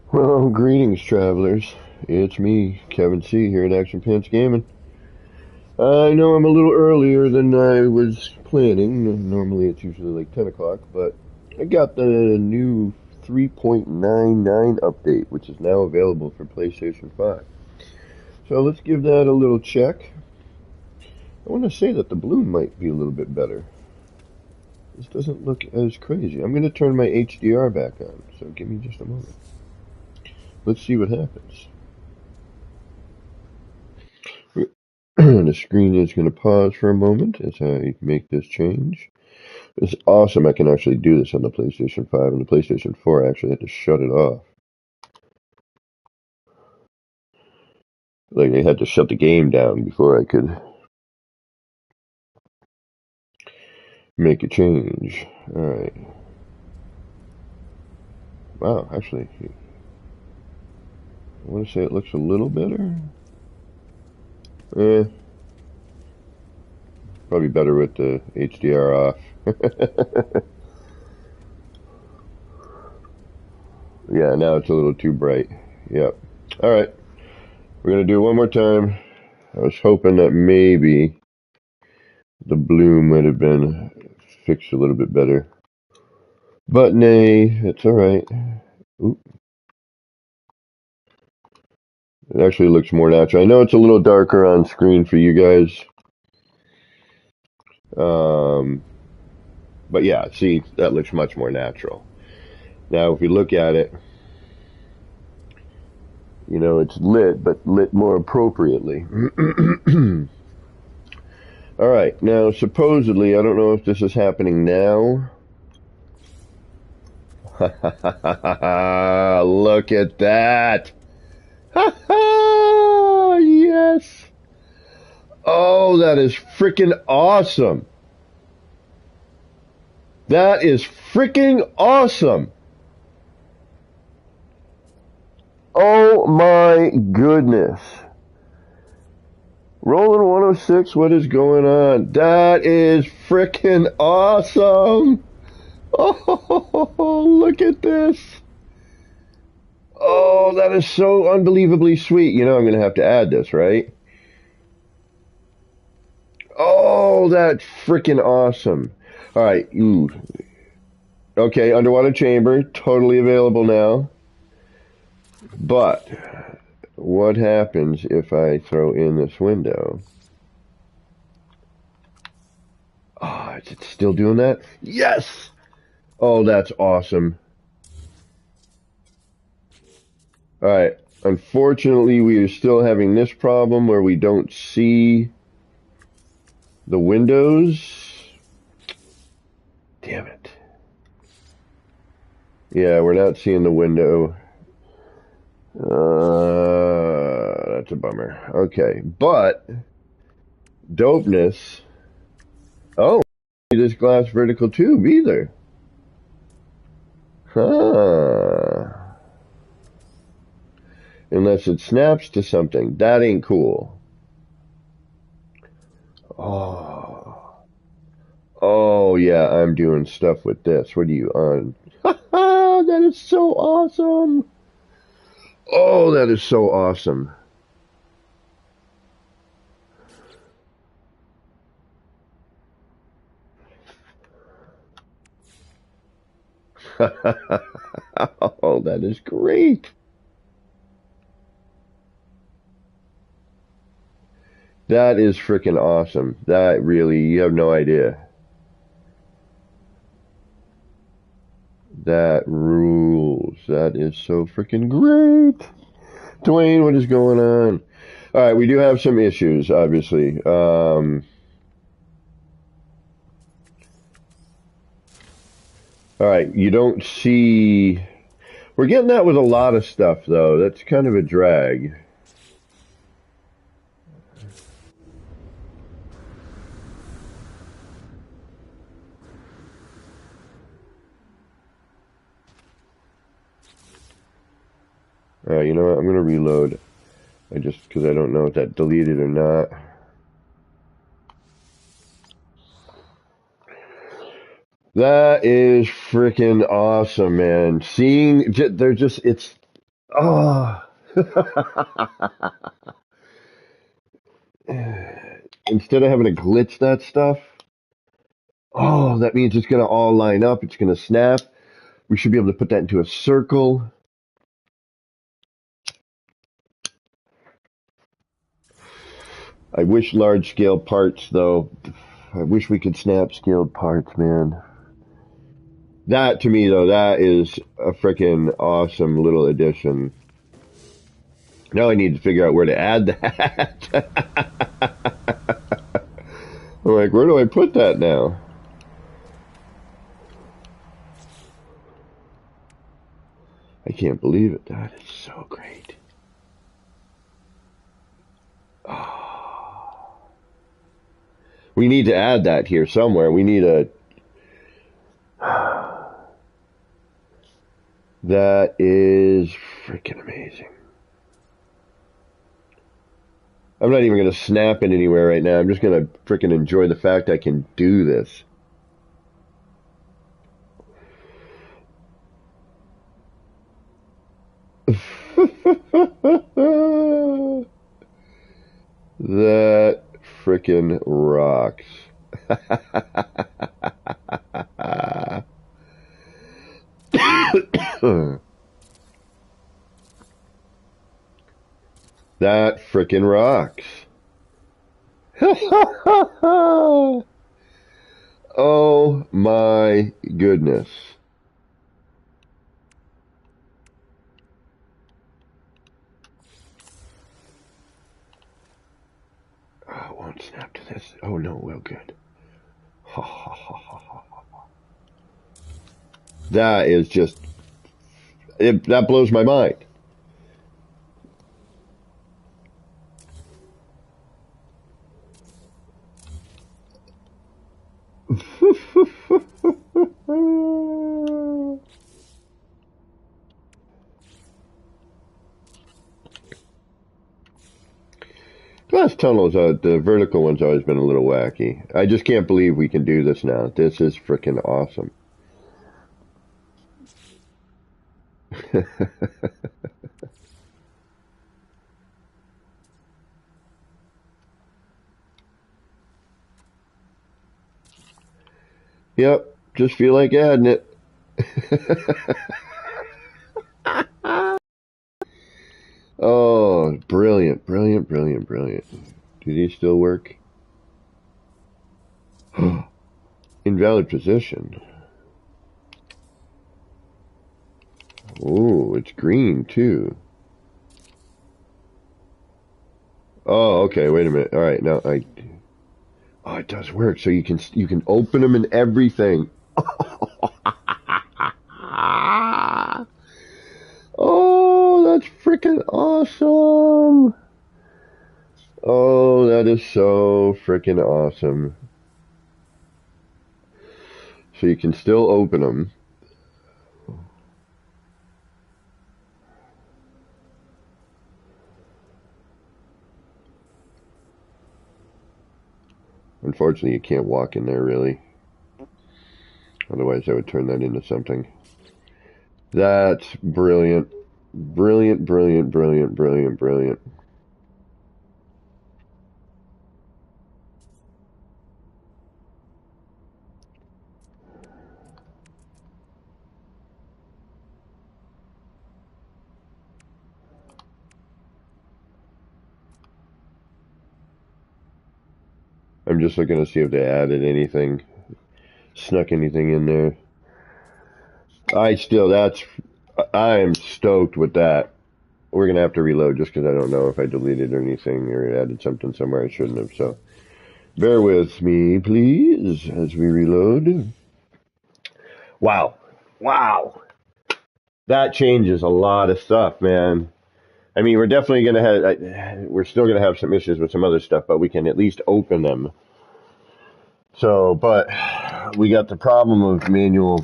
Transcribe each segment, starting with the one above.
Well, greetings, travelers. It's me, Kevin C, here at Action Pants Gaming. I know I'm a little earlier than I was planning. Normally it's usually like 10 o'clock, but I got the new 3.99 update, which is now available for PlayStation 5. So let's give that a little check. I want to say that the bloom might be a little bit better. This doesn't look as crazy. I'm going to turn my HDR back on, so give me just a moment. Let's see what happens. The screen is going to pause for a moment as I make this change. It's awesome. I can actually do this on the PlayStation 5 and the PlayStation 4. I actually had to shut it off. Like, I had to shut the game down before I could make a change. Alright. Wow, actually, I want to say it looks a little better. Probably better with the HDR off. Yeah, now it's a little too bright. Yep. Alright. We're going to do it one more time. I was hoping that maybe the bloom might have been fixed a little bit better. But nay, it's alright. It actually looks more natural. I know it's a little darker on screen for you guys. But yeah, see, that looks much more natural. Now, if you look at it, you know, it's lit, but lit more appropriately. Alright, now, supposedly, I don't know if this is happening now. Look at that! Yes! Oh, that is freaking awesome! That is freaking awesome! Oh my goodness. Rolling 106, what is going on? That is freaking awesome! Oh, look at this! Oh, that is so unbelievably sweet. You know I'm going to have to add this, right? Oh, that's freaking awesome. Alright, ooh. Okay, underwater chamber, totally available now. But, what happens if I throw in this window? Oh, is it still doing that? Yes! Oh, that's awesome. Alright, unfortunately we are still having this problem where we don't see the windows. Damn it. Yeah, we're not seeing the window. That's a bummer. Okay, but dopeness. Oh, this glass vertical tube either. Huh. Unless it snaps to something. That ain't cool. Oh. Oh, yeah, I'm doing stuff with this. What are you on? That is so awesome. Oh, that is so awesome. Oh, that is great. That is freaking awesome. That really, you have no idea. That rules. That is so freaking great. Dwayne, what is going on? All right, we do have some issues, obviously. All right, you don't see... We're getting that with a lot of stuff, though. That's kind of a drag. All right, you know what? I'm going to reload. Because I don't know if that deleted or not. That is freaking awesome, man. Seeing, they're just, Oh. Instead of having to glitch that stuff, oh, that means it's going to all line up. It's going to snap. We should be able to put that into a circle. I wish large scale parts, though. I wish we could snap scaled parts, man. That, to me, though, that is a freaking awesome little addition. Now I need to figure out where to add that. I'm like, where do I put that now? I can't believe it. That is so great. Oh. We need to add that here somewhere. We need a... That is freaking amazing. I'm not even going to snap it anywhere right now. I'm just going to freaking enjoy the fact I can do this. That frickin' rocks. That frickin' rocks. Oh my goodness. Oh, it won't snap to this. Oh no, well, good. That is just, that blows my mind. Glass tunnels, the vertical one's always been a little wacky. I just can't believe we can do this now. This is freaking awesome. Yep, just feel like adding it. Oh, brilliant, brilliant, brilliant, brilliant. Do these still work? Invalid position. Oh, it's green too. Oh, okay, wait a minute. All right, now oh, it does work. So you can open them and everything. Oh, that's freaking awesome. Oh, that is so freaking awesome. So you can still open them. Unfortunately, you can't walk in there, really. Otherwise, I would turn that into something. That's brilliant. Brilliant, brilliant, brilliant, brilliant, brilliant. I'm just looking to see if they added anything, snuck anything in there. I am stoked with that. We're going to have to reload just because I don't know if I deleted anything or added something somewhere I shouldn't have. So bear with me, please, as we reload. Wow. Wow. That changes a lot of stuff, man. I mean, we're definitely going to we're still going to have some issues with some other stuff, but we can at least open them. So, but we got the problem of manual,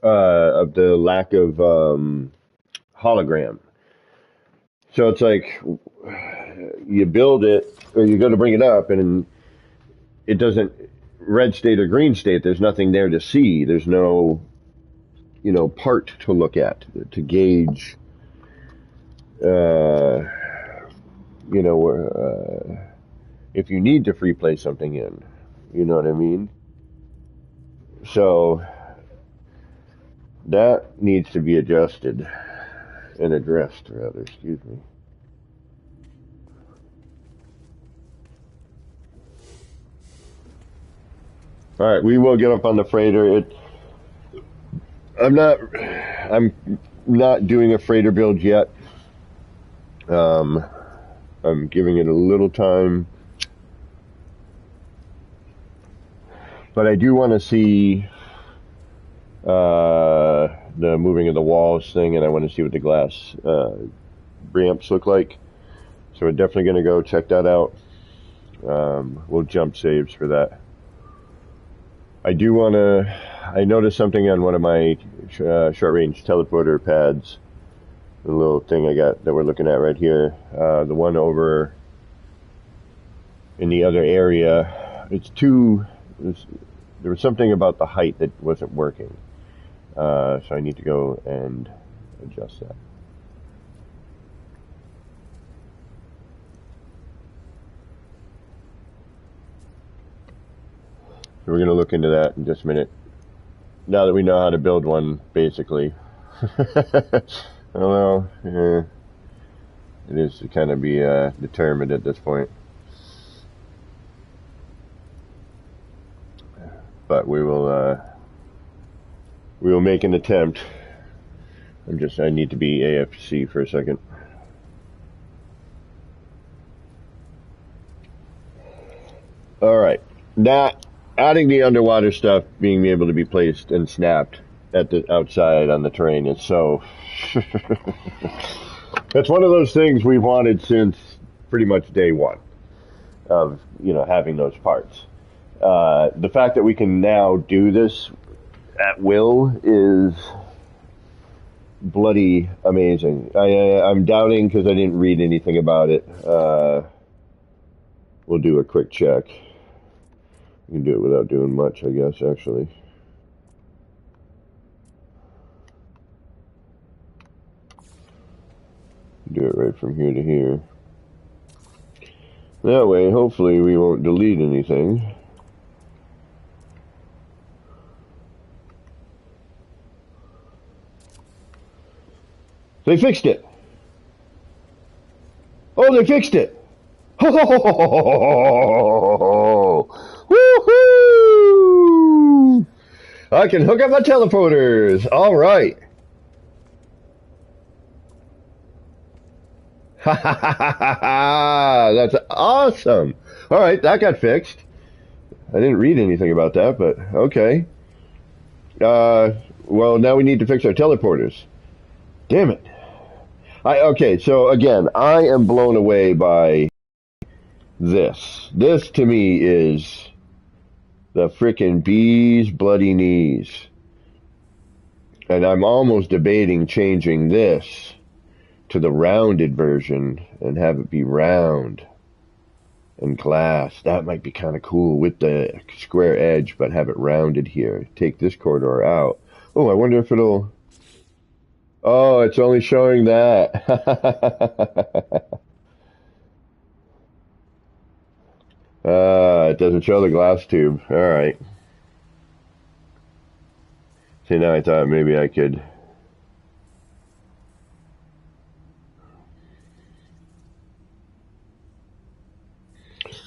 of the lack of hologram. So it's like you build it, or you go to bring it up, and it doesn't red state or green state. There's nothing there to see. There's no part to look at to gauge, uh, if you need to free play something in. You know what I mean? So that needs to be adjusted and addressed, rather, excuse me. All right, we will get up on the freighter. I'm not doing a freighter build yet. I'm giving it a little time, but I do want to see the moving of the walls thing, and I want to see what the glass ramps look like. So we're definitely going to go check that out. We'll jump saves for that. I noticed something on one of my short-range teleporter pads, the little thing I got that we're looking at right here, the one over in the other area. There was something about the height that wasn't working, so I need to go and adjust that. So we're going to look into that in just a minute. Now that we know how to build one, basically. I don't know. It is to kind of be determined at this point. But we will make an attempt. I need to be AFC for a second. All right. Adding the underwater stuff being able to be placed and snapped at the outside on the terrain is so. That's one of those things we've wanted since pretty much day one of having those parts. The fact that we can now do this at will is bloody amazing. I'm doubting because I didn't read anything about it. We'll do a quick check. You can do it without doing much, I guess, actually. Do it right from here to here. That way, hopefully, we won't delete anything. They fixed it! Oh, they fixed it! Ho ho ho ho ho ho ho! Woohoo! I can hook up my teleporters. All right. Ha ha ha ha ha! That's awesome. All right, that got fixed. I didn't read anything about that, but okay. Well, now we need to fix our teleporters. Damn it. Okay, so again, I am blown away by this. This to me is the frickin' bee's bloody knees. And I'm almost debating changing this to the rounded version and have it be round and glass. That might be kind of cool with the square edge, but have it rounded here. Take this corridor out. Oh, I wonder if it'll... Oh, it's only showing that. It doesn't show the glass tube. All right. See, now I thought maybe I could...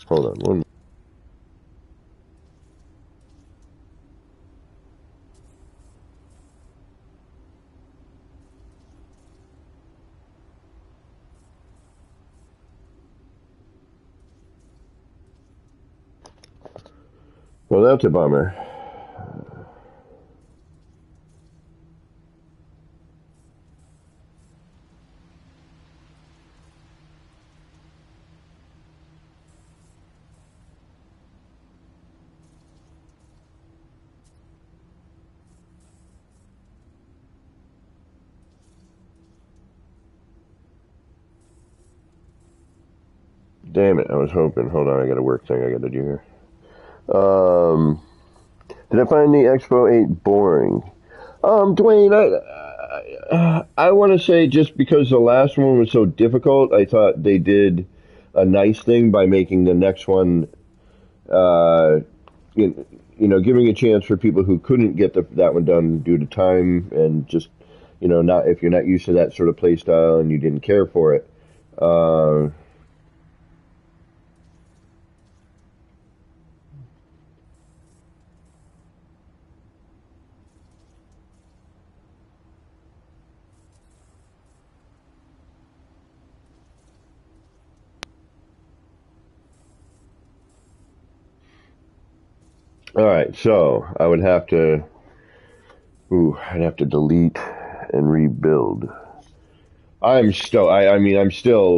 Hold on one. Well, that's a bummer. Damn it, I was hoping. Hold on, I got a work thing I got to do here. Did I find the Expo 8 boring? Dwayne, I want to say just because the last one was so difficult, I thought they did a nice thing by making the next one, uh, giving a chance for people who couldn't get that one done due to time and just, not if you're not used to that sort of play style and you didn't care for it. Uh, all right, so I'd have to delete and rebuild. I'm still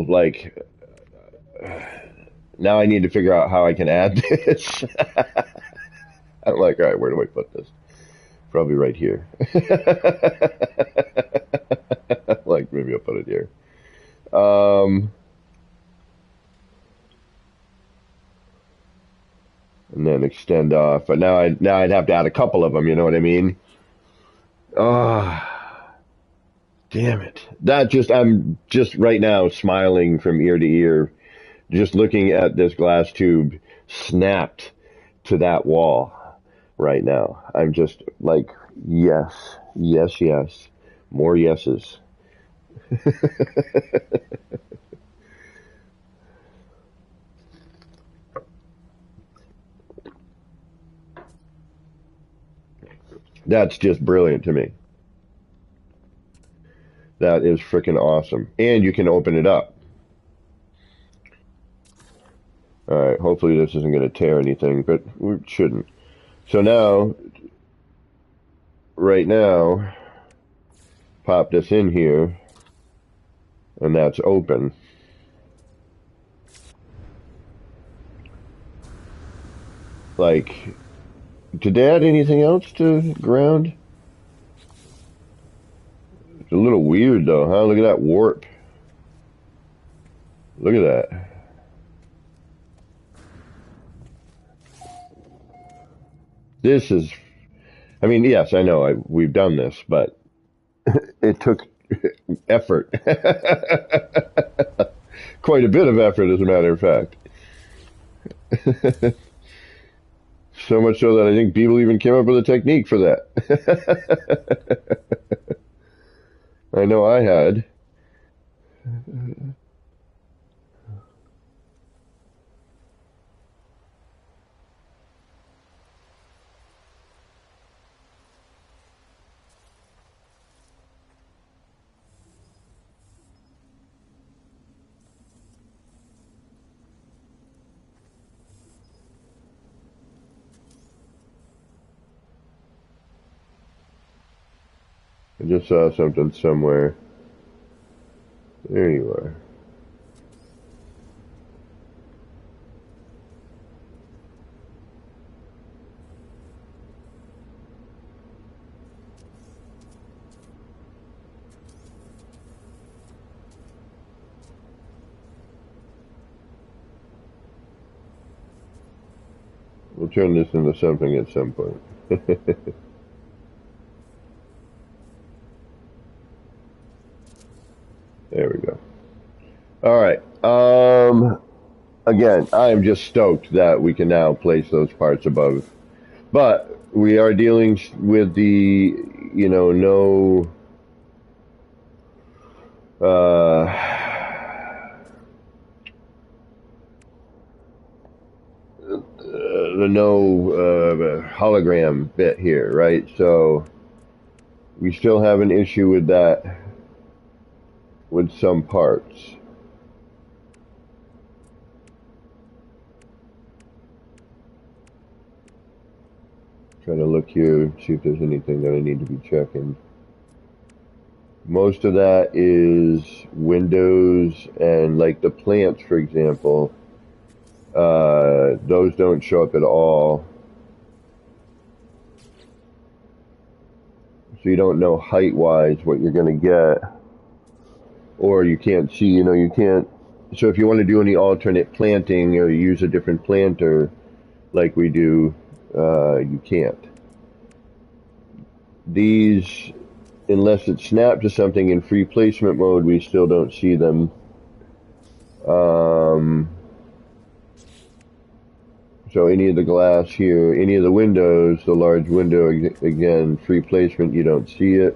like, now I need to figure out how I can add this. I'm like, all right, where do I put this? Probably right here. Like, maybe I'll put it here. Um, and then extend off. But now I'd have to add a couple of them. You know what I mean? Oh, damn it! I'm just right now smiling from ear to ear, just looking at this glass tube snapped to that wall right now. I'm just like, yes, yes, yes, more yeses. That's just brilliant to me. That is freaking awesome. And you can open it up. All right, hopefully this isn't going to tear anything, but it shouldn't. So now, right now, pop this in here, and that's open. Like, did they add anything else to ground? It's a little weird though, huh? Look at that warp. Look at that. This is, I mean, yes, I know we've done this, but it took effort. Quite a bit of effort, as a matter of fact. So much so that I think people even came up with a technique for that. I know I had. I just saw something somewhere. There you are. We'll turn this into something at some point. There we go. All right. Again, I am just stoked that we can now place those parts above. But we are dealing with the, no, the no hologram bit here, right? So we still have an issue with that with some parts. Trying to look here, see if there's anything that I need to be checking. Most of that is windows and like the plants, for example. Those don't show up at all. So you don't know height-wise what you're going to get. Or you can't see, you can't. So if you want to do any alternate planting or use a different planter like we do, you can't. these, unless it's snapped to something in free placement mode, we still don't see them. So any of the glass here, any of the windows, the large window, again, free placement, you don't see it.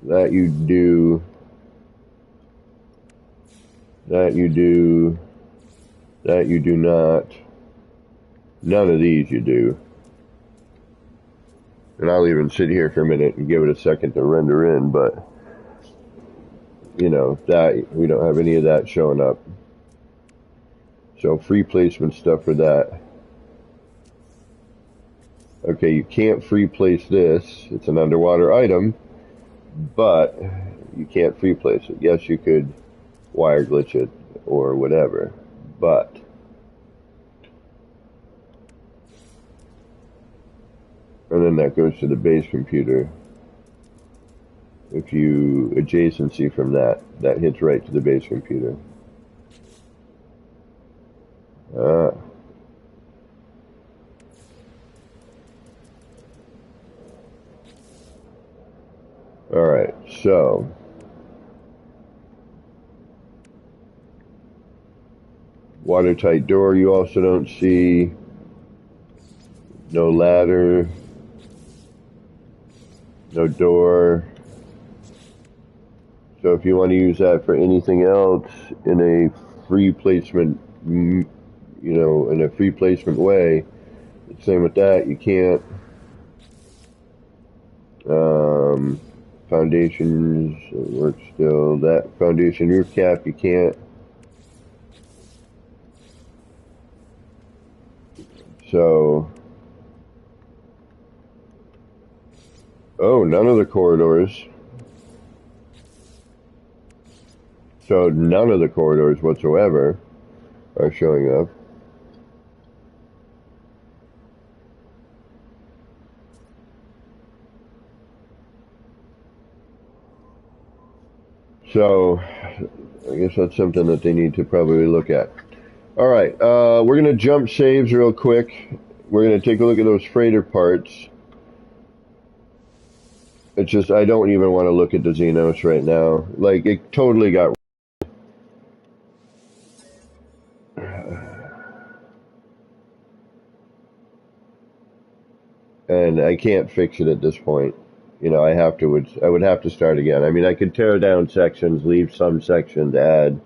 That you do. That you do. That you do not. None of these you do. And I'll even sit here for a minute and give it a second to render in, but you know, that we don't have any of that showing up. So free placement stuff for that. Okay, you can't free place this. It's an underwater item, but you can't free place it. Yes, you could wire glitch it or whatever, but and then that goes to the base computer. If you adjacency from that, that hits right to the base computer. Alright, so watertight door you also don't see. No ladder. No door. So if you want to use that for anything else in a free placement, you know, in a free placement way, same with that, you can't. Foundations work still. That foundation roof cap, you can't. So, oh, none of the corridors. So none of the corridors whatsoever are showing up. So I guess that's something that they need to probably look at. All right, we're going to jump saves real quick. We're going to take a look at those freighter parts. It's just, I don't even want to look at the Xenos right now. Like, it totally got... And I can't fix it at this point. You know, I would have to start again. I mean, I could tear down sections, leave some sections, add, and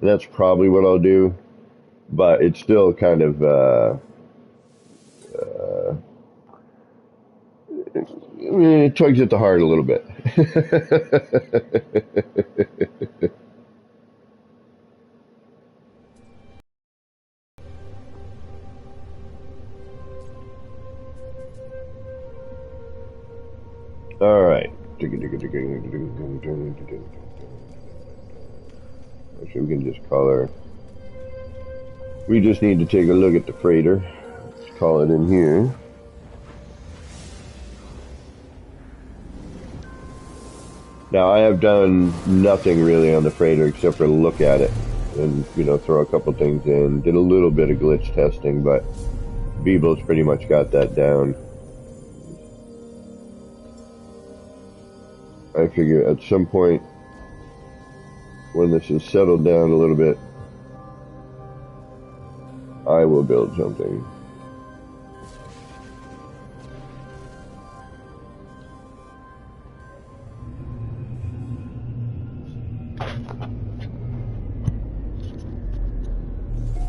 that's probably what I'll do. But it's still kind of, it tugs at the heart a little bit. All right. So we can just color. We just need to take a look at the freighter. Let's call it in here. Now I have done nothing really on the freighter except for look at it and, you know, throw a couple things in. Did a little bit of glitch testing, but Beeble's pretty much got that down. I figure at some point when this is settled down a little bit, I will build something.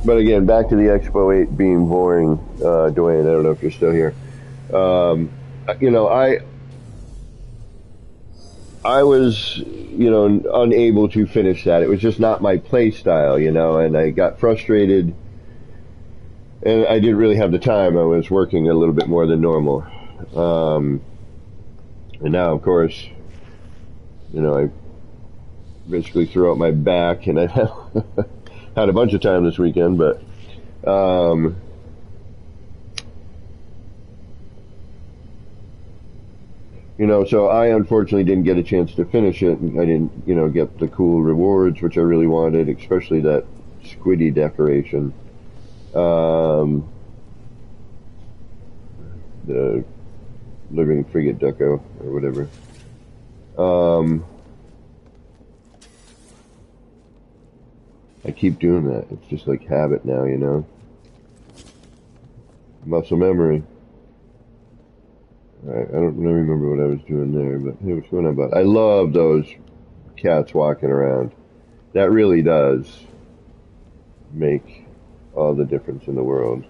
But again, back to the Expo 8 being boring, Dwayne, I don't know if you're still here. You know, I was, you know, unable to finish that. It was just not my play style, you know, and I got frustrated, and I didn't really have the time. I was working a little bit more than normal. And now, of course, you know, I basically threw out my back, and I had a bunch of time this weekend, but you know, so I unfortunately didn't get a chance to finish it. I didn't, you know, get the cool rewards, which I really wanted, especially that squiddy decoration. the living frigate deco or whatever. I keep doing that. It's just like habit now, you know. Muscle memory. I don't really remember what I was doing there, but hey, what's going on? But I love those cats walking around. That really does make all the difference in the world.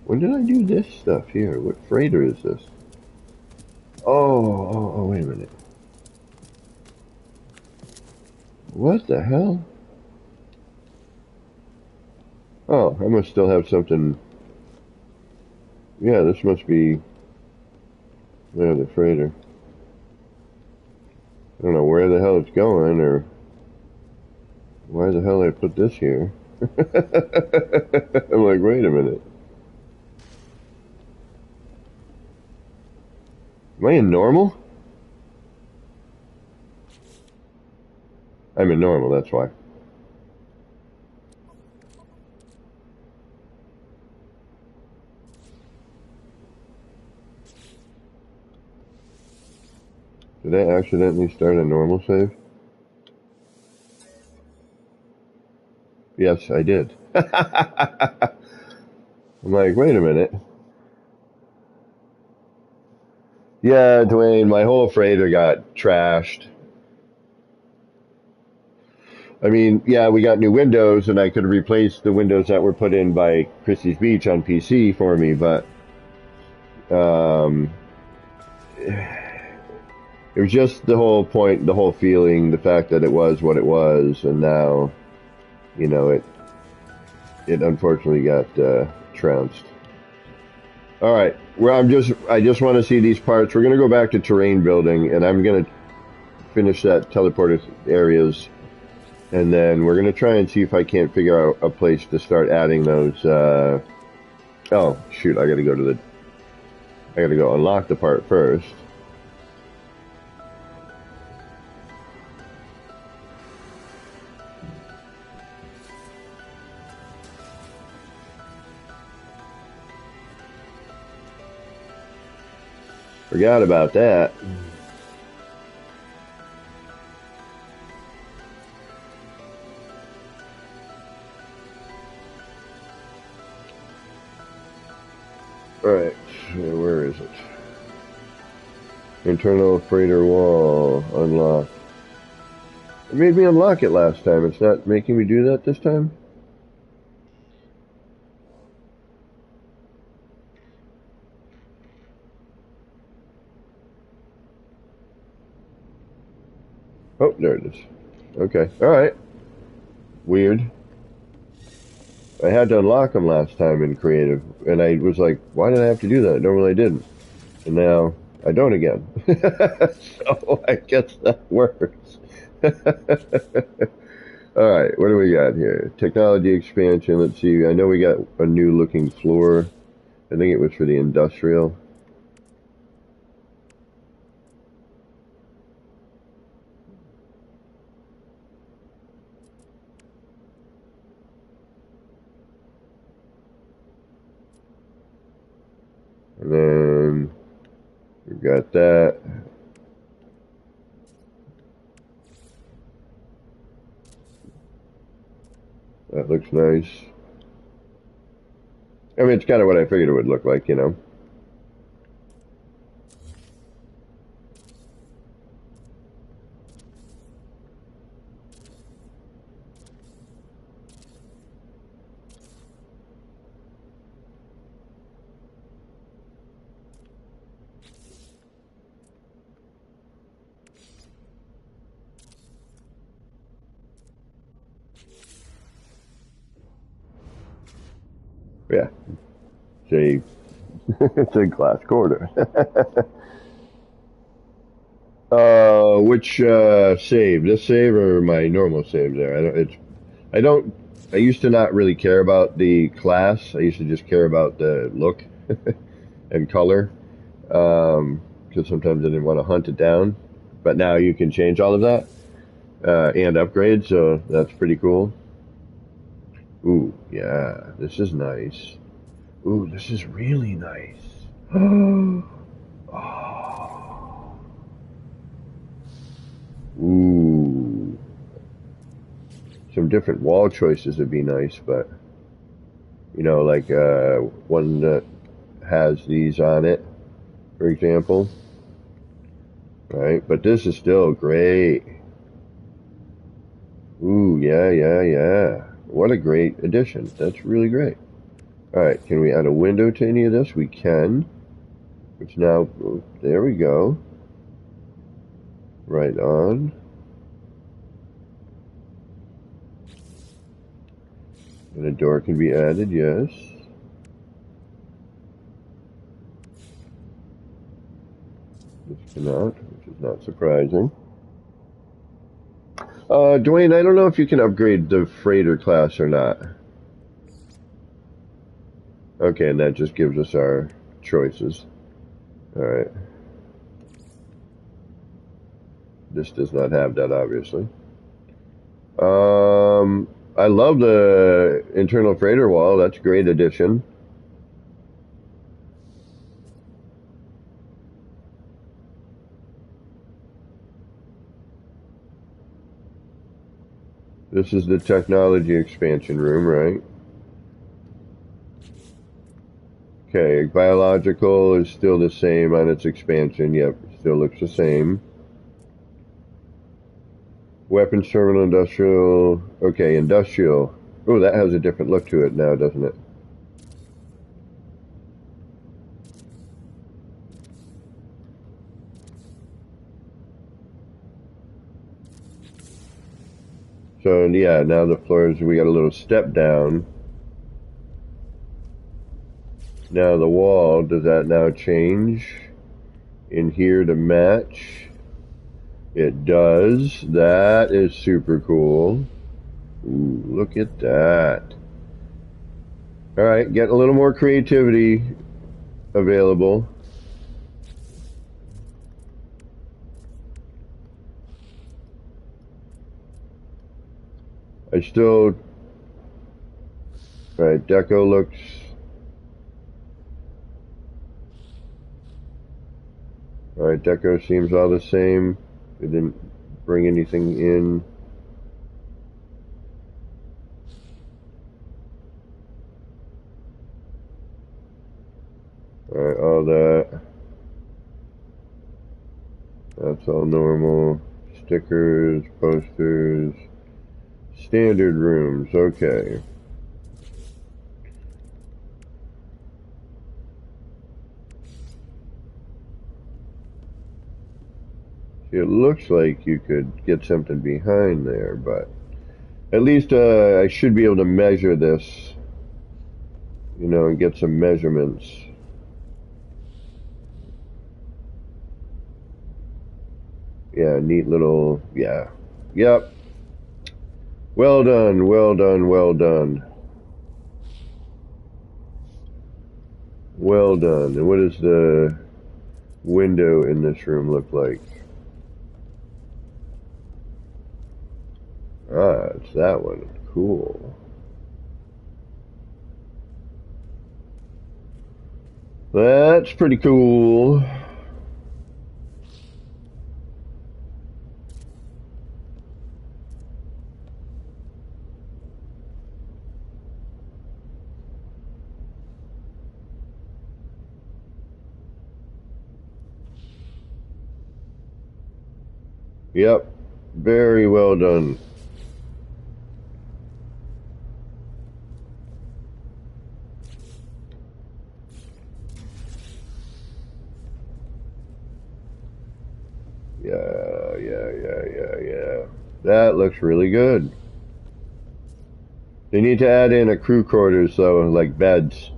When did I do this stuff here? What freighter is this? Oh, wait a minute. What the hell? Oh, I must still have something. Yeah, this must be the freighter. I don't know where the hell it's going or why the hell I put this here. I'm like, wait a minute. Am I in normal? I'm in normal, that's why. Did I accidentally start a normal save? Yes, I did. I'm like, wait a minute. Yeah, Dwayne, my whole freighter got trashed. I mean, yeah, we got new windows, and I could replace the windows that were put in by Christie's Beach on PC for me, but it was just the whole point, the whole feeling, the fact that it was what it was, and now, you know, it unfortunately got trounced. All right, well, I just want to see these parts. We're gonna go back to terrain building, and I'm gonna finish that teleporter areas, and then we're gonna try and see if I can't figure out a place to start adding those. Oh shoot, I gotta go unlock the part first. Forgot about that. Alright, where is it? Internal freighter wall, unlock. It made me unlock it last time. It's not making me do that this time? Oh, there it is. Okay, alright. Weird. I had to unlock them last time in creative, and I was like, why did I have to do that? Normally I didn't. And now I don't again. So I guess that works. Alright, what do we got here? Technology expansion, let's see. I know we got a new looking floor. I think it was for the industrial. And then we've got that. That looks nice. I mean, it's kind of what I figured it would look like, you know. Yeah, it's it's a glass corridor. Which save? This save or my normal save there? I don't. I used to not really care about the class. I used to just care about the look and color. Because sometimes I didn't want to hunt it down. But now you can change all of that and upgrade, so that's pretty cool. Ooh, yeah, this is nice. Ooh, this is really nice. Ooh. Some different wall choices would be nice, but you know, like one that has these on it, for example. Right, but this is still great. Ooh, yeah, yeah, yeah. What a great addition. That's really great. Alright, can we add a window to any of this? We can. Which now, there we go. Right on. And a door can be added, yes. This cannot, which is not surprising. Dwayne, I don't know if you can upgrade the freighter class or not. Okay, and that just gives us our choices. Alright. This does not have that, obviously. I love the internal freighter wall. That's a great addition. This is the technology expansion room, right? Okay, biological is still the same on its expansion. Yep, still looks the same. Weapons terminal, industrial. Okay, industrial. Oh, that has a different look to it now, doesn't it? So, yeah, now the floors, we got a little step down. Now the wall, does that now change in here to match? It does. That is super cool. Ooh, look at that. Alright, get a little more creativity available. I still... Alright, deco looks... Alright, deco seems all the same. They didn't bring anything in. Alright, all that. That's all normal. Stickers, posters, standard rooms, okay. It looks like you could get something behind there, but at least I should be able to measure this, you know, and get some measurements. Yeah, neat little, yeah. Yep. Well done, well done, well done. Well done. And what does the window in this room look like? Ah, it's that one. Cool. That's pretty cool. Yep. Very well done. Yeah. That looks really good. They need to add in a crew quarters, though, like beds.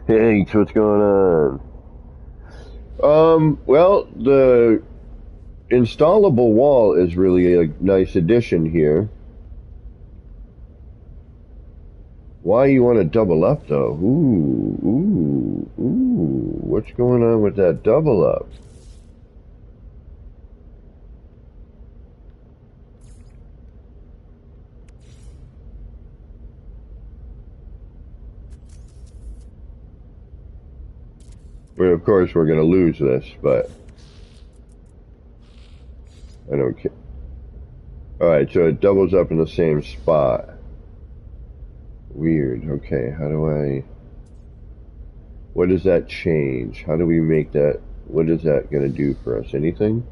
Hey, what's going on? Well, the installable wall is really a nice addition here. Why you want to double up, though? Ooh. What's going on with that double up? Well, of course, we're going to lose this, but I don't care. Alright, so it doubles up in the same spot. Weird. Okay, how do I... What does that change? How do we make that... What is that going to do for us? Anything?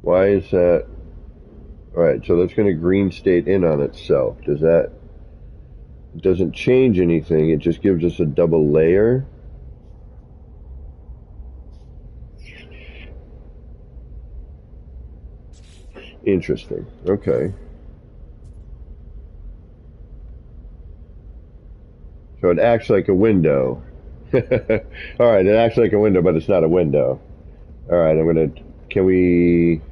Why is that... Alright, so that's going to green state in on itself. Does that... It doesn't change anything, it just gives us a double layer. Interesting. Okay. So it acts like a window. Alright, it acts like a window, but it's not a window. Alright, I'm gonna... Can we...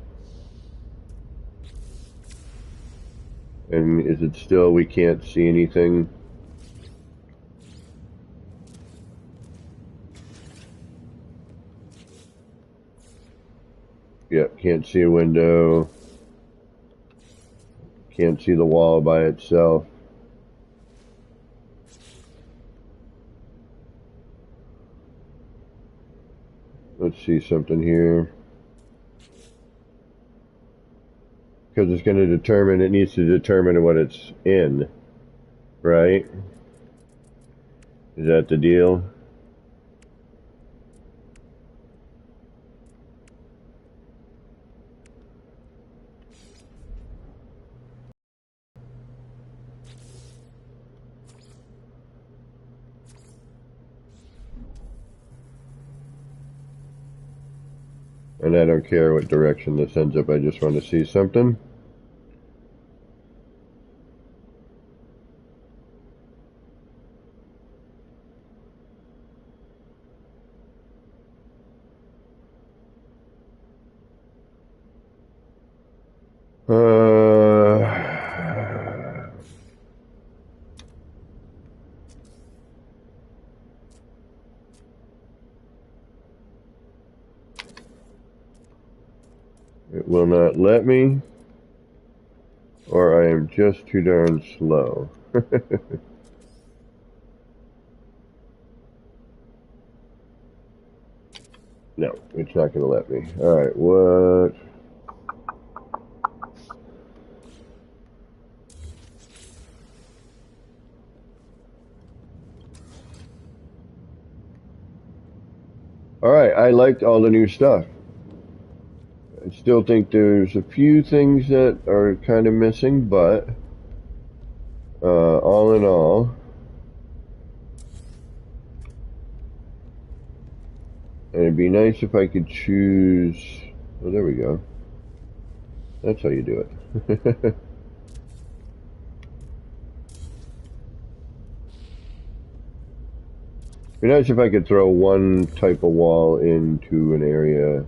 And is it still... We can't see anything? Yep, can't see a window. Can't see the wall by itself. Let's see something here. Because it's going to determine, it needs to determine what it's in, right? Is that the deal? And I don't care what direction this ends up, I just want to see something. It will not let me, or I am just too darn slow. No, it's not going to let me. Alright, what? Alright, I liked all the new stuff. I still think there's a few things that are kind of missing, but all in all, and it'd be nice if I could choose. Oh, there we go. That's how you do it. It'd be nice if I could throw one type of wall into an area.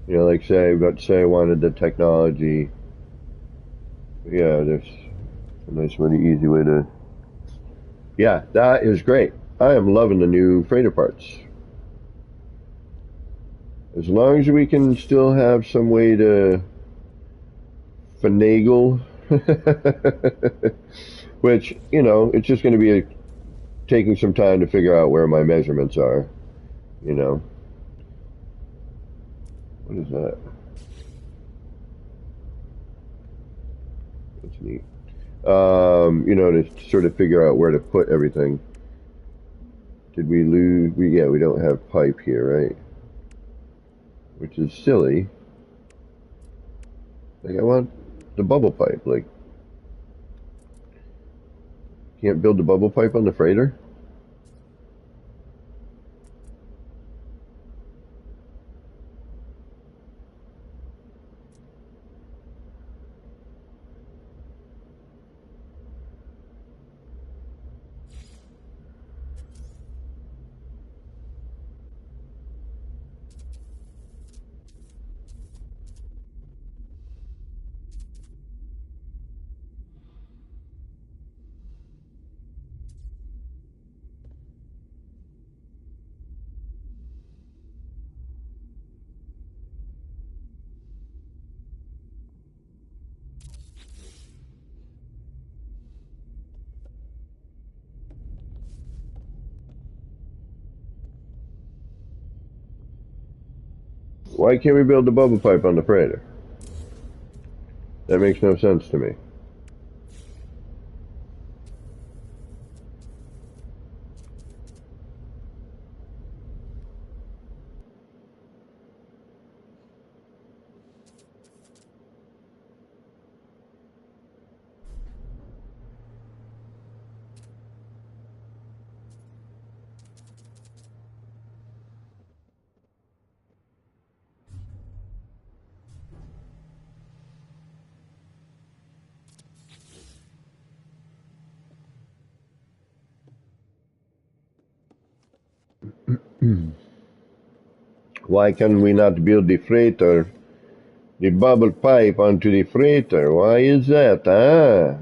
You know, like say I wanted the technology. Yeah, there's a nice, really easy way to. Yeah, that is great. I am loving the new freighter parts. As long as we can still have some way to finagle, which, you know, it's just going to be taking some time to figure out where my measurements are, you know. What is that? That's neat. You know, to sort of figure out where to put everything. Did we lose? Yeah, we don't have pipe here, right? Which is silly. Like, I want the bubble pipe. Like, can't build the bubble pipe on the freighter? Why can't we build the bubble pipe on the freighter? That makes no sense to me. Why can we not build the freighter, the bubble pipe onto the freighter? Why is that?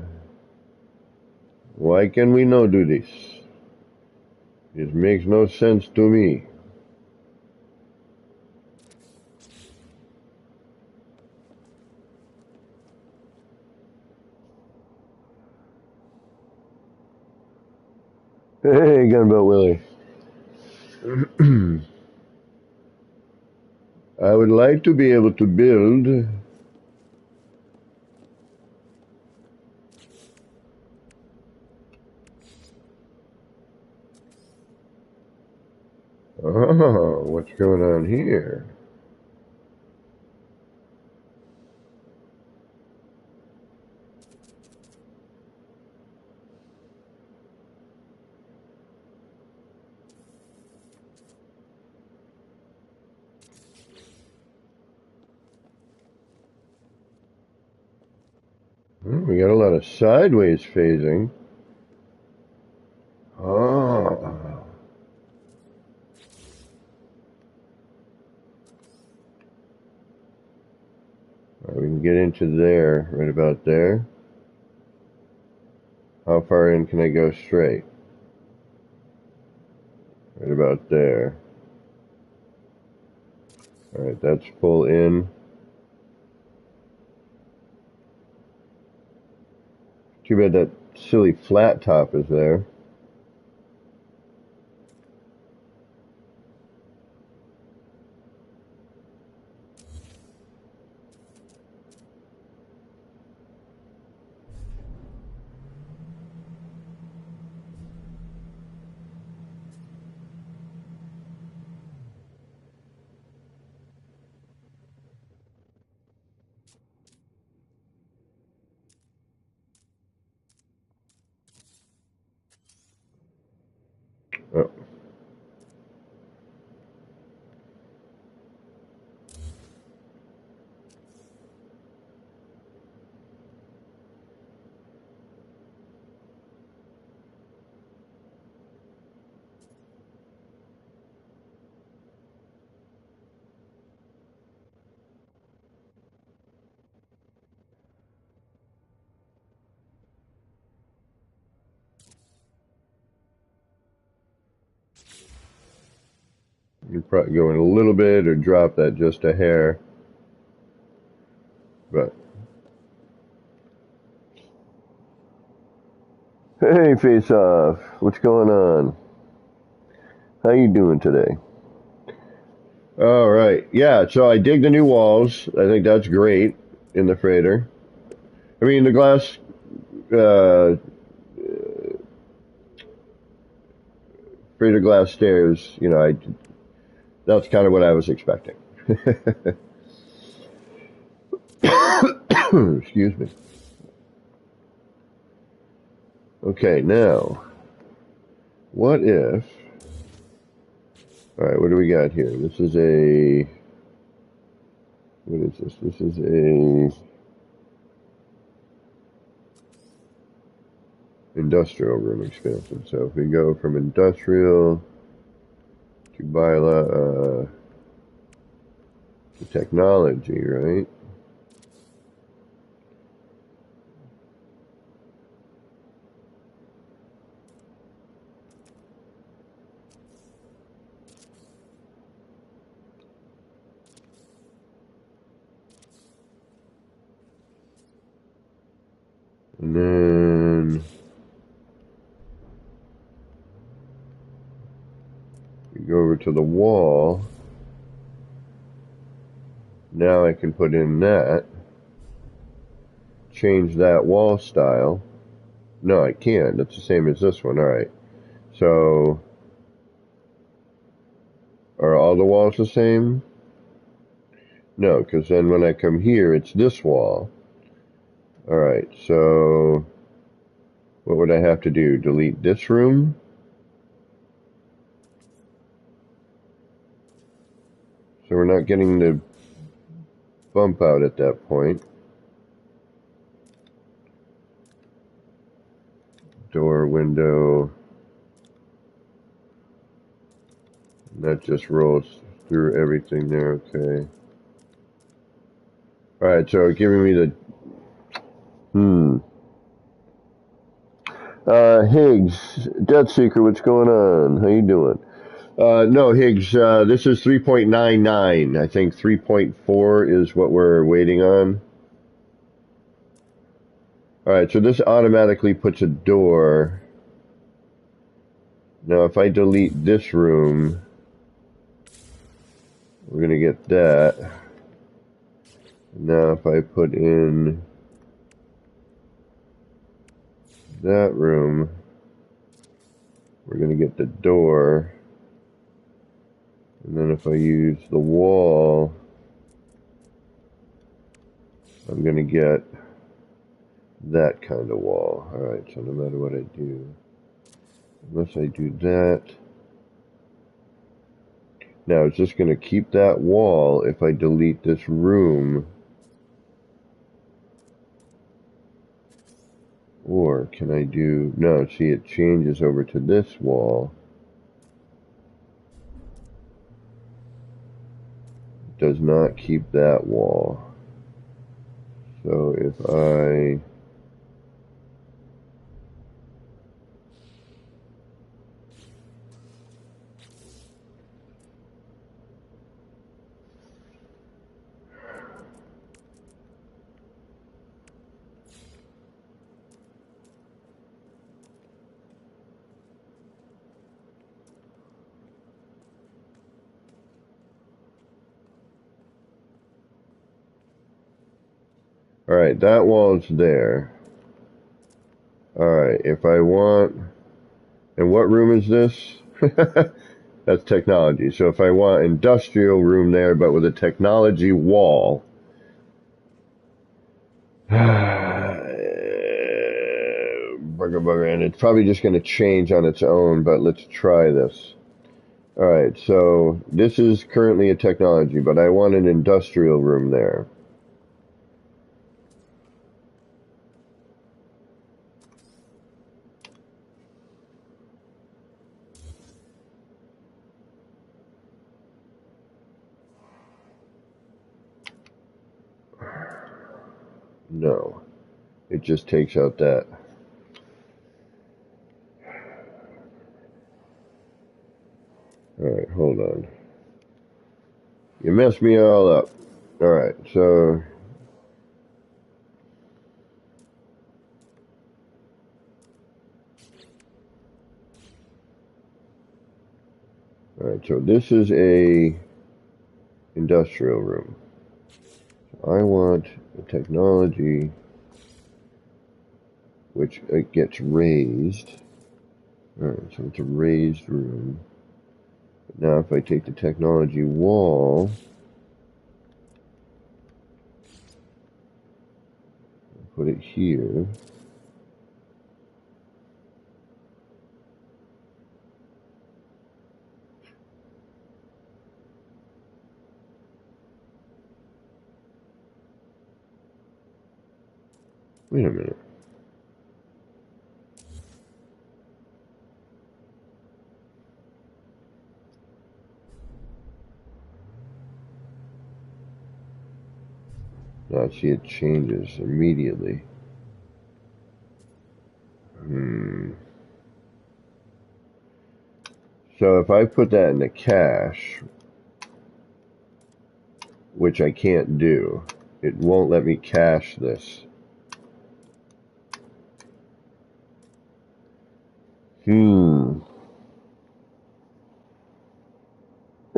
Why can we not do this? This makes no sense to me. Hey, Gunboat Willie. I would like to be able to build oh, what's going on here? We got a lot of sideways phasing. Oh. Right, we can get into there, right about there. How far in can I go straight? Right about there. Alright, that's full in. Too bad that silly flat top is there. Oh. You probably go in a little bit or drop that just a hair. But hey, Face Off, what's going on? How you doing today? All right, yeah. So I dig the new walls. I think that's great in the freighter. I mean, the glass freighter glass stairs. You know, that's kind of what I was expecting. Excuse me. Okay, now, what if? All right, what do we got here? This is a. What is this? This is a industrial room expansion. So if we go from industrial to to technology, right? And then we go over to the wall. Now I can put in that, change that wall style. No, I can't. That's the same as this one. All right. So, are all the walls the same? No, because then when I come here, it's this wall. All right. So, what would I have to do? Delete this room? So we're not getting the bump out at that point. Door, window. That just rolls through everything there. Okay. Alright, so giving me the... Higgs, Death Seeker, what's going on? How you doing? No, Higgs, this is 3.99. I think 3.4 is what we're waiting on. Alright, so this automatically puts a door. Now, if I delete this room, we're going to get that. Now, if I put in that room, we're going to get the door. And then if I use the wall, I'm going to get that kind of wall. Alright, so no matter what I do, unless I do that. Now, it's just going to keep that wall if I delete this room. Or can I do... No, see, it changes over to this wall. It does not keep that wall. So if I... Alright, that wall's there. Alright, if I want... And what room is this? That's technology. So if I want industrial room there, but with a technology wall... And it's probably just going to change on its own, but let's try this. Alright, so this is currently a technology, but I want an industrial room there. No, it just takes out that. Alright, hold on. You messed me all up. Alright, so... Alright, so this is a industrial room. I want a technology which it gets raised. Alright, so it's a raised room. But now if I take the technology wall, put it here. Wait a minute. Now see, it changes immediately. So if I put that in the cache, which I can't do, it won't let me cache this.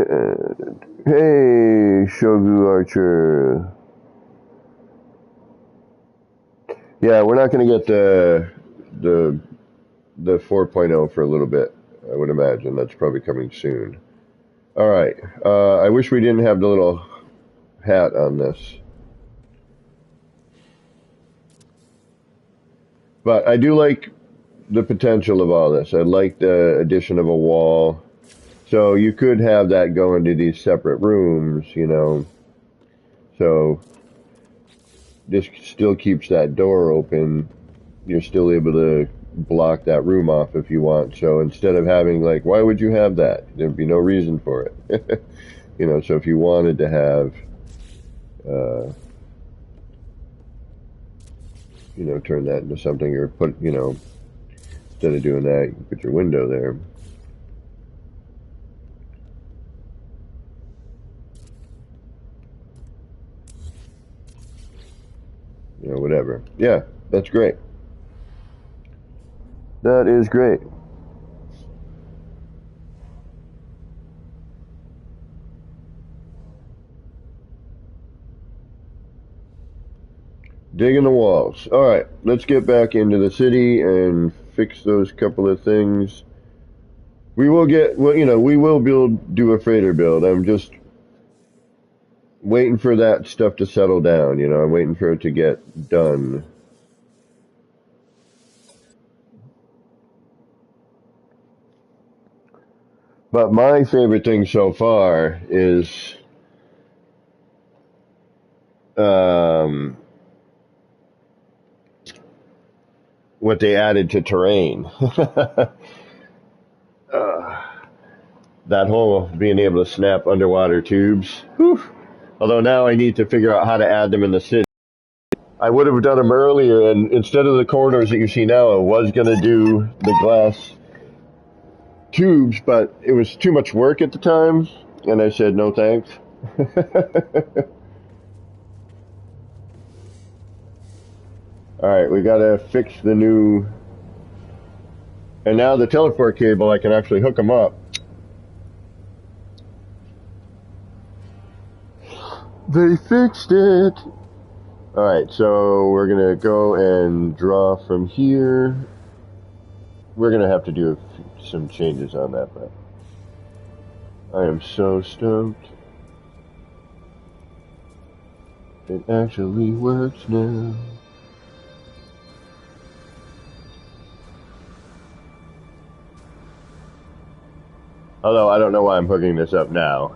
Hey, Shogu Archer. Yeah, we're not going to get the 4.0 for a little bit. I would imagine that's probably coming soon. All right. I wish we didn't have the little hat on this, but I do like the potential of all this. I like the addition of a wall. So you could have that go into these separate rooms, you know. So this still keeps that door open. You're still able to block that room off if you want. So instead of having like, why would you have that? There'd be no reason for it. You know, so if you wanted to have, you know, turn that into something or put, you know, instead of doing that, you can put your window there. You know, whatever. Yeah, that's great. That is great. Digging the walls. All right, let's get back into the city and fix those couple of things. We will get, well, you know, we will do a freighter build. I'm just waiting for that stuff to settle down. You know, I'm waiting for it to get done. But my favorite thing so far is um, what they added to terrain. That whole being able to snap underwater tubes. Whew. Although now I need to figure out how to add them in the city. I would have done them earlier, and instead of the corridors that you see now, I was going to do the glass tubes, but it was too much work at the time, and I said no thanks. Alright, we gotta fix the new... And now the teleport cable, I can actually hook them up. They fixed it! Alright, so we're gonna go and draw from here. We're gonna have to do some changes on that, but I am so stoked. It actually works now. Although I don't know why I'm hooking this up now.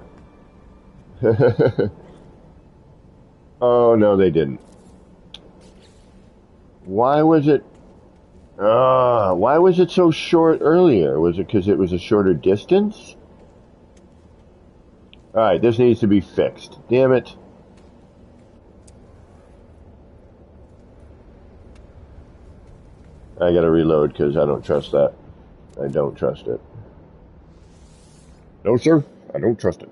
Oh, no, they didn't. Why was it... why was it so short earlier? Was it because it was a shorter distance? Alright, this needs to be fixed. Damn it. I gotta reload because I don't trust that. I don't trust it. No, sir. I don't trust it.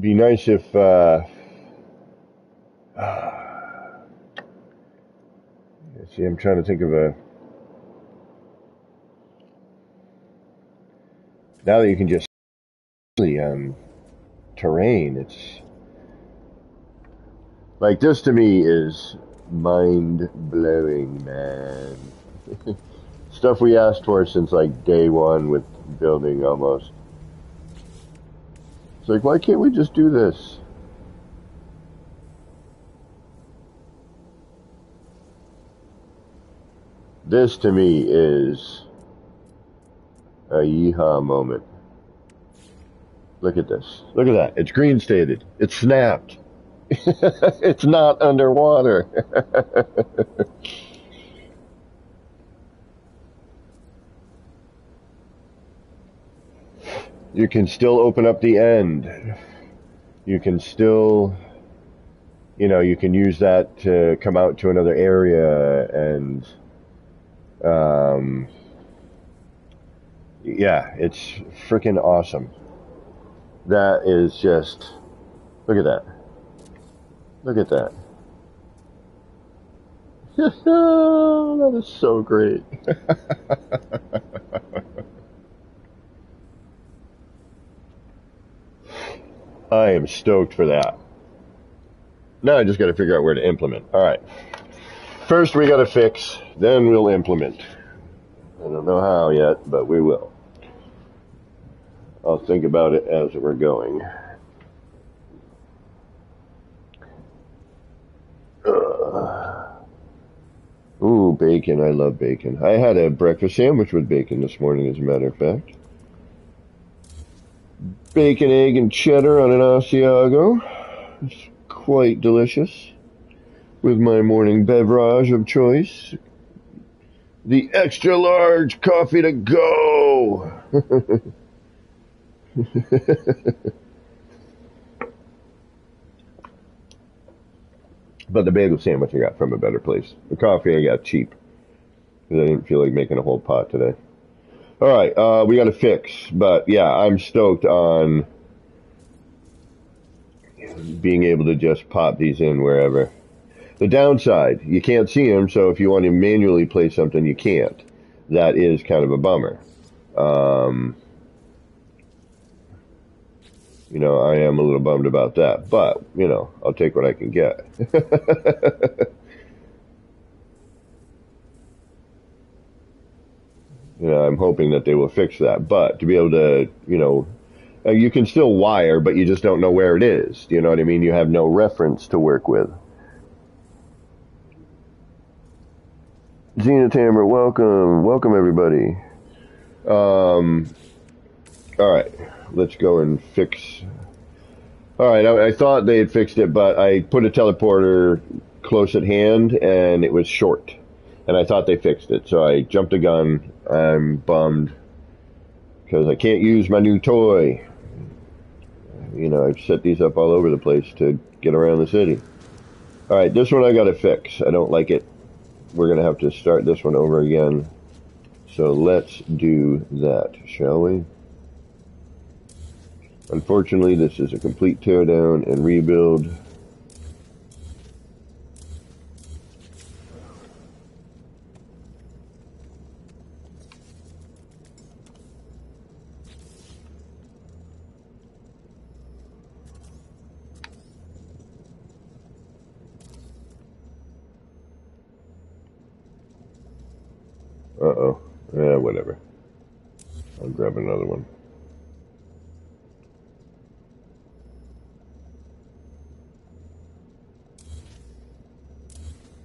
Be nice if, see, I'm trying to think of a... Now that you can just terrain, it's... Like, this to me is mind-blowing, man. Stuff we asked for since, like, day one with building, almost. It's like, why can't we just do this? This, to me, is a yeehaw moment. Look at this. Look at that. It's green stated. It's snapped. It's not underwater. You can still open up the end. You can still, you know, you can use that to come out to another area and, yeah, it's freaking awesome. That is just, look at that. Look at that. That is so great. I am stoked for that. Now I just got to figure out where to implement. All right. First we got to fix, then we'll implement. I don't know how yet, but we will. I'll think about it as we're going. Ooh, bacon. I love bacon. I had a breakfast sandwich with bacon this morning, as a matter of fact. Bacon, egg, and cheddar on an Asiago. It's quite delicious. With my morning beverage of choice, the extra large coffee to go. But the bagel sandwich I got from a better place. The coffee I got cheap because I didn't feel like making a whole pot today. All right, we got to fix. But yeah, I'm stoked on being able to just pop these in wherever. The downside, you can't see them, so if you want to manually place something, you can't. That is kind of a bummer. You know, I am a little bummed about that, but, you know, I'll take what I can get. You know, I'm hoping that they will fix that, but to be able to, you know, you can still wire, but you just don't know where it is. Do you know what I mean? You have no reference to work with. Zenith Hammer, welcome everybody. All right, let's go and fix. All right, I thought they had fixed it, but I put a teleporter close at hand, and it was short. And I thought they fixed it, so I jumped the gun. I'm bummed because I can't use my new toy. You know, I've set these up all over the place to get around the city. All right, this one I got to fix. I don't like it. We're going to have to start this one over again. So let's do that, shall we? Unfortunately, this is a complete teardown and rebuild. Uh-oh. Yeah, whatever. I'll grab another one.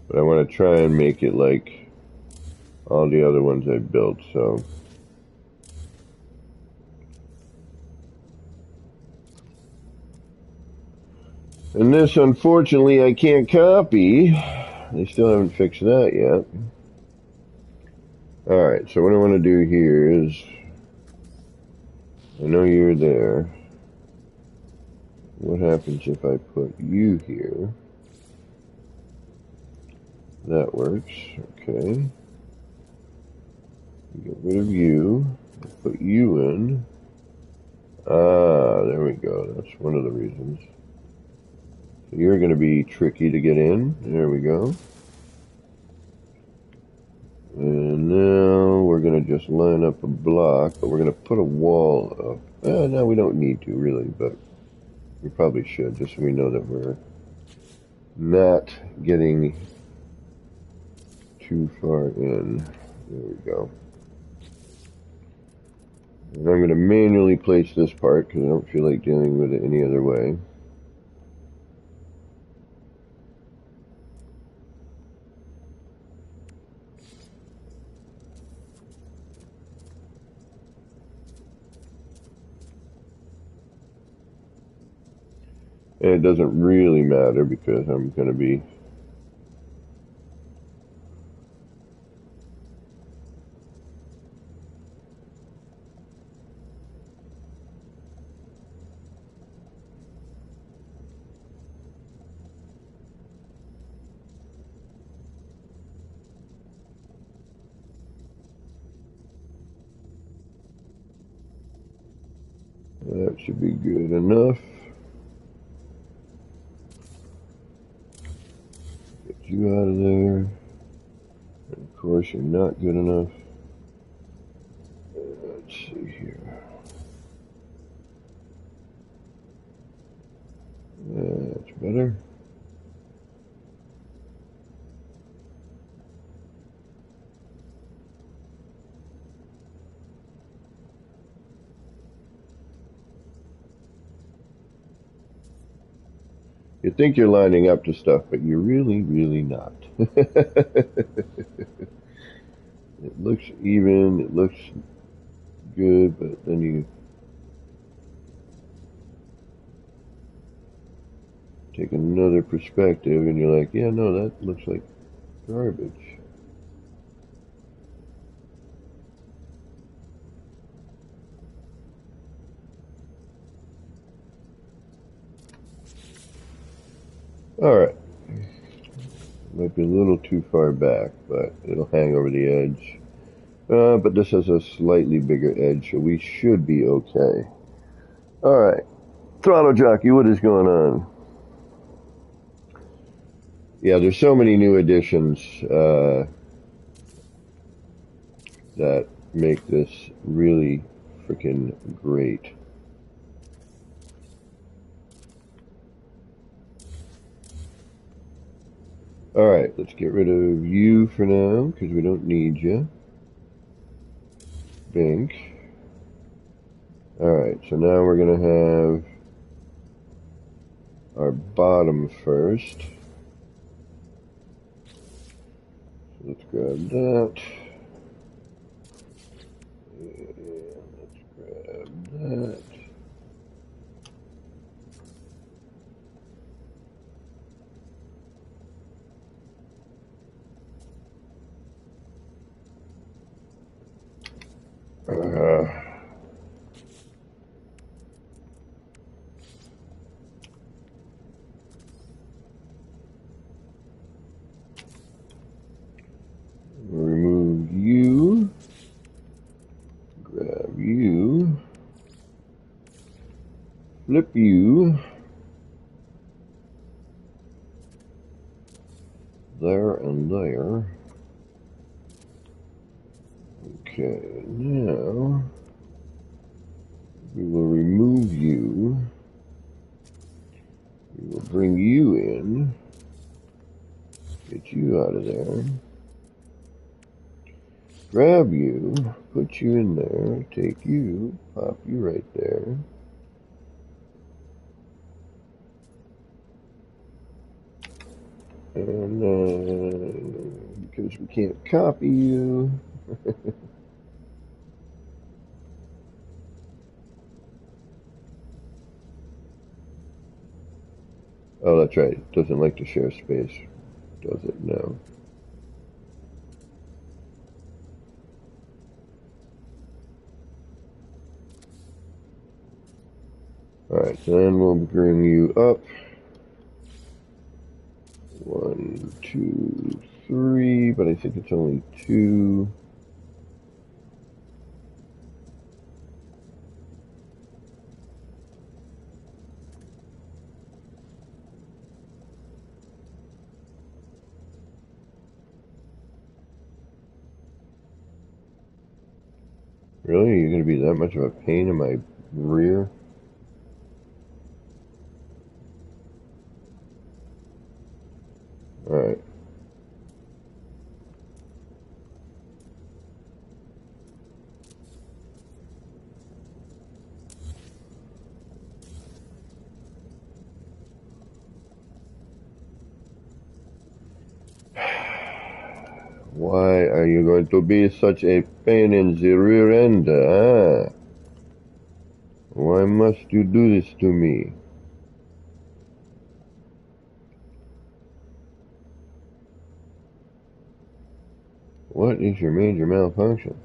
But I want to try and make it like all the other ones I built, so. And this, unfortunately, I can't copy. They still haven't fixed that yet. Alright, so what I want to do here is, I know you're there. What happens if I put you here? That works, okay. Get rid of you, put you in. Ah, there we go, that's one of the reasons. So you're going to be tricky to get in, there we go. And now we're going to just line up a block, but we're going to put a wall up. No, we don't need to really, but we probably should, just so we know that we're not getting too far in. There we go. And I'm going to manually place this part because I don't feel like dealing with it any other way. And it doesn't really matter because I'm going to be that should be good enough. you out of there. And of course, you're not good enough. Let's see here. That's better. You think you're lining up to stuff, but you're really, really not. It looks even, it looks good, but then you take another perspective and you're like, yeah, no, that looks like garbage. Alright. Might be a little too far back, but it'll hang over the edge. But this has a slightly bigger edge, so we should be okay. Alright. Throttle Jockey, what is going on? Yeah, there's so many new additions that make this really freaking great. Alright, let's get rid of you for now, because we don't need you. Bink. Alright, so now we're going to have our bottom first. So let's grab that. And let's grab that. Remove you. Grab you. Flip you. There and there. Okay, now we will remove you. We will bring you in. Get you out of there. Grab you, put you in there, take you, pop you right there. And because we can't copy you, oh, that's right, it doesn't like to share space, does it? No. Alright, so then we'll bring you up. 1, 2, 3, but I think it's only 2. Really? You're going to be that much of a pain in my rear? Alright. Why are you going to be such a pain in the rear end, huh? Why must you do this to me? What is your major malfunction?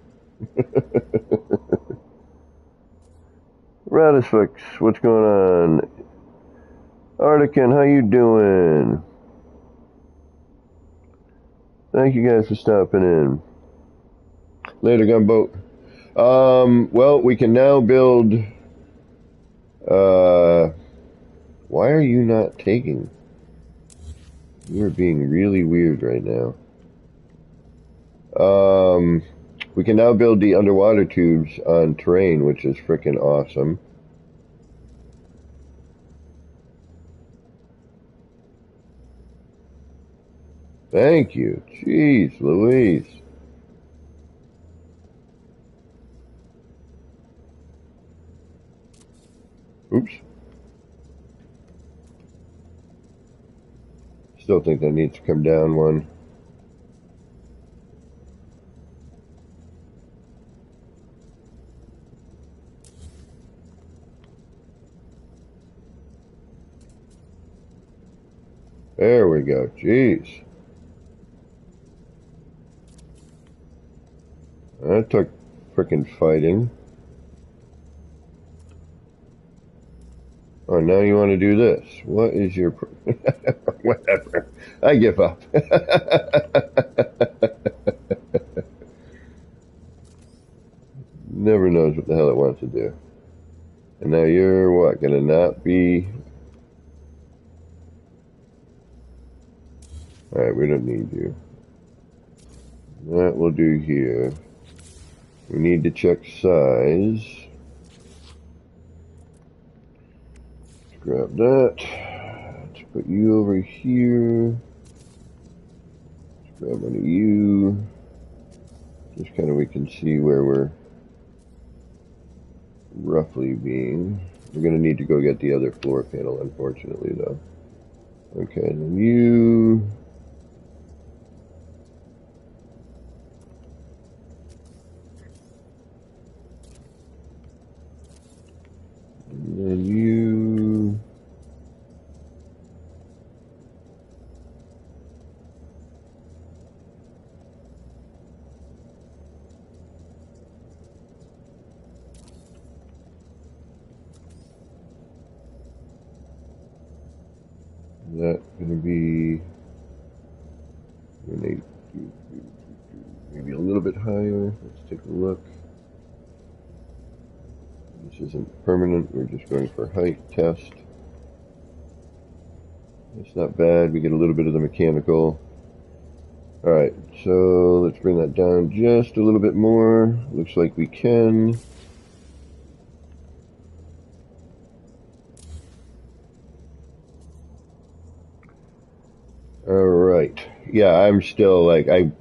Radisfix, what's going on? Artican, how you doing? Thank you guys for stopping in. Later, Gunboat. Well, we can now build... why are you not taking? You're being really weird right now. We can now build the underwater tubes on terrain, which is freaking awesome. Thank you. Jeez Louise. Oops. Still think that needs to come down one. There we go. Jeez. That took frickin' fighting. Oh, now you want to do this. What is your... Whatever. I give up. Never knows what the hell it wants to do. And now you're what? Gonna not be... Alright, we don't need you. That we'll do here. We need to check size. Let's grab that. Let's put you over here. Let's grab one of you. Just kind of we can see where we're roughly being. We're going to need to go get the other floor panel, unfortunately, though. Okay, then you... And then you... That's going to be maybe a little bit higher. Let's take a look. This isn't permanent. We're just going for height test. It's not bad. We get a little bit of the mechanical. Alright, so let's bring that down just a little bit more. Looks like we can. Alright. Yeah, I'm still like, I'm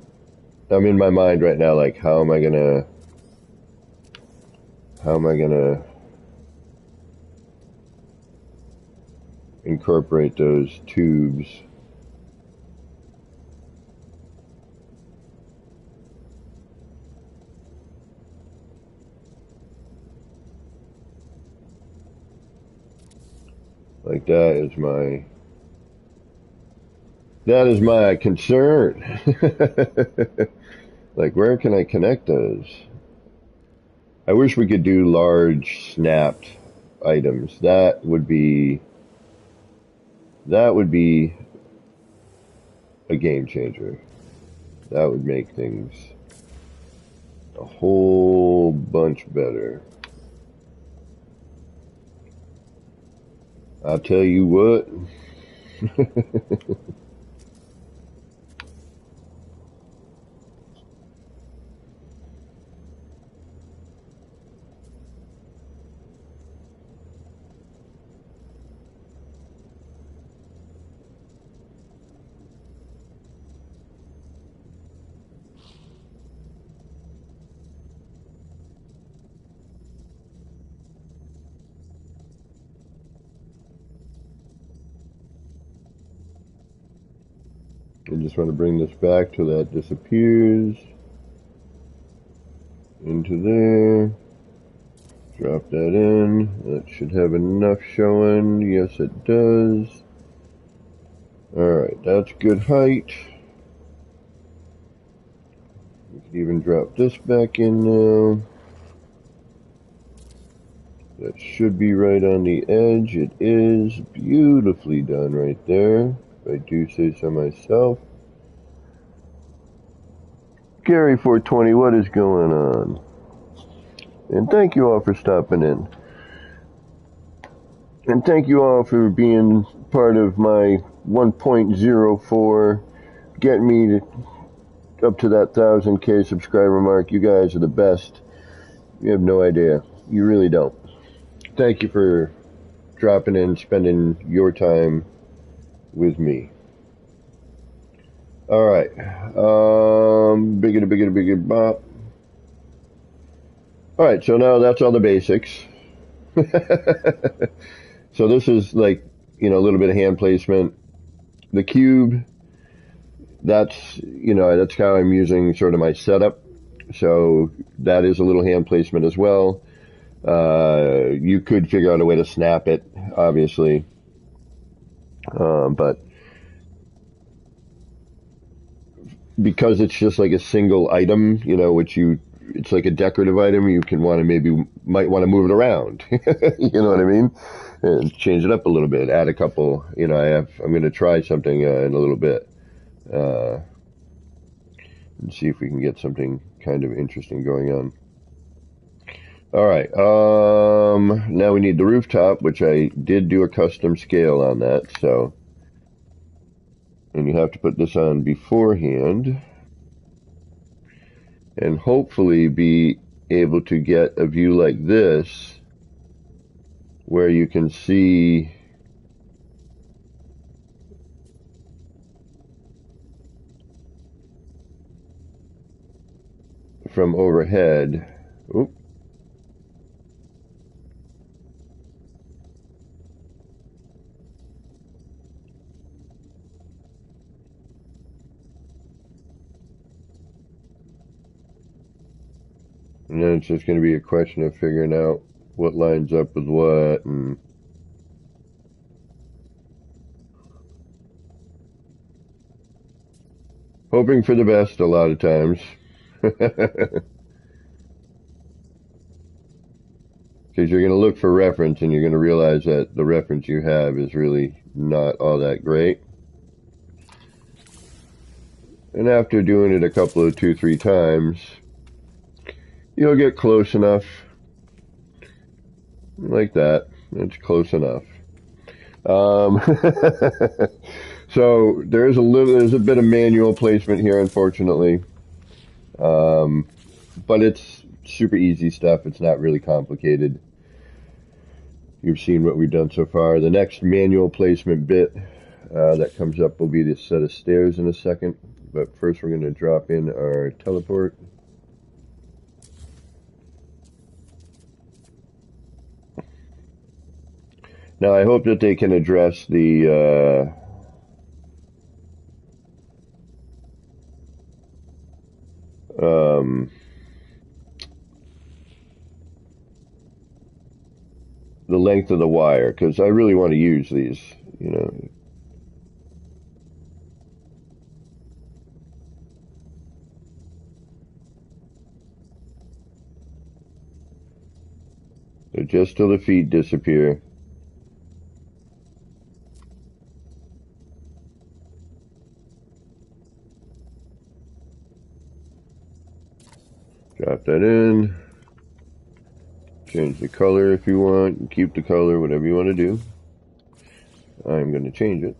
in my mind right now, like, how am I gonna incorporate those tubes? Like, that is my concern. Like, where can I connect those? I wish we could do large snapped items. That would be a game changer. That would make things a whole bunch better. I'll tell you what. I just want to bring this back till that disappears. Into there. Drop that in. That should have enough showing. Yes, it does. Alright, that's good height. We can even drop this back in now. That should be right on the edge. It is beautifully done right there. I do say so myself. Gary 420, what is going on? And thank you all for stopping in. And thank you all for being part of my 1.04, get me up to that 1,000K subscriber mark. You guys are the best. You have no idea. You really don't. Thank you for dropping in, spending your time with me. All right. Bigger bop. All right, so now that's all the basics. So this is like, a little bit of hand placement. The cube, that's how I'm using sort of my setup. So that is a little hand placement as well. You could figure out a way to snap it, obviously. But because it's just like a single item, it's like a decorative item, you might want to move it around. You know what I mean? And change it up a little bit, add a couple, I'm going to try something in a little bit. And see if we can get something kind of interesting going on. All right. Now we need the rooftop, which I did do a custom scale on that. So, and you have to put this on beforehand, and hopefully be able to get a view like this, where you can see from overhead. Oop. And then it's just going to be a question of figuring out what lines up with what, and hoping for the best a lot of times. Because you're going to look for reference, and you're going to realize that the reference you have is really not all that great. And after doing it a couple of 2-3 times, you'll get close enough. Like that. It's close enough. So there's a bit of manual placement here, unfortunately. But it's super easy stuff. It's not really complicated. You've seen what we've done so far. The next manual placement bit that comes up will be this set of stairs in a second. But first we're going to drop in our teleport. Now I hope that they can address the length of the wire, because I really want to use these, So just till the feet disappear. Drop that in. Change the color if you want. Keep the color, whatever you want to do. I'm going to change it.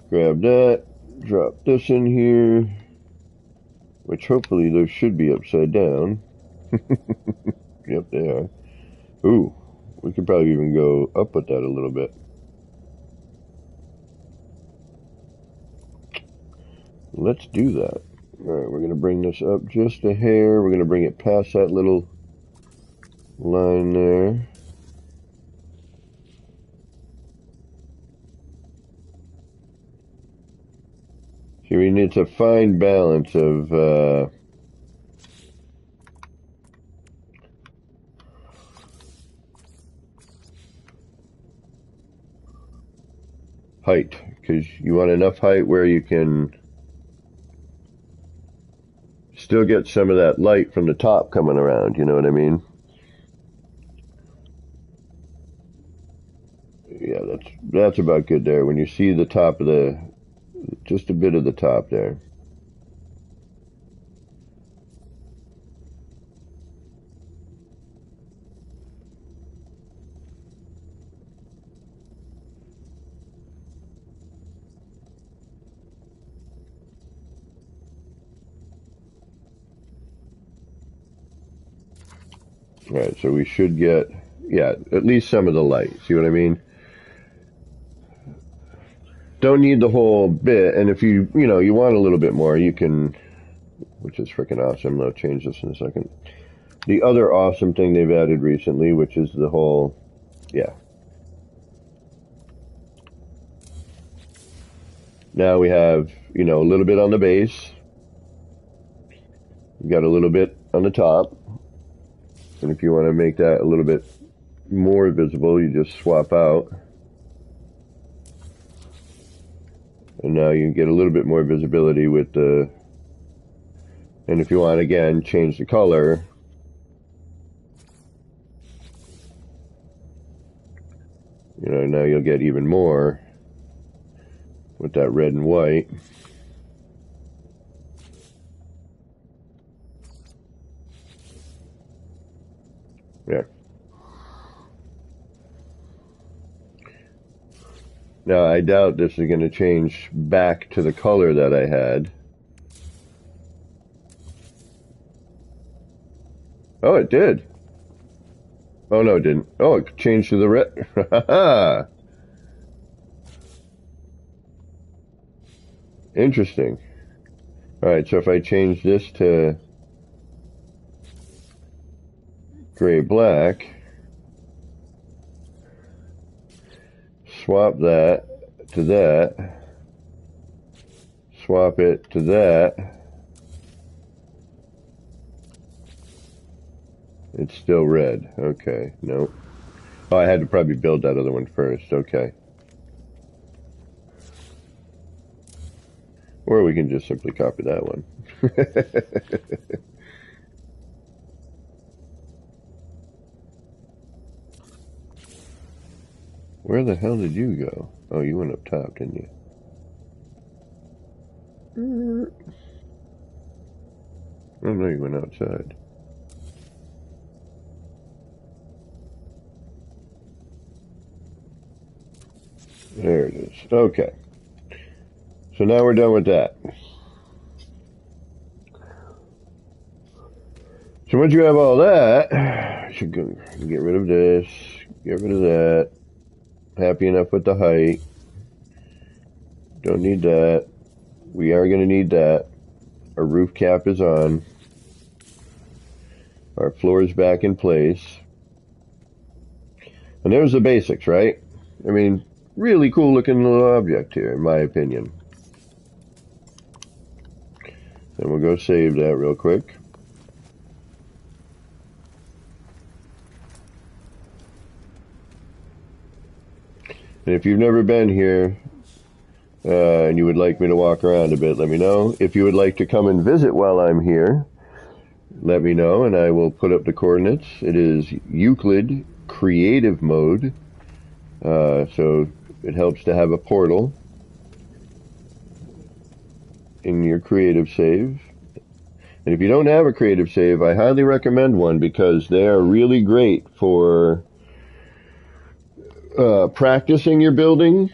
Grab that. Drop this in here. Which hopefully those should be upside down. Yep, they are. Ooh, we could probably even go up with that a little bit. Let's do that. Alright, we're going to bring this up just a hair. We're going to bring it past that little line there. See, we need a fine balance of height, because you want enough height where you can still get some of that light from the top coming around, you know what I mean? Yeah, that's about good there. When you see the top of just a bit of the top there. Alright, so we should get, yeah, at least some of the light. See what I mean? Don't need the whole bit, and if you want a little bit more, you can, which is freaking awesome. I'll change this in a second. The other awesome thing they've added recently, which is the whole, yeah. Now we have, a little bit on the base. We got a little bit on the top. And if you want to make that a little bit more visible, you just swap out. And now you get a little bit more visibility with the, and if you want, again, change the color. Now you'll get even more with that red and white. Yeah. Now, I doubt this is going to change back to the color that I had. Oh, it did. Oh, no, it didn't. Oh, it changed to the red. Ha Interesting. Alright, so if I change this to gray-black, swap that to that, swap it to that, it's still red. Okay, no. Oh, I had to probably build that other one first. Okay. Or we can just simply copy that one. Where the hell did you go? Oh, you went up top, didn't you? Oh, no, you went outside. There it is. Okay. So now we're done with that. So once you have all that, you should go get rid of this, get rid of that. Happy enough with the height. Don't need that. We are going to need that. Our roof cap is on. Our floor is back in place. And there's the basics, right? I mean, really cool looking little object here, in my opinion. And we'll go save that real quick. And if you've never been here, and you would like me to walk around a bit, let me know. If you would like to come and visit while I'm here, let me know, and I will put up the coordinates. It is Euclid Creative Mode, so it helps to have a portal in your creative save. And if you don't have a creative save, I highly recommend one because they are really great for practicing your building,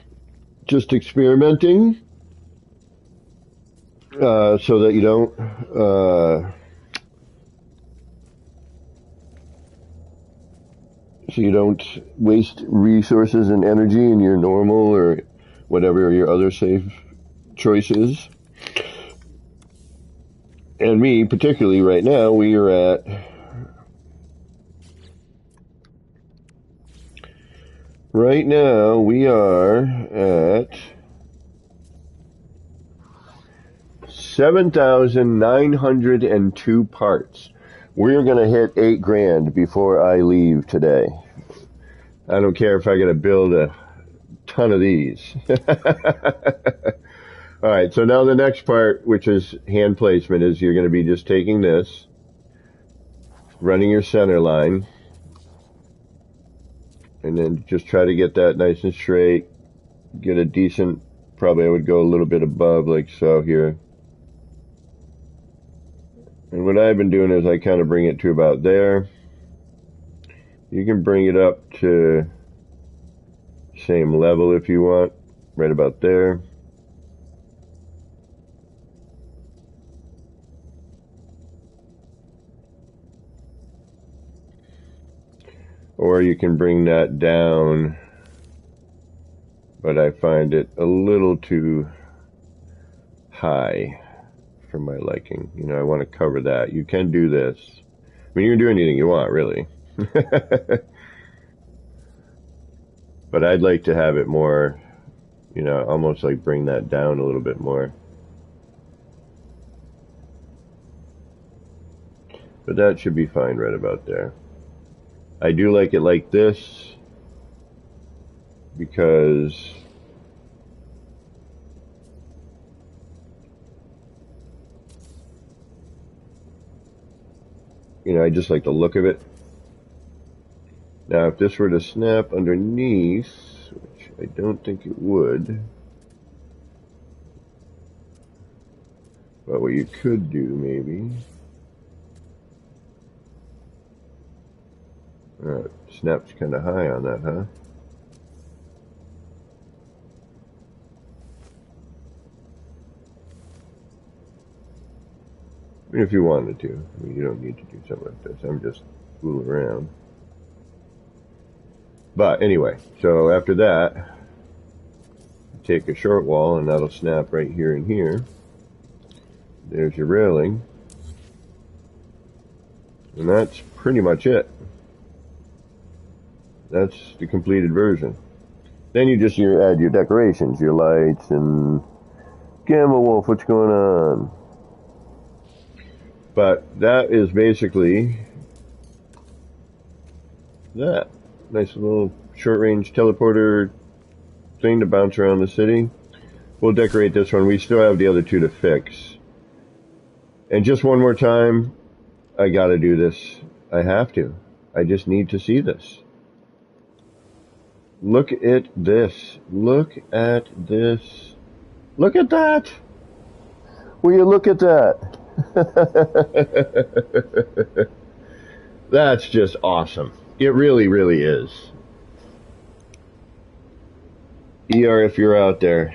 just experimenting, so that you don't waste resources and energy in your normal or whatever your other save choice is. And me, particularly right now, we are at right now we are at 7,902 parts. We're gonna hit 8 grand before I leave today. I don't care if I gotta build a ton of these. Alright, so now the next part, which is hand placement, is you're gonna be just taking this, running your center line, and then just try to get that nice and straight. Get a decent, probably I would go a little bit above, like so here. And what I've been doing is I kind of bring it to about there. You can bring it up to same level if you want, right about there. Or you can bring that down, but I find it a little too high for my liking. You know, I want to cover that. You can do this. I mean, you can do anything you want, really. But I'd like to have it more, you know, almost like bring that down a little bit more. But that should be fine right about there. I do like it like this because you know, I just like the look of it. Now, if this were to snap underneath, which I don't think it would, but what you could do maybe, snaps kind of high on that, huh? I mean, if you wanted to. I mean, you don't need to do something like this. I'm just fooling around. But anyway, so after that, take a short wall and that'll snap right here and here. There's your railing. And that's pretty much it. That's the completed version. Then you just add your decorations, your lights, and Gamma Wolf, what's going on? But that is basically that. Nice little short-range teleporter thing to bounce around the city. We'll decorate this one. We still have the other two to fix. And just one more time, I gotta do this. I have to. I just need to see this. Look at this. Look at this. Look at that! Will you look at that? That's just awesome. It really, really is. ER if you're out there.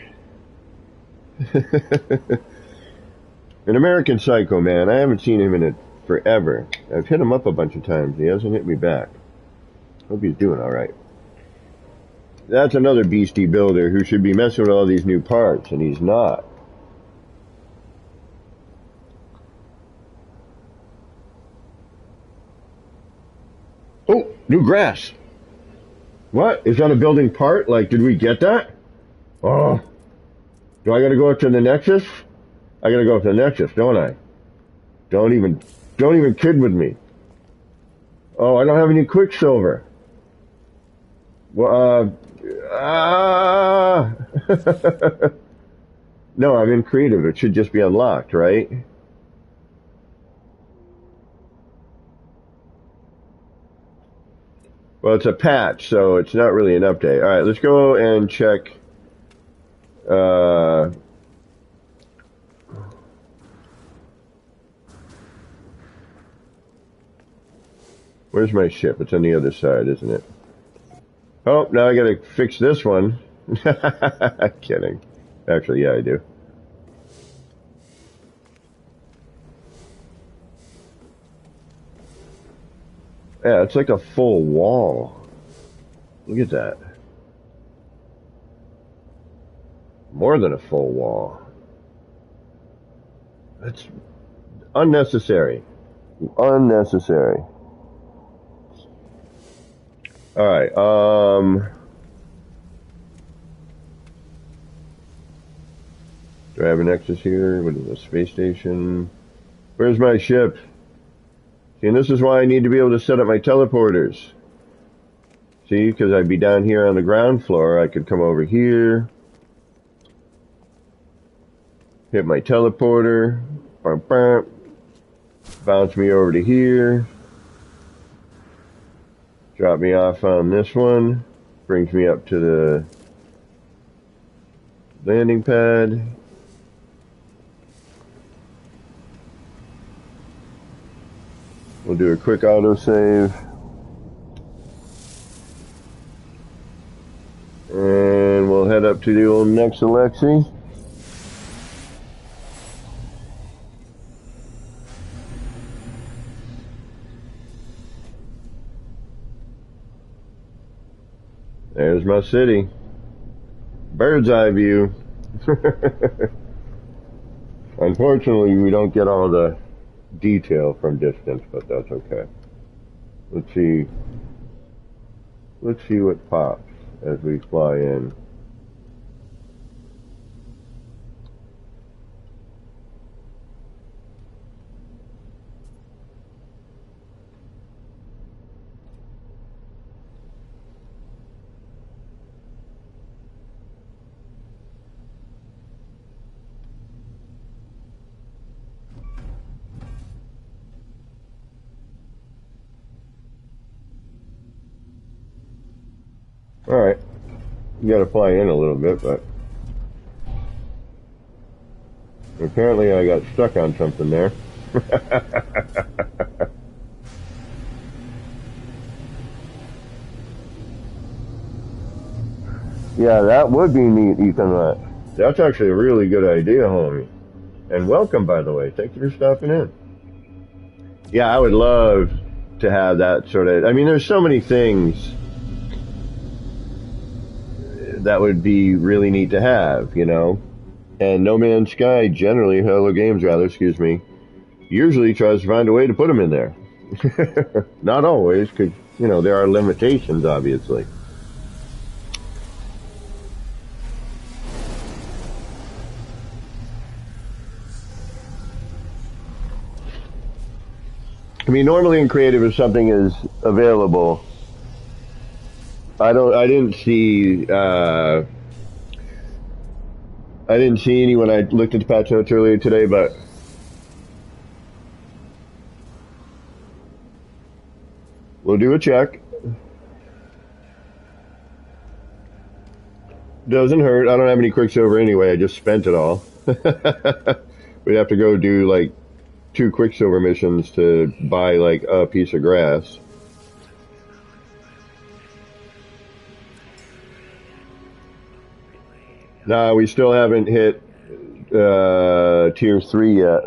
An American Psycho, man. I haven't seen him in it forever. I've hit him up a bunch of times. He hasn't hit me back. Hope he's doing alright. That's another beastie builder who should be messing with all these new parts, and he's not. Oh, new grass. What? Is that a building part? Like, did we get that? Oh. Do I gotta go up to the Nexus? I gotta go up to the Nexus, don't I? Don't even kid with me. Oh, I don't have any Quicksilver. Well, no, I'm in creative. It should just be unlocked, right? Well, it's a patch, so it's not really an update. All right, let's go and check. Where's my ship? It's on the other side, isn't it? Oh, now I gotta fix this one. Kidding. Actually, yeah, I do. Yeah, it's like a full wall. Look at that. More than a full wall. That's unnecessary. Unnecessary. Alright, do I have an Nexus here? What is this? Space station? Where's my ship? See, and this is why I need to be able to set up my teleporters. See, because I'd be down here on the ground floor. I could come over here. Hit my teleporter. Bounce me over to here. Drop me off on this one. Brings me up to the landing pad. We'll do a quick autosave. And we'll head up to the old Nexalexi. There's my city. Bird's eye view. Unfortunately, we don't get all the detail from distance, but that's okay. Let's see. Let's see what pops as we fly in. Alright, you gotta fly in a little bit, but apparently I got stuck on something there. Yeah, that would be neat, Ethan. That's actually a really good idea, homie. And welcome, by the way. Thank you for stopping in. Yeah, I would love to have that sort of... I mean, there's so many things that would be really neat to have, you know? And No Man's Sky generally, Hello Games rather, excuse me, usually tries to find a way to put them in there. Not always, because, you know, there are limitations, obviously. I mean, normally in creative, if something is available, I didn't see any when I looked at the patch notes earlier today, but we'll do a check. Doesn't hurt. I don't have any Quicksilver anyway. I just spent it all. We'd have to go do like 2 Quicksilver missions to buy like a piece of grass. Nah, we still haven't hit tier 3 yet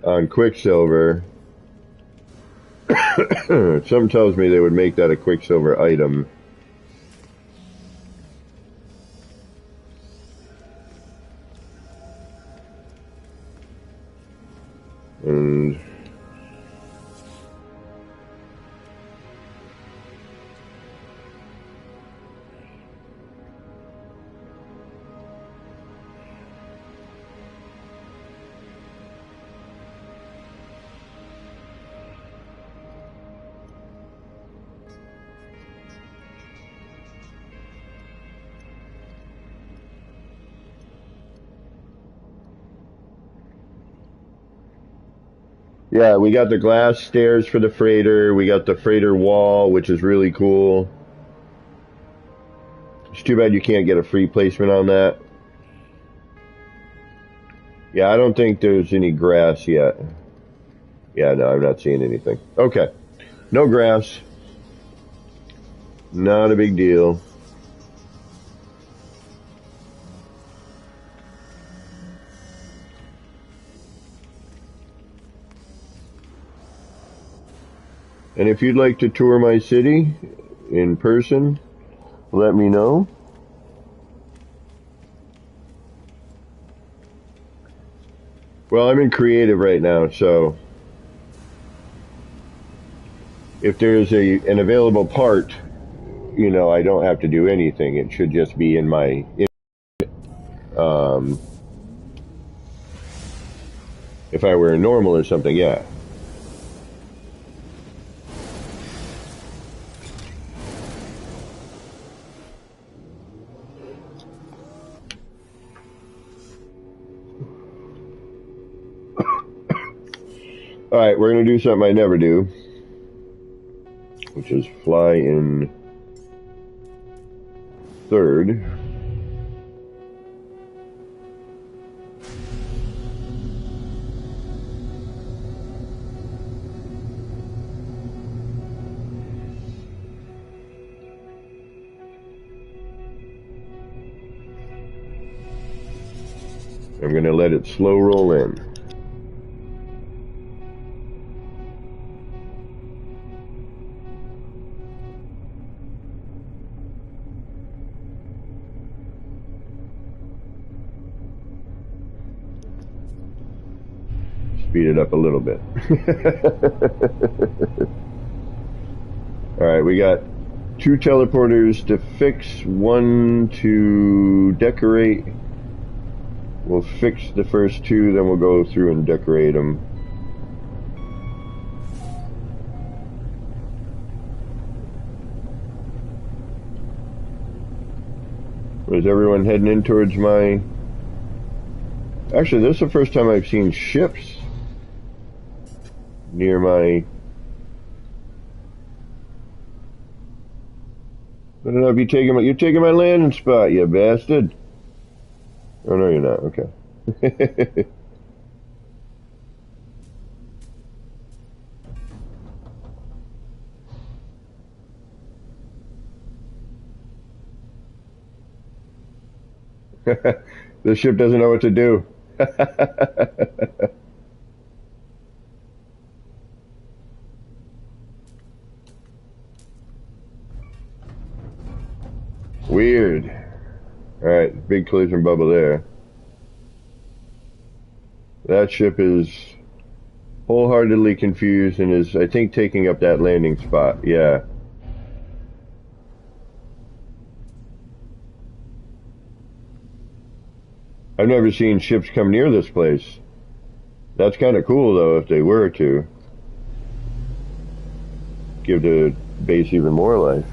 on Quicksilver. Something tells me they would make that a Quicksilver item. And yeah, we got the glass stairs for the freighter. We got the freighter wall, which is really cool. It's too bad you can't get a free placement on that. Yeah, I don't think there's any grass yet. Yeah, no, I'm not seeing anything. Okay. No grass. Not a big deal. And if you'd like to tour my city in person, let me know. Well, I'm in creative right now, so if there's an available part, you know, I don't have to do anything. It should just be in my if I were normal or something, yeah. Alright, we're going to do something I never do, which is fly in third. I'm going to let it slow roll in. speed it up a little bit. Alright, we got 2 teleporters to fix, 1 to decorate. We'll fix the first 2, then we'll go through and decorate them. Is everyone heading in towards my... Actually, this is the first time I've seen ships near my... I don't know if you're taking my landing spot, you bastard. Oh, no, you're not. Okay. The ship doesn't know what to do. Weird. Alright, big collision bubble there. That ship is wholeheartedly confused and is, I think, taking up that landing spot. Yeah. I've never seen ships come near this place. That's kind of cool, though, if they were to. Give the base even more life.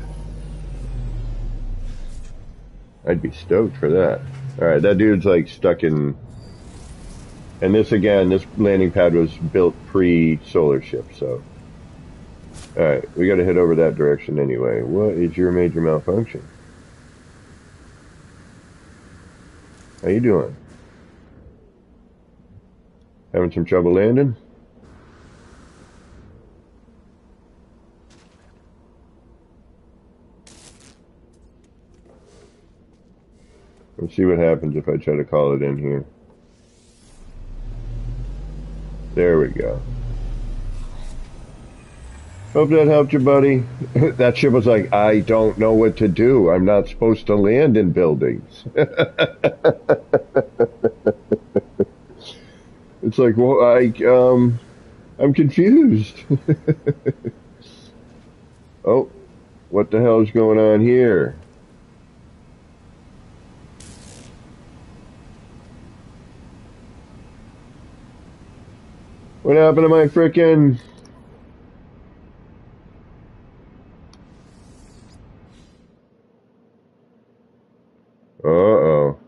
I'd be stoked for that. Alright, that dude's like stuck in... And this, again, this landing pad was built pre-solar ship, so... Alright, we gotta head over that direction anyway. What is your major malfunction? How you doing? Having some trouble landing? Let's see what happens if I try to call it in here. There we go. Hope that helped you, buddy. That ship was like, I don't know what to do. I'm not supposed to land in buildings. It's like, well, I'm confused. Oh, what the hell is going on here? What happened to my frickin'... Uh-oh.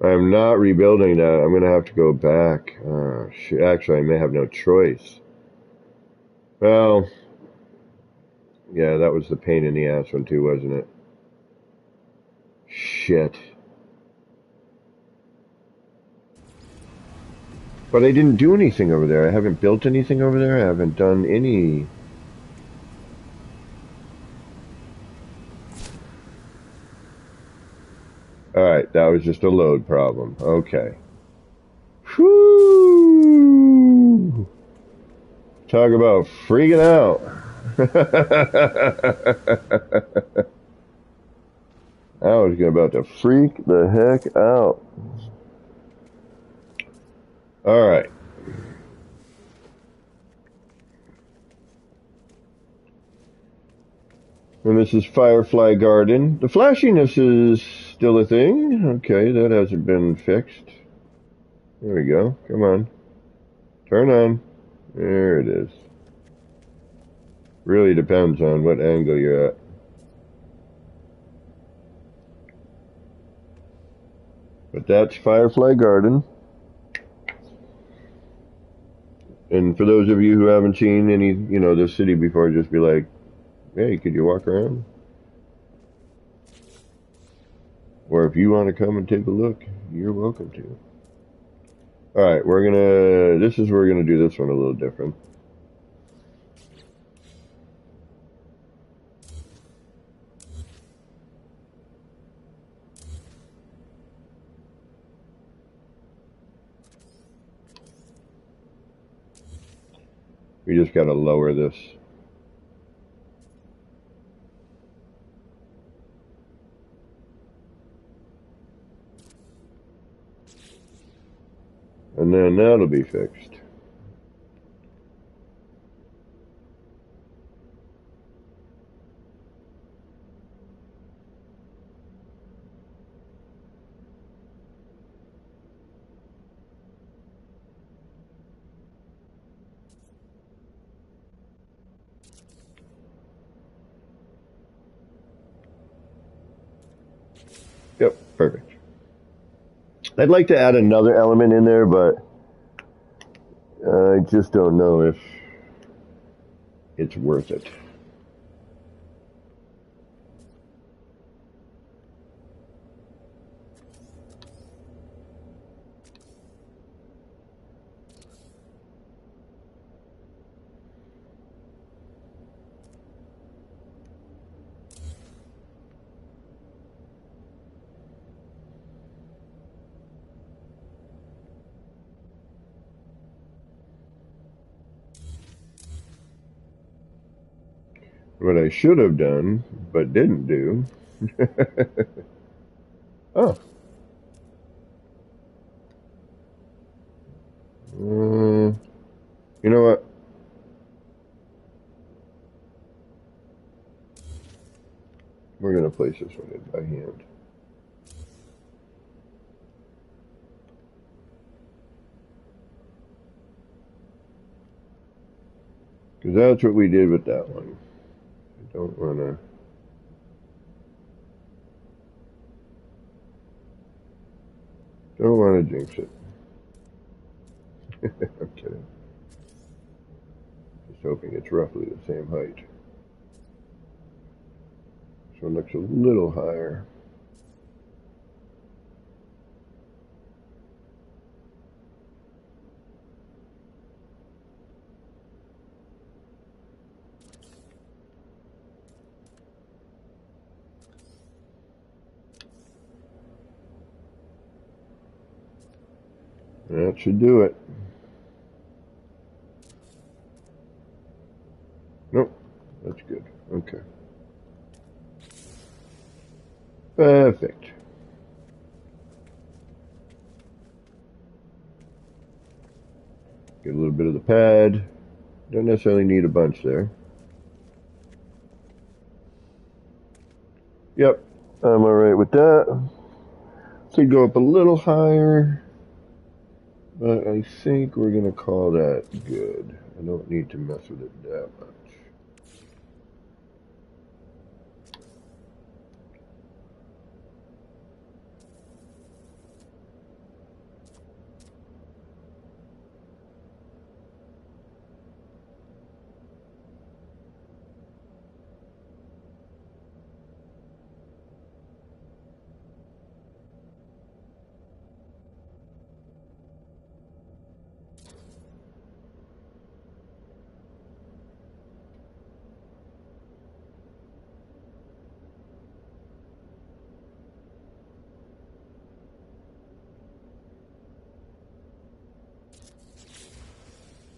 I'm not rebuilding that. I'm gonna have to go back. Actually, I may have no choice. Well, yeah, that was the pain in the ass one too, wasn't it? Shit. But I didn't do anything over there. I haven't built anything over there. I haven't done any... Alright, that was just a load problem. Okay. Whew! Talk about freaking out. I was about to freak the heck out. Alright. And this is Firefly Garden. The flashiness is still a thing. Okay, that hasn't been fixed. There we go. Come on. Turn on. There it is. Really depends on what angle you're at. But that's Firefly Garden. And for those of you who haven't seen any, the city before, just be like, hey, could you walk around? Or if you want to come and take a look, you're welcome to. Alright, we're gonna do this one a little different. We just gotta lower this. and then that'll be fixed. Yep, perfect. I'd like to add another element in there, but I just don't know if it's worth it. What I should have done, but didn't do. Oh. You know what? We're going to place this one in by hand. Because that's what we did with that one. I don't want to... Don't want to jinx it. I'm kidding. Just hoping it's roughly the same height. This one looks a little higher. That should do it. Nope, that's good. Okay. Perfect. Get a little bit of the pad. Don't necessarily need a bunch there. Yep, I'm alright with that. Could go up a little higher. But I think we're going to call that good. I don't need to mess with it that much.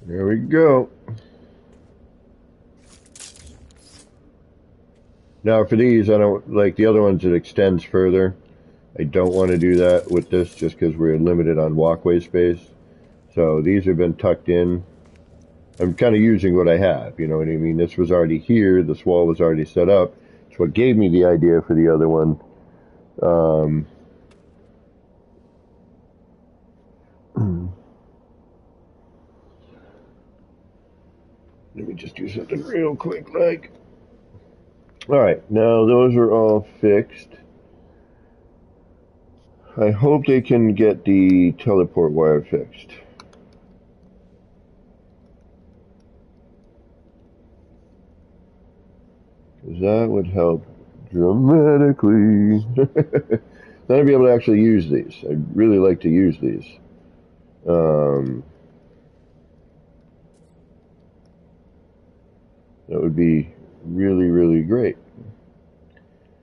There we go. Now for these, I don't like the other ones. It extends further. I don't want to do that with this just because we're limited on walkway space. So these have been tucked in. I'm kind of using what I have, you know what I mean? This was already here. This wall was already set up. It's what gave me the idea for the other one. Let me just do something real quick, like. Alright, now those are all fixed. I hope they can get the teleport wire fixed. Because that would help dramatically. Then I'd be able to actually use these. I'd really like to use these. That would be really, really great.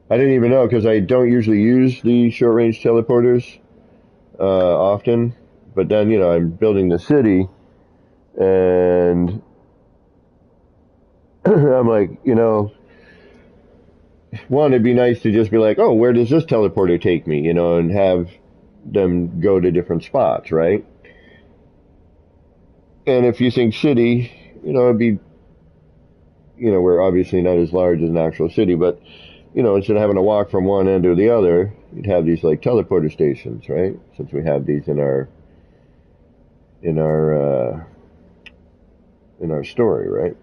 I didn't even know because I don't usually use the short-range teleporters often. But then, you know, I'm building the city and I'm like, you know, one, it'd be nice to just be like, oh, where does this teleporter take me? You know, and have them go to different spots, right? And if you think city, it'd be, we're obviously not as large as an actual city, but, instead of having to walk from one end to the other, you'd have these like teleporter stations, right? Since we have these in in our, in our story, right?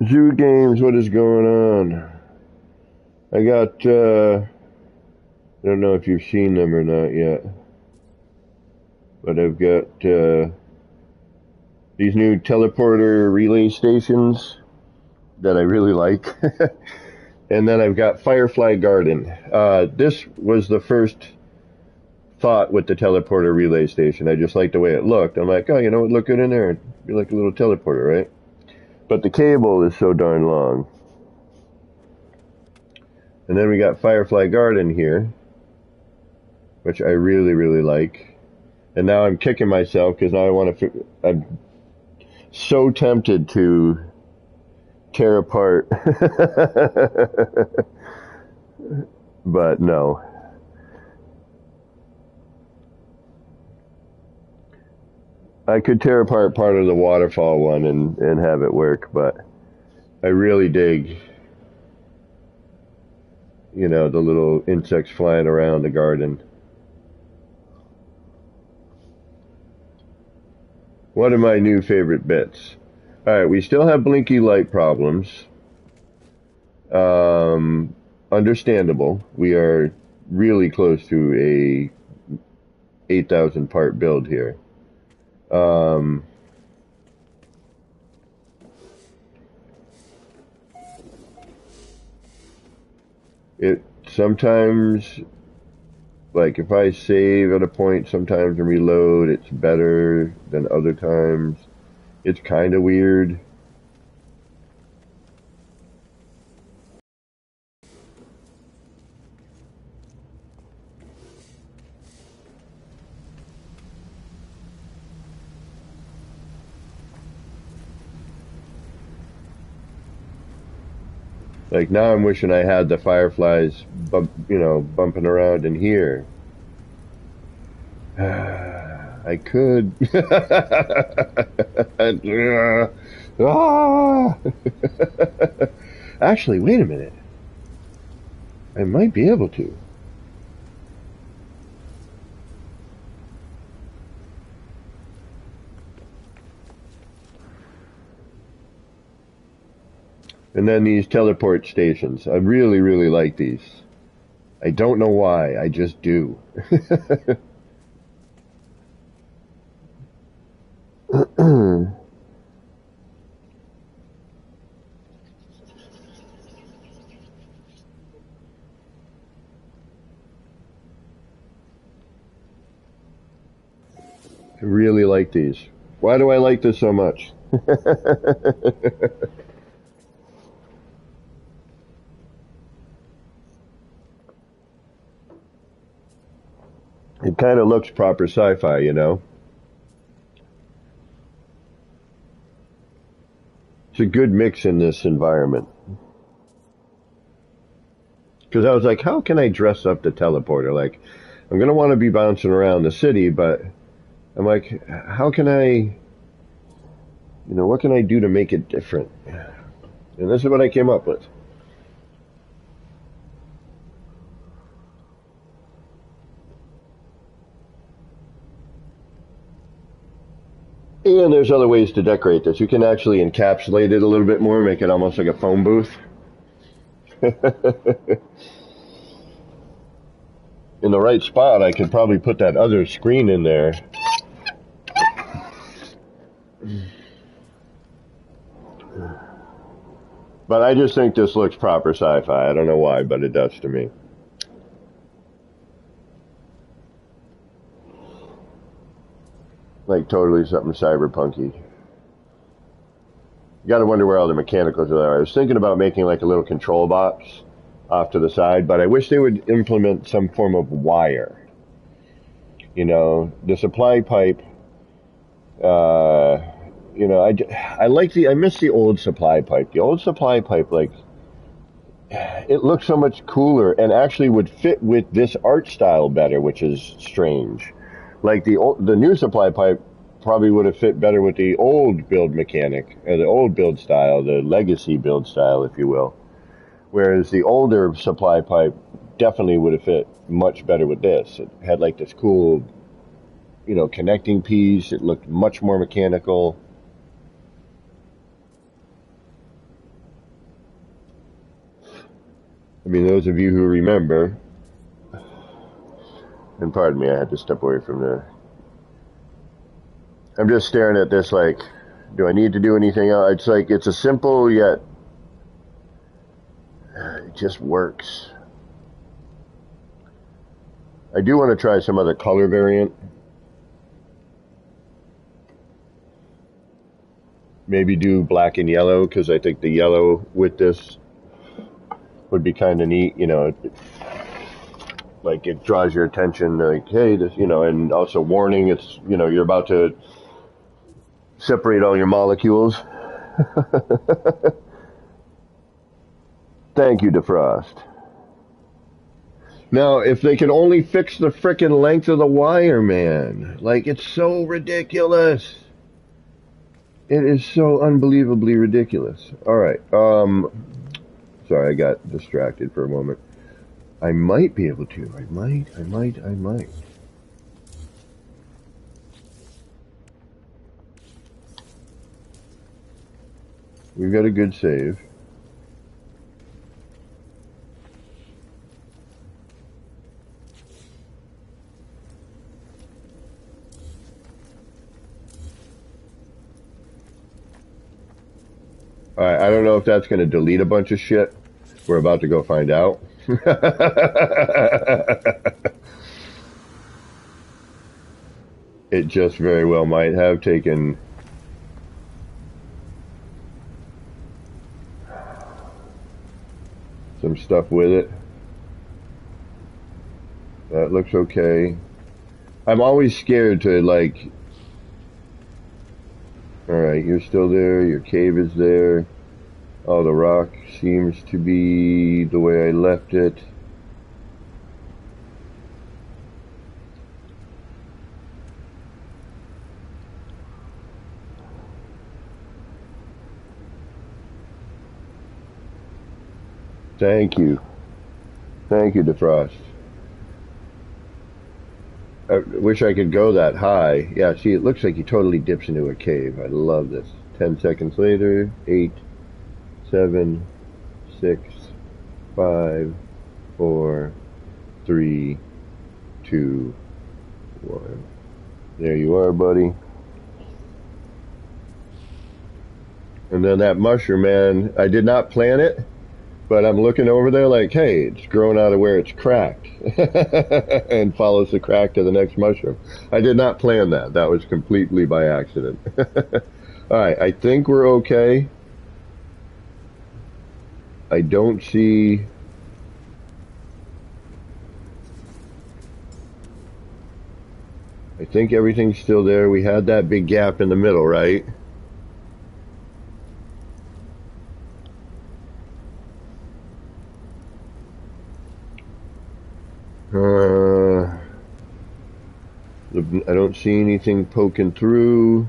Zoo games, what is going on? I got, I don't know if you've seen them or not yet, but I've got these new teleporter relay stations that I really like. And then I've got Firefly Garden. This was the first thought with the teleporter relay station. I just liked the way it looked. I'm like, oh, it would look good in there. It'd be like a little teleporter, right? But the cable is so darn long. And then we got Firefly Garden here, which I really, really like. And now I'm kicking myself because now I'm so tempted to tear apart. But no. I could tear apart part of the waterfall one and have it work, but I really dig, the little insects flying around the garden. One of my new favorite bits. Alright, we still have blinky light problems. Understandable. We are really close to a 8,000 part build here. It sometimes, like if I save at a point sometimes and reload, it's better than other times. It's kind of weird. Like now I'm wishing I had the fireflies bumping around in here. I could. Ah! Actually, wait a minute. I might be able to. And then these teleport stations. I really, really like these. I don't know why. I just do. I really like these. Why do I like this so much? It kind of looks proper sci-fi, It's a good mix in this environment. Because I was like, how can I dress up the teleporter? Like, I'm going to want to be bouncing around the city, but I'm like, how can I, what can I do to make it different? And this is what I came up with. And there's other ways to decorate this. You can actually encapsulate it a little bit more, make it almost like a phone booth. In the right spot, I could probably put that other screen in there. But I just think this looks proper sci-fi. I don't know why, but it does to me. Like totally something cyberpunky. You gotta wonder where all the mechanicals are. I was thinking about making like a little control box off to the side, but I wish they would implement some form of wire. You know, the supply pipe, uh, you know, I miss the old supply pipe. The old supply pipe, like, it looks so much cooler and actually would fit with this art style better, which is strange. Like the new supply pipe probably would have fit better with the old build mechanic, or the old build style, the legacy build style, if you will. Whereas the older supply pipe definitely would have fit much better with this. It had like this cool, you know, connecting piece. It looked much more mechanical. I mean, those of you who remember, and pardon me, I had to step away from the. I'm just staring at this like, do I need to do anything else? It's like, it's a simple yet it just works. I do want to try some other color variant. Maybe do black and yellow, because I think the yellow with this would be kind of neat, you know. Like, it draws your attention, like, hey, this, you know, and also warning, it's, you know, you're about to separate all your molecules. Thank you, Defrost. Now, if they could only fix the frickin' length of the wire, man. Like, it's so ridiculous. It is so unbelievably ridiculous. Alright, sorry, I got distracted for a moment. I might be able to. I might. We've got a good save. Alright, I don't know if that's going to delete a bunch of shit. We're about to go find out. It just very well might have taken some stuff with it. That looks okay. I'm always scared to, like... Alright, you're still there, your cave is there. Oh, the rock seems to be the way I left it. Thank you. Thank you, Defrost. I wish I could go that high. Yeah, see, it looks like he totally dips into a cave. I love this. 10 seconds later, 8, 7, 6, 5, 4, 3, 2, 1. There you are, buddy. And then that mushroom, man, I did not plant it, but I'm looking over there like, hey, it's growing out of where it's cracked. And follows the crack to the next mushroom. I did not plan that. That was completely by accident. Alright, I think we're okay. I don't see... I think everything's still there. We had that big gap in the middle, right? I don't see anything poking through.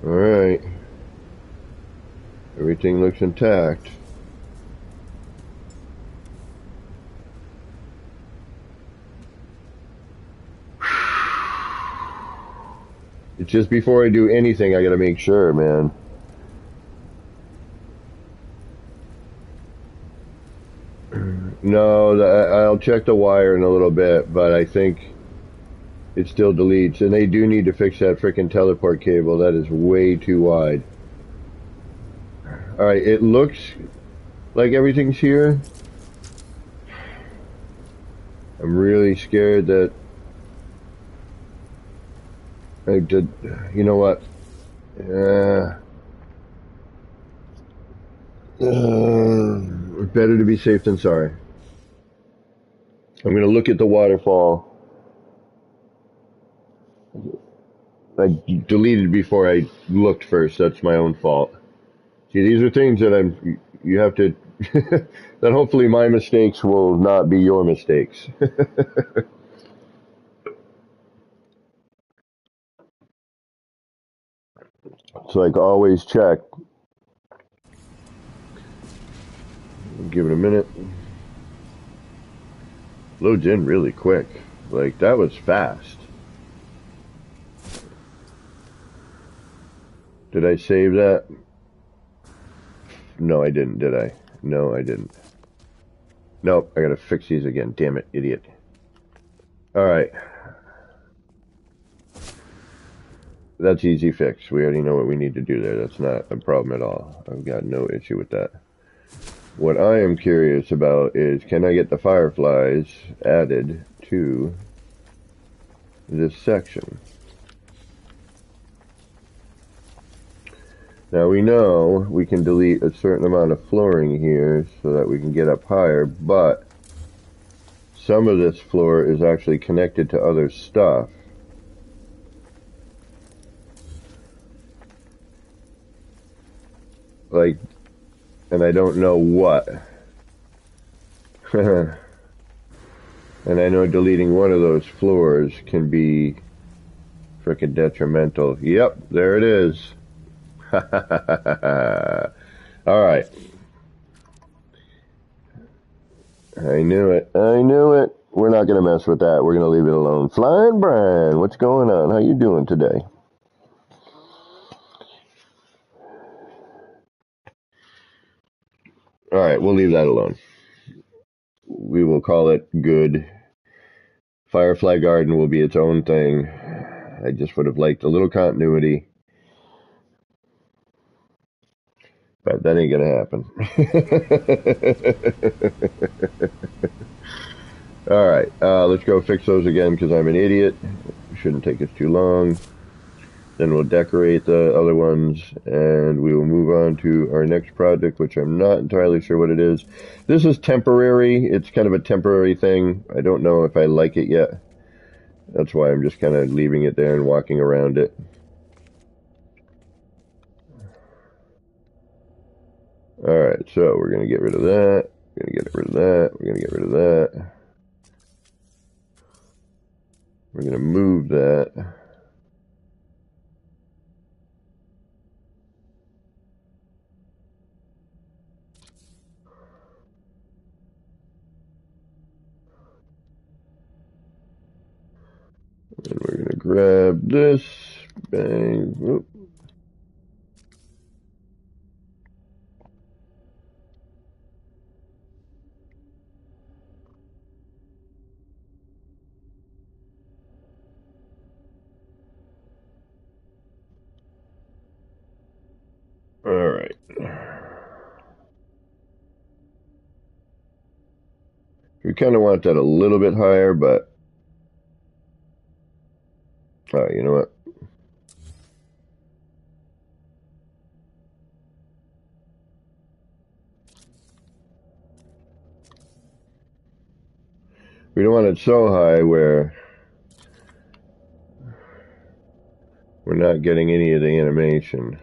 Alright. Everything looks intact. It's just before I do anything, I gotta make sure, man. No, I'll check the wire in a little bit, but I think it still deletes. And they do need to fix that frickin' teleport cable. That is way too wide. Alright, it looks like everything's here. I'm really scared that I did, you know what? Better to be safe than sorry. I'm going to look at the waterfall. I deleted before I looked first. That's my own fault. See, these are things that you have to, that hopefully my mistakes will not be your mistakes. It's like always check. Give it a minute. Loads in really quick. Like, that was fast. Did I save that? No, I didn't, did I? No, I didn't. Nope, I gotta fix these again. Damn it, idiot. Alright. That's easy fix. We already know what we need to do there. That's not a problem at all. I've got no issue with that. What I am curious about is, can I get the fireflies added to this section? Now we know we can delete a certain amount of flooring here so that we can get up higher, but some of this floor is actually connected to other stuff. Like, and I don't know what. And I know deleting one of those floors can be frickin' detrimental. Yep, there it is. Alright. I knew it. I knew it. We're not going to mess with that. We're going to leave it alone. Flying Brian, what's going on? How you doing today? Alright, we'll leave that alone. We will call it good. Firefly Garden will be its own thing. I just would have liked a little continuity. But that ain't gonna happen. Alright, let's go fix those again because I'm an idiot. Shouldn't take us too long. Then we'll decorate the other ones and we will move on to our next project, which I'm not entirely sure what it is. This is temporary. It's kind of a temporary thing. I don't know if I like it yet. That's why I'm just kind of leaving it there and walking around it. Alright, so we're going to get rid of that. We're going to get rid of that. We're going to get rid of that. We're going to move that. And we're going to grab this. Bang. Whoop. Alright. We kind of want that a little bit higher, but you know what? We don't want it so high where we're not getting any of the animation.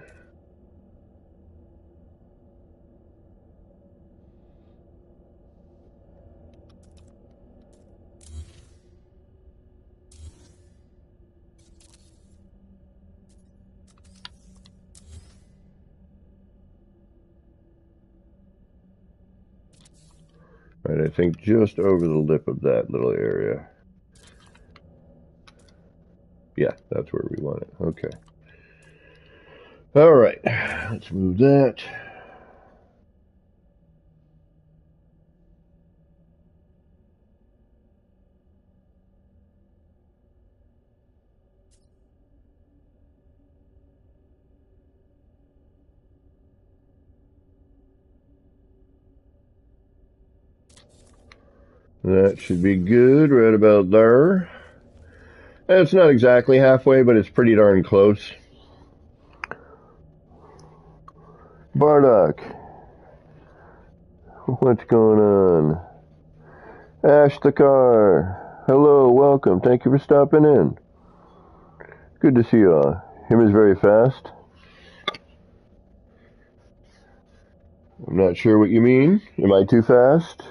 Right, I think just over the lip of that little area. Yeah, that's where we want it. Okay. Alright, let's move that. That should be good right about there. It's not exactly halfway, but it's pretty darn close. Bardock, What's going on? Ash the car. Hello, welcome. Thank you for stopping in. Good to see you all. Him is very fast. I'm not sure what you mean. Am I too fast?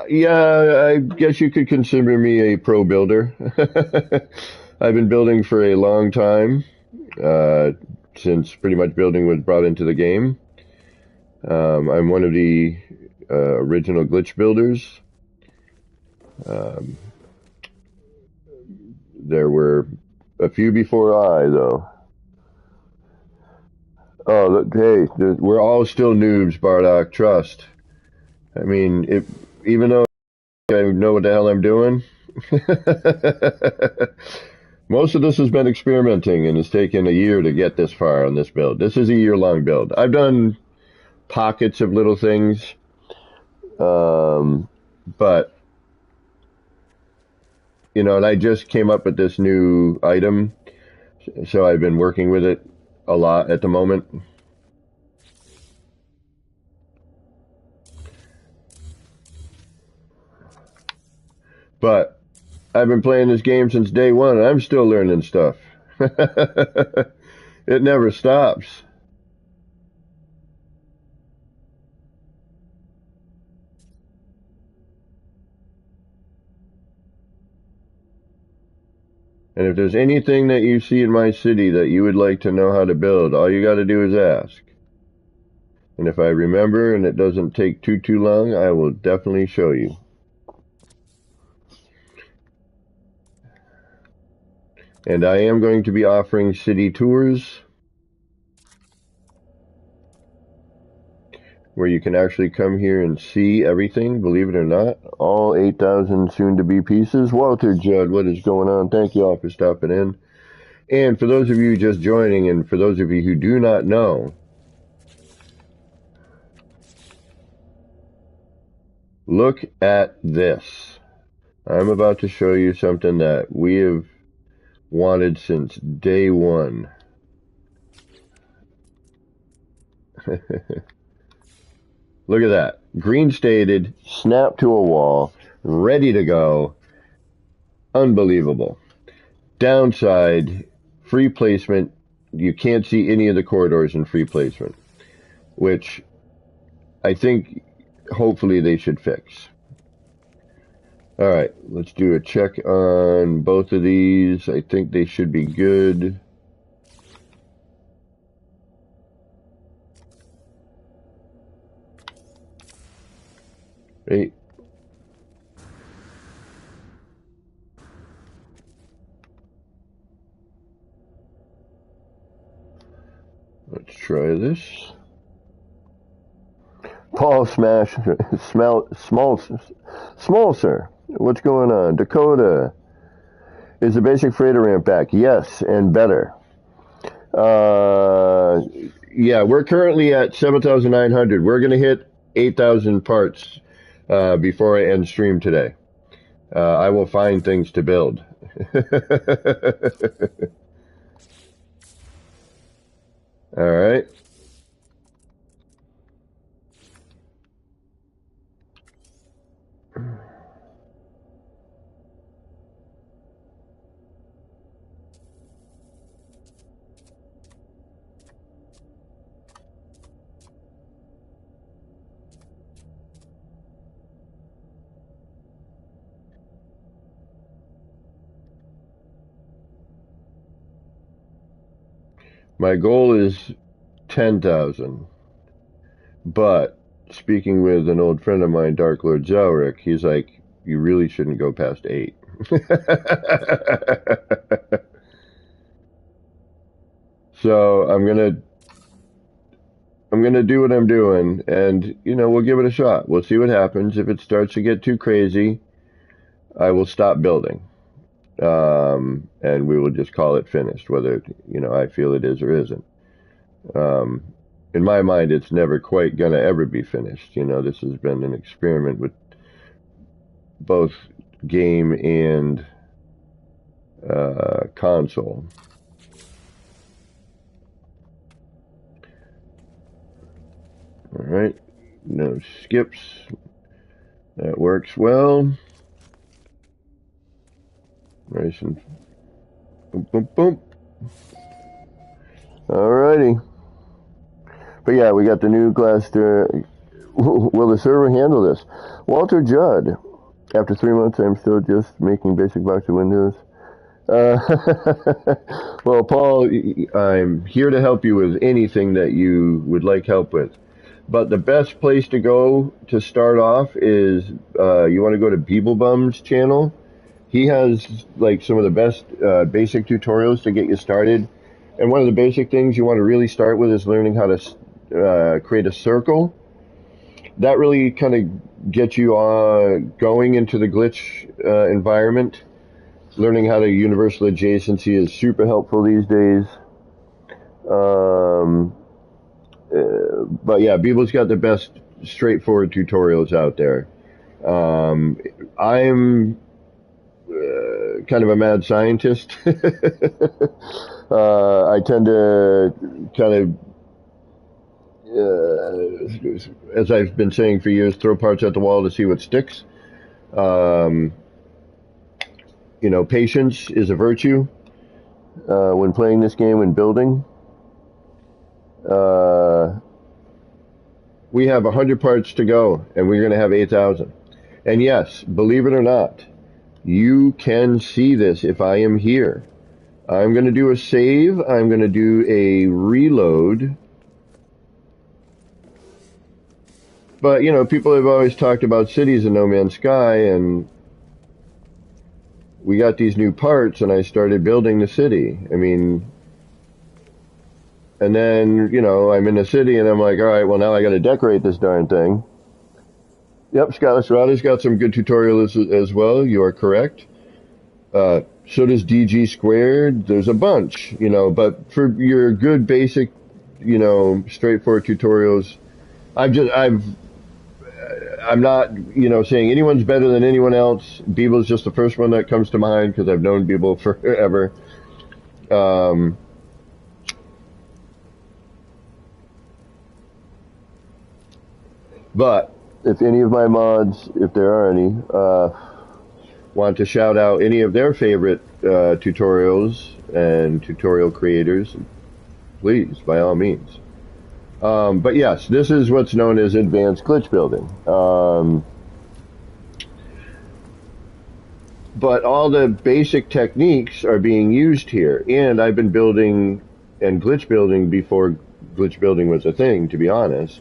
Yeah, I guess you could consider me a pro builder. I've been building for a long time, since pretty much building was brought into the game. I'm one of the original glitch builders. Um, there were a few before I, though. Oh, hey, we're all still noobs, Bardock. Trust. I mean, even though I know what the hell I'm doing, most of this has been experimenting, and it's taken a year to get this far on this build. This is a year-long build. I've done pockets of little things, but you know, and I just came up with this new item, so I've been working with it a lot at the moment. But I've been playing this game since day one, and I'm still learning stuff. It never stops. And if there's anything that you see in my city that you would like to know how to build, all you got to do is ask. And if I remember and it doesn't take too long, I will definitely show you. And I am going to be offering city tours where you can actually come here and see everything, believe it or not. All 8,000 soon-to-be pieces. Walter Judd, what is going on? Thank you all for stopping in. And for those of you just joining, and for those of you who do not know, look at this. I'm about to show you something that we have wanted since day one. Look at that. Green stated, snapped to a wall, ready to go. Unbelievable. Downside, free placement. You can't see any of the corridors in free placement, which I think hopefully they should fix. All right, let's do a check on both of these. I think they should be good. Right. Let's try this. Paul Smash, small, sir. What's going on? Dakota, is the basic freighter ramp back? Yes, and better. Yeah, we're currently at 7,900. We're going to hit 8,000 parts before I end stream today. I will find things to build. All right. My goal is 10,000, but speaking with an old friend of mine, Dark Lord Zelric, he's like, you really shouldn't go past 8. So I'm gonna do what I'm doing, and you know, we'll give it a shot. We'll see what happens. If it starts to get too crazy, I will stop building, and we will just call it finished, whether you know I feel it is or isn't. Um, in my mind, it's never quite gonna ever be finished. You know, this has been an experiment with both game and console. Alright, no skips. That works well. Nice and boom, boom, boom. Alrighty. But yeah, we got the new glass. Will the server handle this? Walter Judd. After 3 months, I'm still just making basic box of windows. Well, Paul, I'm here to help you with anything that you would like help with. But the best place to go to start off is you want to go to Beeblebum's channel. He has like some of the best basic tutorials to get you started. And one of the basic things you want to really start with is learning how to create a circle. That really kind of gets you going into the glitch environment. Learning how to universal adjacency is super helpful these days. But yeah, Beeble's got the best straightforward tutorials out there. I'm kind of a mad scientist. I tend to kind of, as I've been saying for years, throw parts at the wall to see what sticks. You know, patience is a virtue when playing this game and building. We have 100 parts to go, and we're going to have 8,000. And yes, believe it or not, you can see this if I am here. I'm going to do a save. I'm going to do a reload. But, you know, people have always talked about cities in No Man's Sky, and we got these new parts, and I started building the city. I mean, and then, you know, I'm in the city, and I'm like, all right, well, now I got to decorate this darn thing. Yep, Scottish Roddy's got some good tutorials as well. You are correct. So does DG Squared. There's a bunch, you know, but for your good basic, you know, straightforward tutorials, I'm not, you know, saying anyone's better than anyone else. Beeble's just the first one that comes to mind because I've known Beeble forever. But if any of my mods, if there are any, want to shout out any of their favorite tutorials and tutorial creators, please, by all means. But yes, this is what's known as advanced glitch building. But all the basic techniques are being used here. And I've been building and glitch building before glitch building was a thing, to be honest.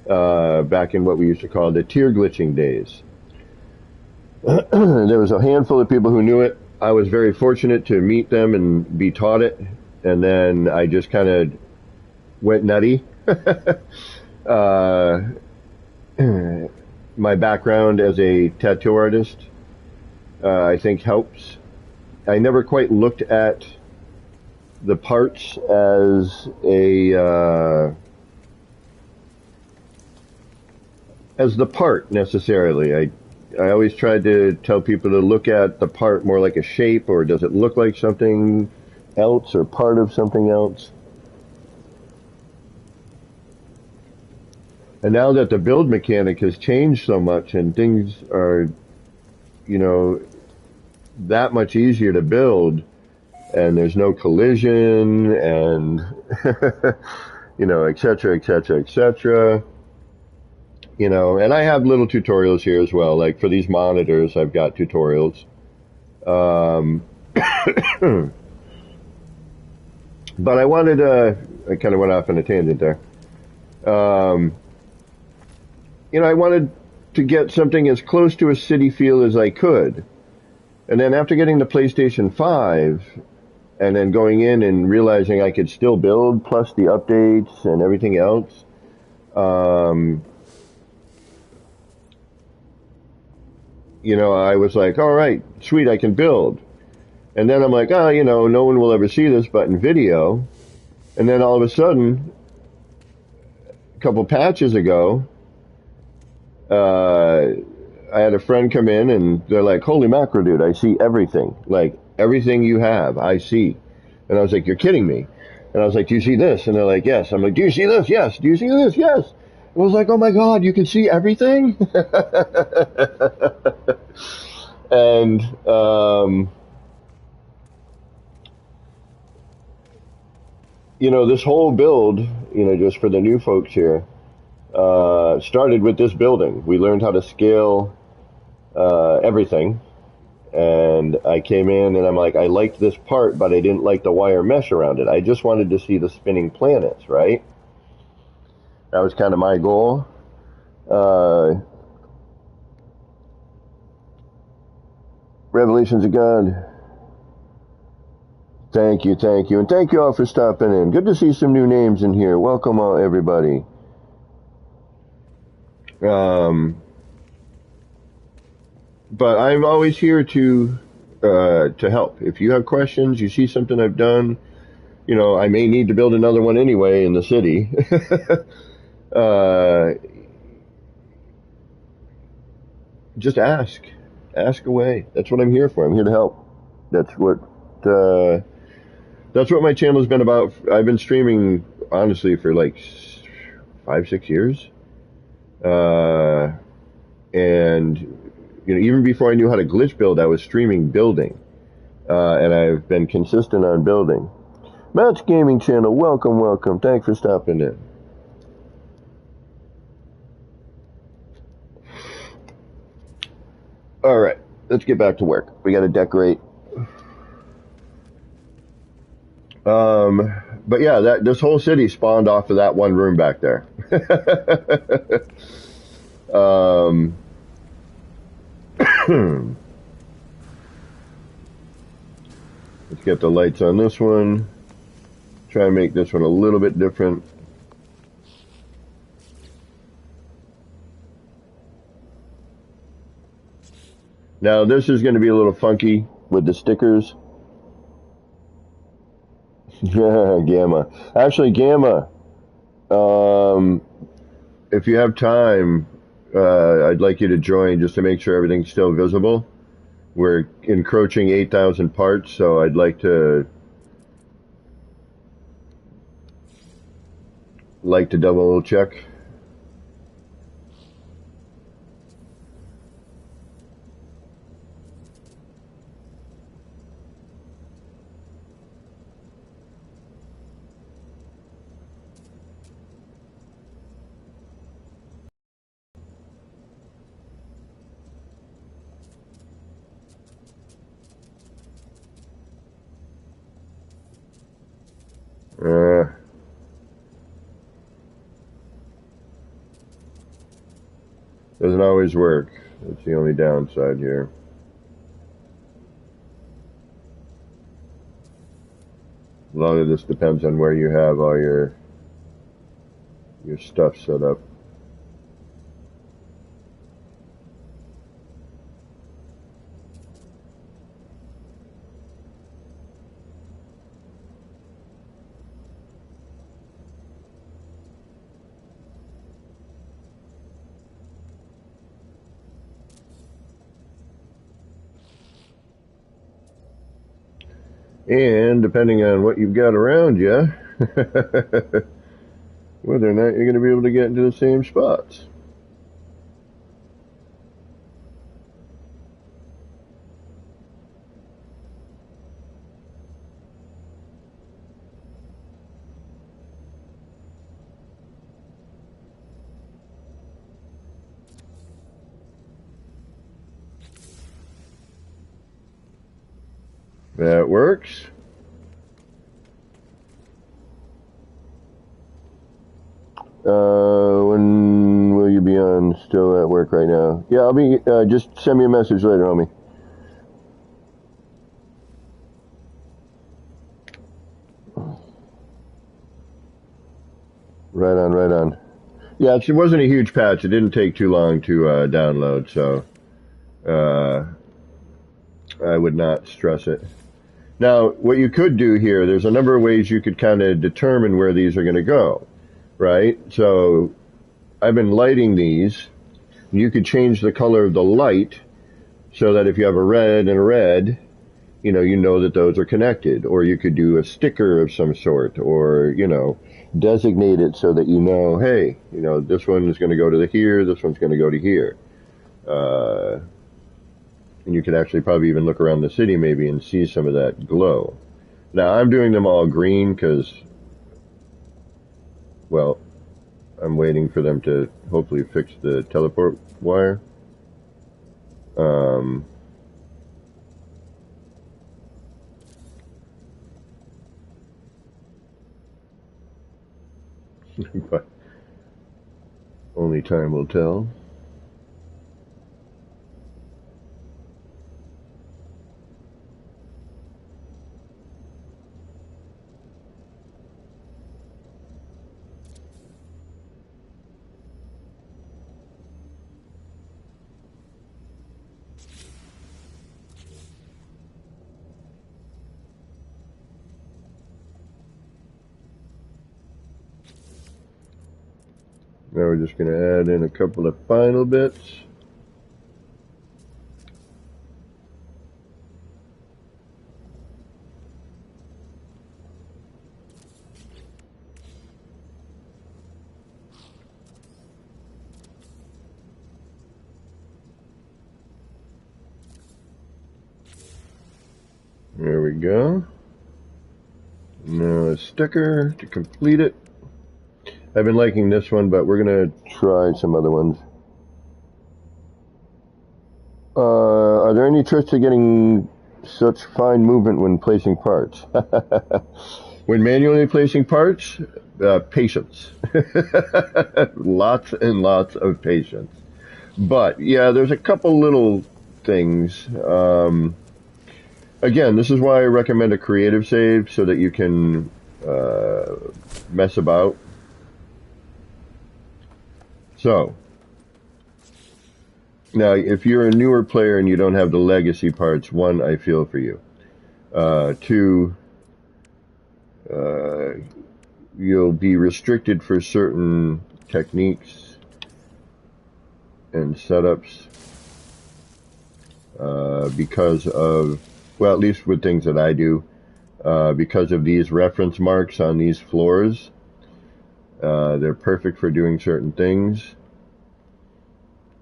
Back in what we used to call the tier glitching days. There was a handful of people who knew it. I was very fortunate to meet them and be taught it. And then I just kind of went nutty. My background as a tattoo artist, I think helps. I never quite looked at the parts as the part necessarily. I always tried to tell people to look at the part more like a shape, or does it look like something else or part of something else? And now that the build mechanic has changed so much and things are, you know, that much easier to build, and there's no collision and, you know, et cetera, et cetera, et cetera. You know, and I have little tutorials here as well. Like for these monitors, I've got tutorials. But I wanted I kind of went off on a tangent there. You know, I wanted to get something as close to a city feel as I could. And then after getting the PlayStation 5, and then going in and realizing I could still build, plus the updates and everything else, you know, I was like, all right, sweet, I can build. And then I'm like, oh, you know, no one will ever see this but in video. And then all of a sudden, a couple patches ago, I had a friend come in and they're like, holy mackerel, dude, I see everything. Like, everything you have, I see. And I was like, you're kidding me. And I was like, do you see this? And they're like, yes. I'm like, do you see this? Yes. Do you see this? Yes. It was like, oh my God, you can see everything? And, this whole build, just for the new folks here, started with this building. We learned how to scale everything. And I came in and I'm like, I liked this part, but I didn't like the wire mesh around it. I just wanted to see the spinning planets, right? That was kind of my goal. Revelations of God. Thank you. And thank you all for stopping in. Good to see some new names in here. Welcome all, everybody. But I'm always here to help. If you have questions, you see something I've done, I may need to build another one anyway in the city. Just ask away. That's what I'm here for. I'm here to help. That's what my channel has been about. I've been streaming honestly for like 5-6 years, and even before I knew how to glitch build, I was streaming building, and I've been consistent on building. Matt's Gaming Channel, welcome. Thanks for stopping in. All right, let's get back to work. We got to decorate. But yeah, this whole city spawned off of that one room back there. Let's get the lights on this one. Try and make this one a little bit different. Now this is going to be a little funky with the stickers. Gamma. Actually, Gamma, if you have time, I'd like you to join just to make sure everything's still visible. We're encroaching 8,000 parts, so I'd like to double check. Doesn't always work. That's the only downside here. A lot of this depends on where you have all your stuff set up. And depending on what you've got around you, whether or not you're going to be able to get into the same spots. That works. When will you be on? Still at work right now? Yeah, I'll be, just send me a message later, homie. Right on. Yeah, it wasn't a huge patch. It didn't take too long to download, so I would not stress it. Now, what you could do here, there's a number of ways you could kind of determine where these are going to go, right? So I've been lighting these. You could change the color of the light so that if you have a red and a red, you know that those are connected. Or you could do a sticker of some sort, or, designate it so that you know, hey, this one is going to go to here, this one's going to go to here. And you could actually probably even look around the city maybe and see some of that glow. Now, I'm doing them all green because, well, I'm waiting for them to hopefully fix the teleport wire. But only time will tell. Now we're just going to add in a couple of final bits. There we go. Now a sticker to complete it. I've been liking this one, but we're going to try some other ones. Are there any tricks to getting such fine movement when placing parts? When manually placing parts, patience. Lots and lots of patience. But, yeah, there's a couple little things. Again, this is why I recommend a creative save, so that you can mess about. So, now if you're a newer player and you don't have the legacy parts, one, I feel for you. Two, you'll be restricted for certain techniques and setups because of, well, at least with things that I do, because of these reference marks on these floors. They're perfect for doing certain things.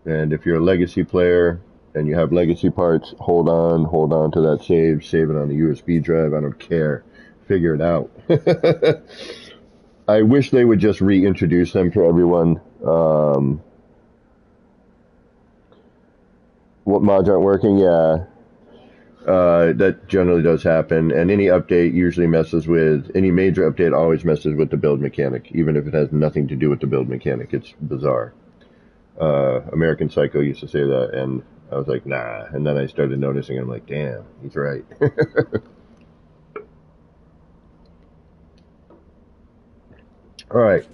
And if you're a legacy player and you have legacy parts, hold on to that save it on the USB drive, I don't care. Figure it out. I wish they would just reintroduce them for everyone. What mods aren't working? Yeah. That generally does happen, and any update usually any major update always messes with the build mechanic, even if it has nothing to do with the build mechanic. It's bizarre. American Psycho used to say that, and I was like, nah, and then I started noticing, and I'm like, damn, he's right. Alright.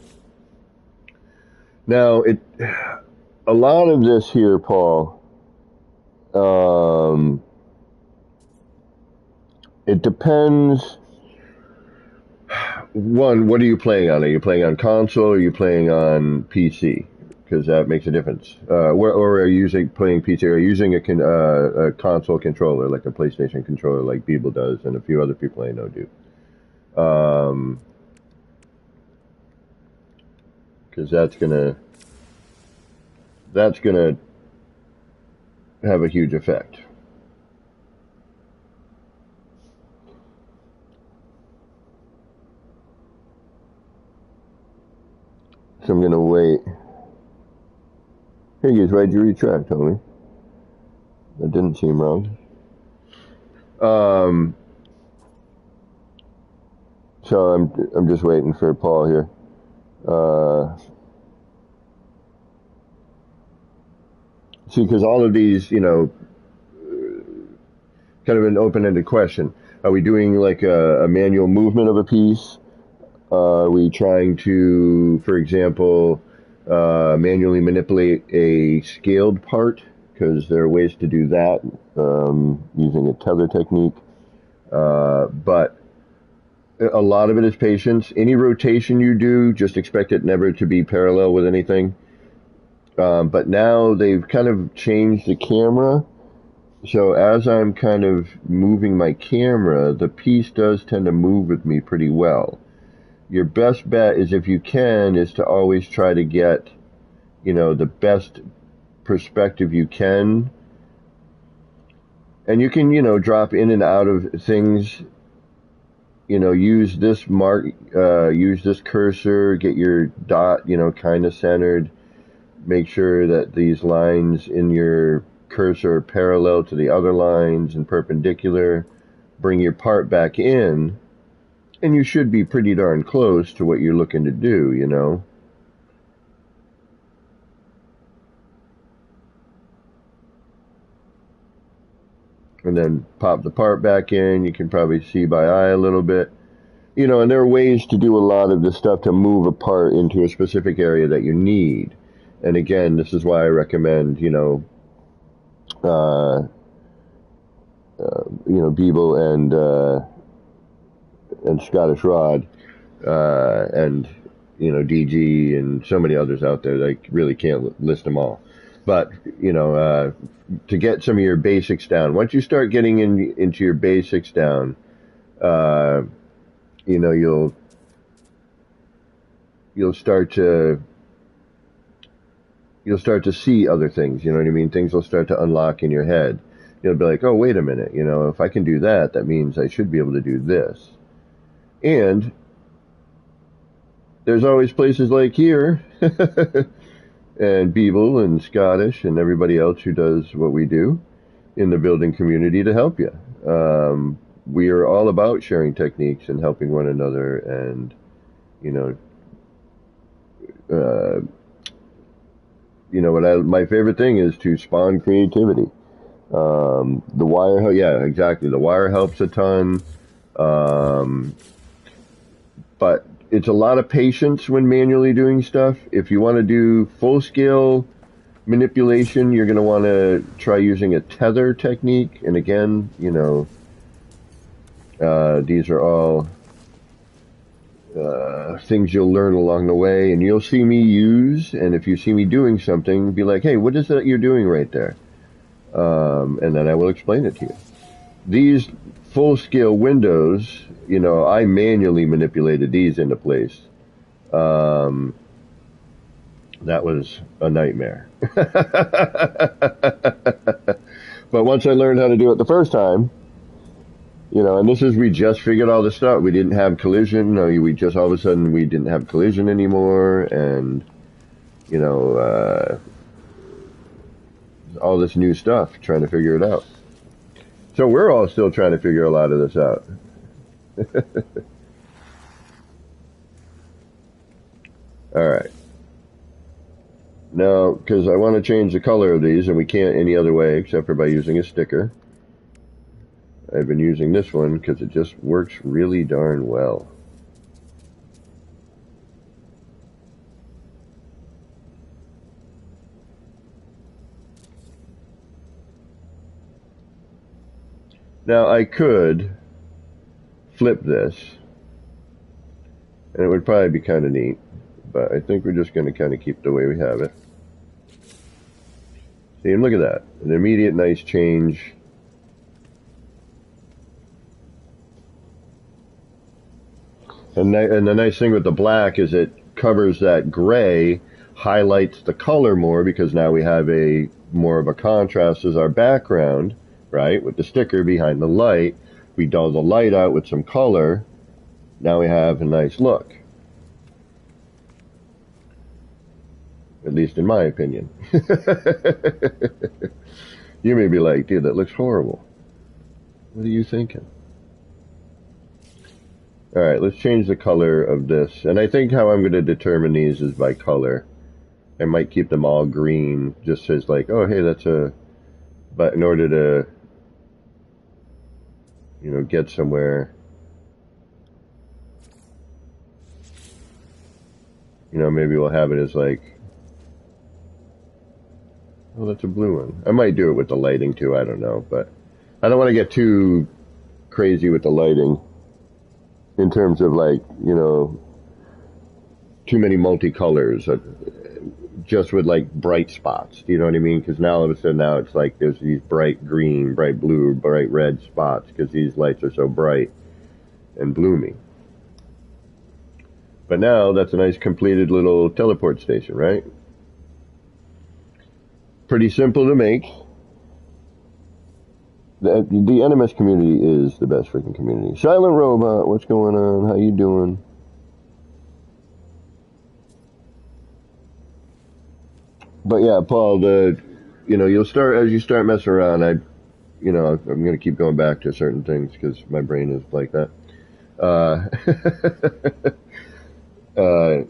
Now, a lot of this here, Paul, it depends. One, what are you playing on? Are you playing on console or are you playing on PC? Because that makes a difference. Or are you playing PC? Are you using a console controller, like a PlayStation controller, like Beeble does, and a few other people I know do? Because that's gonna have a huge effect. So I'm gonna wait. Hey guys, why'd you retract, homie? That didn't seem wrong. So I'm just waiting for Paul here. See, because all of these, kind of an open-ended question. Are we doing like a manual movement of a piece? Are we trying to, for example, manually manipulate a scaled part? Because there are ways to do that using a tether technique. But a lot of it is patience. Any rotation you do, just expect it never to be parallel with anything. But now they've kind of changed the camera. So as I'm kind of moving my camera, the piece does tend to move with me pretty well. your best bet is, if you can, is to always try to get, the best perspective you can. And you can, drop in and out of things, use this use this cursor, get your dot, kind of centered. Make sure that these lines in your cursor are parallel to the other lines and perpendicular. Bring your part back in, and you should be pretty darn close to what you're looking to do, And then pop the part back in. You can probably see by eye a little bit. And there are ways to do a lot of this stuff to move a part into a specific area that you need. And again, this is why I recommend, Beeble and Scottish Rod, and, DG and so many others out there that I really can't list them all. But, to get some of your basics down. Once you start getting into your basics down, you'll start to see other things. You know what I mean? Things will start to unlock in your head. You'll be like, oh, wait a minute. If I can do that, that means I should be able to do this. And there's always places like here. And Beeble and Scottish and everybody else who does what we do in the building community to help you. We are all about sharing techniques and helping one another, and my favorite thing is to spawn creativity. The wire, yeah, exactly. The wire helps a ton, but it's a lot of patience when manually doing stuff. If you want to do full-scale manipulation, you're going to want to try using a tether technique. And again, these are all things you'll learn along the way, and you'll see me use. And if you see me doing something, be like, hey, what is that you're doing right there? And then I will explain it to you. These full-scale windows, I manually manipulated these into place. That was a nightmare. But once I learned how to do it the first time, and we just figured all this stuff. We didn't have collision. We just, all of a sudden, we didn't have collision anymore. And, all this new stuff, trying to figure it out. So we're all still trying to figure a lot of this out. All right. Now, because I want to change the color of these, and we can't any other way except for by using a sticker. I've been using this one because it just works really darn well. Now, I could flip this, and it would probably be kind of neat, but I think we're just going to kind of keep the way we have it. See, and look at that. An immediate nice change. And the nice thing with the black is it covers that gray, highlights the color more, because now we have a more of a contrast as our background, right? With the sticker behind the light. We dull the light out with some color. Now we have a nice look. At least in my opinion. You may be like, dude, that looks horrible. What are you thinking? Alright, let's change the color of this. And I think how I'm going to determine these is by color. I might keep them all green, just as like, oh, hey, that's a... But in order to, get somewhere, maybe we'll have it as like, oh, that's a blue one. I might do it with the lighting too, I don't know. But I don't want to get too crazy with the lighting. In terms of like, too many multicolors, just with like bright spots, do you know what I mean? Because now all of a sudden now it's like there's these bright green, bright blue, bright red spots because these lights are so bright and bloomy. But now that's a nice completed little teleport station, right? Pretty simple to make. The Animus community is the best freaking community. Silent Robot, what's going on? How you doing? But yeah, Paul, you'll start as you start messing around. I'm going to keep going back to certain things because my brain is like that. Uh, uh,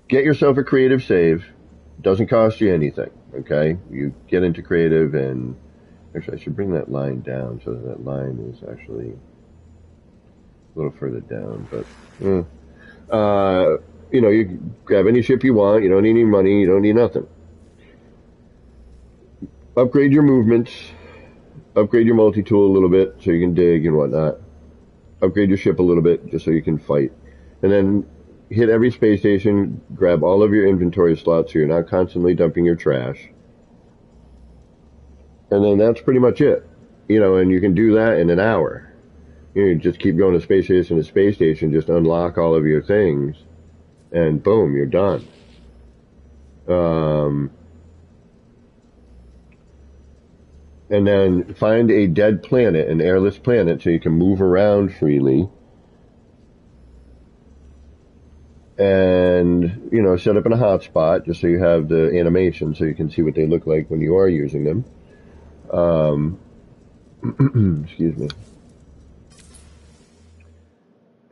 get yourself a creative save. Doesn't cost you anything. Okay, you get into creative, and actually, I should bring that line down so that line is actually a little further down. But you grab any ship you want. You don't need any money. You don't need nothing. Upgrade your movements. Upgrade your multi-tool a little bit so you can dig and whatnot. Upgrade your ship a little bit just so you can fight. And then hit every space station, grab all of your inventory slots so you're not constantly dumping your trash. And then that's pretty much it. And you can do that in an hour. You just keep going to space station, just unlock all of your things, and boom, you're done. And then find a dead planet, an airless planet, so you can move around freely. And, set up in a hotspot just so you have the animation so you can see what they look like when you are using them. Excuse me.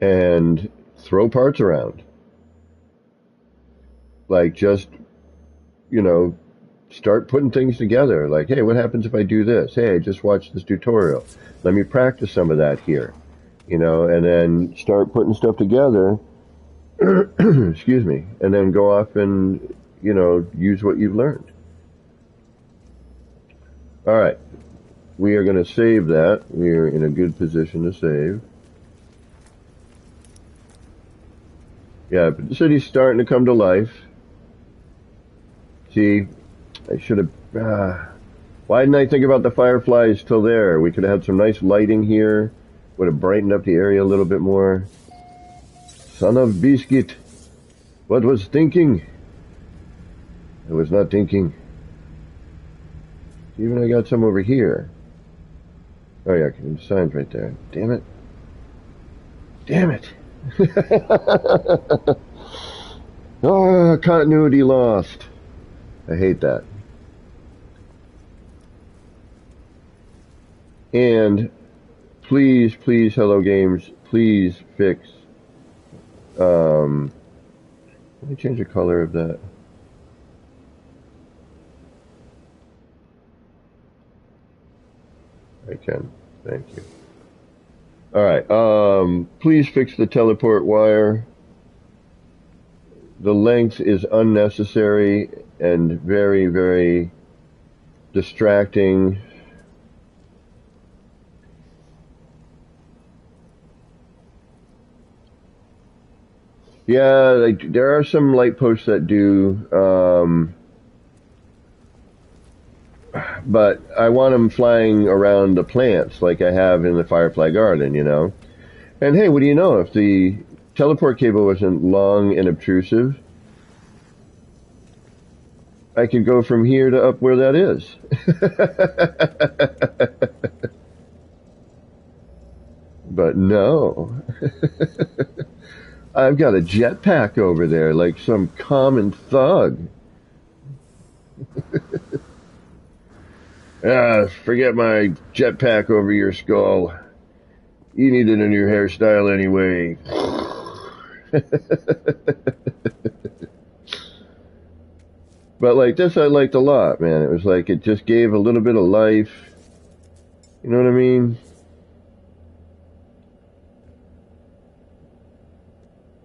And throw parts around. Like just, start putting things together. Like, hey, what happens if I do this? Hey, I just watched this tutorial. Let me practice some of that here. And then start putting stuff together. Excuse me. And then go off and, use what you've learned. All right. We are going to save that. We are in a good position to save. Yeah, but the city's starting to come to life. See, I should have... why didn't I think about the fireflies till there? We could have had some nice lighting here. Would have brightened up the area a little bit more. Son of biscuit. What was thinking? I was not thinking. Even I got some over here. Oh yeah, the sign's right there. Damn it. Damn it. Oh, continuity lost. I hate that. And please, Hello Games, please fix. Let me change the color of that. I can. Thank you. All right. Please fix the teleport wire. The length is unnecessary and very, very distracting. Yeah, there are some light posts that do, but I want them flying around the plants like I have in the Firefly Garden, And hey, what do you know? If the teleport cable wasn't long and obtrusive, I could go from here to up where that is. But no. I've got a jetpack over there like some common thug. Forget my jetpack over your skull. You need it in your hairstyle anyway. But like this I liked a lot, man. It was like it just gave a little bit of life. You know what I mean?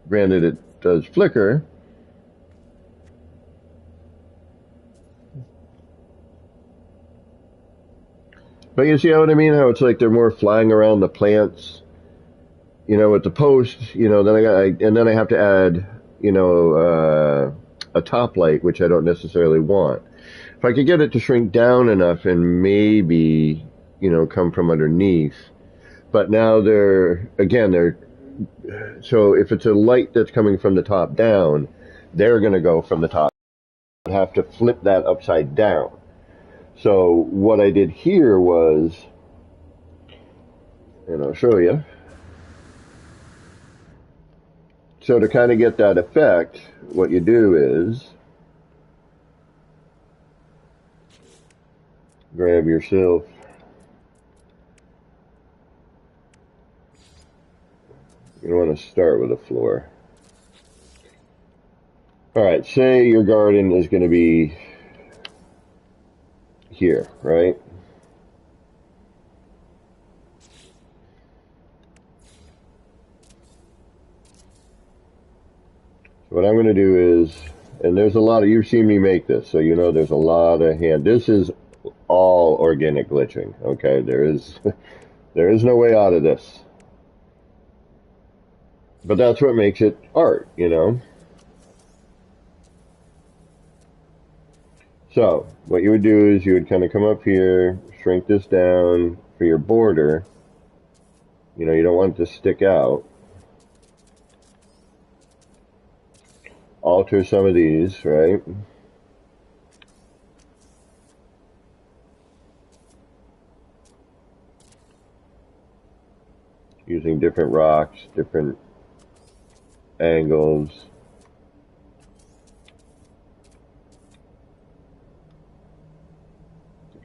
Granted, it does flicker. But you see what I mean? How it's like they're more flying around the plants, with the post, then I have to add, a top light, which I don't necessarily want. If I could get it to shrink down enough and maybe, come from underneath. But now they're So if it's a light that's coming from the top down, they're going to go from the top. I have to flip that upside down. So what I did here was, and I'll show you. So to kind of get that effect, what you do is grab yourself you want to start with a floor. Alright, say your garden is going to be here, right? So what I'm going to do is, and there's a lot of, you've seen me make this, so you know there's a lot of this is all organic glitching, okay? There is no way out of this. But that's what makes it art, you know? So, what you would do is you would kind of come up here, shrink this down for your border. You know, you don't want it to stick out. Alter some of these, right? Using different rocks, different angles.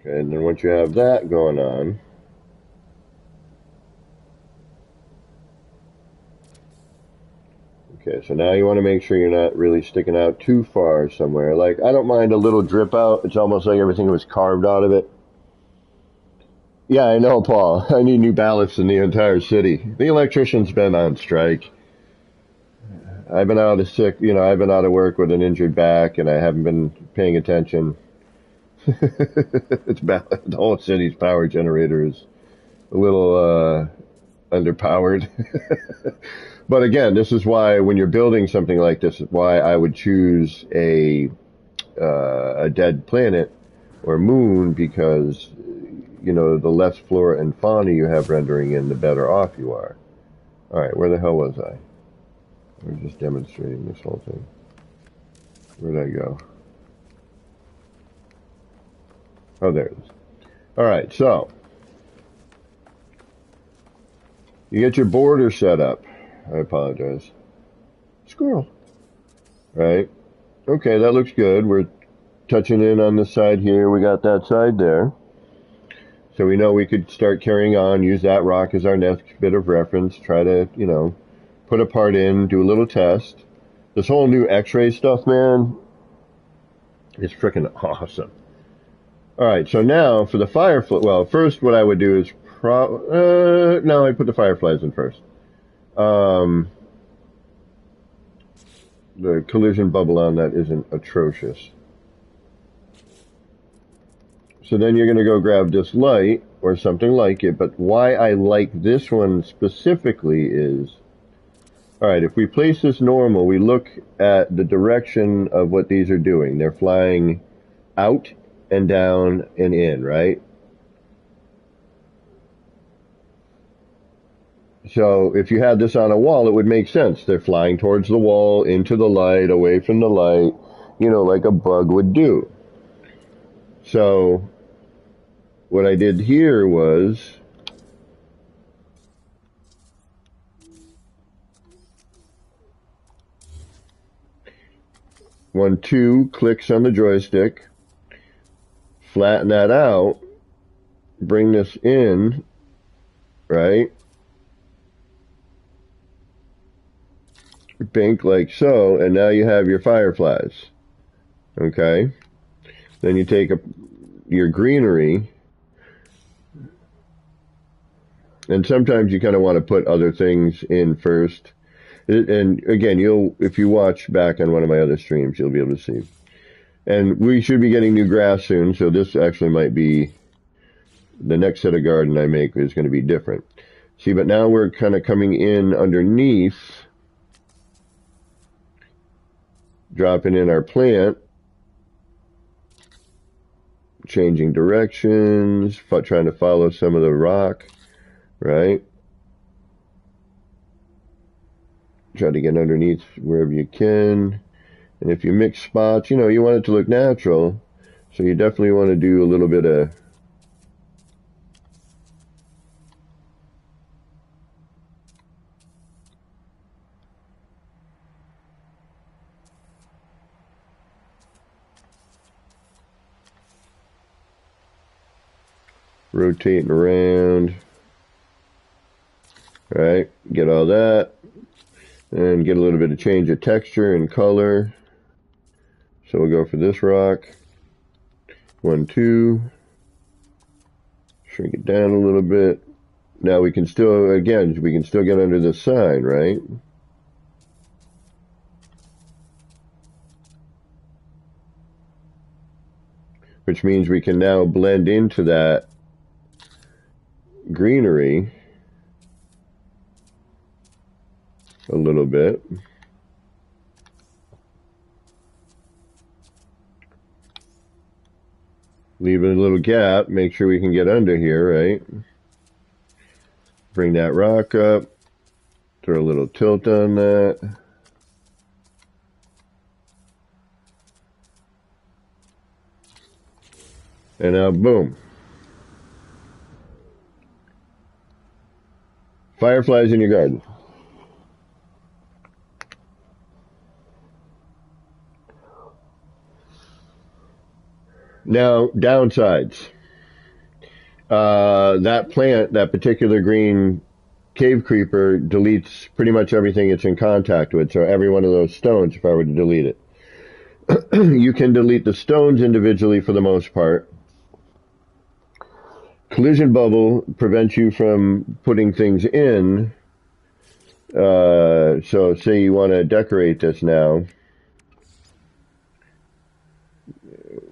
Okay, and then once you have that going on, okay, so now you want to make sure you're not really sticking out too far somewhere. Like, I don't mind a little drip out. It's almost like everything was carved out of it. Yeah, I know, Paul. I need new ballasts in the entire city. The electrician's been on strike. I've been out of I've been out of work with an injured back, and I haven't been paying attention. It's bad. The whole city's power generator is a little underpowered. But again, this is why when you're building something like this, why I would choose a dead planet or moon, because you know, the less flora and fauna you have rendering in, the better off you are. Alright, where the hell was I? I was just demonstrating this whole thing. Where'd I go? Oh, there it is. Alright, so you get your border set up. I apologize. Squirrel. Right? Okay, that looks good. We're touching in on the side here. We got that side there. So we know we could start carrying on, use that rock as our next bit of reference, try to, you know, put a part in, do a little test. This whole new X-ray stuff, man, is freaking awesome. Alright, so now for the firefly, well, first what I would do is no, I'd put the fireflies in first. The collision bubble on that isn't atrocious. So then you're going to go grab this light or something like it. But why I like this one specifically is, alright, if we place this normal, we look at the direction of what these are doing. They're flying out and down and in, right? So if you had this on a wall, it would make sense. They're flying towards the wall, into the light, away from the light, you know, like a bug would do. So what I did here was two clicks on the joystick, flatten that out, bring this in, right? Bank like so, and now you have your fireflies. Okay? Then you take your greenery, and sometimes you kind of want to put other things in first. And again, if you watch back on one of my other streams, you'll be able to see. And we should be getting new grass soon, so this actually might be the next set of garden I make is going to be different. See, but now we're kind of coming in underneath, dropping in our plant, changing directions, trying to follow some of the rock, right? Try to get underneath wherever you can. And if you mix spots, you know, you want it to look natural. So you definitely want to do a little bit of rotating around. Right, get all that. And get a little bit of change of texture and color. So we'll go for this rock. 1, 2. Shrink it down a little bit. Now we can still, again, we can still get under the sign, right? Which means we can now blend into that greenery a little bit. Leave a little gap, make sure we can get under here, right? Bring that rock up, throw a little tilt on that. And now, boom. Fireflies in your garden. Now, downsides. That plant, that particular green cave creeper, deletes pretty much everything it's in contact with. So every one of those stones, if I were to delete it. You can delete the stones individually for the most part. Collision bubble prevents you from putting things in. So say you want to decorate this now.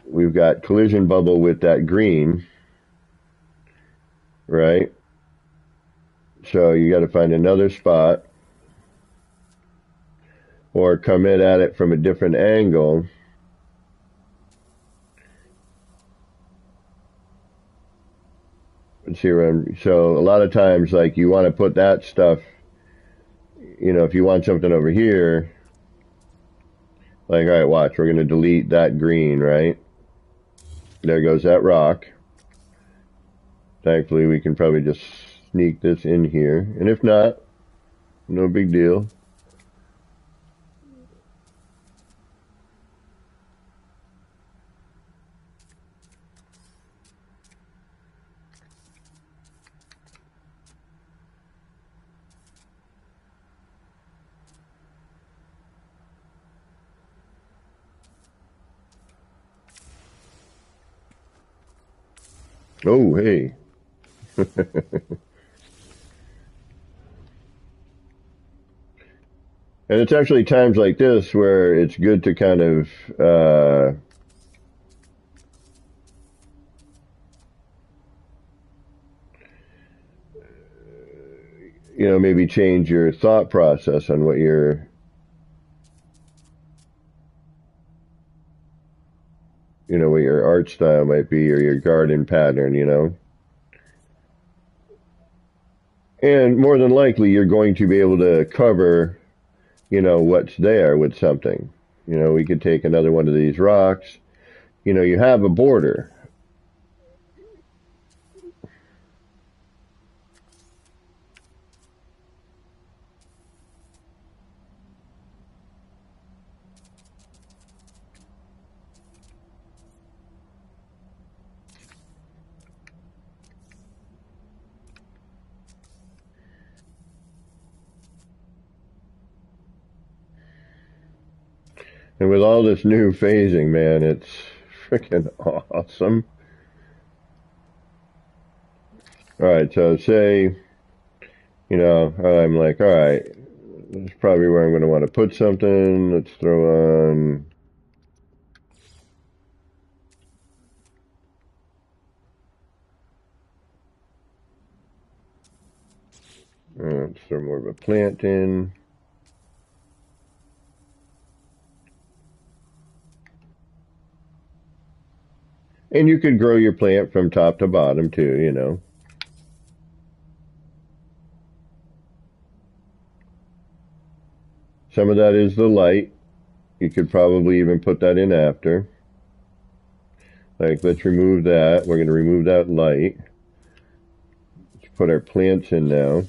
We've got collision bubble with that green, right? So you got to find another spot or come in at it from a different angle. Let's see around. So a lot of times, like, you want to put that stuff, you know, if you want something over here, like, all right, watch, we're going to delete that green, right? There goes that rock. Thankfully, we can probably just sneak this in here. And if not, no big deal. Oh, hey. And it's actually times like this where it's good to kind of, you know, maybe change your thought process on what your, you know, what your art style might be or your garden pattern, you know. And more than likely, you're going to be able to cover, you know, what's there with something. You know, we could take another one of these rocks. You know, you have a border. And with all this new phasing, man, it's freaking awesome. All right, so say, you know, I'm like, all right, this is probably where I'm going to want to put something. Let's throw on, let's throw more of a plant in. And you could grow your plant from top to bottom too, you know. Some of that is the light. You could probably even put that in after. Like, let's remove that. We're going to remove that light. Let's put our plants in now.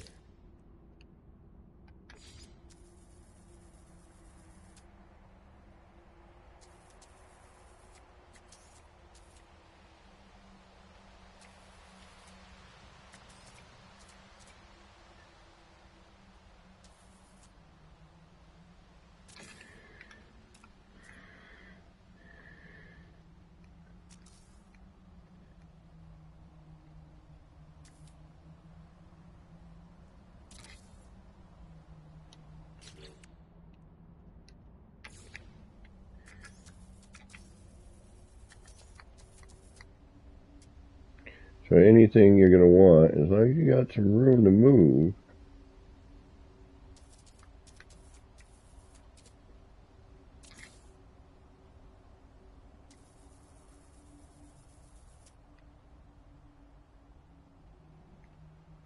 So anything you're going to want, as long as you got some room to move.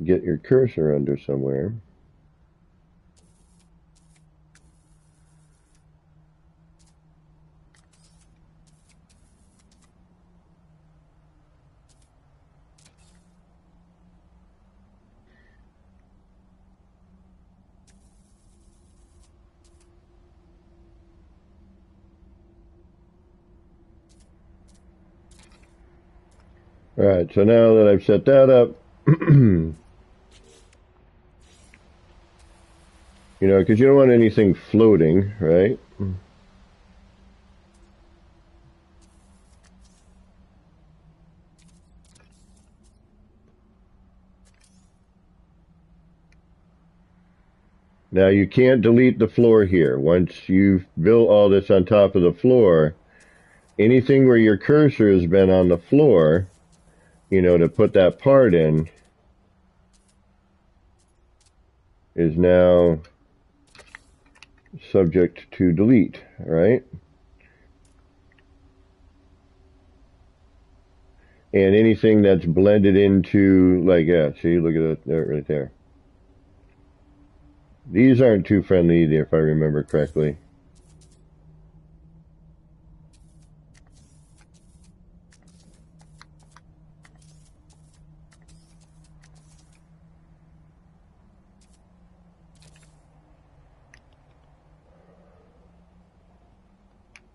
Get your cursor under somewhere. Alright, so now that I've set that up, you know, because you don't want anything floating, right? Now you can't delete the floor here. Once you've built all this on top of the floor, anything where your cursor has been on the floor, you know, to put that part in, is now subject to delete, right? And anything that's blended into, like, yeah, see, look at that right there. These aren't too friendly either, if I remember correctly.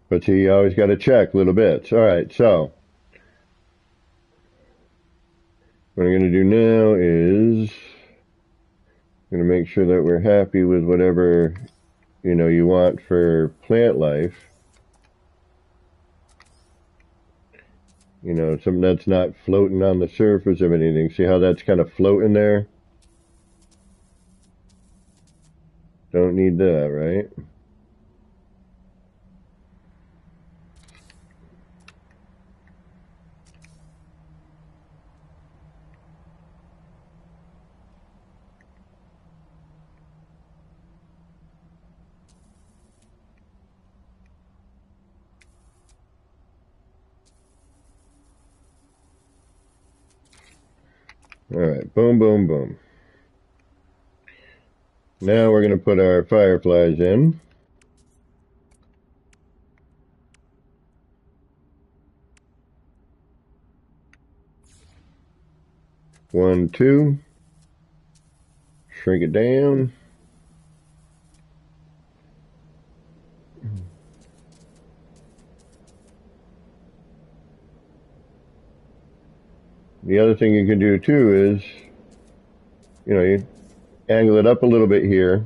But see, you always got to check little bits. All right, so what I'm going to do now is I'm going to make sure that we're happy with whatever, you know, you want for plant life. You know, something that's not floating on the surface of anything. See how that's kind of floating there? Don't need that, right? All right, boom, boom, boom. Now we're going to put our fireflies in. One, two. Shrink it down. The other thing you can do too is, you know, you angle it up a little bit here.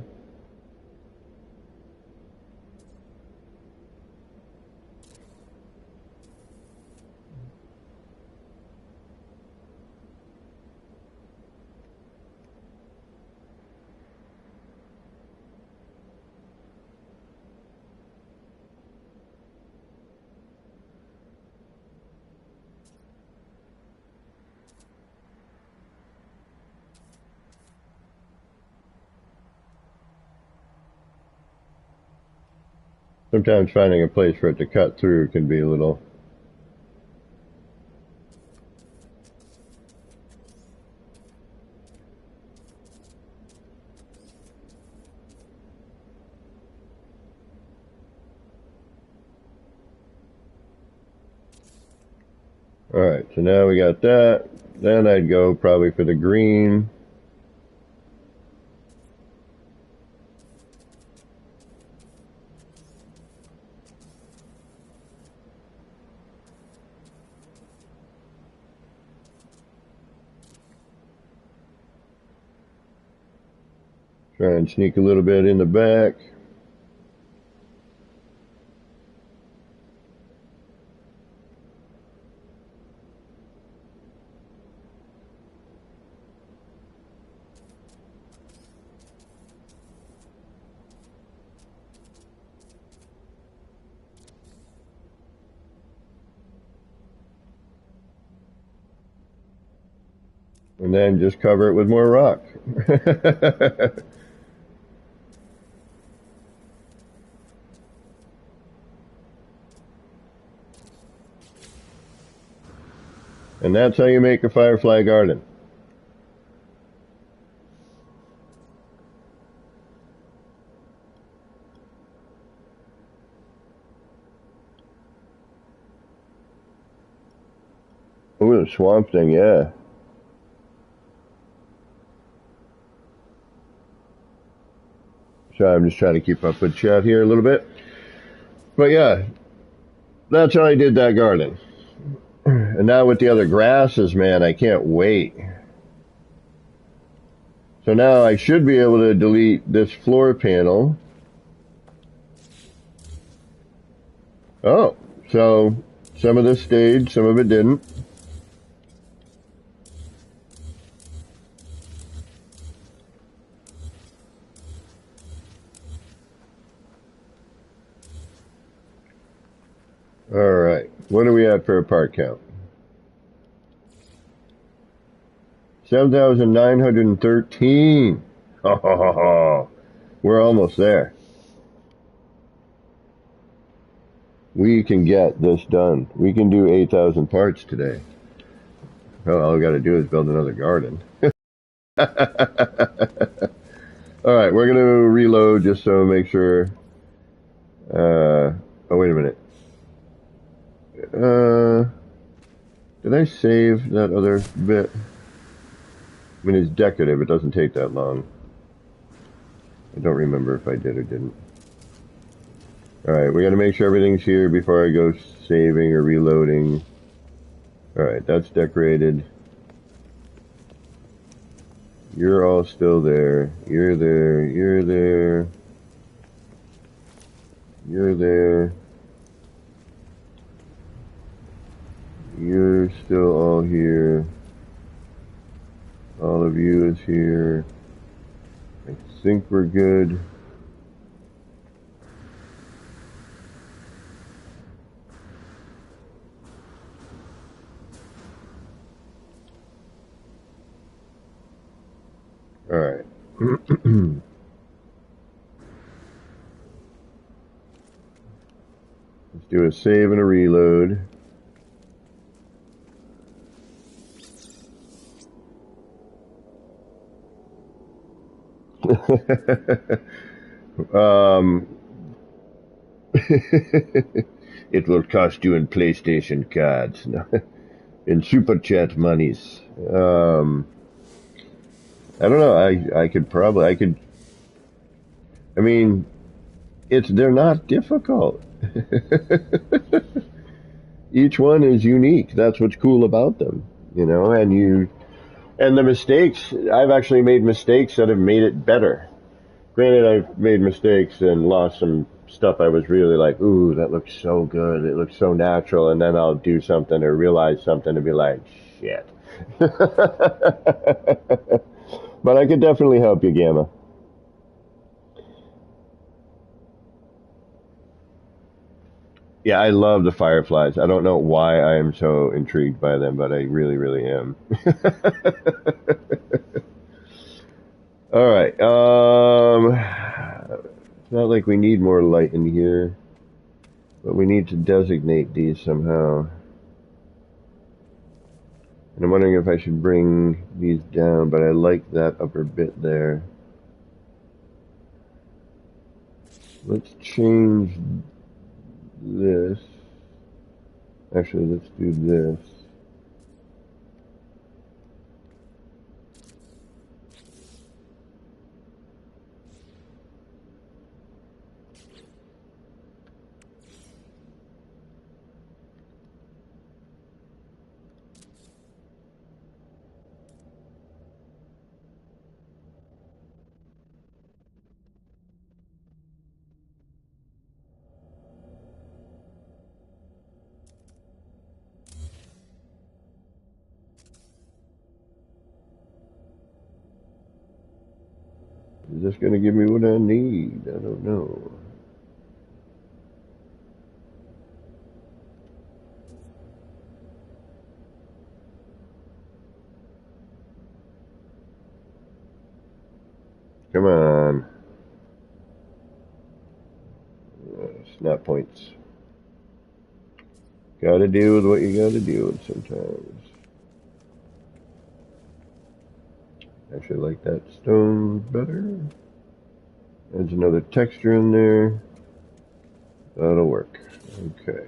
Sometimes finding a place for it to cut through can be a little. Alright, so now we got that. Then I'd go probably for the green. Try and sneak a little bit in the back. And then just cover it with more rock. And that's how you make a firefly garden. Ooh, the swamp thing, yeah. So I'm just trying to keep up with chat here a little bit. But yeah, that's how I did that garden. And now with the other grasses, man, I can't wait. So now I should be able to delete this floor panel. Oh, so some of this stayed, some of it didn't. Alright, what are we at for a part count? 7,913. Oh, we're almost there. We can get this done. We can do 8,000 parts today. Well, all we got to do is build another garden. Alright, we're going to reload just so make sure. Oh, wait a minute. Did I save that other bit? I mean, it's decorative. It doesn't take that long. I don't remember if I did or didn't. Alright, we got to make sure everything's here before I go saving or reloading. Alright, that's decorated. You're all still there. You're there. You're there. You're there. You're still all here. All of you is here. I think we're good. Alright. Let's do a save and a reload. It will cost you in PlayStation cards, in Super Chat monies. I don't know. I could. I mean, they're not difficult. Each one is unique. That's what's cool about them, and the mistakes. I've actually made mistakes that have made it better. Granted, I've made mistakes and lost some stuff I was really like, ooh, that looks so good. It looks so natural. And then I'll do something or realize something and be like, shit. But I could definitely help you, Gamma. Yeah, I love the fireflies. I don't know why I am so intrigued by them, but I really, really am. All right. It's not like we need more light in here, but we need to designate these somehow. And I'm wondering if I should bring these down, but I like that upper bit there. Let's change this. Actually, let's do this. Is this going to give me what I need? I don't know. Come on. Snap points. Gotta deal with what you gotta deal with sometimes. Actually like that stone better. There's another texture in there. That'll work. Okay.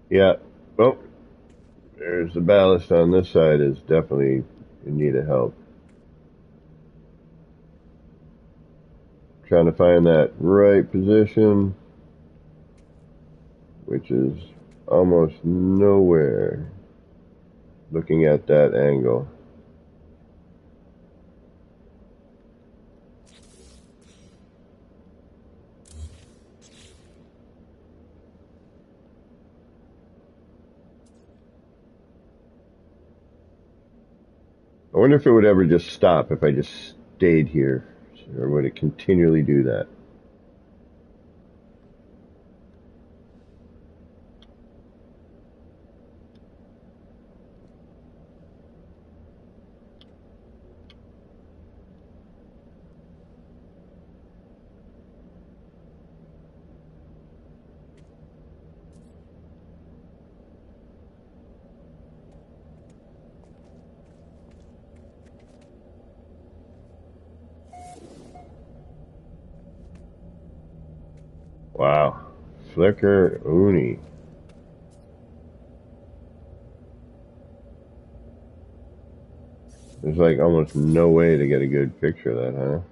Yeah. Oh, there's the ballast on this side is definitely in need of help. Trying to find that right position, which is almost nowhere looking at that angle. I wonder if it would ever just stop if I just stayed here, or would it continually do that? Wow. Flicker Uni. There's like almost no way to get a good picture of that,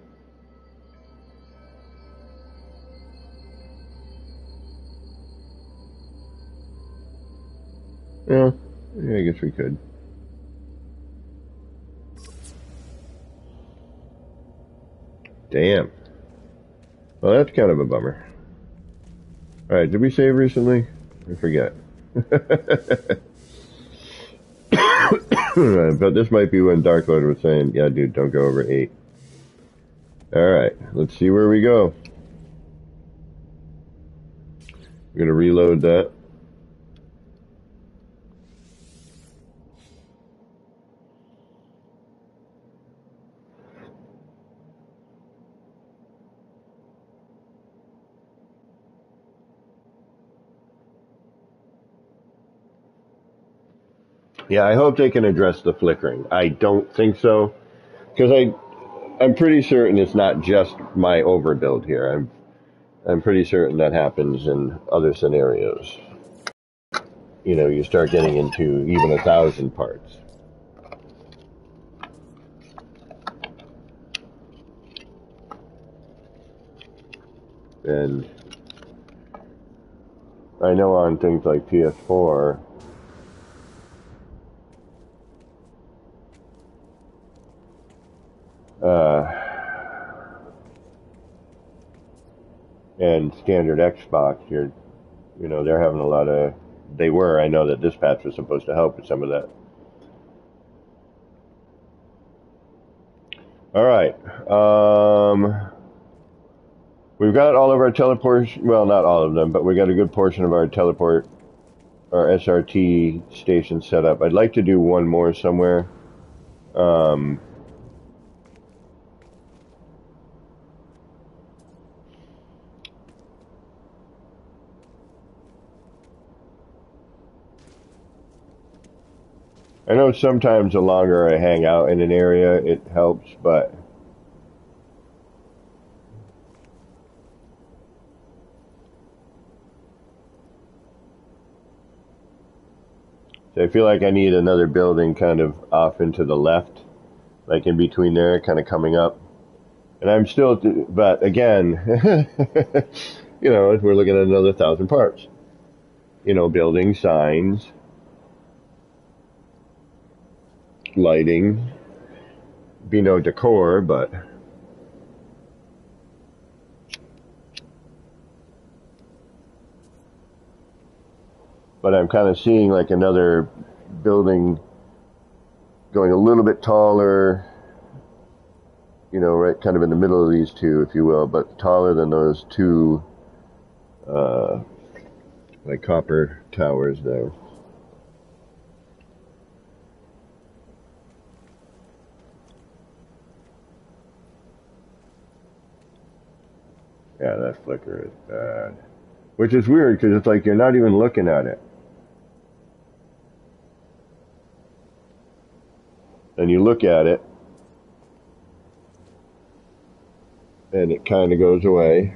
huh? Yeah, I guess we could. Damn. Well, that's kind of a bummer. Alright, did we save recently? I forget. But this might be when Darklord was saying, yeah, dude, don't go over 8. Alright, let's see where we go. We're going to reload that. Yeah, I hope they can address the flickering. I don't think so, because I'm pretty certain it's not just my overbuild here. I'm pretty certain that happens in other scenarios. You know, you start getting into even 1,000 parts. And I know on things like PS4, and standard Xbox, they're having a lot of, I know that this patch was supposed to help with some of that. Alright, we've got all of our teleportation, well, not all of them, but we got a good portion of our SRT station set up. I'd like to do one more somewhere. I know sometimes the longer I hang out in an area, it helps, but so I feel like I need another building kind of off into the left, like in between there, kind of coming up. And I'm still, but again, we're looking at another 1,000 parts. Building, signs, lighting, be no decor, but but I'm kind of seeing like another building going a little bit taller, you know, right kind of in the middle of these two, if you will, but taller than those two like copper towers there. Yeah, that flicker is bad. Which is weird because it's like you're not even looking at it. And you look at it, and it kind of goes away.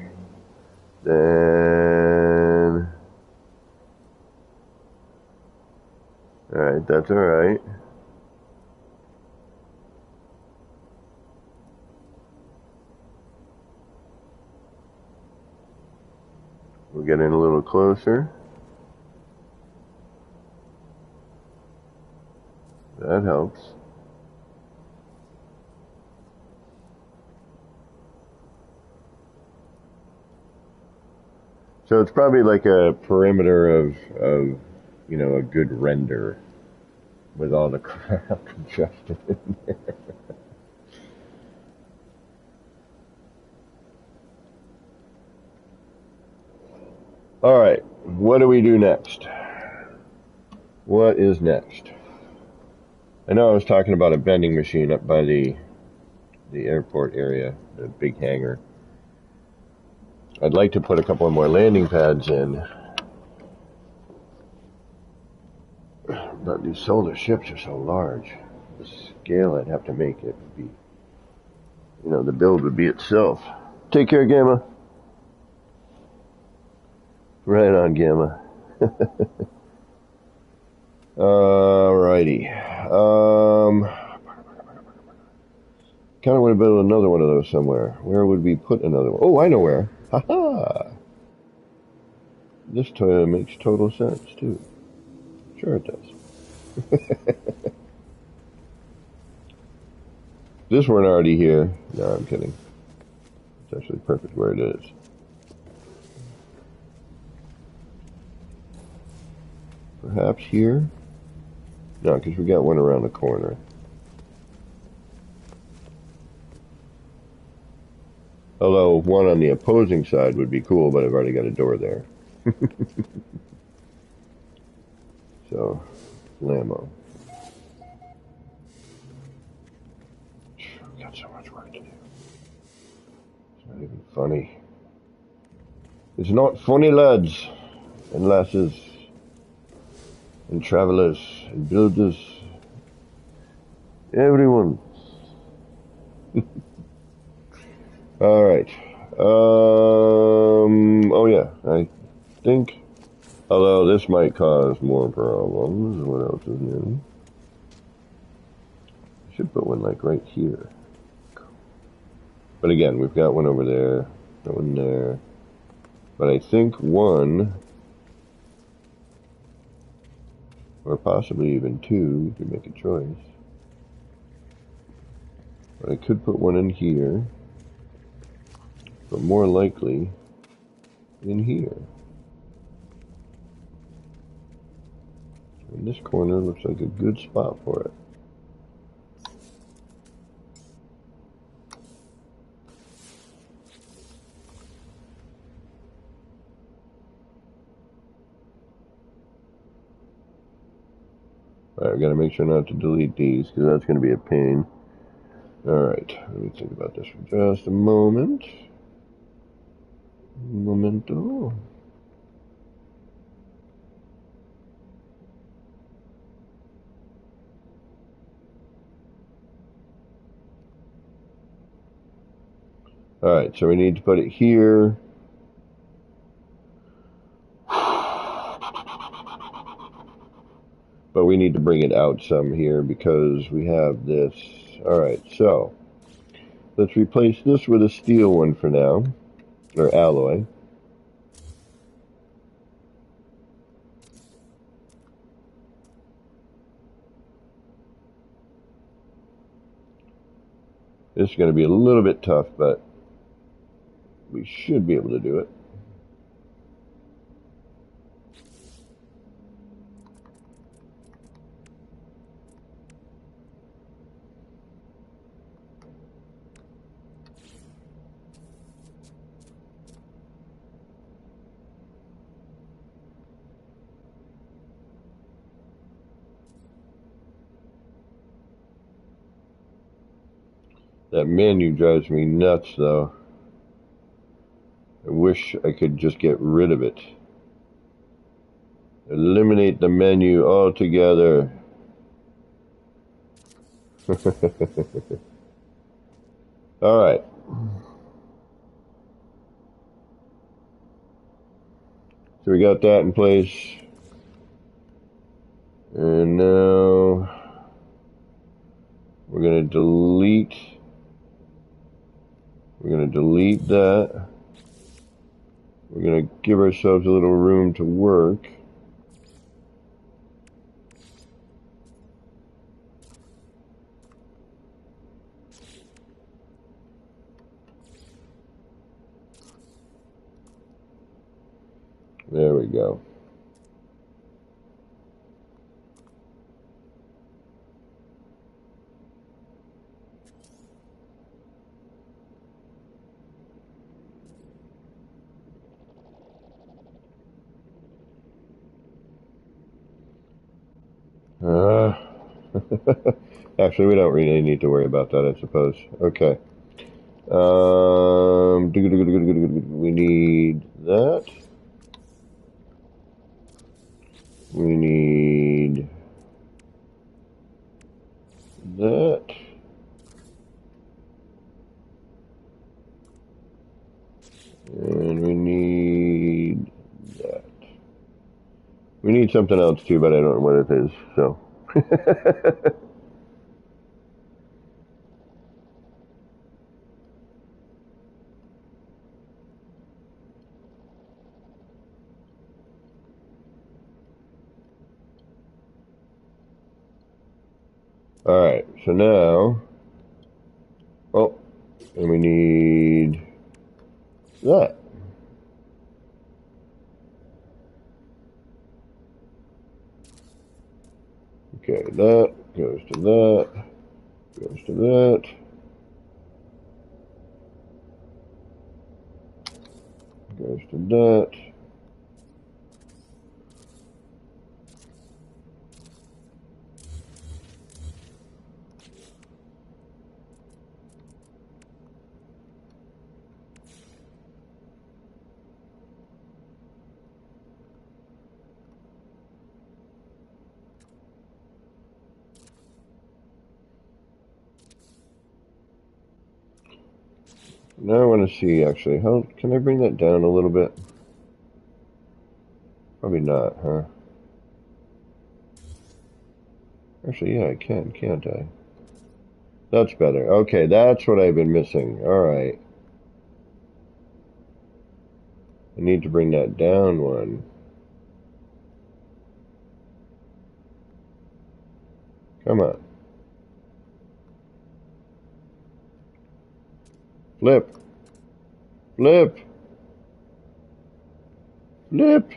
Then, alright, that's alright. We'll get in a little closer. That helps. So it's probably like a perimeter of you know, a good render with all the crap congested in there. All right, what do we do next? What is next? I know I was talking about a vending machine up by the airport area, the big hangar. I'd like to put a couple of more landing pads in, but these solar ships are so large. The scale I'd have to make it would be, you know, the build would be itself. Take care, Gamma. Right on, Gamma. Alrighty. Kind of want to build another one of those somewhere. Where would we put another one? Oh, I know where. Haha! This toilet makes total sense, too. Sure it does. This one already here. No, I'm kidding. It's actually perfect where it is. Perhaps here? No, because we got one around the corner. Although one on the opposing side would be cool, but I've already got a door there. So, Lambo. We've got so much work to do. It's not even funny. It's not funny, lads and lasses and travelers and builders. Everyone. All right. Oh yeah, I think. Although this might cause more problems. What else is new? Should put one like right here. But again, we've got one over there, that one there. But I think one, or possibly even two, you could make a choice. But I could put one in here. But more likely in here. And this corner looks like a good spot for it. Alright, we gotta make sure not to delete these because that's gonna be a pain. Alright, let me think about this for just a moment. Momento. Alright, so we need to put it here. But we need to bring it out some here because we have this. Alright, so let's replace this with a steel one for now. Or alloy. This is going to be a little bit tough, but we should be able to do it. That menu drives me nuts, though. I wish I could just get rid of it. Eliminate the menu altogether. Alright. So we got that in place. And now we're going to delete. We're going to delete that. We're going to give ourselves a little room to work. There we go. Actually, we don't really need to worry about that, I suppose. Okay. We need that. We need that. And we need that. We need something else too, but I don't know what it is, so. Alright, so now, oh, and we need that. Okay, that goes to that, goes to that, goes to that. Now I want to see, actually, how can I bring that down a little bit? Probably not, huh? Actually, yeah, I can, can't I? That's better. Okay, that's what I've been missing. Alright. I need to bring that down one. Come on. Flip. Flip. Flip.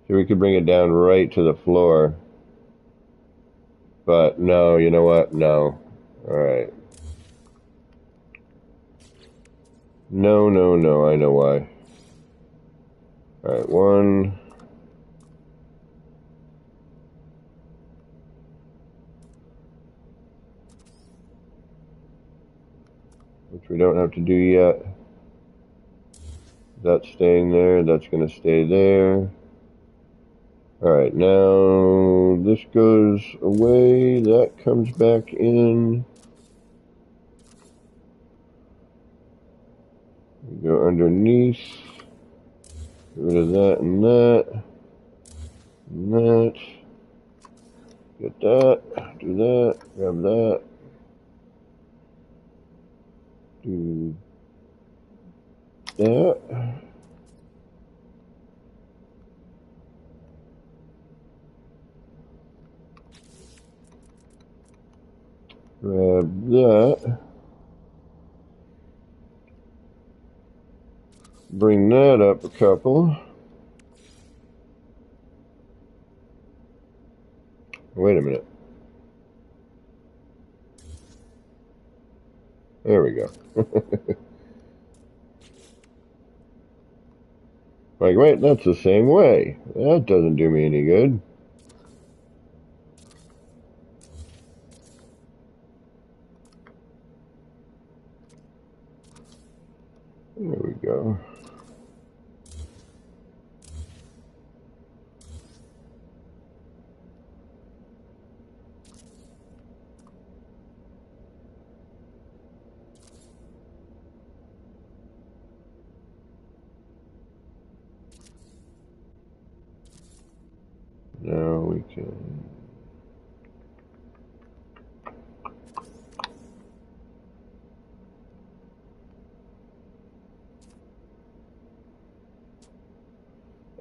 So we could bring it down right to the floor. But no, you know what? No. Alright. No, no, no, I know why. Alright, one. Which we don't have to do yet. That's staying there, that's going to stay there. Alright, now this goes away, that comes back in. We go underneath. Get rid of that and that. And that. Get that. Do that. Grab that. Do that. Grab that. Bring that up a couple. Wait a minute. There we go. Like, wait, that's the same way. That doesn't do me any good. There we go. Now we can...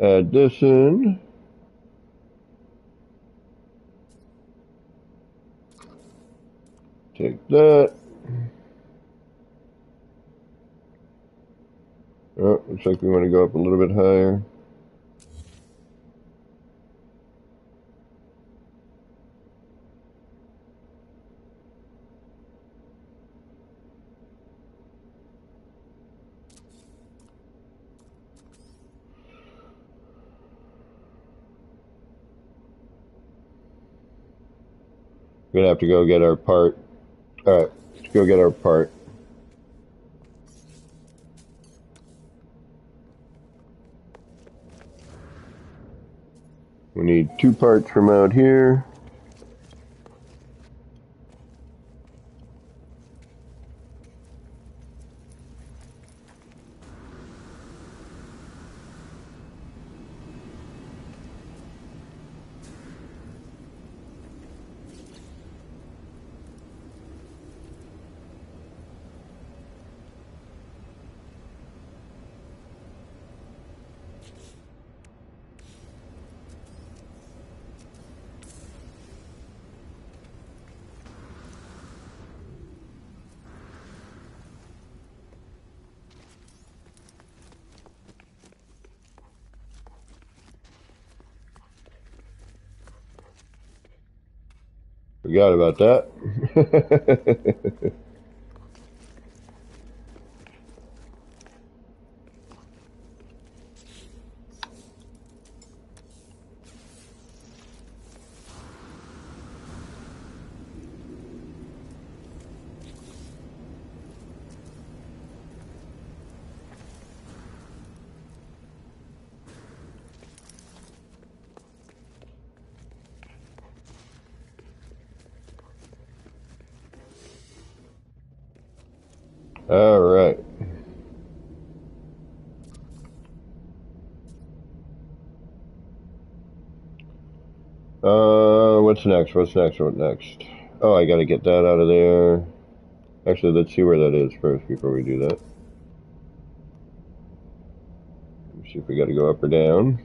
add this in. Take that. Oh, looks like we want to go up a little bit higher. We're gonna have to go get our part. Alright, let's go get our part. We need 2 parts from out here. Forgot about that. Alright. What's next? What's next? What next? Oh, I gotta get that out of there. Actually, let's see where that is first before we do that. Let's see if we gotta go up or down.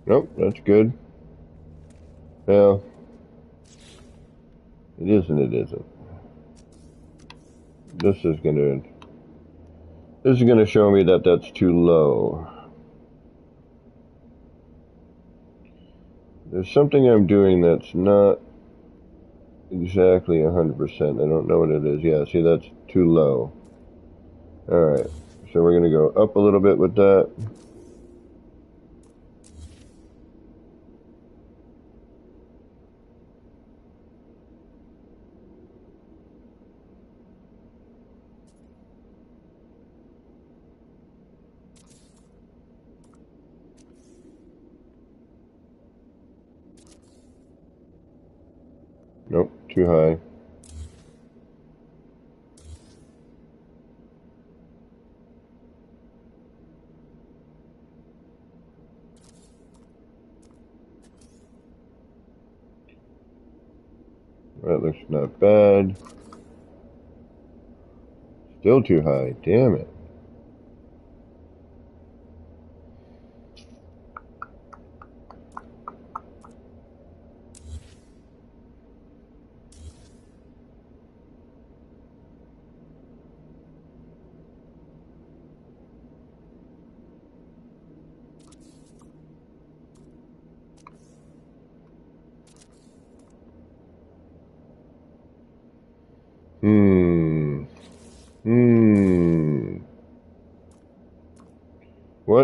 Nope, that's good. Well, it is and it isn't. This is gonna show me that that's too low. There's something I'm doing that's not exactly 100%. I don't know what it is. Yeah, see, that's too low. Alright, so we're gonna go up a little bit with that. Nope, too high. That looks not bad. Still too high, damn it.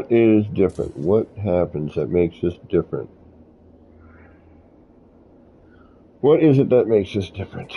What is different? What happens that makes this different? What is it that makes this different?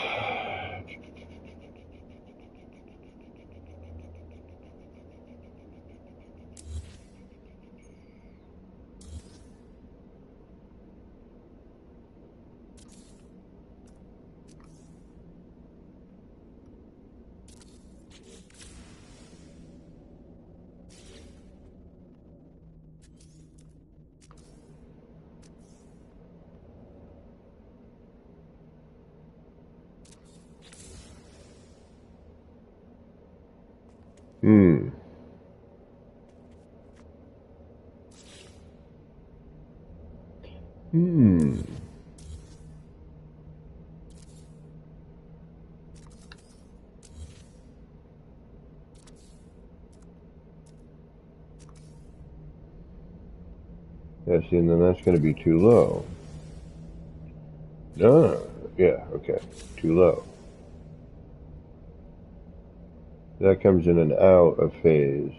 Hmm. Hmm. Yeah, see, and then that's going to be too low. Ah, yeah, okay. Too low. That comes in and out of phase.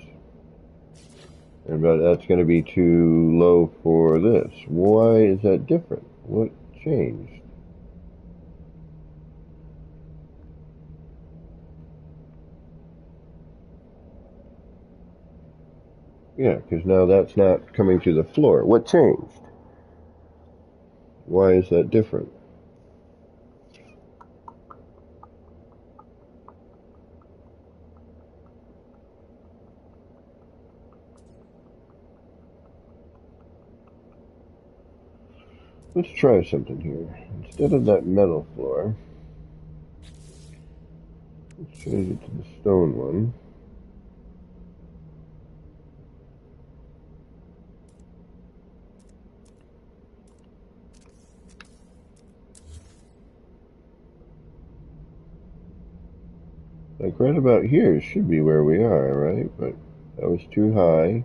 And but that's going to be too low for this. Why is that different? What changed? Yeah, because now that's not coming to the floor. What changed? Why is that different? Let's try something here. Instead of that metal floor, let's change it to the stone one. Like right about here should be where we are, right? But that was too high,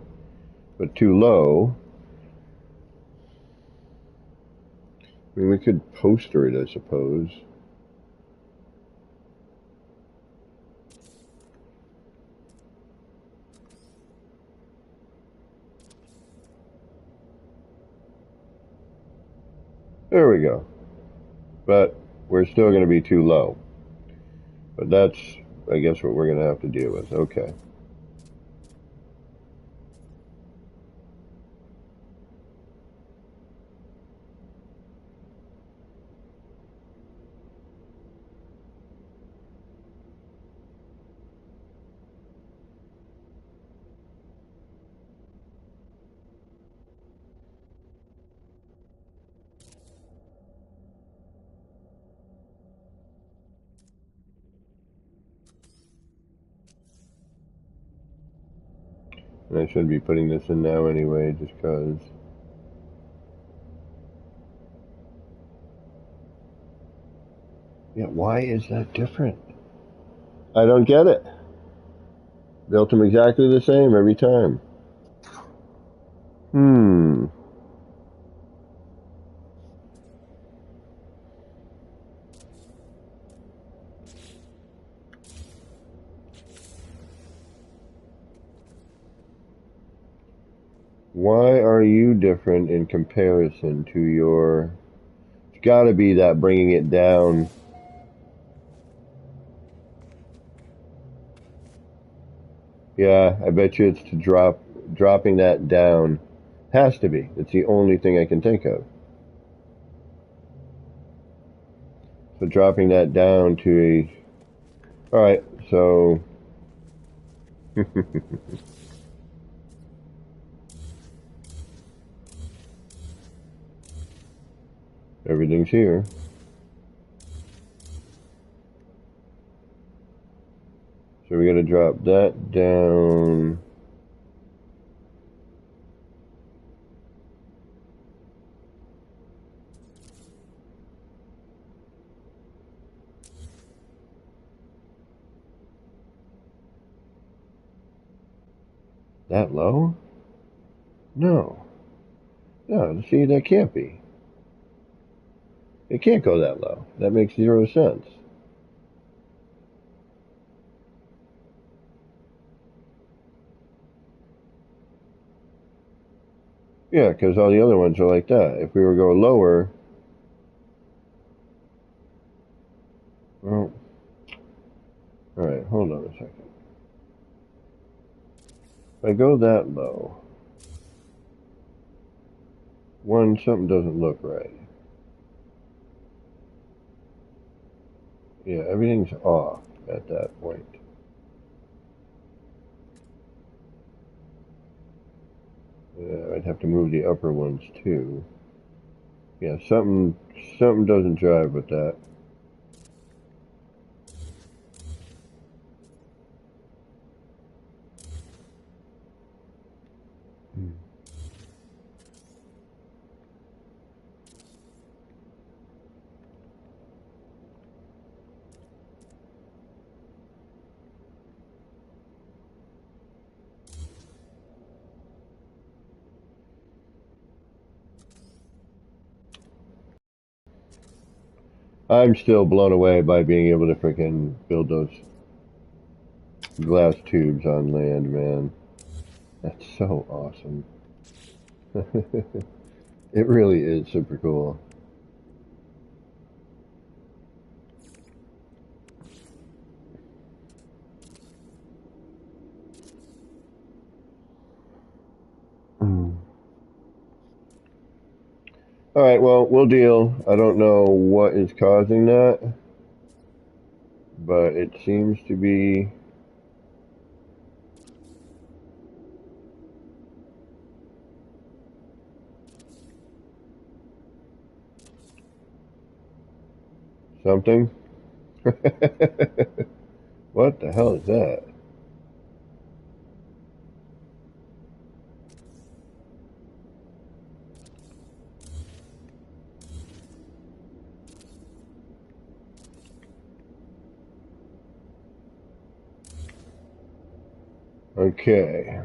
but too low. I mean, we could poster it, I suppose. There we go. But we're still going to be too low. But that's, I guess, what we're going to have to deal with. Okay. And I shouldn't be putting this in now anyway, just because. Yeah, why is that different? I don't get it. Built them exactly the same every time. Hmm. Why are you different in comparison to your... It's got to be that bringing it down. Yeah, I bet you it's to dropping that down. Has to be. It's the only thing I can think of. So dropping that down to a... Alright, so... Everything's here. So we got to drop that down. That low? No. No, see, that can't be. It can't go that low. That makes zero sense. Yeah, because all the other ones are like that. If we were going lower, well, alright, hold on a second. If I go that low, one, something doesn't look right. Yeah, everything's off at that point. Yeah, I'd have to move the upper ones too. Yeah, something doesn't jive with that. I'm still blown away by being able to freaking build those glass tubes on land, man. That's so awesome. It really is super cool. Alright, well, we'll deal. I don't know what is causing that, but it seems to be something. What the hell is that? Okay.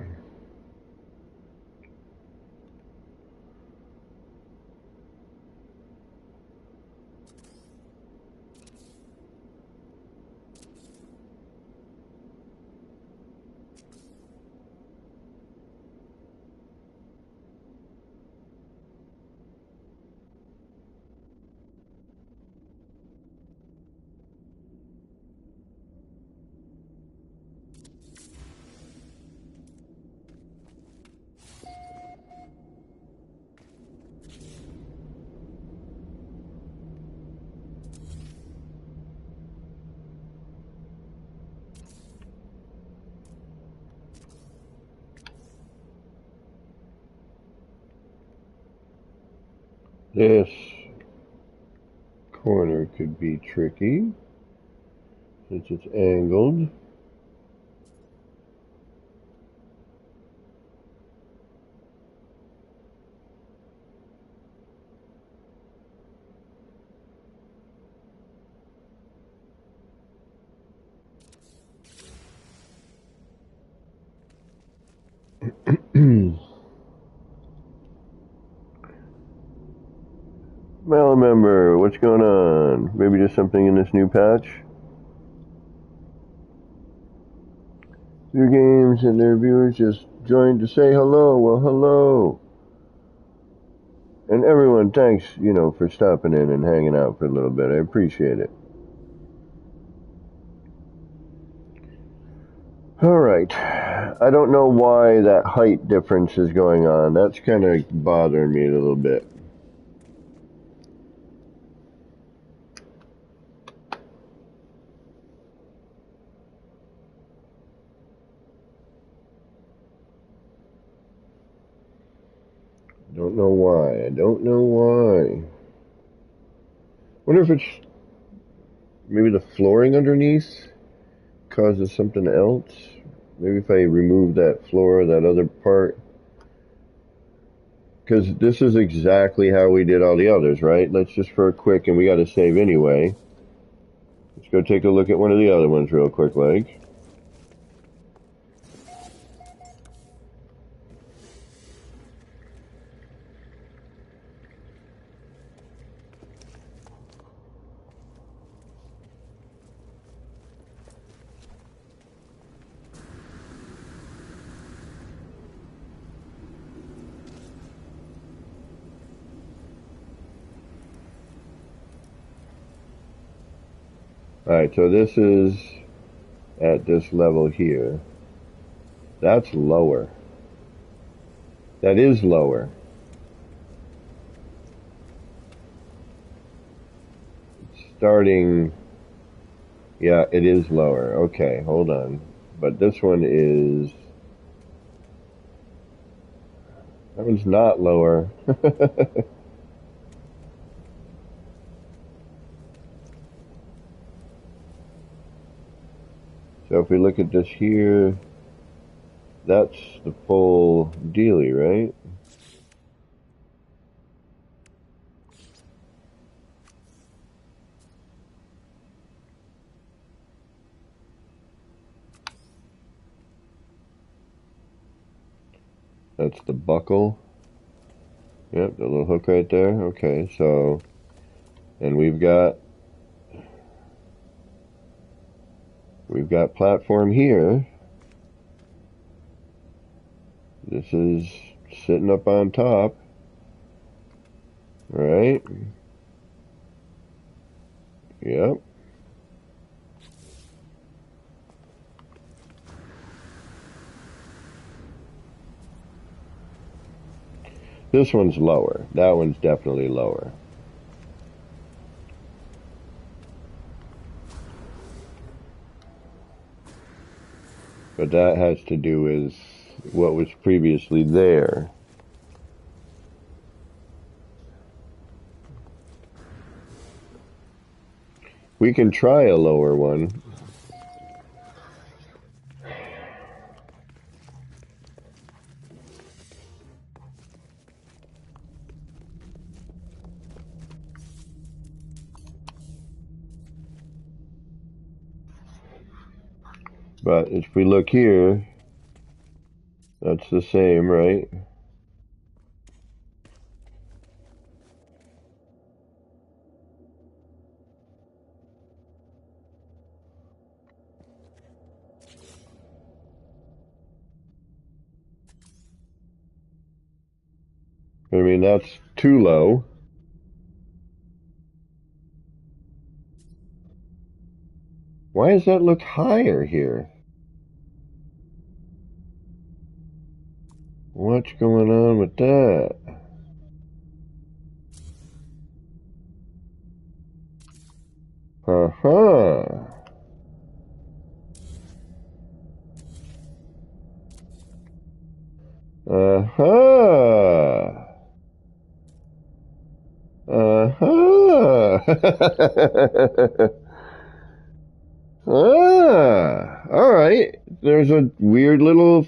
This corner could be tricky since it's angled. Well, member, what's going on? Maybe just something in this new patch? Your games and their viewers just joined to say hello. Well, hello. And everyone, thanks, for stopping in and hanging out for a little bit. I appreciate it. Alright. I don't know why that height difference is going on. That's kind of bothering me a little bit. Don't know why. I don't know why. Wonder if it's maybe the flooring underneath causes something else. Maybe if I remove that floor, that other part. Because this is exactly how we did all the others, right? Let's just for a quick, and we got to save anyway. Let's go take a look at one of the other ones real quick, like. Alright, so this is at this level here. That's lower. That is lower. Starting, yeah, it is lower. Okay, hold on. But this one is, that one's not lower. So if we look at this here, that's the full dealie, right? That's the buckle. Yep, the little hook right there. Okay, so, and we've got platform here. This is sitting up on top, right? Yep. This one's lower. That one's definitely lower. But that has to do with what was previously there. We can try a lower one. But if we look here, that's the same, right? I mean, that's too low. Why does that look higher here? What's going on with that? Uh-huh. Uh-huh. Uh-huh. Ah, all right. There's a weird little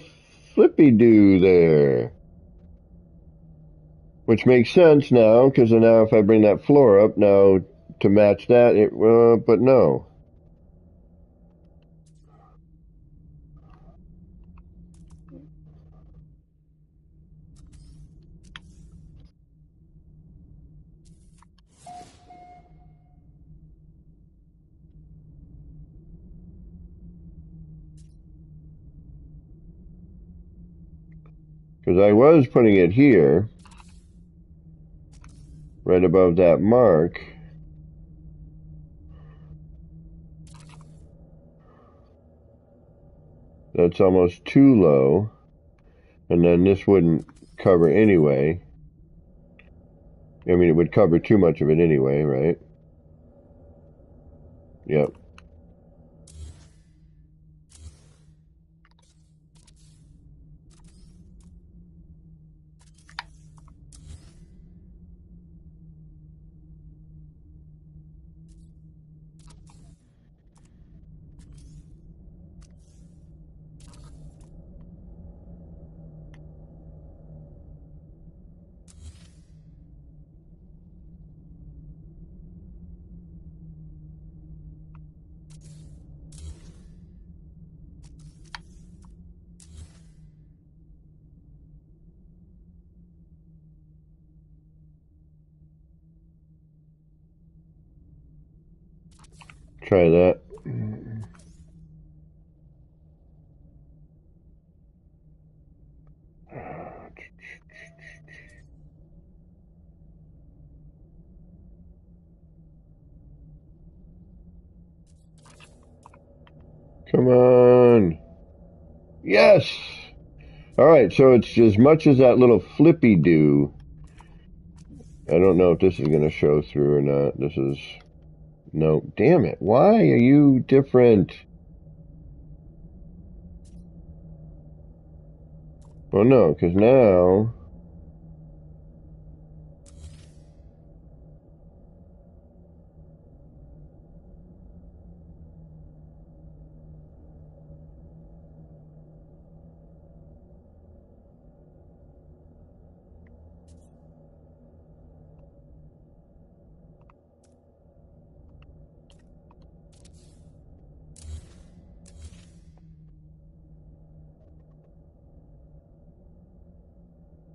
flippy-do there. Which makes sense now, because now if I bring that floor up now to match that, but no. Because I was putting it here, right above that mark. That's almost too low. And then this wouldn't cover anyway. I mean, it would cover too much of it anyway, right? Yep. Try that. Come on. Yes! Alright, so it's as much as that little flippy do. I don't know if this is going to show through or not. This is... No. Damn it. Why are you different? Well, no, because now...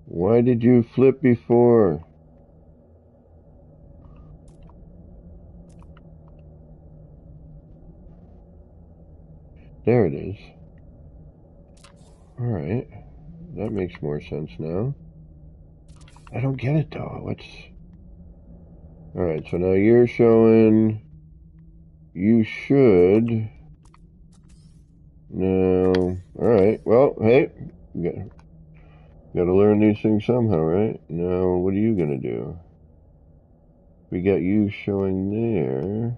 Why did you flip before? There it is. Alright. That makes more sense now. I don't get it though. What's... Alright, so now you're showing... You should... No. Alright, well, hey. Gotta learn these things somehow, right? Now, what are you gonna do? We got you showing there.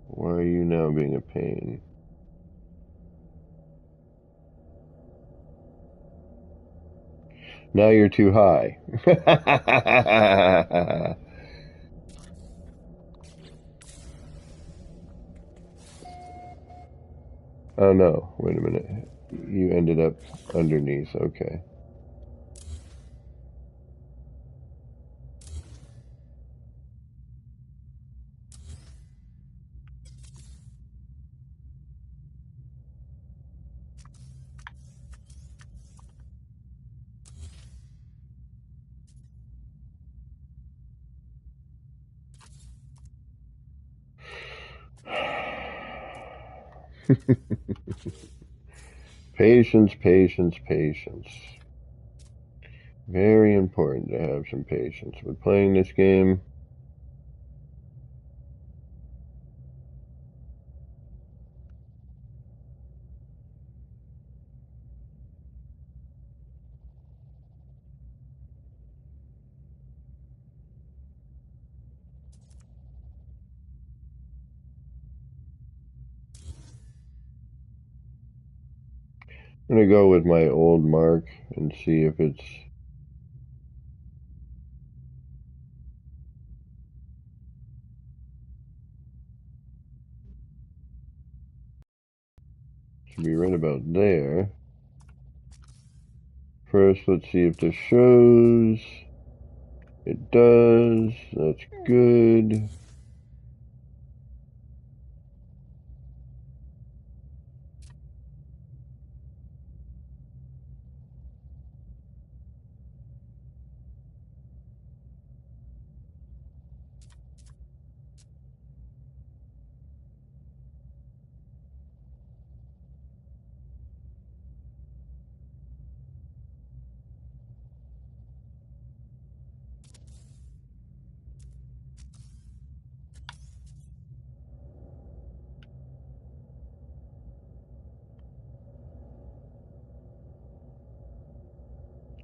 Why are you now being a pain? Now you're too high. Oh no, wait a minute. You ended up underneath, okay. Patience, patience, patience. Very important to have some patience with playing this game. I'm going to go with my old mark and see if it's... Should be right about there. First, let's see if this shows. It does. That's good.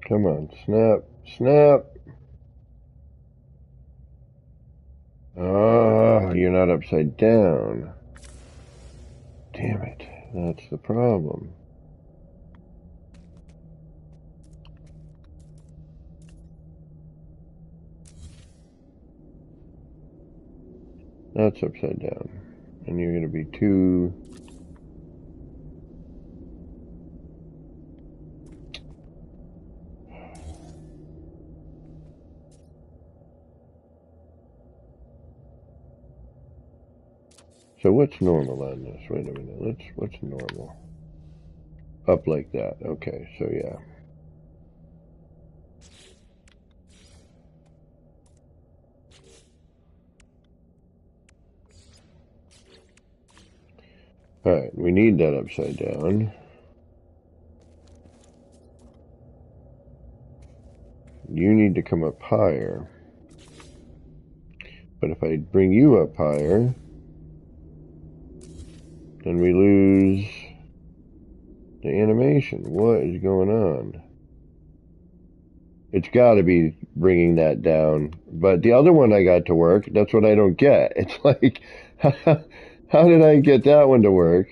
Come on, snap, snap. Oh, you're not upside down. Damn it, that's the problem. That's upside down. And you're going to be too... So what's normal on this? Wait a minute. What's normal? Up like that. Okay, so yeah. Alright, we need that upside down. You need to come up higher. But if I bring you up higher... then we lose the animation. What is going on? It's got to be bringing that down. But the other one I got to work, that's what I don't get. It's like, how did I get that one to work,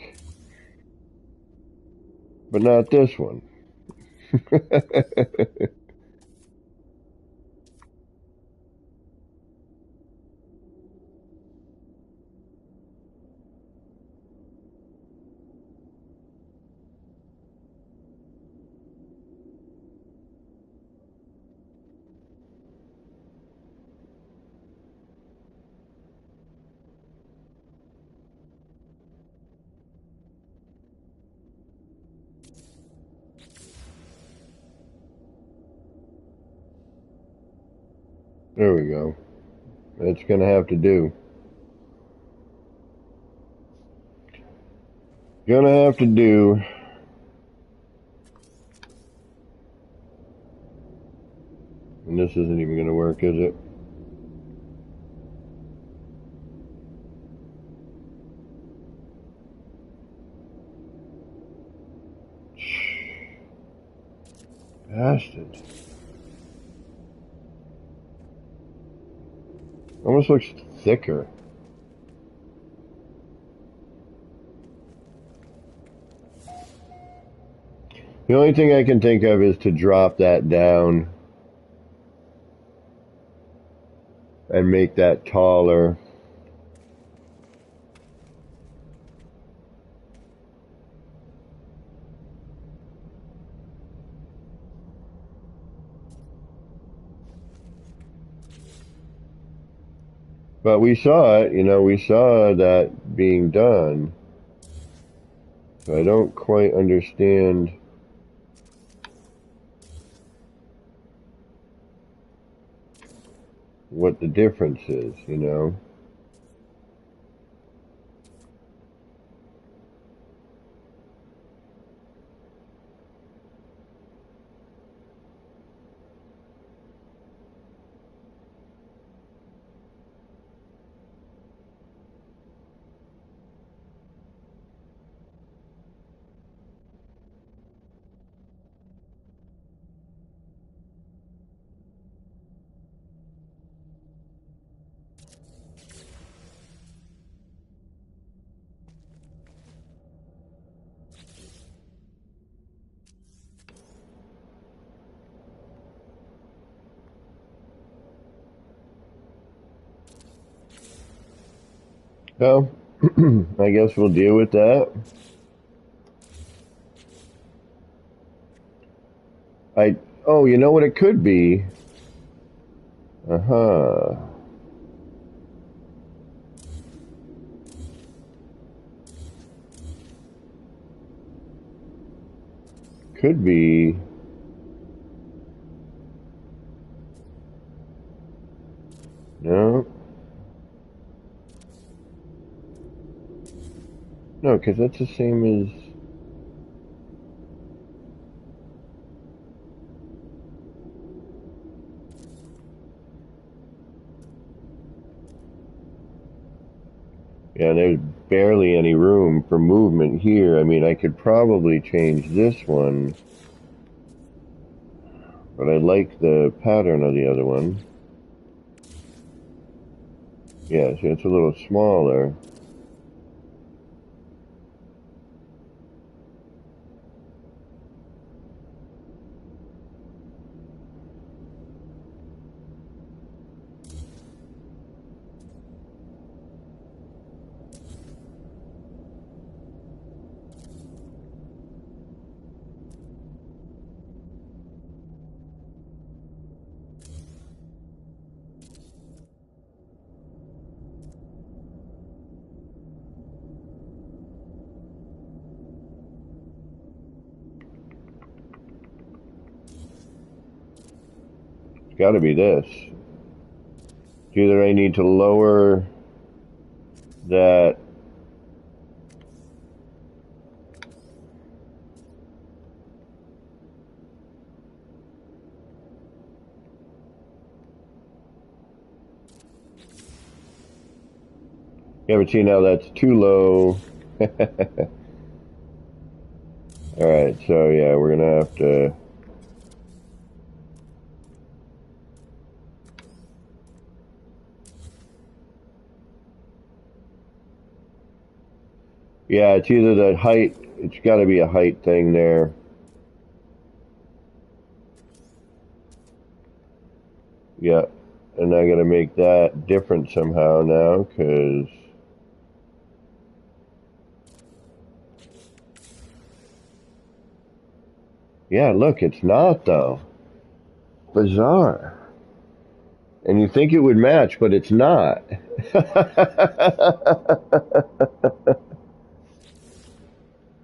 but not this one? There we go. It's going to have to do. Gonna have to do. And this isn't even going to work, is it? Bastard. Almost looks thicker. The only thing I can think of is to drop that down and make that taller. But we saw it, we saw that being done. So I don't quite understand what the difference is. So, I guess we'll deal with that. Oh, you know what it could be? Uh-huh. Could be. No. No, because that's the same as... Yeah, there's barely any room for movement here. I mean, I could probably change this one, but I like the pattern of the other one. Yeah, see, it's a little smaller. It's got to be this. Either I need to lower that yeah, but see, now that's too low. Alright, so yeah, we're gonna have to... Yeah, it's either the height, it's gotta be a height thing there. Yeah, and I gotta make that different somehow now, because... Yeah, look, it's not though. Bizarre. And you think it would match, but it's not.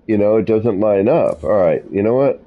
You know, it doesn't line up. Alright, you know what?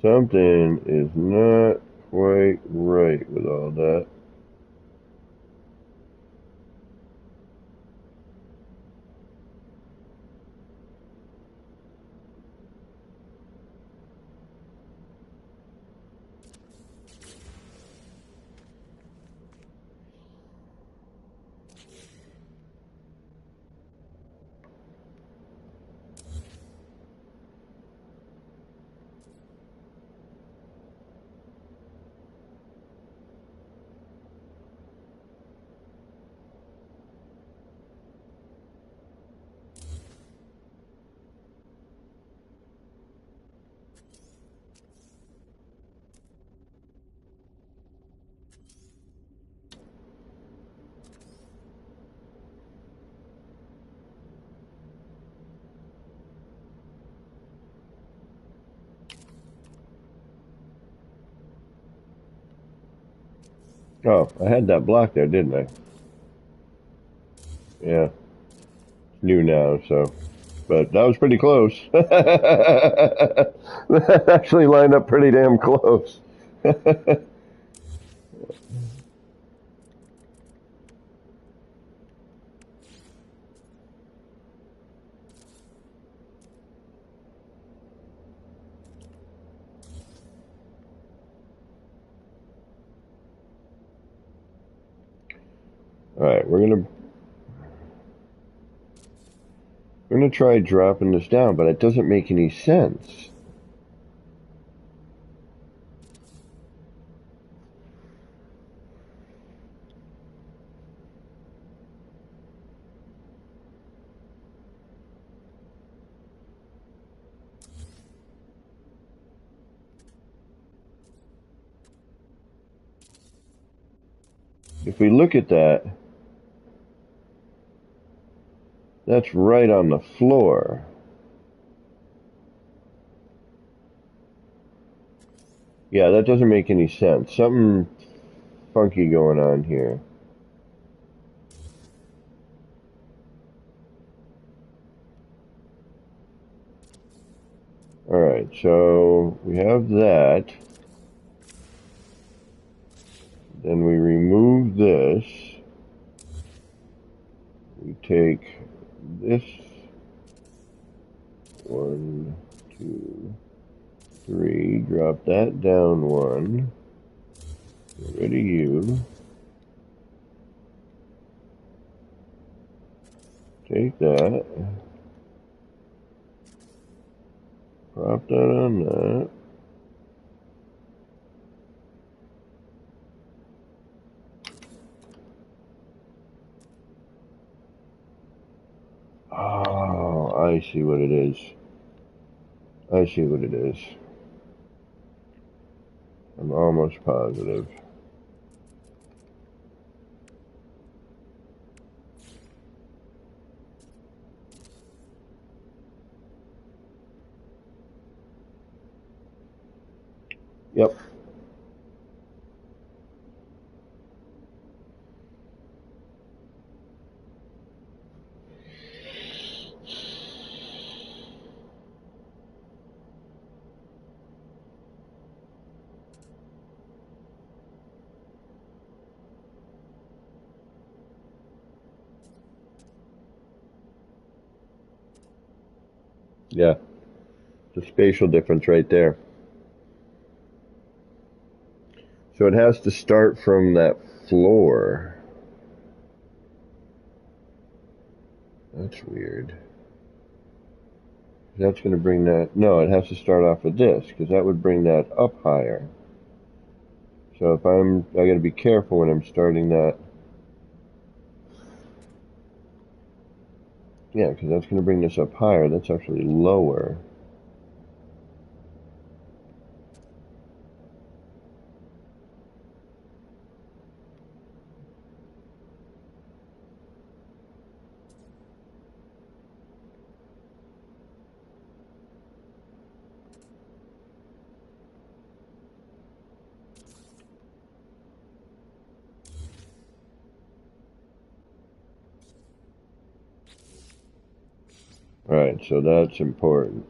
Something is not quite right with all that. Oh, I had that block there, didn't I? Yeah, new now, so. But that was pretty close. That actually lined up pretty damn close. Alright, we're gonna try dropping this down, but it doesn't make any sense. If we look at that, that's right on the floor. Yeah, that doesn't make any sense. Something funky going on here. Alright, so we have that. Then we remove this. We take this. 1, 2, 3. Drop that down 1. Get rid of you. Take that. Prop that on that. Oh, I see what it is. I see what it is. I'm almost positive. Yep. Yeah. The spatial difference right there. So it has to start from that floor. That's weird. That's going to bring that... No, it has to start off with this, because that would bring that up higher. So if I got to be careful when I'm starting that. Yeah, because that's going to bring this up higher. That's actually lower. Alright, so that's important.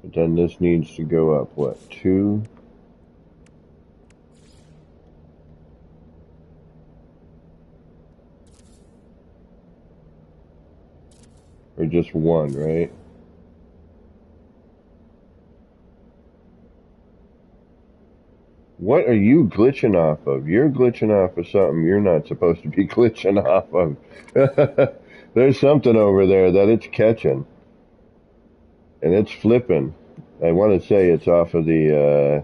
But then this needs to go up, what, 2? Or just 1, right? What are you glitching off of? You're glitching off of something you're not supposed to be glitching off of. There's something over there that it's catching. And it's flipping. I want to say it's off of the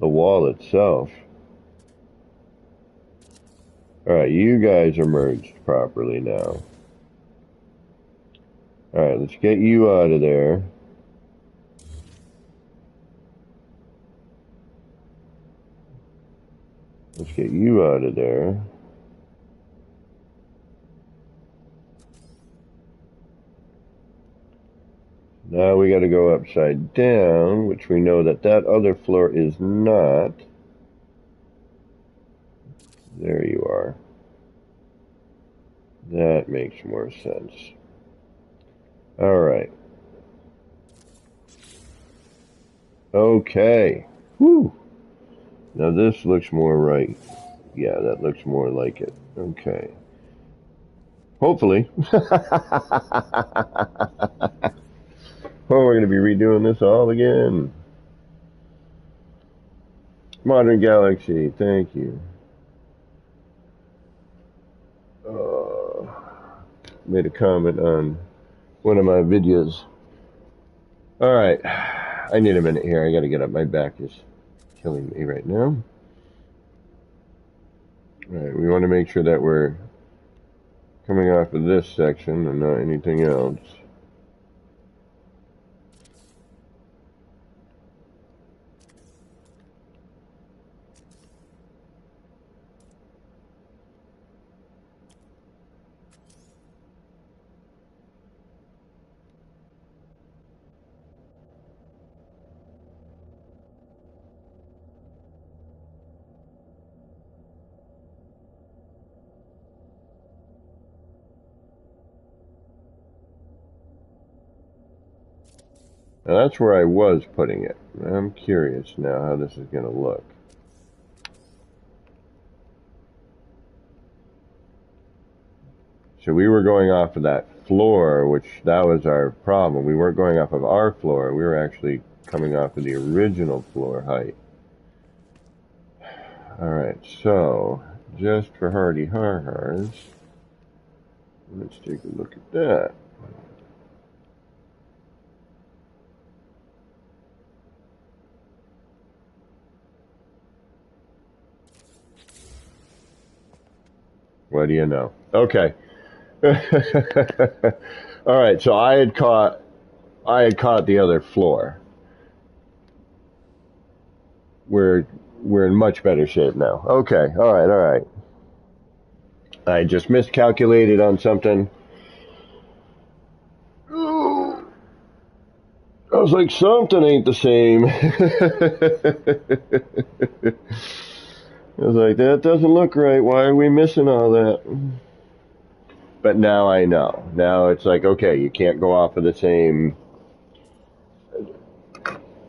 wall itself. Alright, you guys are merged properly now. Alright, let's get you out of there. Let's get you out of there. Now we got to go upside down, which we know that that other floor is not. There you are. That makes more sense. Alright. Okay. Whew. Now this looks more right. Yeah, that looks more like it. Okay. Hopefully. Oh, we're going to be redoing this all again. Modern Galaxy, thank you. Made a comment on one of my videos. Alright, I need a minute here. I gotta get up. My back is killing me right now. Alright, we want to make sure that we're coming off of this section and not anything else. Now that's where I was putting it. I'm curious now how this is going to look. So we were going off of that floor, which that was our problem. We weren't going off of our floor. We were actually coming off of the original floor height. Alright, so just for hardy har-hars, let's take a look at that. What do you know? Okay. Alright, so I had caught I had caught the other floor. We're in much better shape now. Okay, all right. I just miscalculated on something. I was like, something ain't the same. I was like, that doesn't look right. Why are we missing all that? But now I know. Now it's like, okay, you can't go off of the same.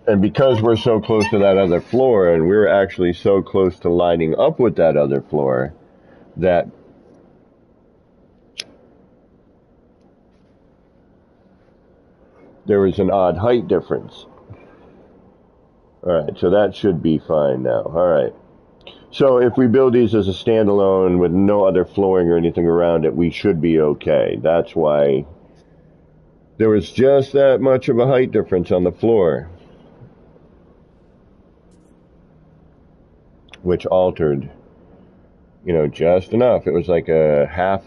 And because we're so close to that other floor, and we're actually so close to lining up with that other floor, that there was an odd height difference. Alright, so that should be fine now. Alright. So if we build these as a standalone with no other flooring or anything around it, we should be okay. That's why there was just that much of a height difference on the floor, which altered, just enough. It was like a half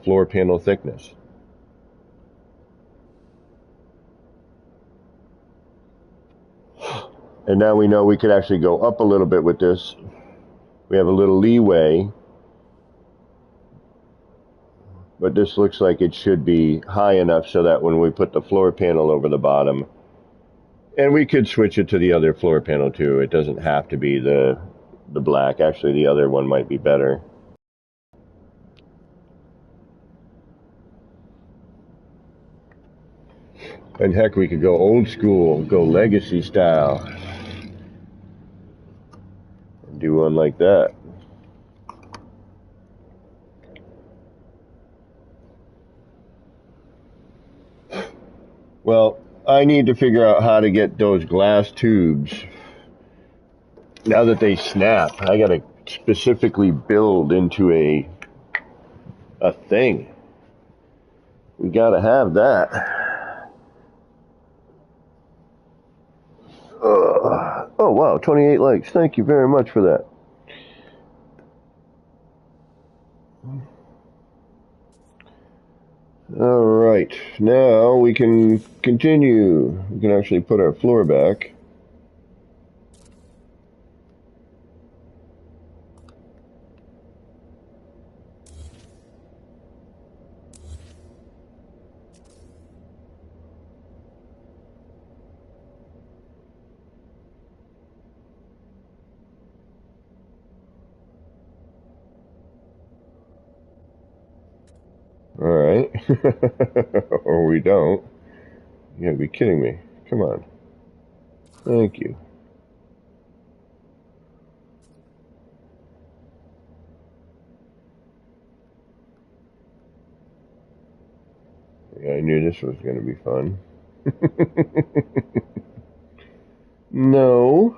floor panel thickness. And now we know we could actually go up a little bit with this. We have a little leeway, but this looks like it should be high enough so that when we put the floor panel over the bottom, and we could switch it to the other floor panel too. It doesn't have to be the black. Actually, the other one might be better. And heck, we could go old school, go legacy style, and do one like that. Well, I need to figure out how to get those glass tubes. Now that they snap, I gotta specifically build into a thing. We gotta have that. Oh wow, 28 likes. Thank you very much for that. Alright, now we can continue. We can actually put our floor back. Alright. Or we don't. You gotta be kidding me. Come on. Thank you. Yeah, I knew this was gonna be fun. No.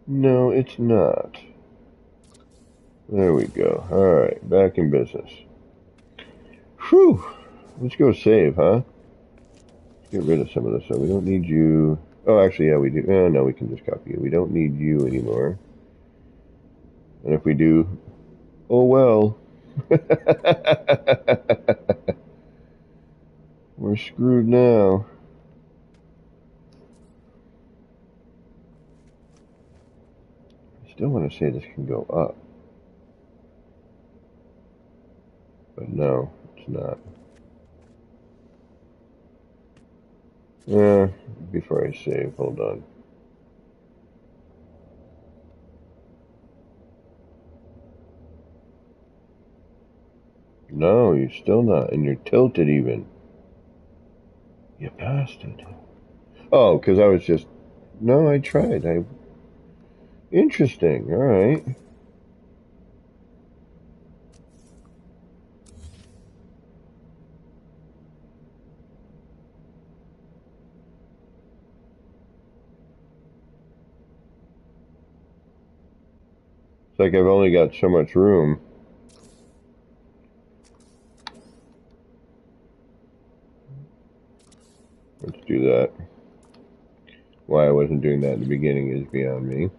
No, it's not. There we go. Alright, back in business. Whew. Let's go save, huh? Let's get rid of some of this stuff. We don't need you. Oh, actually, yeah, we do. Oh, no, we can just copy you. We don't need you anymore. And if we do, oh well. We're screwed now. I still want to say this can go up. But no, it's not. Before I save, hold on. No, you're still not, and you're tilted even. You bastard. Oh, because I was just... No, I tried. Interesting, alright. It's like I've only got so much room. Let's do that. Why I wasn't doing that in the beginning is beyond me.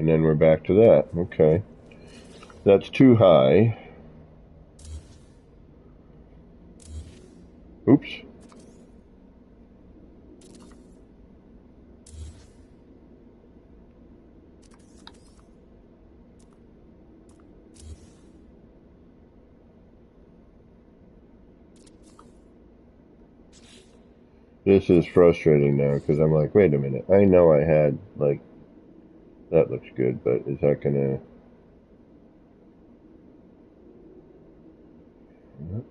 and then we're back to that. Okay. That's too high. Oops. This is frustrating now because I'm like, wait a minute. I know I had, like, that looks good, but is that gonna...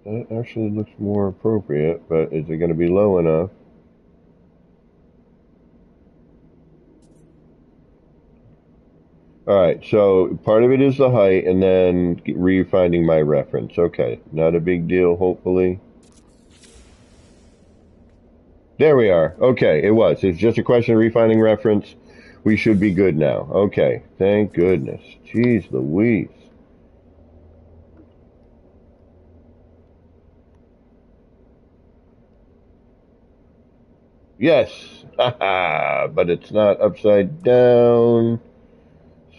That actually looks more appropriate, but is it gonna be low enough? Alright, so part of it is the height and then refinding my reference. Okay, not a big deal, hopefully. There we are. Okay, it was. It's just a question of refining reference. We should be good now. Okay, thank goodness. Jeez Louise. Yes! Haha! But it's not upside down.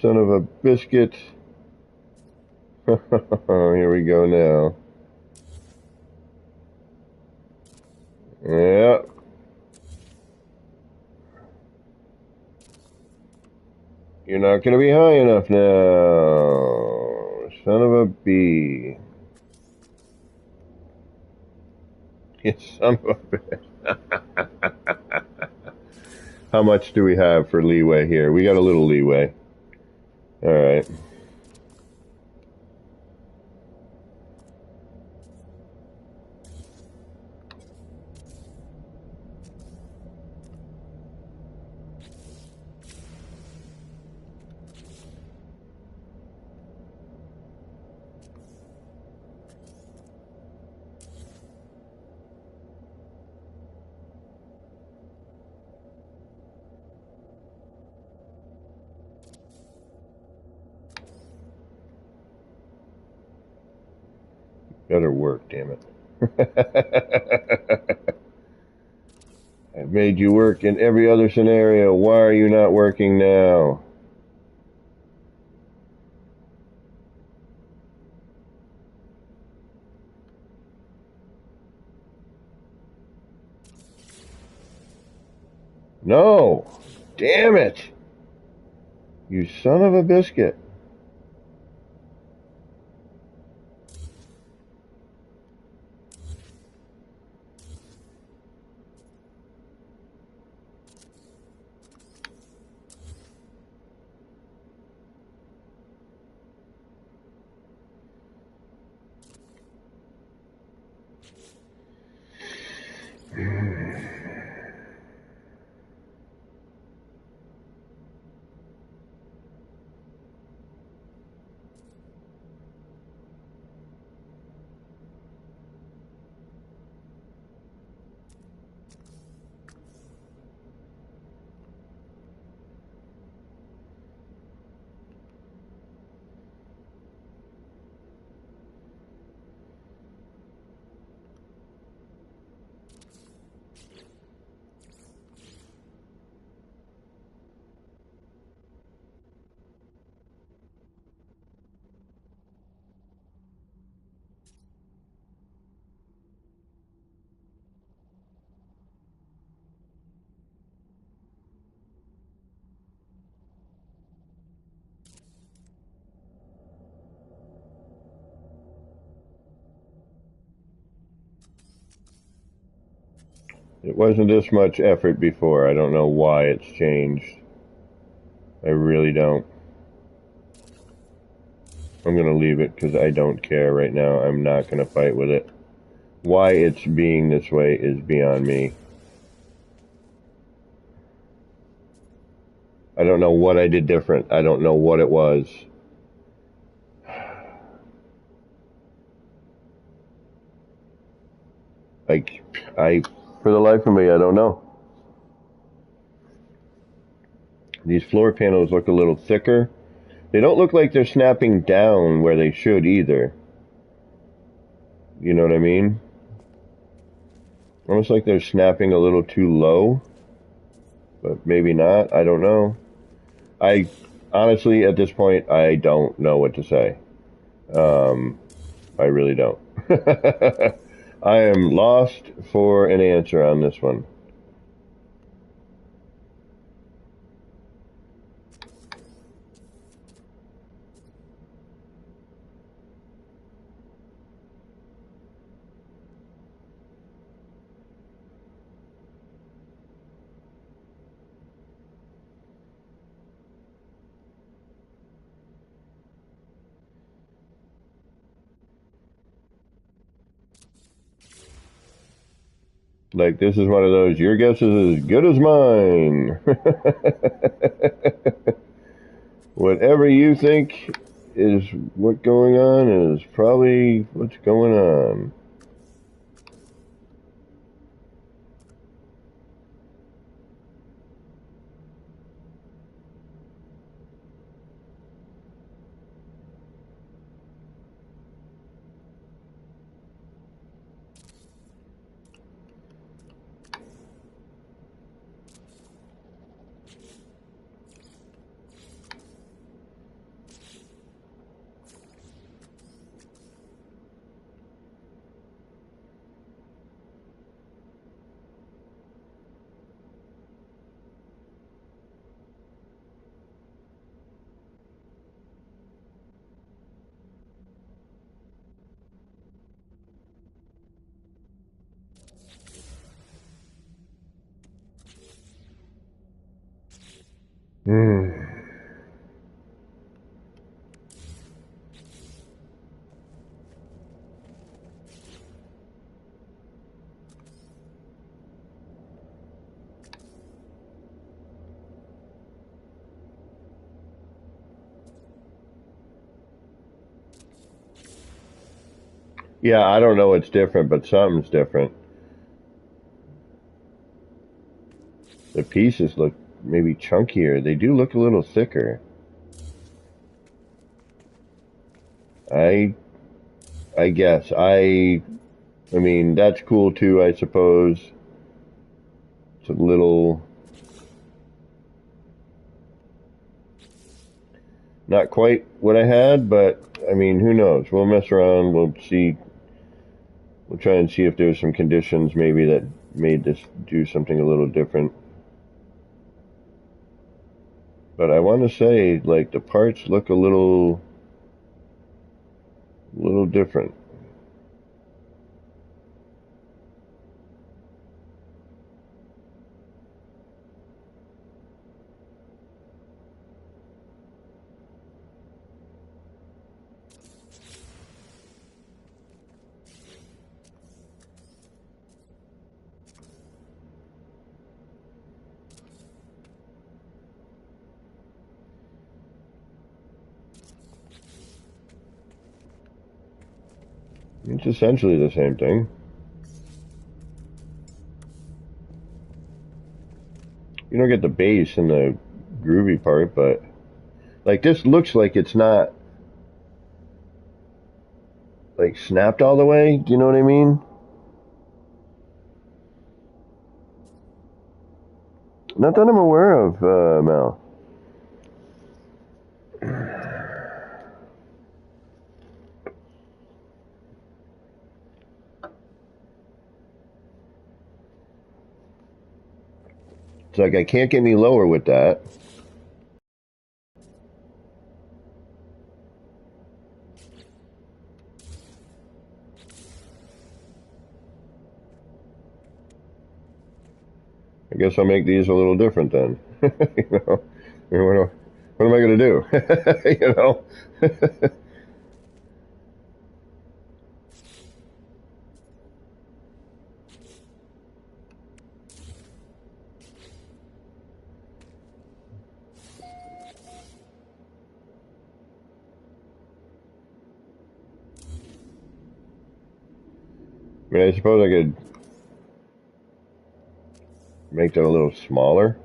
Son of a biscuit. Here we go now. Yep. You're not going to be high enough now. Son of a bee. You son of a bitch. How much do we have for leeway here? We got a little leeway. Alright. Better work, damn it. I've made you work in every other scenario. Why are you not working now? No! Damn it! You son of a biscuit. It wasn't this much effort before. I don't know why it's changed. I really don't. I'm going to leave it because I don't care right now. I'm not going to fight with it. Why it's being this way is beyond me. I don't know what I did different. I don't know what it was. For the life of me, I don't know. These floor panels look a little thicker. They don't look like they're snapping down where they should either. You know what I mean? Almost like they're snapping a little too low. But maybe not. I don't know. I honestly, at this point, I don't know what to say. I really don't. I am lost for an answer on this one. Like, this is one of those, your guess is as good as mine. Whatever you think is what's going on is probably what's going on. Yeah, I don't know what's different, but something's different. The pieces look maybe chunkier. They do look a little thicker. I I guess. I mean, that's cool too, I suppose. It's a little not quite what I had, but I mean, who knows? We'll mess around. We'll see. We'll try and see if there's some conditions maybe that made this do something a little different. But I want to say, like, the parts look a little different. It's essentially the same thing. You don't get the bass and the groovy part, but like this looks like it's not like snapped all the way. Do you know what I mean? Not that I'm aware of, Mel. It's like I can't get any lower with that. I guess I'll make these a little different then. You know, what am I going to do? You know. I mean, I suppose I could make that a little smaller.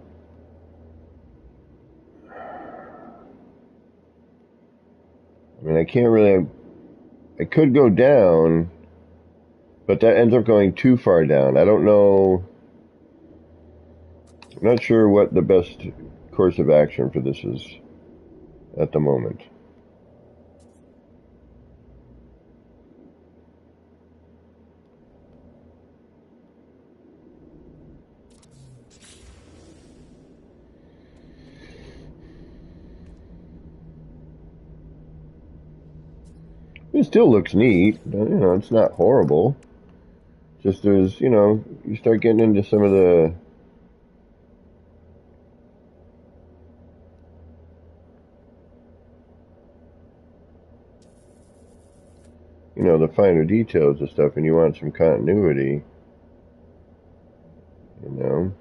I mean, I can't really. I could go down, but that ends up going too far down. I don't know. I'm not sure what the best course of action for this is. at the moment. It still looks neat. You know, it's not horrible. Just there's, you know, you start getting into some of the, you know, the finer details of stuff, and you want some continuity, you know.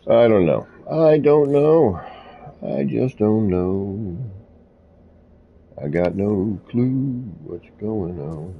I don't know. I don't know. I just don't know. I got no clue what's going on.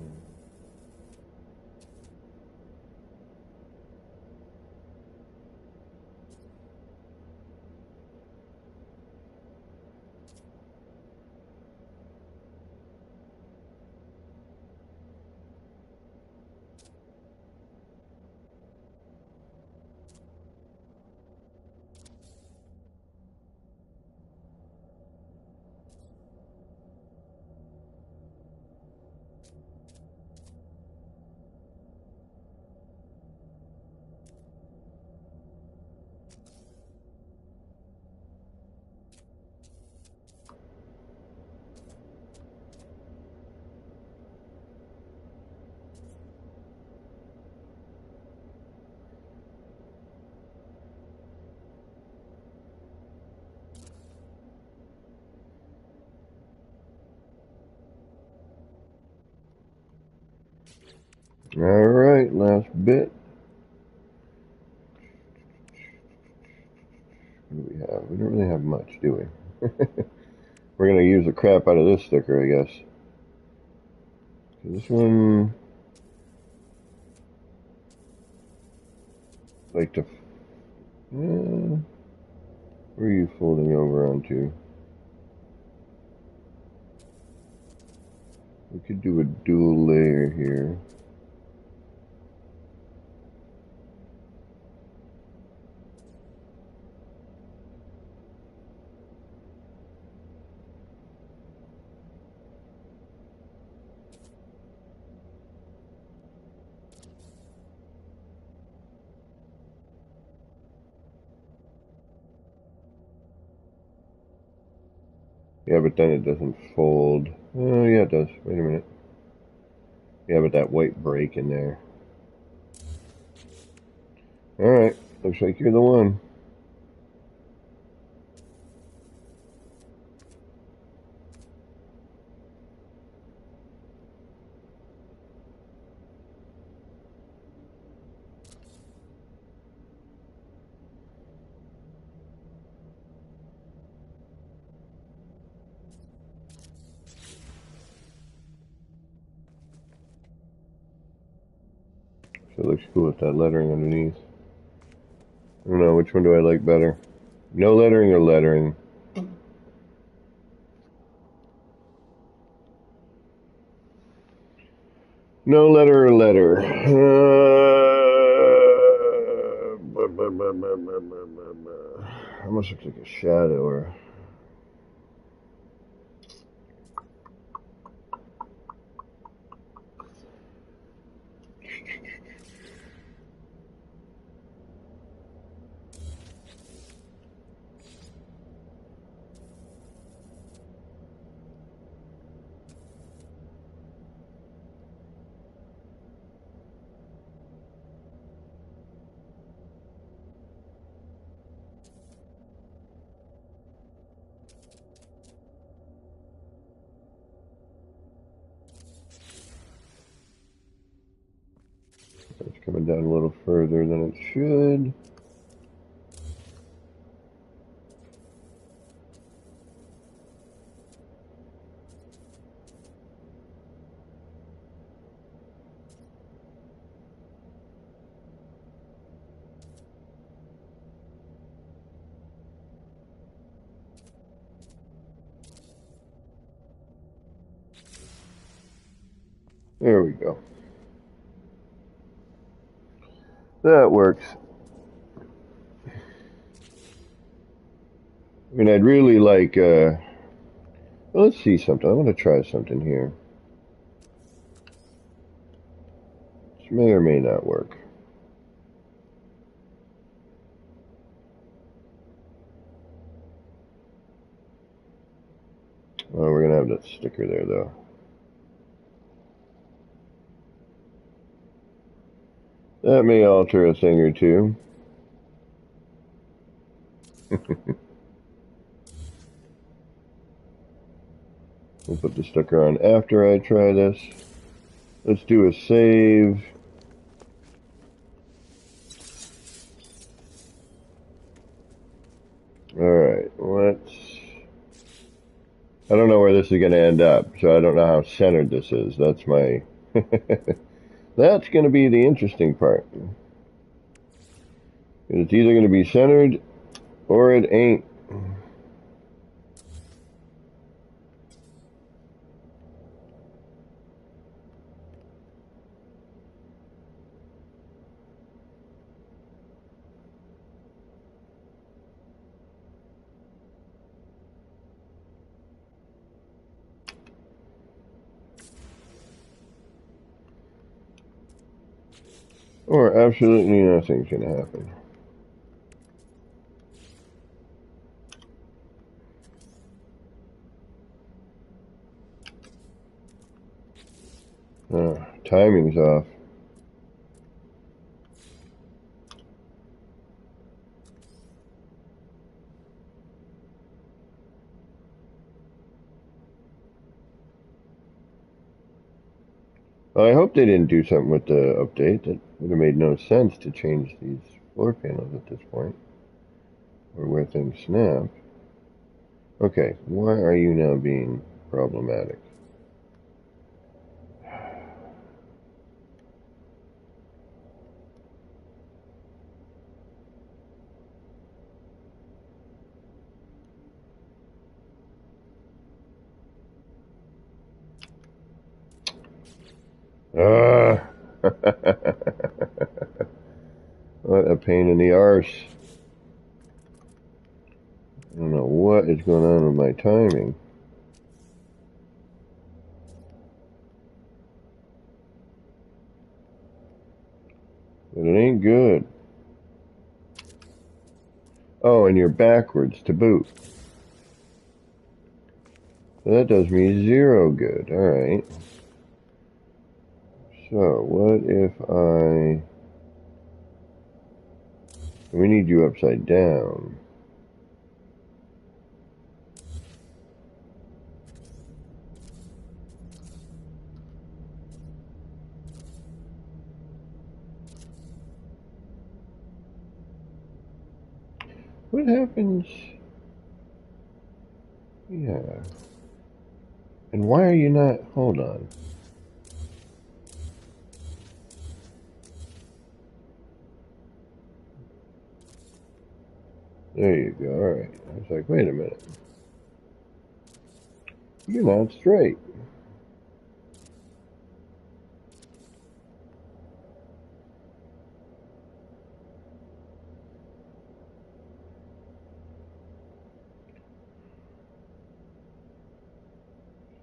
Alright, last bit. What do we have? We don't really have much, do we? We're going to use the crap out of this sticker, I guess. This one, like to, where are you folding over onto? We could do a dual layer here. Yeah, but then it doesn't fold. Oh, yeah, it does. Wait a minute. Yeah, but that white break in there. Alright, looks like you're the one. So it looks cool with that lettering underneath. I don't know, which one do I like better? No lettering or lettering? No letter or letter? Almost looks like a shadow or... down a little further than it should. There we go. That works. I mean, I'd really like, well, let's see something. I want to try something here. This may or may not work. Oh, we're going to have that sticker there, though. That may alter a thing or two. We'll put the sticker on after I try this. Let's do a save. Alright, I don't know where this is going to end up, so I don't know how centered this is. That's my... That's going to be the interesting part. It's either going to be centered or it ain't. Or absolutely nothing's going to happen. Timing's off. Well, I hope they didn't do something with the update. That would have made no sense to change these floor panels at this point, or where things snap. Okay, why are you now being problematic? What a pain in the arse. I don't know what is going on with my timing. But it ain't good. Oh, and you're backwards to boot. So that does me 0 good. Alright. So, what if we need you upside down. What happens? Yeah. And why are you not? Hold on. There you go. Alright. I was like, wait a minute. You're not straight.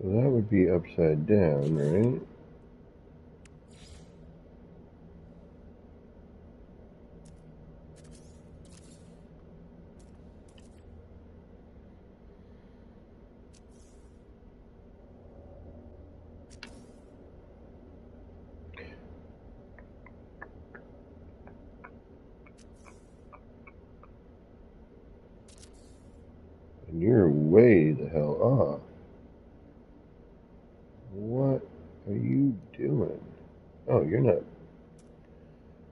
So that would be upside down, right? And you're way the hell off. What are you doing? Oh, you're not.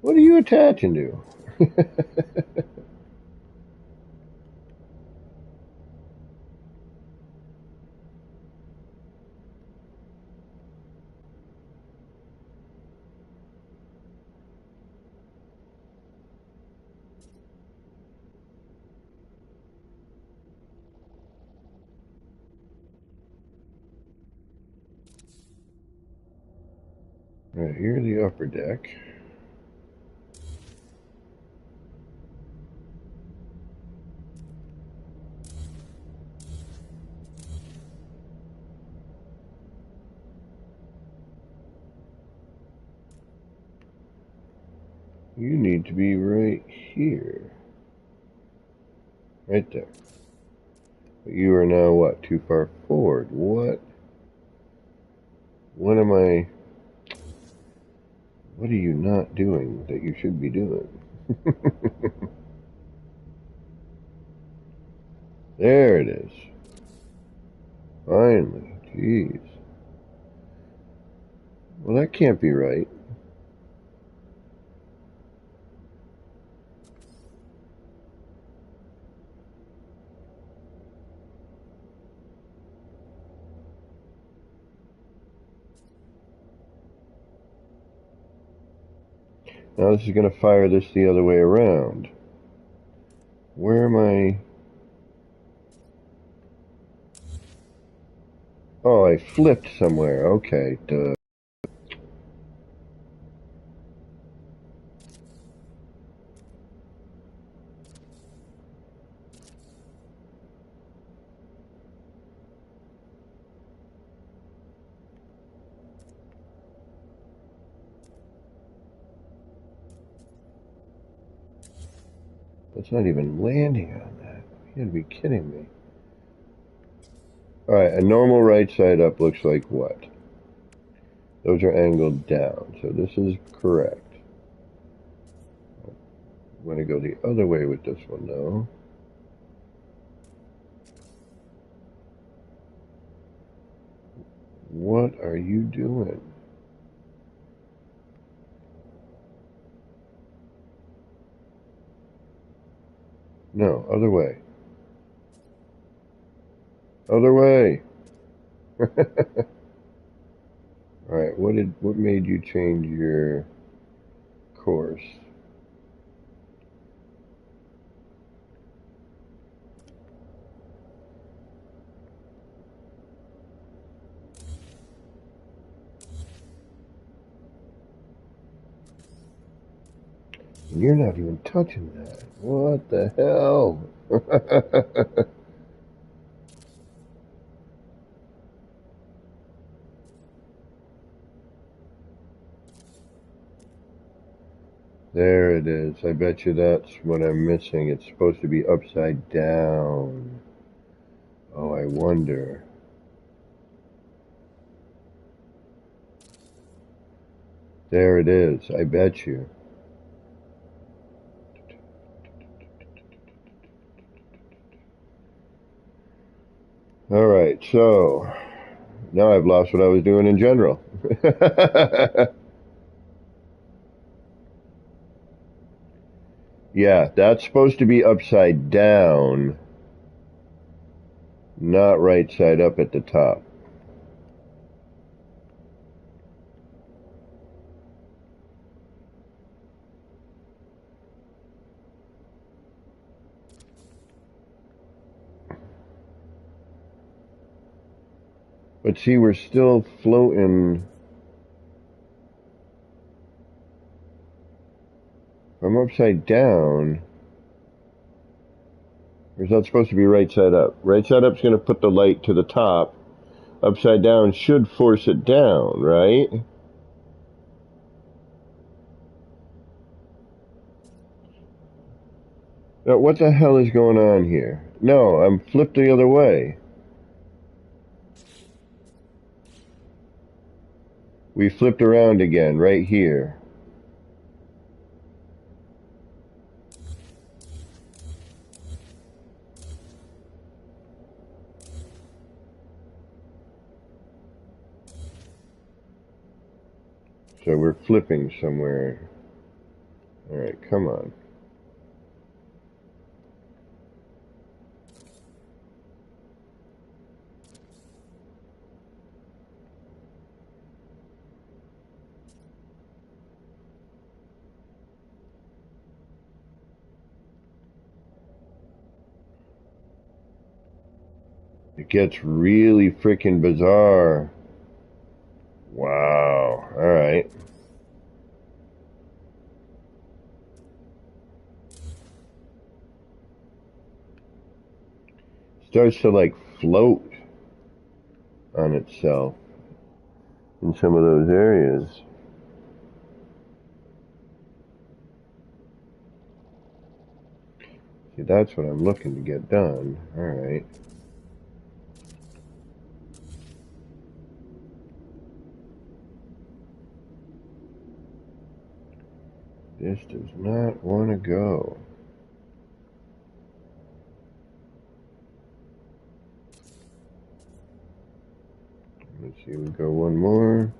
What are you attaching to? Right, here's the upper deck. You need to be right here. Right there. But you are now, what, too far forward? What? What am I... What are you not doing that you should be doing? There it is. Finally. Jeez. Well, that can't be right. Now this is going to fire this the other way around. Where am I? Oh, I flipped somewhere. Okay, duh. It's not even landing on that. You gotta be kidding me. Alright, a normal right side up looks like what? Those are angled down, so this is correct. I'm going to go the other way with this one, though. What are you doing? No, other way. Other way! Alright, what made you change your course? And you're not even touching that. What the hell? There it is. I bet you that's what I'm missing. It's supposed to be upside down. Oh, I wonder. There it is. I bet you. Alright, so now I've lost what I was doing in general. Yeah, that's supposed to be upside down, not right side up at the top. But see, we're still floating from upside down. Or is that supposed to be right side up? Right side up's going to put the light to the top. Upside down should force it down, right? Now, what the hell is going on here? No, I'm flipped the other way. We flipped around again, right here. So we're flipping somewhere. Alright, come on. It gets really freaking bizarre. Wow. Alright. Starts to like float on itself in some of those areas. See, that's what I'm looking to get done. Alright. This does not want to go. Let's see, we go one more.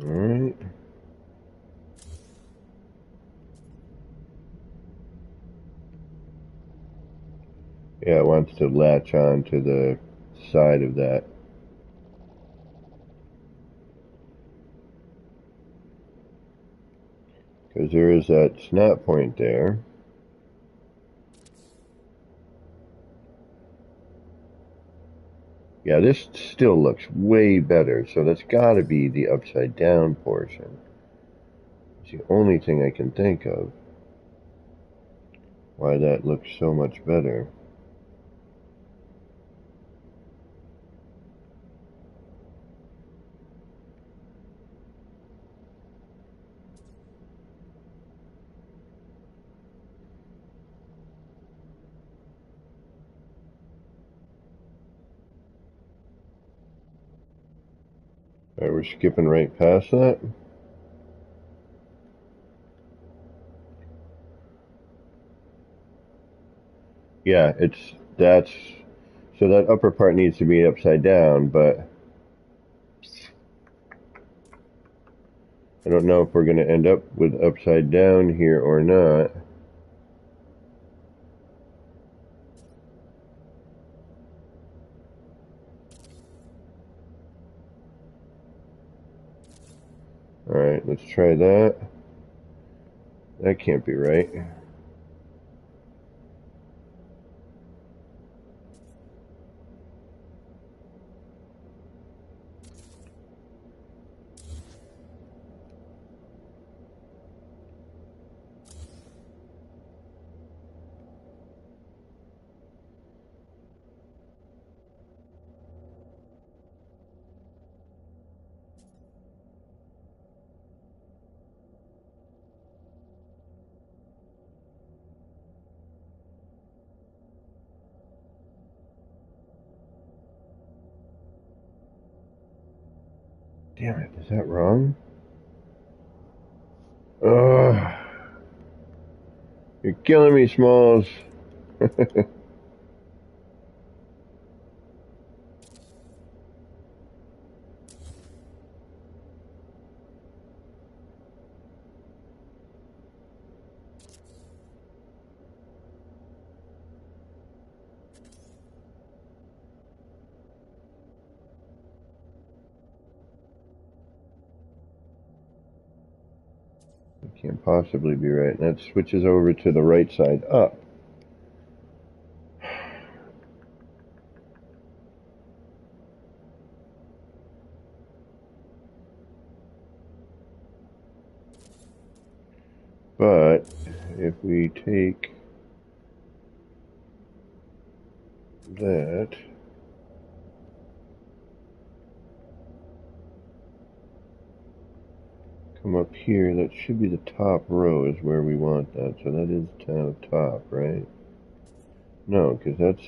Alright. Yeah, it wants to latch on to the side of that. Because there is that snap point there. Yeah, this still looks way better, so that's got to be the upside down portion. It's the only thing I can think of why that looks so much better. Alright, we're skipping right past that. Yeah, so that upper part needs to be upside down, but I don't know if we're going to end up with upside down here or not. Alright, let's try that. That can't be right. Damn it, is that wrong? Ugh. You're killing me, Smalls. Can't possibly be right. That switches over to the right side up. But if we take that, come up here, that should be the top row is where we want that. So that is kind of top, right? No, because that's...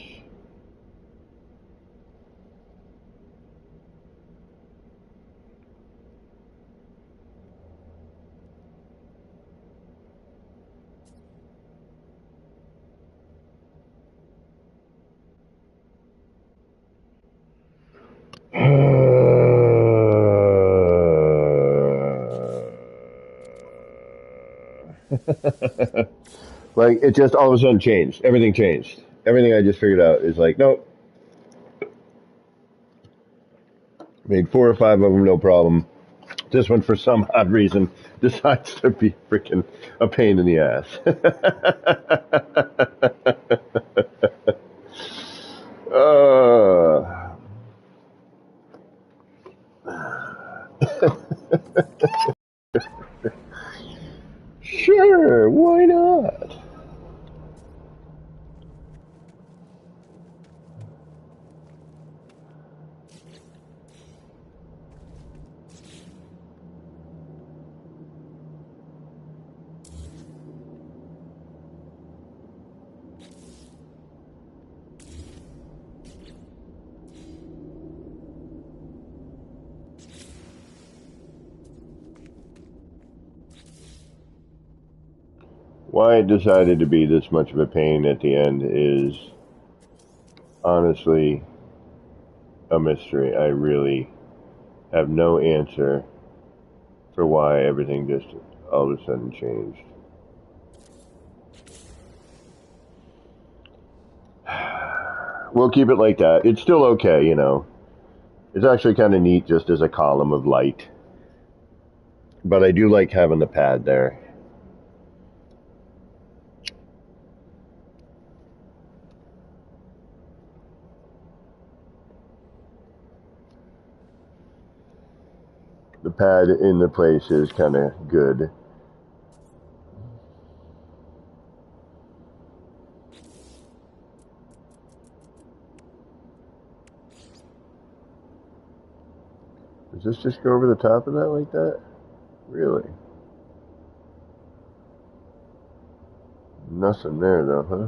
Like, it just all of a sudden changed. Everything changed. Everything I just figured out is like, nope. Made 4 or 5 of them, no problem. This one, for some odd reason, decides to be freaking a pain in the ass. uh, sure, why not? Why it decided to be this much of a pain at the end is honestly a mystery. I really have no answer for why everything just all of a sudden changed. We'll keep it like that. It's still okay, you know. It's actually kind of neat just as a column of light. But I do like having the pad there. The pad in the place is kind of good. Does this just go over the top of that like that? Really? Nothing there though, huh?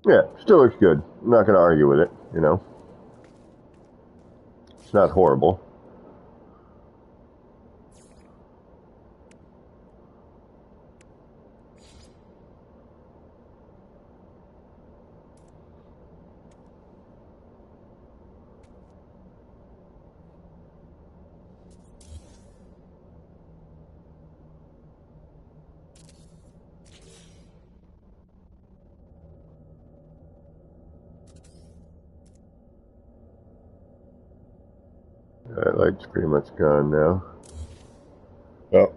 Yeah, still looks good. I'm not going to argue with it, you know. It's not horrible. That light's pretty much gone now. Oh,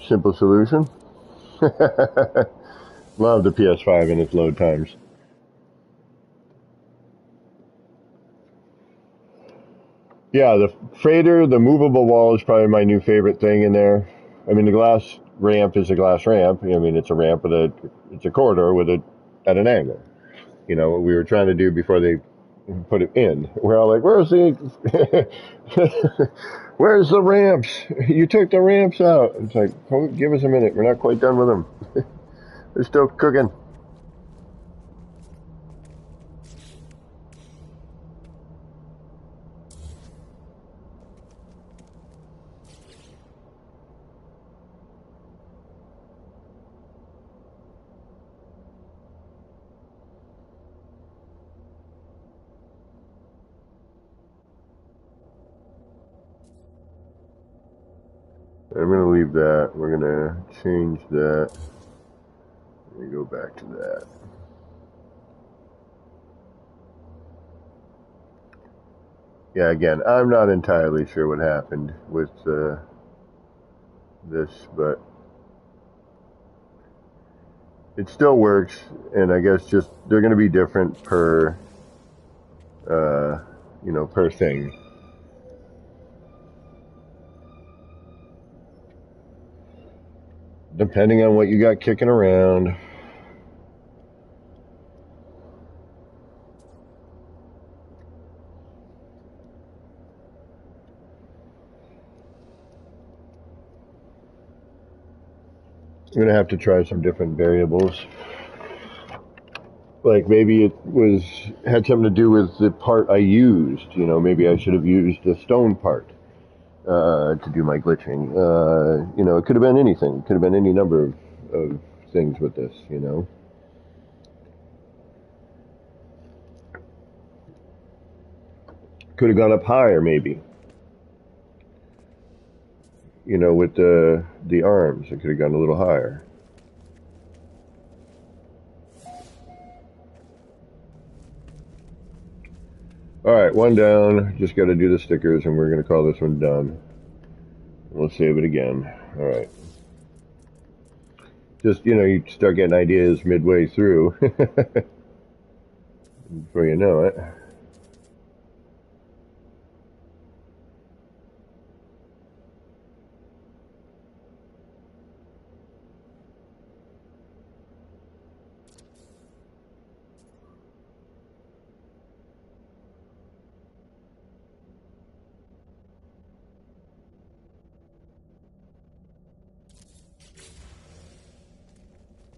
simple solution. Love the PS5 and its load times. Yeah, the fader, the movable wall is probably my new favorite thing in there. I mean, the glass ramp is a glass ramp. I mean, it's a ramp it's a corridor with at an angle. You know, what we were trying to do before they put it in. We're all like, where's the ramps? You took the ramps out. It's like, oh, give us a minute. We're not quite done with them. They're still cooking. I'm going to leave that. We're going to change that. Let me go back to that. Yeah, again, I'm not entirely sure what happened with this, but it still works, and I guess just they're going to be different per, per thing. Depending on what you got kicking around. I'm gonna have to try some different variables. Like maybe it had something to do with the part I used. You know, maybe I should have used the stone part to do my glitching. You know, it could have been anything. It could have been any number of things with this. You know. Could have gone up higher, maybe. You know, with the arms, it could have gone a little higher. All right, one down. Just got to do the stickers, and we're going to call this one done. We'll save it again. All right. Just, you know, you start getting ideas midway through before you know it.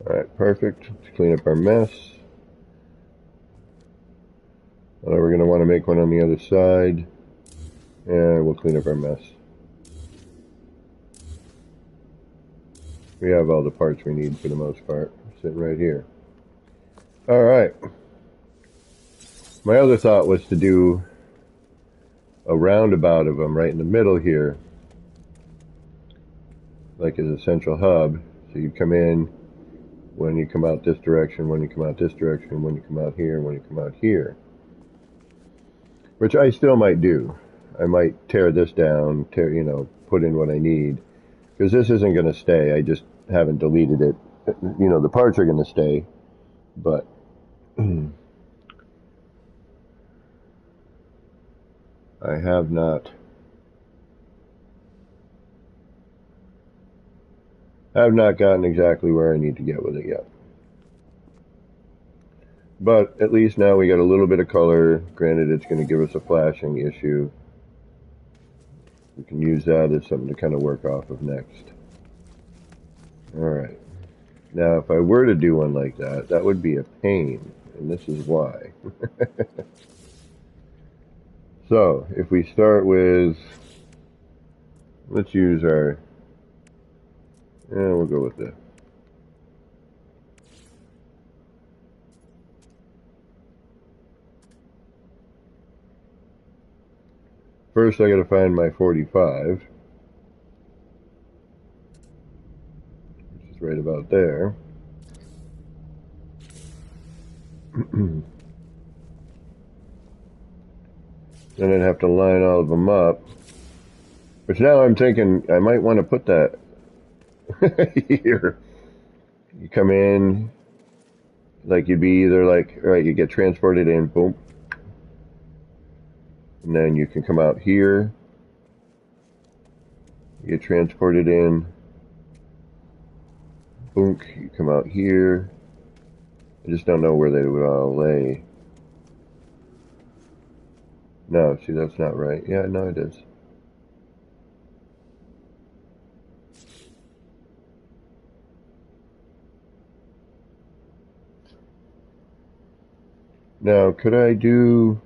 All right, perfect. Let's clean up our mess. We're going to want to make one on the other side. And we'll clean up our mess. We have all the parts we need for the most part. Sitting right here. All right. My other thought was to do a roundabout of them right in the middle here. Like as a central hub. So you come in when you come out this direction, when you come out this direction, when you come out here, when you come out here. Which I still might do. I might tear this down, you know, put in what I need. Because this isn't going to stay. I just haven't deleted it. You know, the parts are going to stay. But I have not gotten exactly where I need to get with it yet. But at least now we got a little bit of color. Granted, it's going to give us a flashing issue. We can use that as something to kind of work off of next. Alright. Now, if I were to do one like that, that would be a pain. And this is why. So, if we start with... Let's use our... Yeah, we'll go with this. First, I got to find my 45, which is right about there. Then I'd have to line all of them up. Which now I'm thinking I might want to put that here. You come in, like you'd be either like, all right, you get transported in, boom. And then you can come out here. You get transported in. Boom, you come out here. I just don't know where they would all lay. No, see, that's not right. Yeah, no, it is. Now, could I do...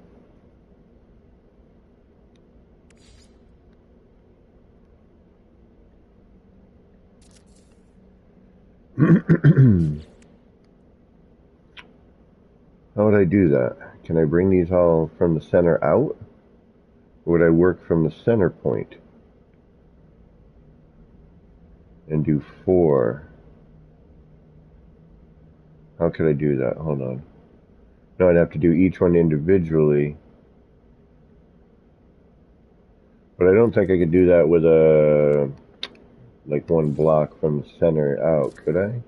How would I do that? Can I bring these all from the center out? Or would I work from the center point? And do 4? How could I do that? Hold on. No, I'd have to do each one individually. But I don't think I could do that with a... like one block from the center out, could I?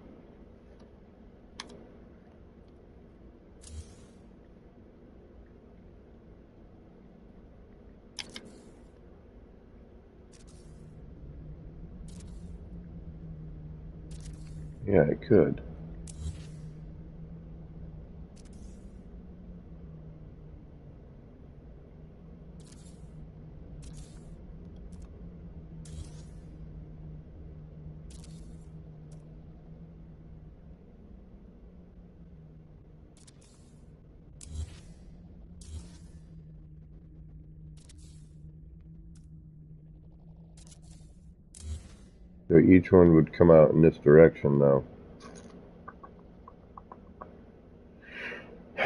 Yeah, I could. So each one would come out in this direction though. If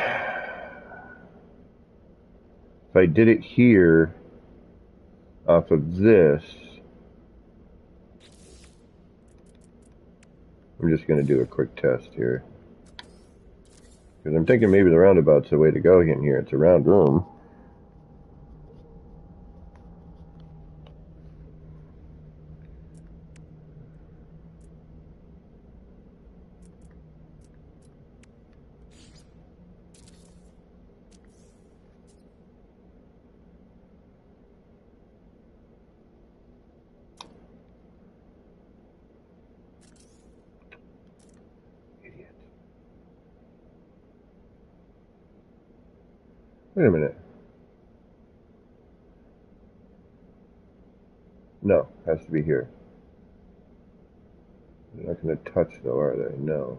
I did it here off of this, I'm just going to do a quick test here. Because I'm thinking maybe the roundabout's the way to go in here. It's a round room. Wait a minute. No, has to be here. They're not going to touch though, are they? No.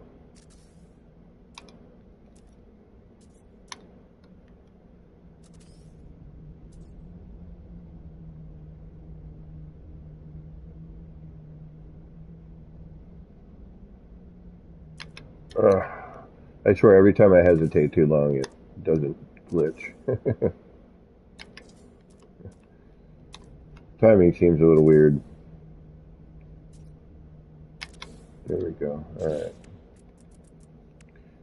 I swear every time I hesitate too long it doesn't glitch. Timing seems a little weird. There we go. Alright.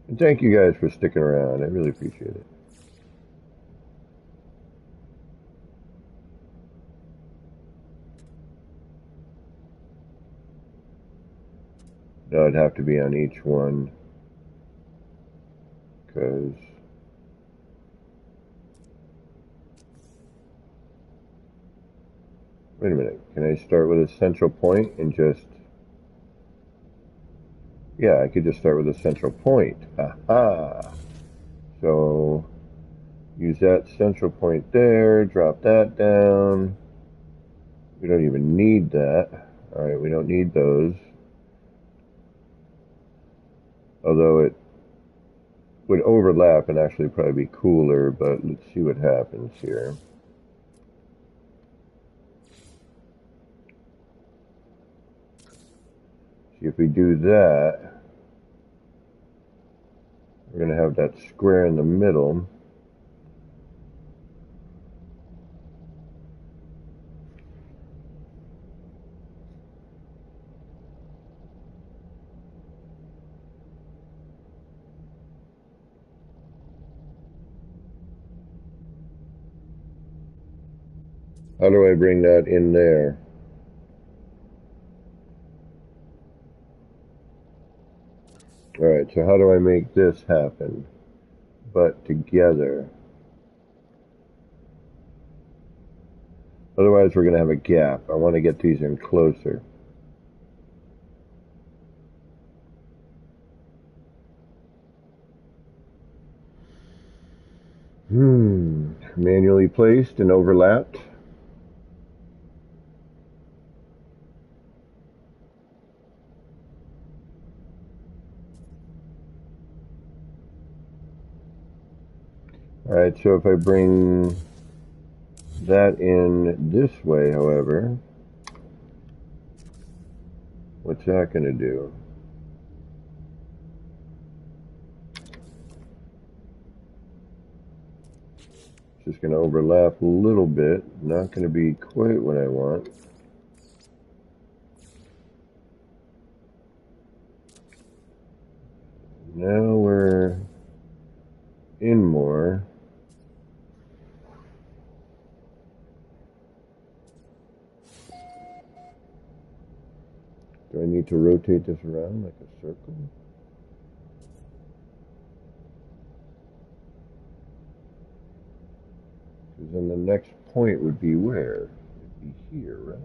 And thank you guys for sticking around. I really appreciate it. No, it'd have to be on each one. Because wait a minute. Can I start with a central point and just... Yeah, I could just start with a central point. Aha! So, use that central point there, drop that down. We don't even need that. Alright, we don't need those. Although it would overlap and actually probably be cooler, but let's see what happens here. See, if we do that, we're going to have that square in the middle. How do I bring that in there? Alright, so how do I make this happen? But together. Otherwise we're going to have a gap. I want to get these in closer. Manually placed and overlapped. Alright, so if I bring that in this way, however, what's that going to do? It's just going to overlap a little bit, not going to be quite what I want. Now we're in more. Do I need to rotate this around like a circle? Because then the next point would be where? It'd be here, right?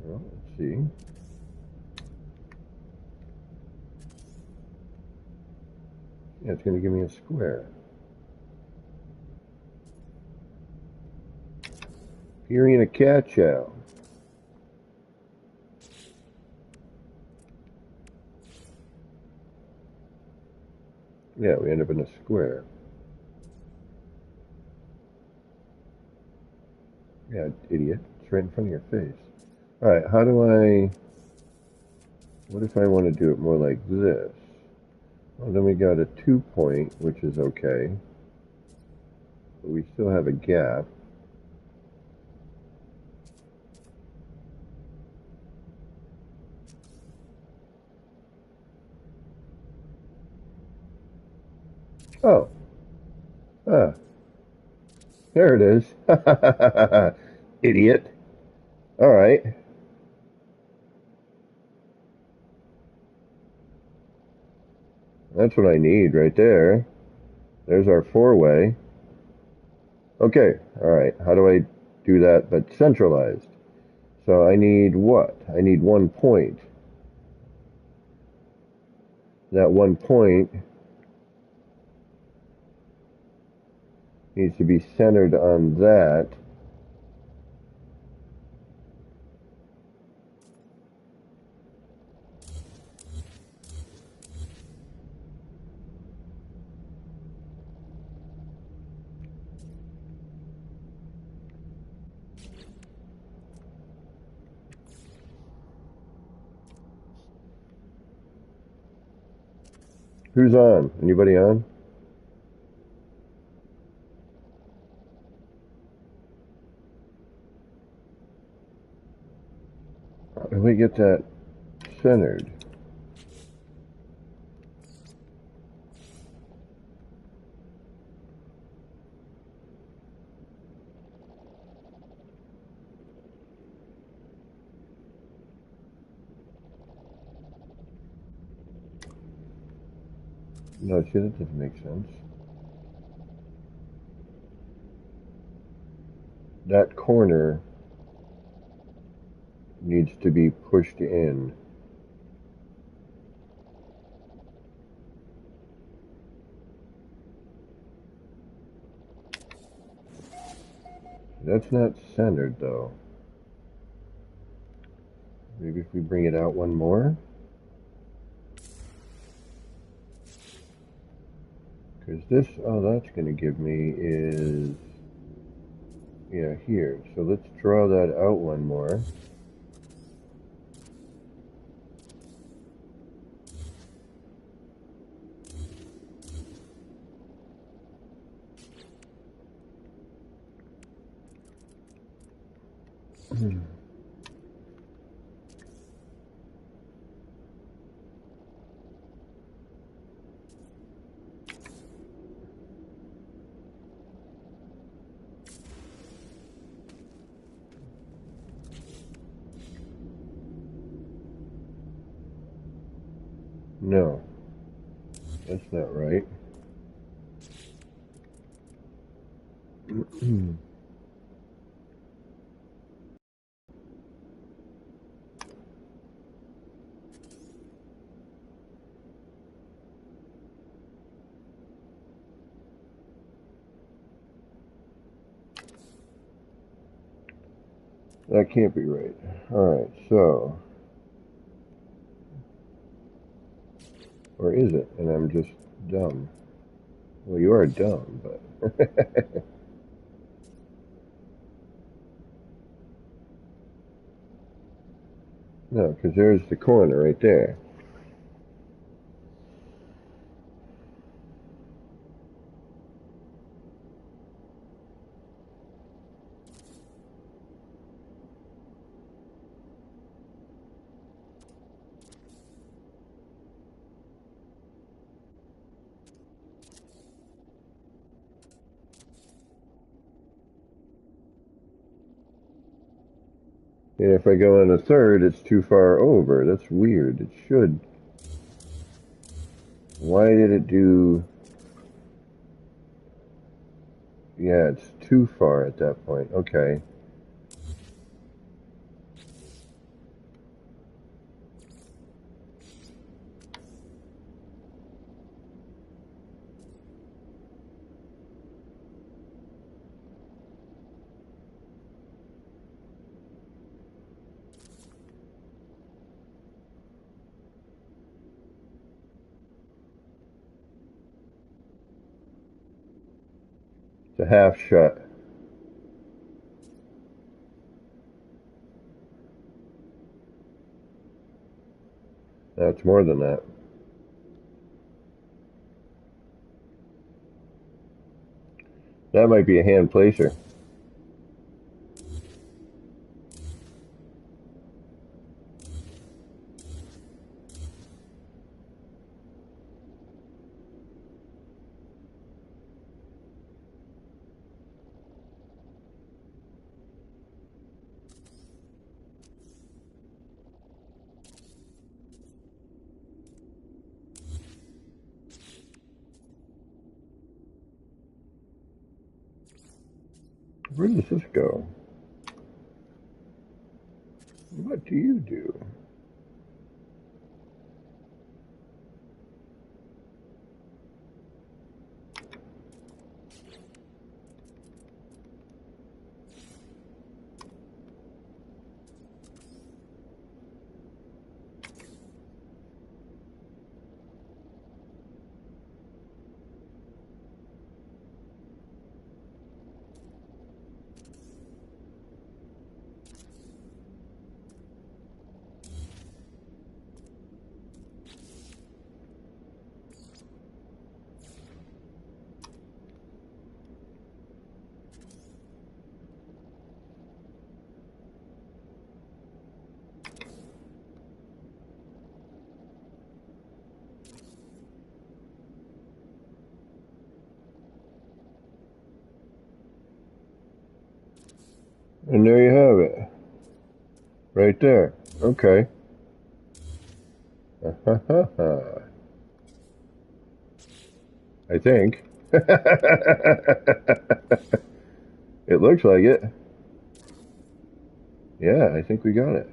Well, let's see. Yeah, it's going to give me a square. Hearing a cat chow. Yeah, we end up in a square. Yeah, idiot. It's right in front of your face. Alright, how do I... What if I want to do it more like this? Well, then we got a 2-point, which is okay. But we still have a gap. Oh. Ah. There it is. Idiot. Alright. That's what I need right there. There's our 4-way. Okay, alright. How do I do that but centralized? So I need what? I need 1 point. That 1 point needs to be centered on that. Who's on? Anybody on? How do we get that centered? No, see, that doesn't make sense. That corner needs to be pushed in. That's not centered, though. Maybe if we bring it out one more? Because this, all that's going to give me is, yeah, here. So let's draw that out one more. No, that's not right. That can't be right. Alright, so... Or is it? And I'm just dumb. Well, you are dumb, but... No, because there's the corner right there. And if I go on a third, it's too far over. That's weird. It should. Why did it do... Yeah, it's too far at that point. Okay. It's a half shut. it's more than that. That might be a hand placer. Where does this go? What do you do? And there you have it. Right there. Okay. I think. It looks like it. Yeah, I think we got it.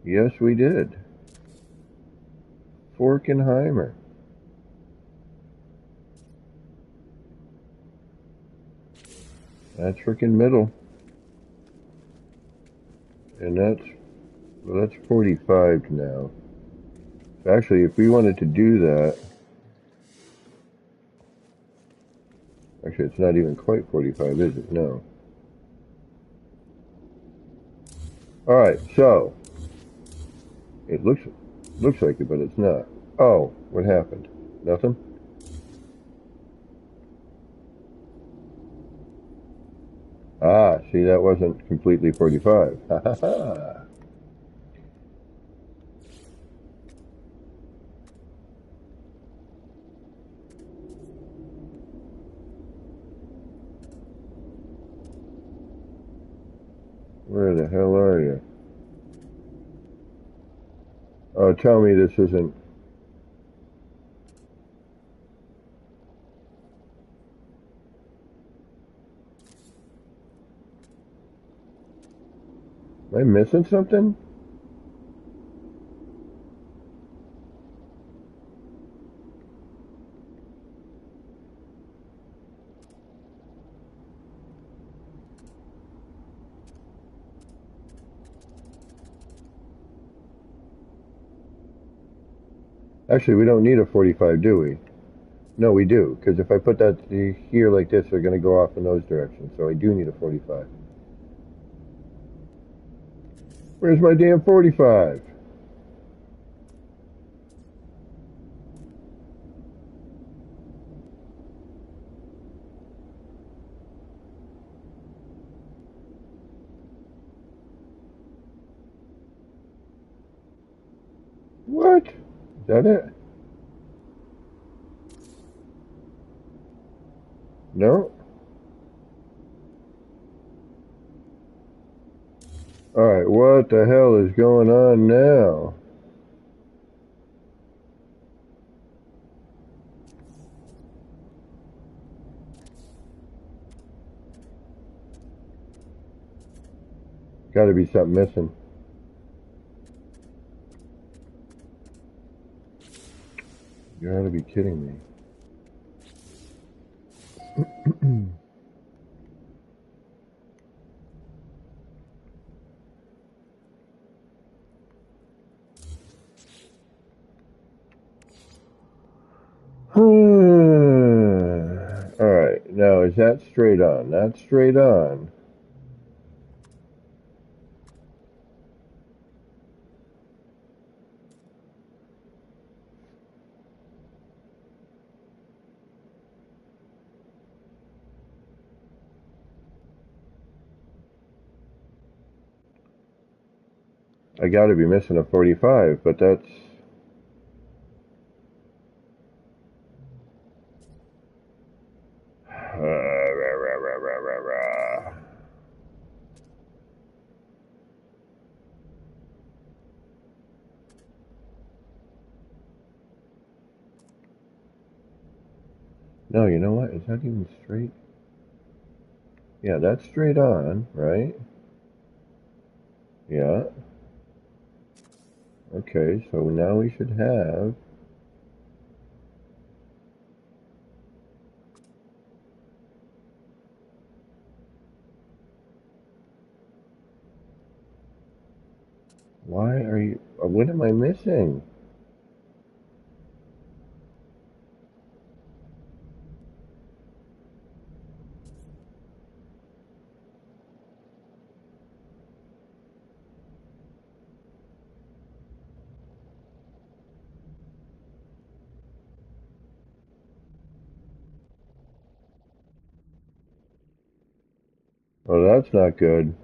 Yes, we did. Forkenheimer. That's freaking middle. And that's 45 now. So actually, if we wanted to do that, actually, it's not even quite 45, is it? No. All right, so it looks like it, but it's not. Oh, what happened? Nothing? Ah, see, that wasn't completely 45. Ha ha ha. Where the hell are you? Oh, tell me this isn't... Am I missing something? Actually, we don't need a 45, do we? No, we do, because if I put that here like this, they're going to go off in those directions, so I do need a 45. Where's my damn 45? What? Is that it? No? Alright, what the hell is going on now? Gotta be something missing. You gotta be kidding me. Alright, now is that straight on? That's straight on. I gotta be missing a 45, but that's... No, you know what? Is that even straight? Yeah, that's straight on, right? Yeah. Okay, so now we should have... Why are you... What am I missing? Oh, that's not good.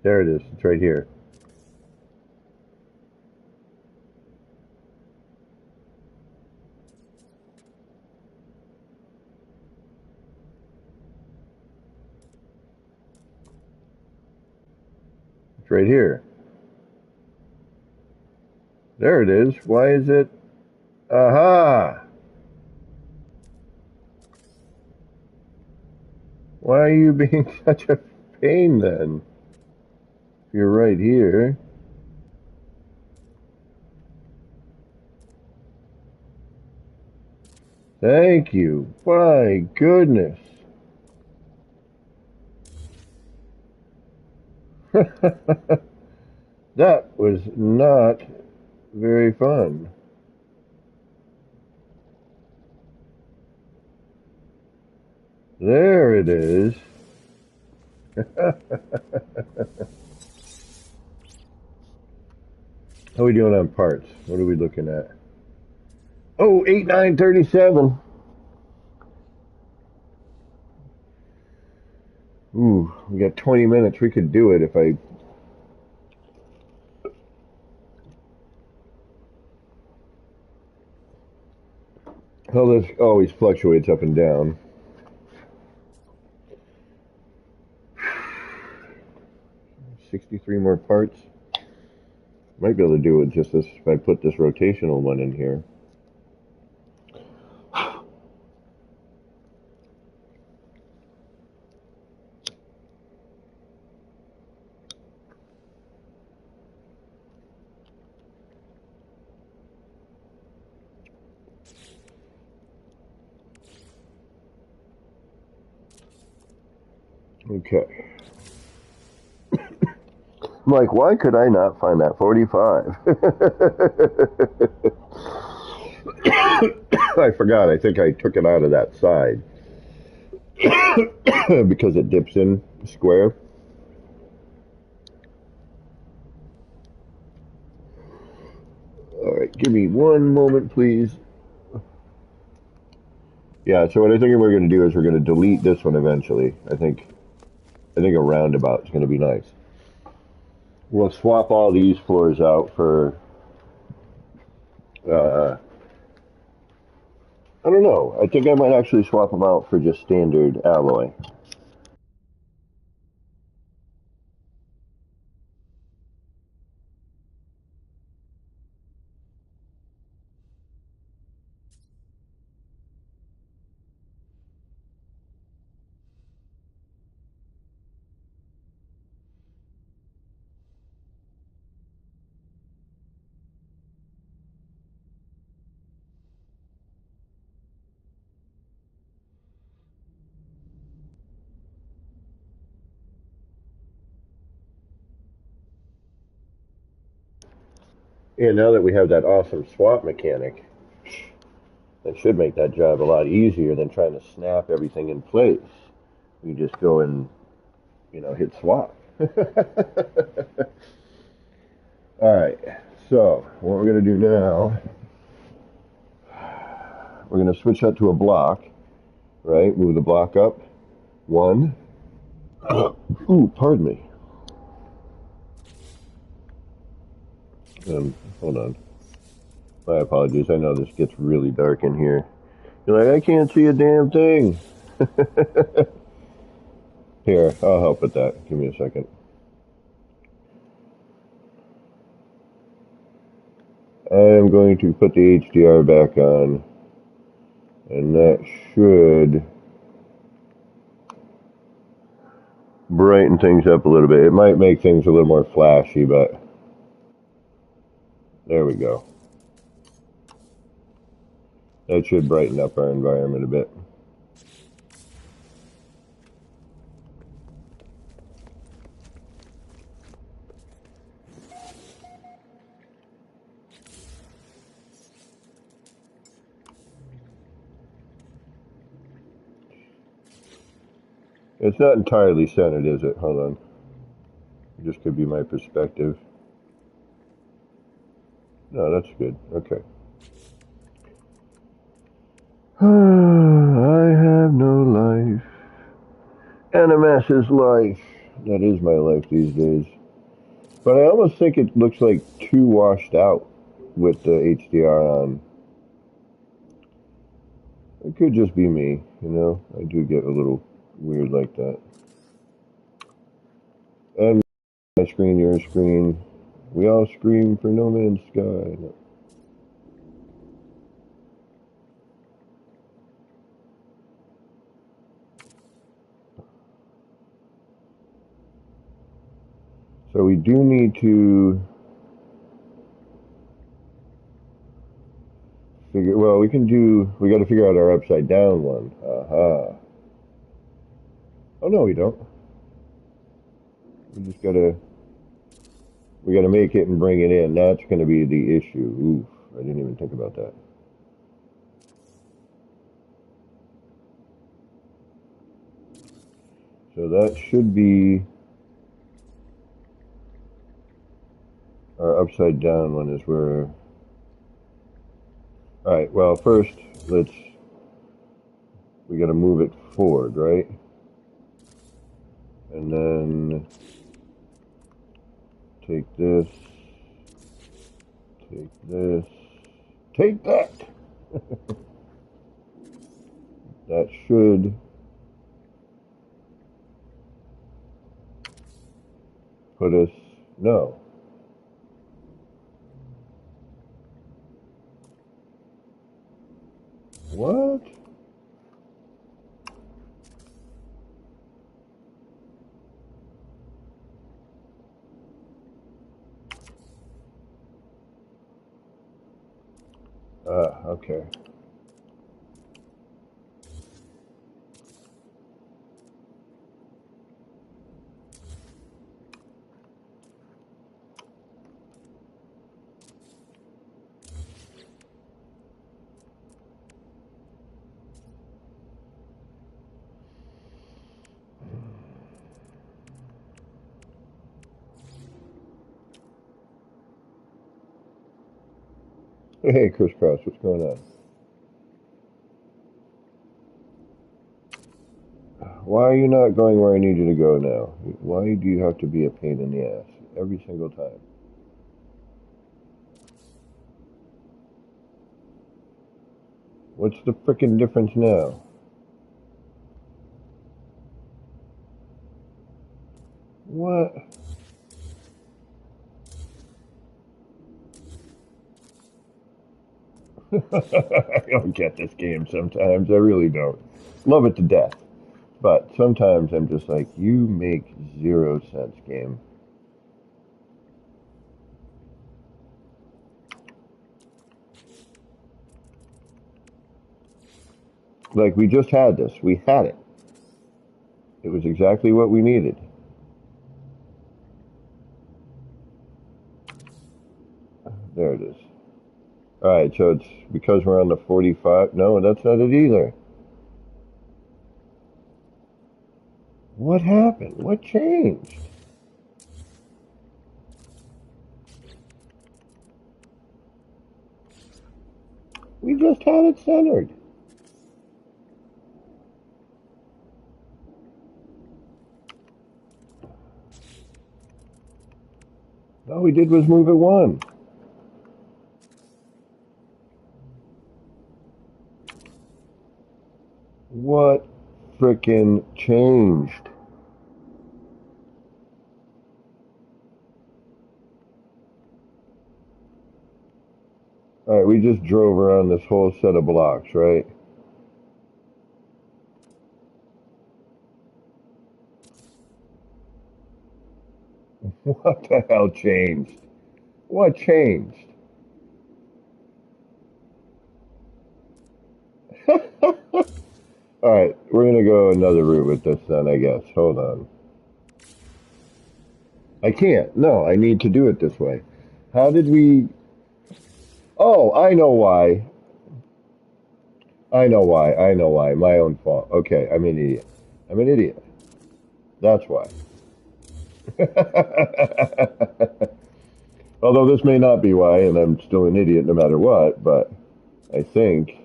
There it is. It's right here. It's right here. There it is. Why is it... Aha! Why are you being such a pain then? If you're right here. Thank you. My goodness. That was not very fun. There it is. How are we doing on parts? What are we looking at? Oh, 8937. Ooh, we got 20 minutes. We could do it if I... Well, this always fluctuates up and down. $63 more parts. Might be able to do it just this if I put this rotational one in here. Okay. I'm like, why could I not find that 45? I forgot. I think I took it out of that side because it dips in square. All right, give me one moment, please. Yeah, so what I think we're going to do is we're going to delete this one eventually. I think a roundabout is going to be nice. We'll swap all these floors out for, I don't know. I think I might actually swap them out for just standard alloy. And now that we have that awesome swap mechanic, that should make that job a lot easier than trying to snap everything in place. You just go and, hit swap. All right, so what we're going to do now, we're going to switch that to a block, right? Move the block up. 1. Ooh, pardon me. Hold on. My apologies. I know this gets really dark in here. You're like, I can't see a damn thing. Here, I'll help with that. Give me a second. I am going to put the HDR back on, and that should brighten things up a little bit. It might make things a little more flashy, but there we go. That should brighten up our environment a bit. It's not entirely centered, is it? Hold on. It just could be my perspective. No, that's good. Okay. I have no life. NMS is life. That is my life these days. But I almost think it looks like too washed out with the HDR on. It could just be me, you know? I do get a little weird like that. And my screen, your screen. We all scream for No Man's Sky. So we do need to figure, well, we got to figure out our upside down one. Aha. Oh, no, we don't. We gotta make it and bring it in. That's gonna be the issue. Oof, I didn't even think about that. So that should be our upside down one is where, alright, well first we gotta move it forward, right? And then take this, take that! That should put us, no. What? Okay. Hey, Crisscross, what's going on? Why are you not going where I need you to go now? Why do you have to be a pain in the ass every single time? What's the frickin' difference now? What? I don't get this game sometimes. I really don't. Love it to death. But sometimes I'm just like, you make 0 sense, game. Like, we just had this. We had it. It was exactly what we needed. There it is. Alright, so it's because we're on the 45. No, that's not it either. What happened? What changed? We just had it centered. All we did was move it one. What frickin' changed? Alright, we just drove around this whole set of blocks, right? What the hell changed? What changed? Alright, we're gonna go another route with this then, I guess. Hold on. I can't. No, I need to do it this way. How did we... Oh, I know why. I know why. I know why. My own fault. Okay, I'm an idiot. I'm an idiot. That's why. Although this may not be why, and I'm still an idiot no matter what, but I think...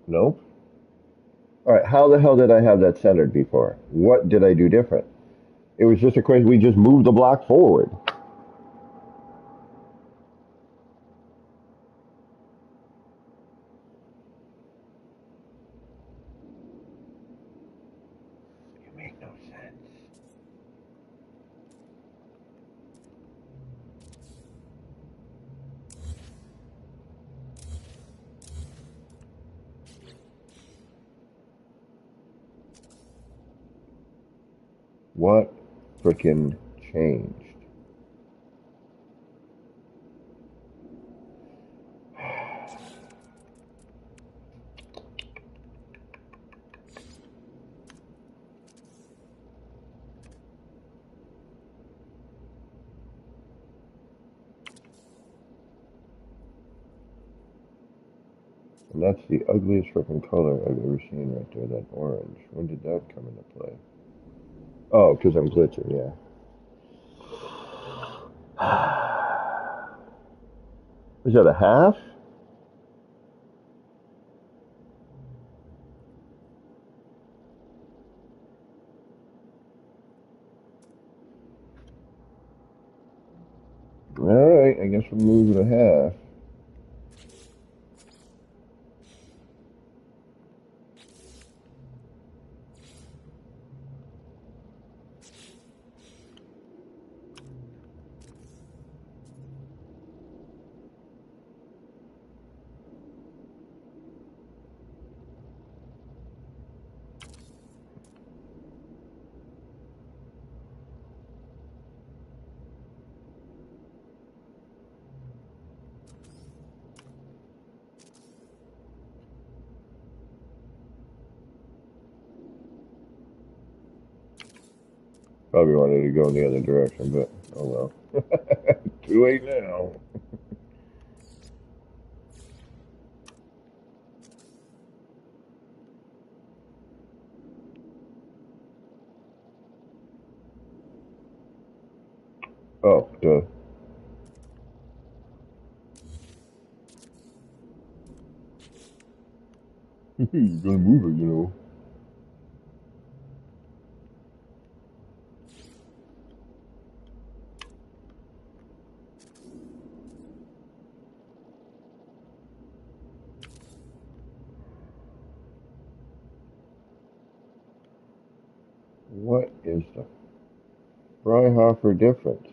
Nope. Alright, how the hell did I have that centered before? What did I do different? It was just a question, we just moved the block forward. You make no sense. What frickin' changed? And that's the ugliest frickin' color I've ever seen right there, that orange. When did that come into play? Oh, because I'm glitching, yeah. Is that a half? Alright, I guess we'll move it a half. Probably wanted to go in the other direction, but oh well. Too late now. Oh, duh. You gotta move it, you know. What is the Freihofer difference?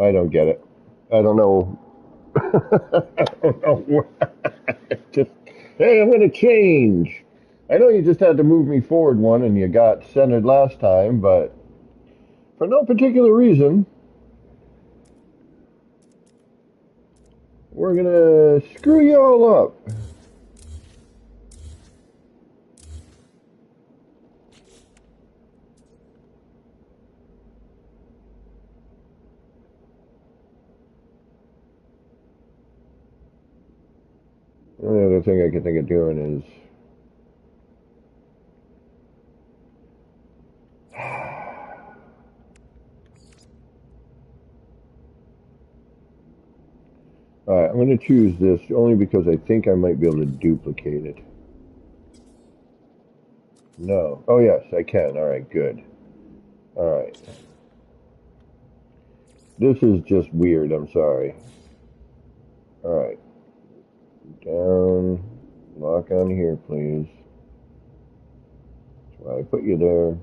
I don't get it. I don't know. I don't know. Just, hey, I'm going to change. I know you just had to move me forward one and you got centered last time, but for no particular reason, we're going to screw you all up. The only other thing I can think of doing is alright, I'm going to choose this only because I think I might be able to duplicate it. No. Oh, yes, I can. Alright, good. Alright. This is just weird. I'm sorry. Alright. Down. Lock on here, please. That's why I put you there.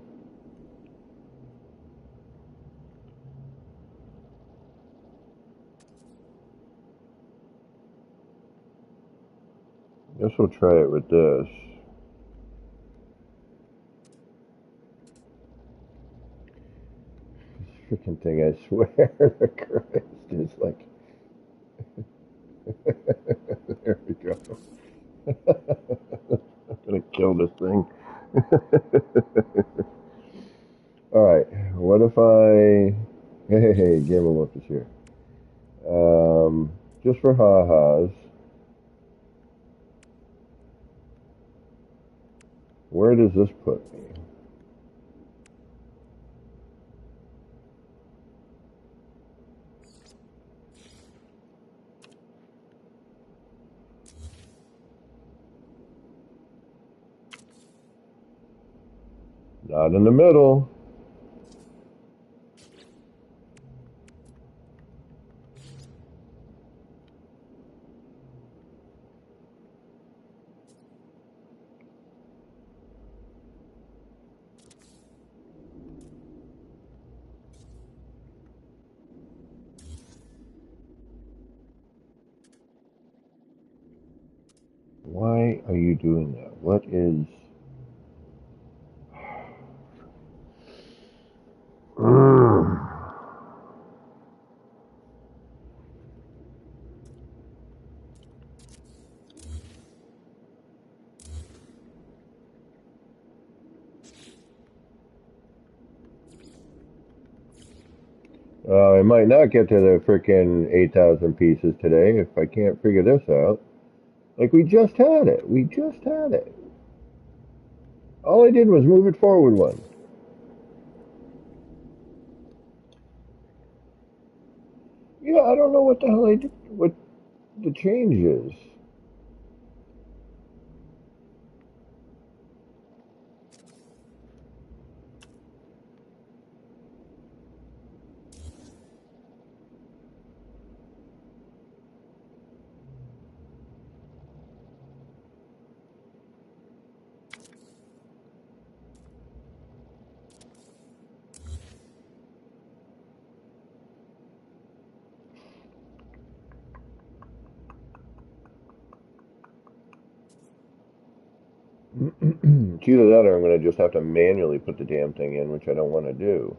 Guess we'll try it with this. This freaking thing, I swear to Christ, is like... There we go. I'm gonna kill this thing. Alright, what if I... Hey, Game of Locus here. Just for ha-has. Where does this put me? Not in the middle. Why are you doing that? What is... I might not get to the frickin' 8,000 pieces today if I can't figure this out. Like, we just had it. We just had it. All I did was move it forward one. Yeah, I don't know what the hell I did, what the change is. It's either that or I'm going to just have to manually put the damn thing in, which I don't want to do.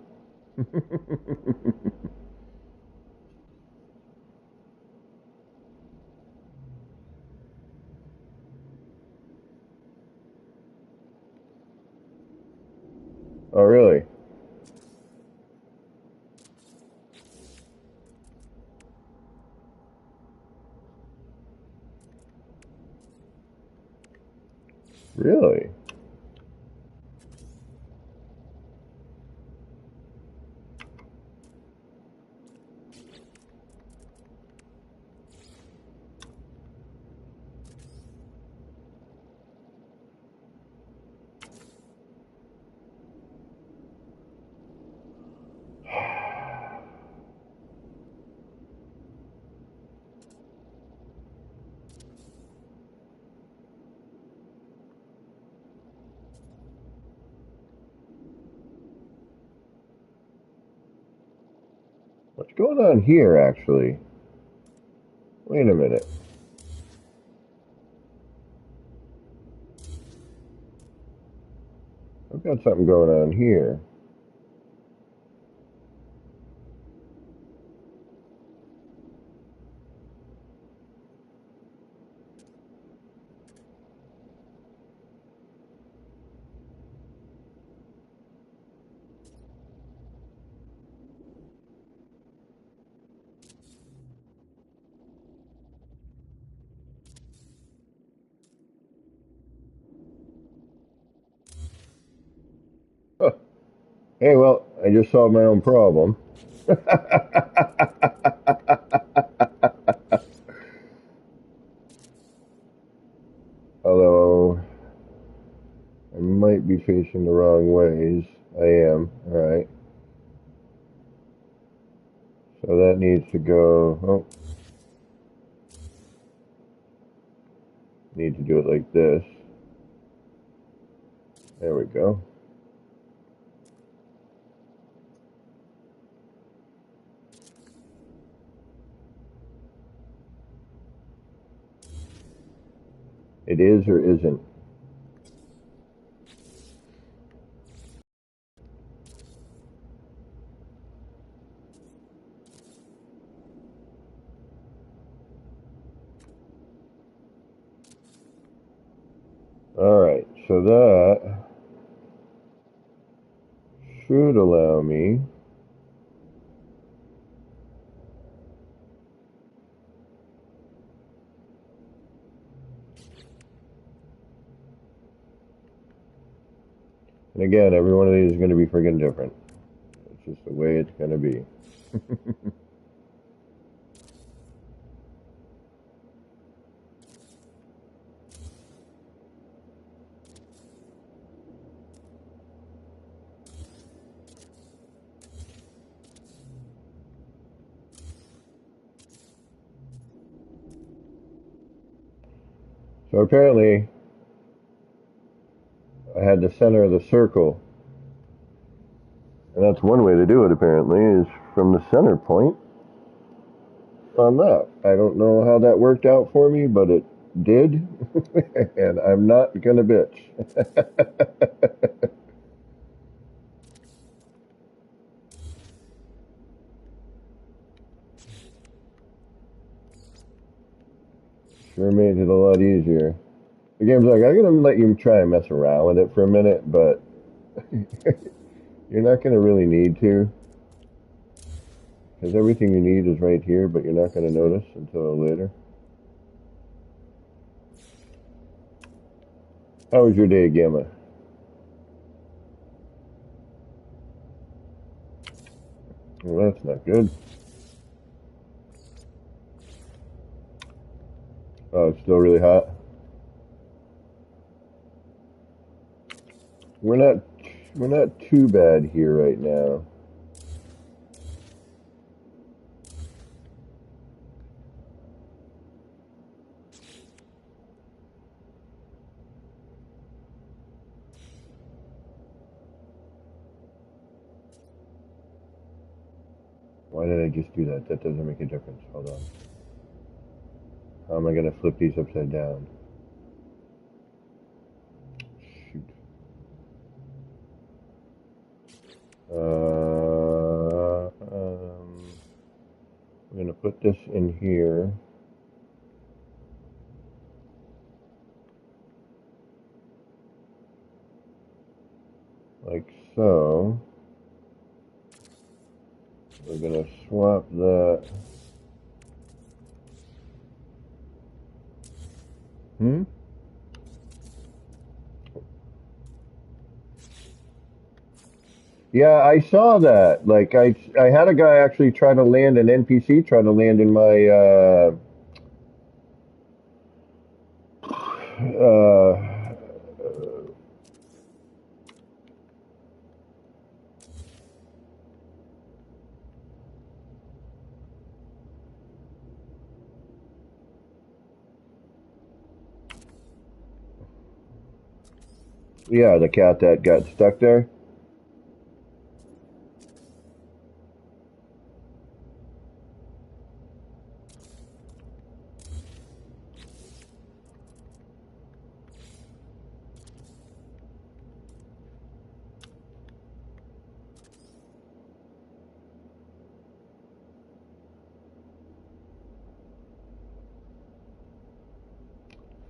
Oh, really? Really? What's going on here, actually? Wait a minute. I've got something going on here. Huh. Hey, well, I just solved my own problem. Although, I might be facing the wrong ways. I am, alright. So that needs to go, oh, need to do it like this. There we go. It is or isn't. Alright, so that should allow me and again, every one of these is going to be friggin' different. It's just the way it's going to be. So apparently, I had the center of the circle. And that's one way to do it, apparently, is from the center point on that. I don't know how that worked out for me, but it did. And I'm not going to bitch. Sure made it a lot easier. The game's like, I'm going to let you try and mess around with it for a minute, but you're not going to really need to. Because everything you need is right here, but you're not going to notice until later. How was your day, Gamma? Well, that's not good. Oh, it's still really hot. We're not too bad here right now. Why did I just do that? That doesn't make a difference. Hold on. How am I going to flip these upside down? Shoot. I'm going to put this in here. Like so. We're going to swap that. Yeah, I saw that. Like I had a guy actually try to land an NPC, try to land in my uh yeah, the cat that got stuck there.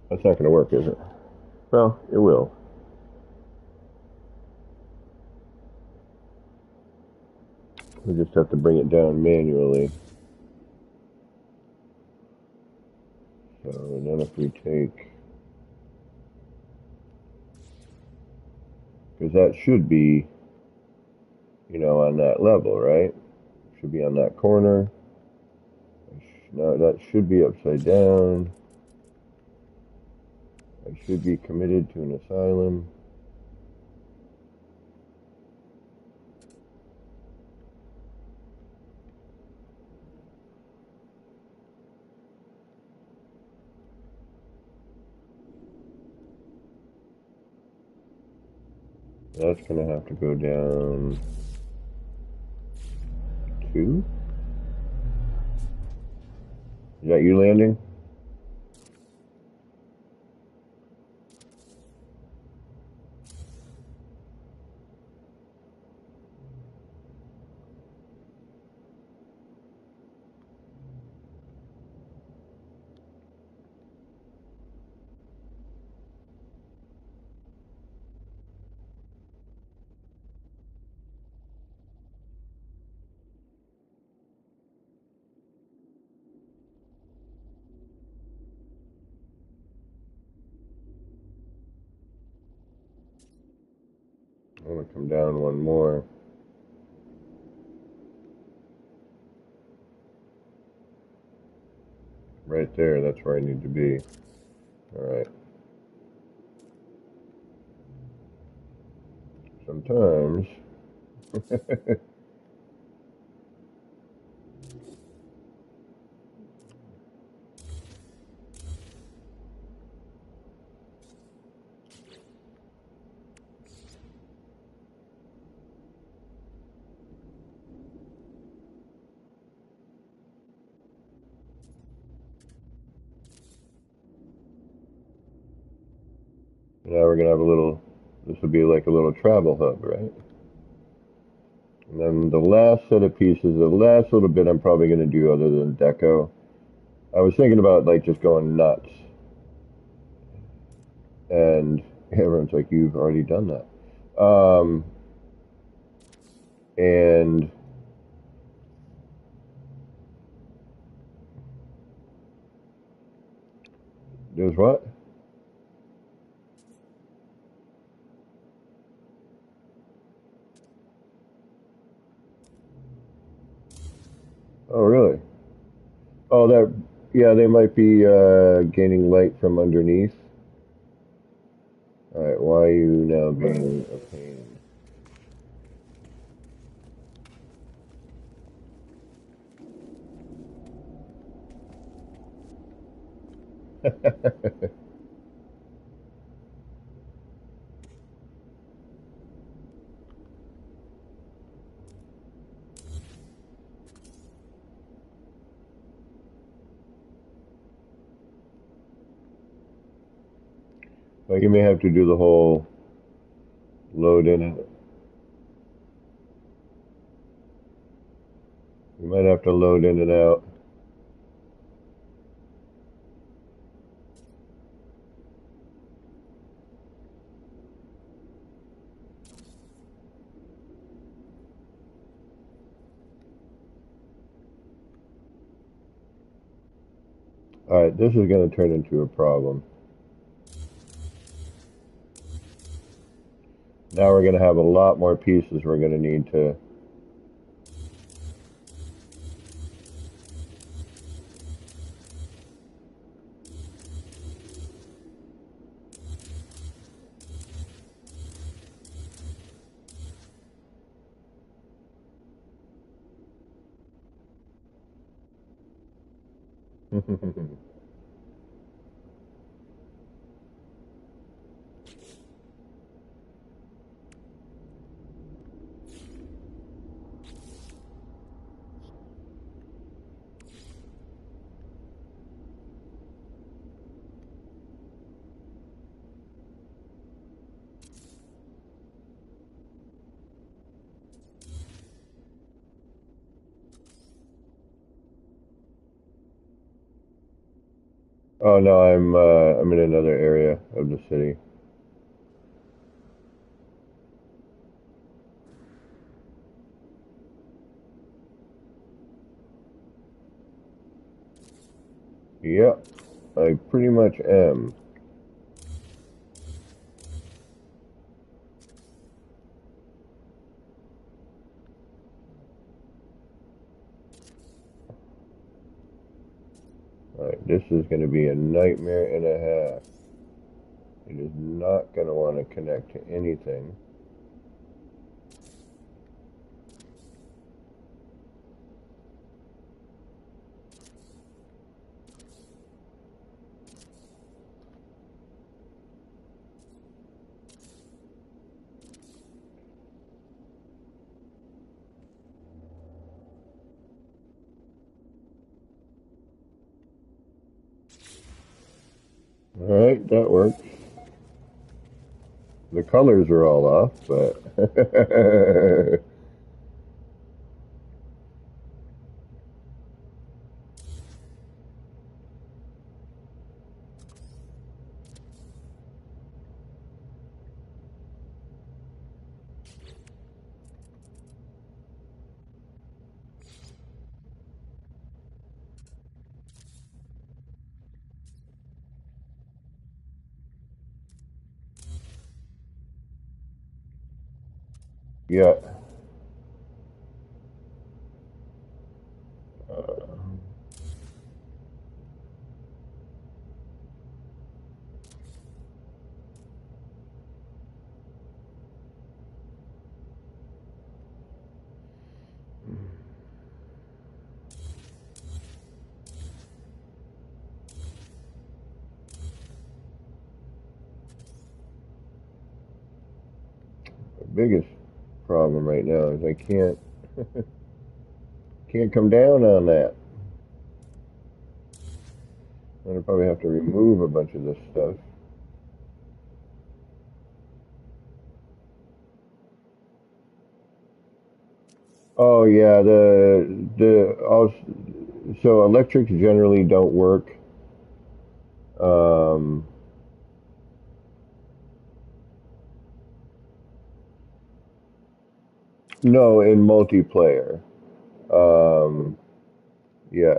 That's not going to work, is it? Well, it will. We just have to bring it down manually. So then if we take, because that should be, on that level, right? Should be on that corner. No, that should be upside down. I should be committed to an asylum. That's going to have to go down 2. Is that you landing? I want to come down one more. Right there, that's where I need to be. Alright. Sometimes. Now we're going to have this will be like a little travel hub, right? And then the last set of pieces, the last little bit I'm probably going to do other than deco. I was thinking about like just going nuts. And everyone's like, you've already done that. And there's what? Oh, really? Oh, yeah, they might be gaining light from underneath. All right, why are you now being a pain? Like you may have to do the whole load in it. You might have to load in and out. All right, this is going to turn into a problem. Now we're going to have a lot more pieces we're going to need to. Oh no, I'm in another area of the city. Yep, I pretty much am. Alright, this is going to be a nightmare and a half. It is not going to want to connect to anything. Alright, that works. The colors are all off, but yeah. The biggest problem right now is I can't come down on that. I'm gonna probably have to remove a bunch of this stuff. Oh yeah, so electrics generally don't work. Um, no, in multiplayer. Um, yeah,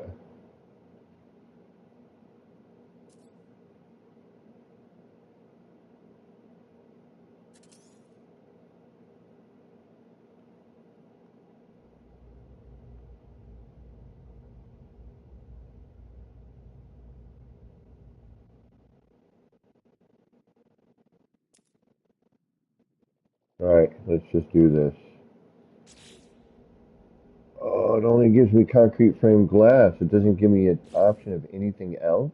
all right, let's just do this. Oh, it only gives me concrete frame glass. It doesn't give me an option of anything else.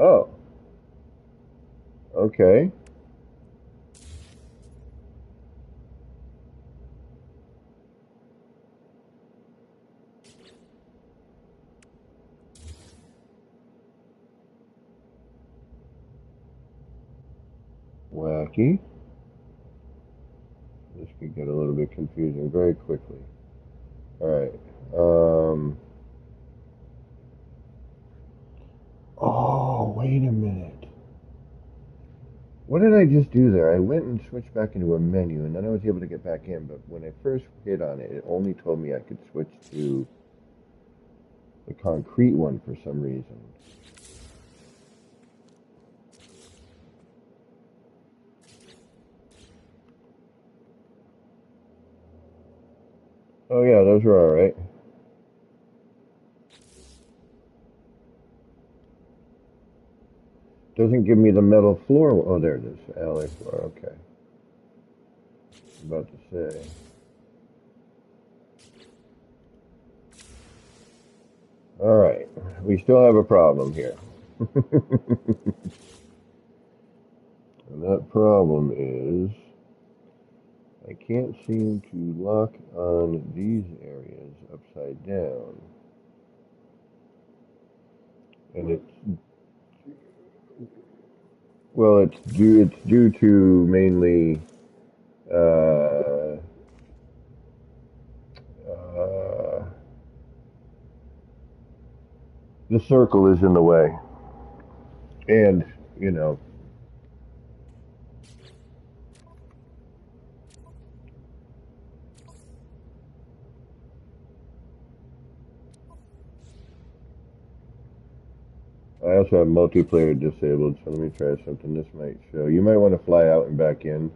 Oh, okay. Wacky. This could get a little bit confusing very quickly. All right. Um, oh, wait a minute. What did I just do there? I went and switched back into a menu, and then I was able to get back in. But when I first hit on it, it only told me I could switch to the concrete one for some reason. Oh yeah, those are all right. Doesn't give me the metal floor. Oh, there it is. Alloy floor. Okay. About to say. All right. We still have a problem here. And that problem is I can't seem to lock on these areas upside down. And it's due to mainly uh, the circle is in the way. And, you know, I also have multiplayer disabled, so let me try something this might show. You might want to fly out and back in.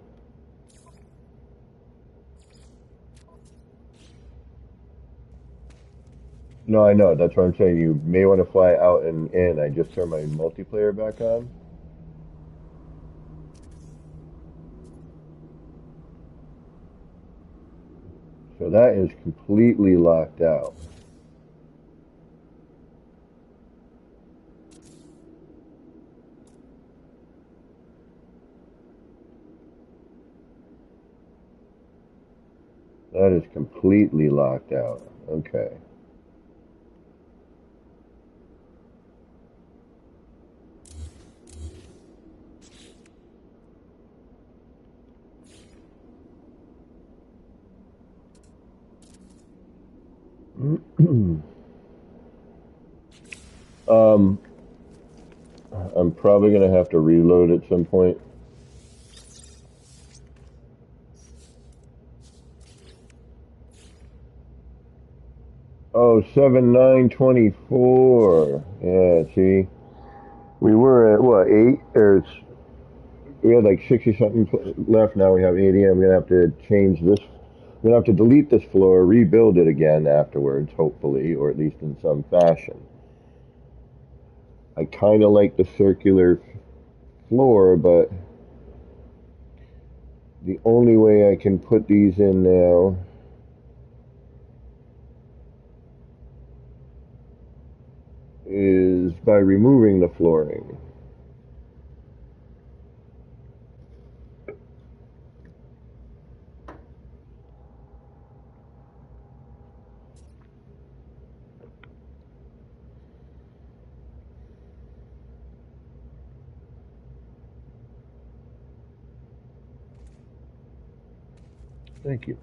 No, I know. That's what I'm saying. You may want to fly out and in. I just turned my multiplayer back on. So that is completely locked out. That is completely locked out. Okay. um, I'm probably going to have to reload at some point. Oh, 7/9/24. Yeah, see, we were at what 8 or we had like 60 something left. Now we have 80. I'm gonna have to change this. I'm gonna have to delete this floor, rebuild it again afterwards, hopefully, or at least in some fashion. I kind of like the circular floor, but the only way I can put these in now is by removing the flooring. Thank you.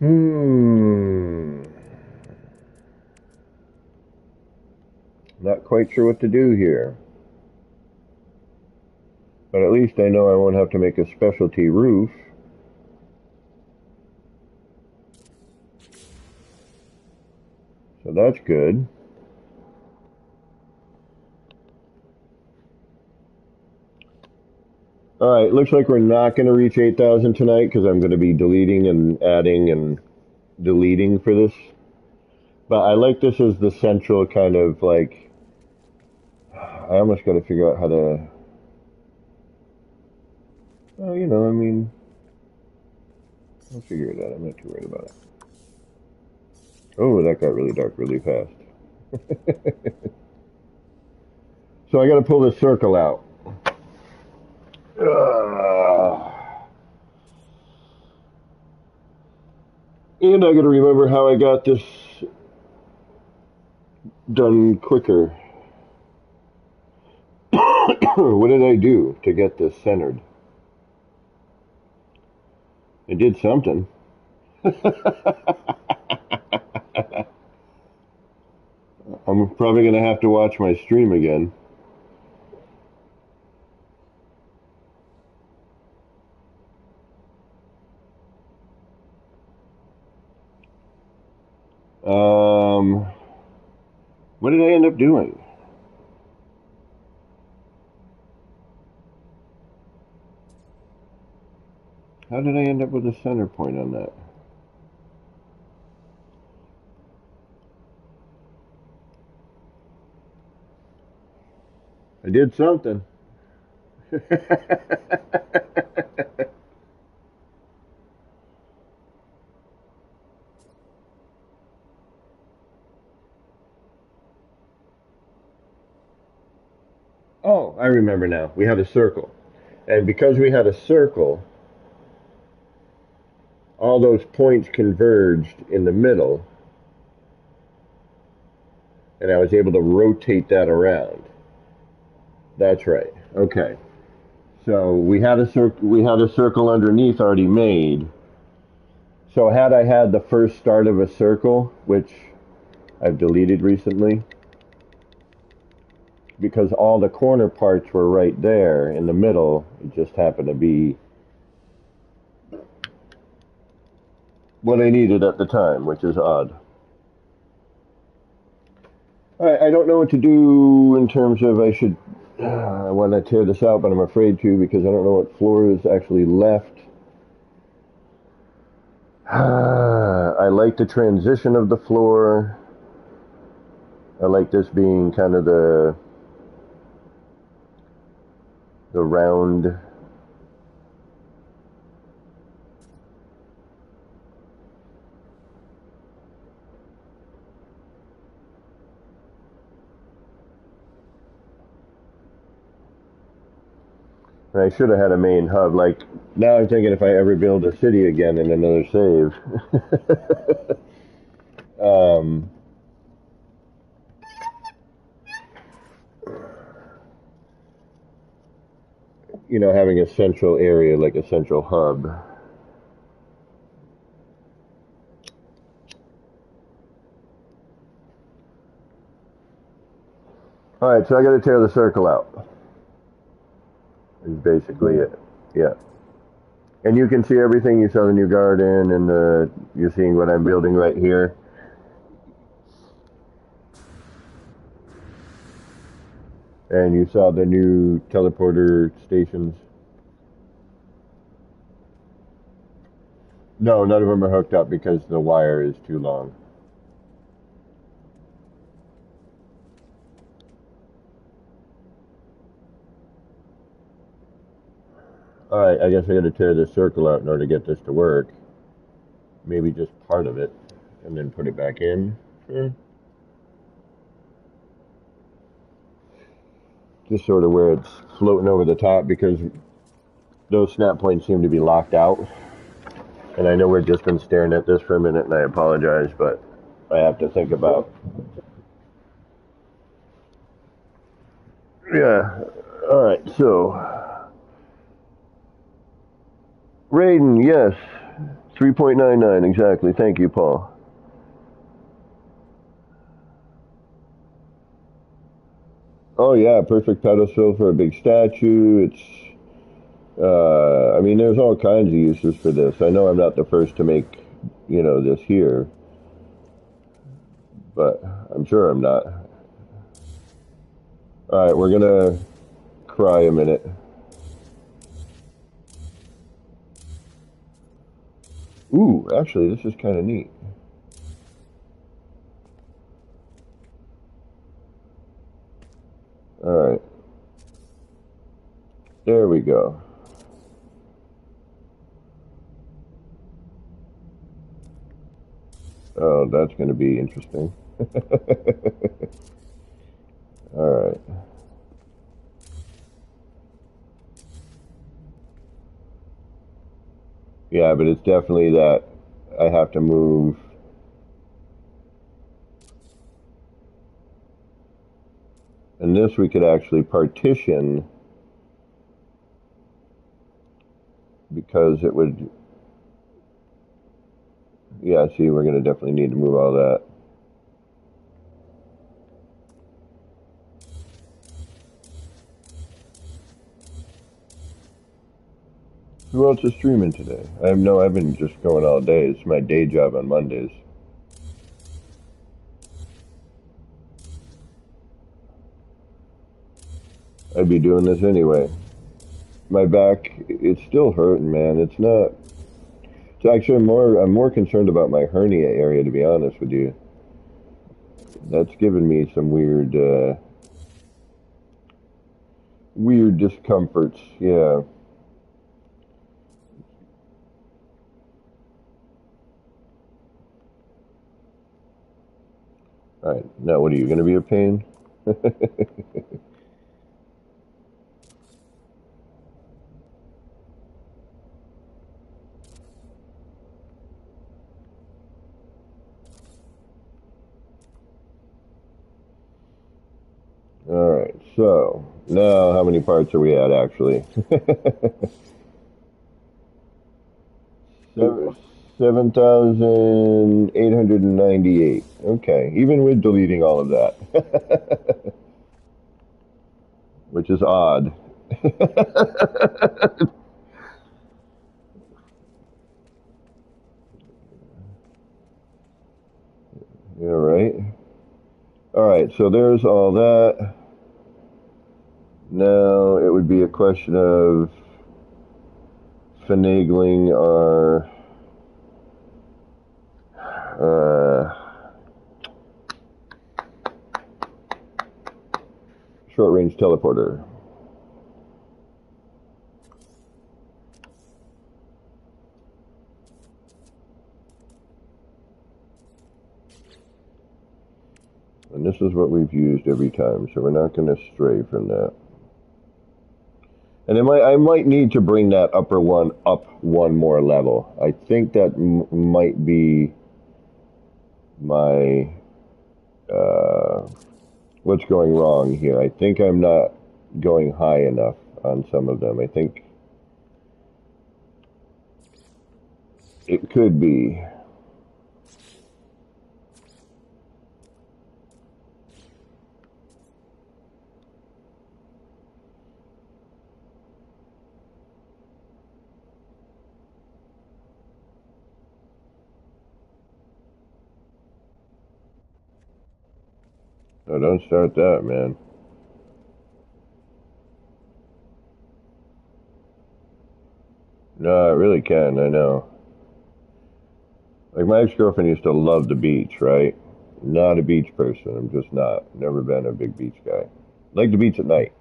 Mm. Not quite sure what to do here. But at least I know I won't have to make a specialty roof. So that's good. Alright, looks like we're not going to reach 8,000 tonight because I'm going to be deleting and adding and deleting for this. But I like this as the central kind of like, I almost got to figure out how to, well, you know, I mean, I'll figure it out. I'm not too worried about it. Oh, that got really dark really fast. So I got to pull this circle out. And I got to remember how I got this done quicker. What did I do to get this centered? I did something. I'm probably going to have to watch my stream again. What did I end up doing? How did I end up with a center point on that? I did something. Oh, I remember now. We had a circle. And because we had a circle, all those points converged in the middle, and I was able to rotate that around. That's right. Okay. So we had a circle underneath already made. So had I had the first start of a circle, which I've deleted recently, because all the corner parts were right there in the middle, it just happened to be what I needed at the time, which is odd. I don't know what to do in terms of I want to tear this out, but I'm afraid to because I don't know what floor is actually left. I like the transition of the floor. I like this being kind of the round. And I should have had a main hub. Like, now I'm thinking if I ever build a city again in another save. um, having a central area, like a central hub. Alright, so I gotta tear the circle out. Is basically it. Yeah. And you can see everything. You saw the new garden, and you're seeing what I'm building right here. And you saw the new teleporter stations. No, none of them are hooked up because the wire is too long. Alright, I guess I gotta tear this circle out in order to get this to work. Maybe just part of it, and then put it back in. Just sort of where it's floating over the top because those snap points seem to be locked out. And I know we've just been staring at this for a minute, and I apologize, but I have to think about. Yeah. Alright, so. Raiden, yes. 3.99, exactly. Thank you, Paul. Oh, yeah, perfect pedestal for a big statue. I mean, there's all kinds of uses for this. I know I'm not the first to make, this here, but I'm sure I'm not. Alright, we're gonna cry a minute. Ooh, actually, this is kind of neat. Alright. There we go. Oh, that's going to be interesting. Alright. Yeah, but it's definitely that I have to move. And this we could actually partition because it would. Yeah, see, we're going to definitely need to move all that. Who else is streaming today? I've been just going all day. It's my day job on Mondays. I'd be doing this anyway. My back, it's still hurting, man. It's not. It's actually I'm more concerned about my hernia area, to be honest with you. That's given me some weird discomforts. Yeah. All right. Now, what are you going to be a pain? So, now how many parts are we at actually? Seven, 7,898. Okay, even with deleting all of that. Which is odd. Yeah, right. Alright, so there's all that. Now it would be a question of finagling our short-range teleporter. And this is what we've used every time, so we're not going to stray from that. And I might need to bring that upper one up one more level. I think that might be my what's going wrong here. I think I'm not going high enough on some of them. I think it could be. No, don't start that, man. No, I really can, I know. Like, my ex-girlfriend used to love the beach, right? Not a beach person. I'm just not. Never been a big beach guy. Like the beach at night.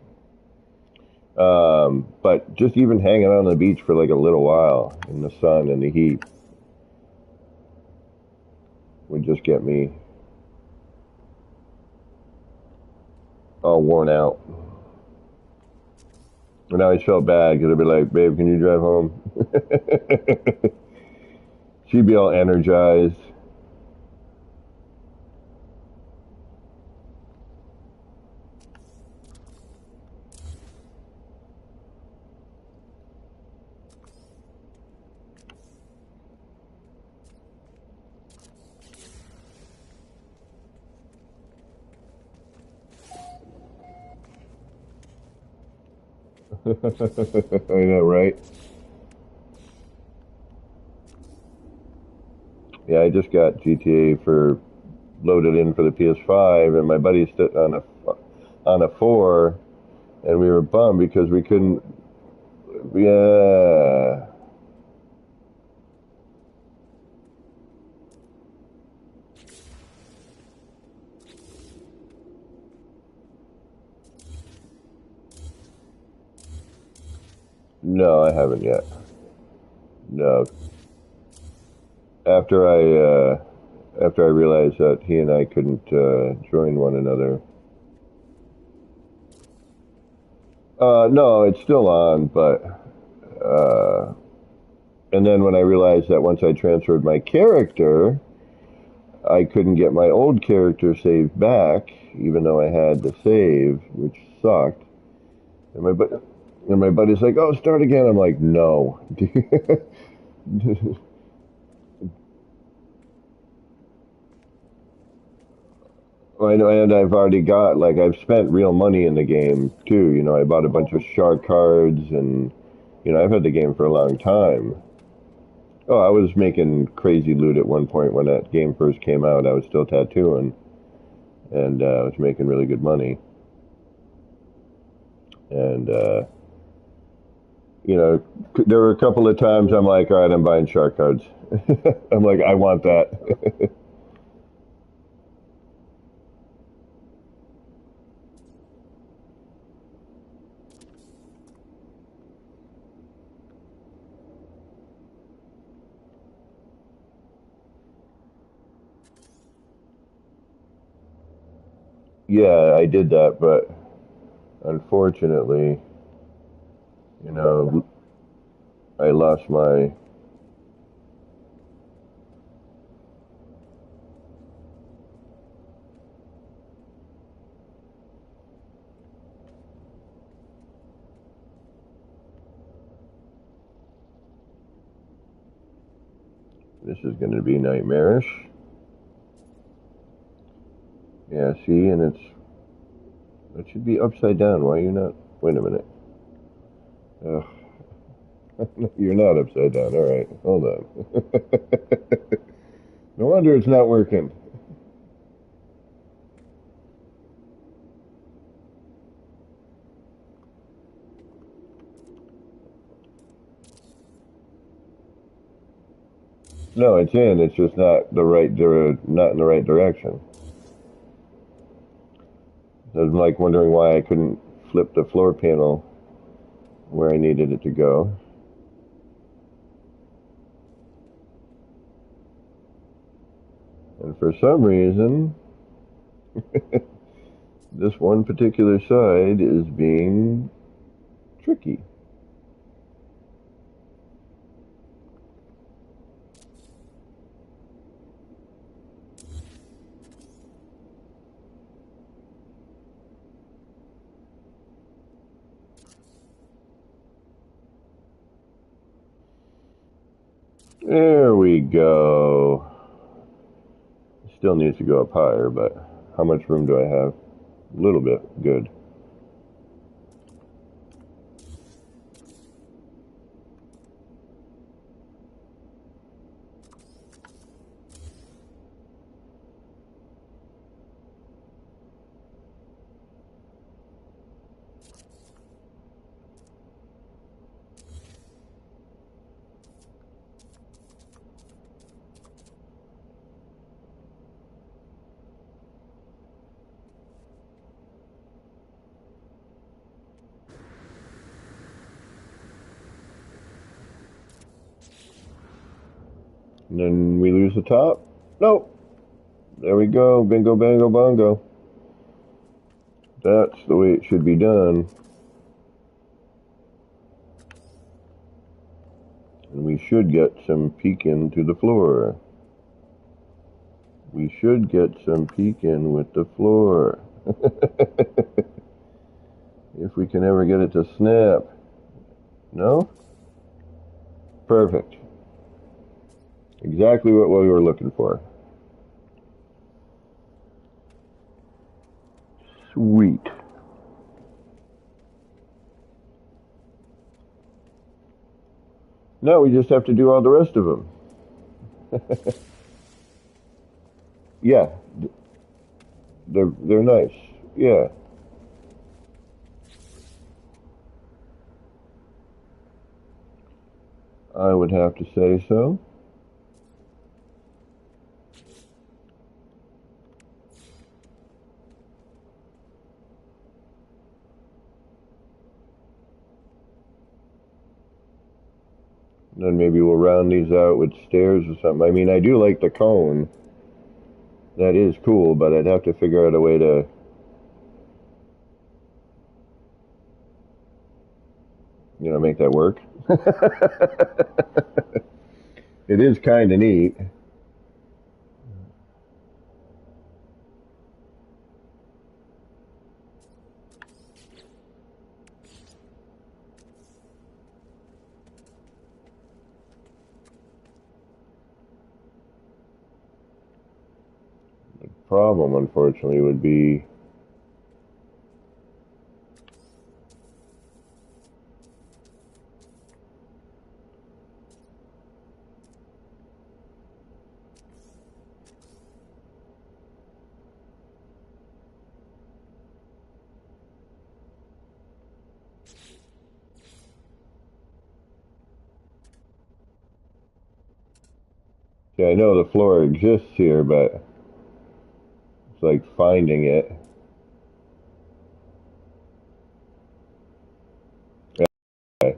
But just even hanging out on the beach for like a little while in the sun and the heat would just get me all worn out. And I always felt bad because I'd be like, babe, can you drive home? She'd be all energized. I know, right? Yeah, I just got GTA for loaded in for the PS5, and my buddy's on a 4, and we were bummed because we couldn't. Yeah, no, I haven't yet. No, after I realized that he and I couldn't join one another. No, it's still on, but and then when I realized that once I transferred my character, I couldn't get my old character saved back, even though I had the save, which sucked. And my buddy's like, "Oh, start again." I'm like, "No." I know, and I've already got like I've spent real money in the game too. You know, I bought a bunch of shark cards, and I've had the game for a long time. Oh, I was making crazy loot at one point when that game first came out. I was still tattooing, and I was making really good money. And there were a couple of times I'm like, all right, I'm buying shark cards. I'm like, I want that. Yeah, I did that, but unfortunately, you know, I lost my. This is going to be nightmarish. Yeah, see, and it should be upside down. Why are you not? Wait a minute. Ugh. You're not upside down. All right, hold on. No wonder it's not working. No, it's in. It's just not not in the right direction. I'm like wondering why I couldn't flip the floor panel where I needed it to go. And for some reason, this one particular side is being tricky. There we go. Still needs to go up higher, but how much room do I have? A little bit. Good. And then we lose the top? Nope. There we go. Bingo, bango, bongo. That's the way it should be done. And we should get some peeking to the floor. We should get some peeking with the floor. If we can ever get it to snap. No? Perfect. Exactly what we were looking for. Sweet. Now we just have to do all the rest of them. Yeah, they're nice. Yeah. I would have to say so. Then maybe we'll round these out with stairs or something. I mean, I do like the cone. That is cool, but I'd have to figure out a way to, make that work. It is kind of neat. The problem, unfortunately, would be yeah, I know the floor exists here, but it's like finding it. Okay.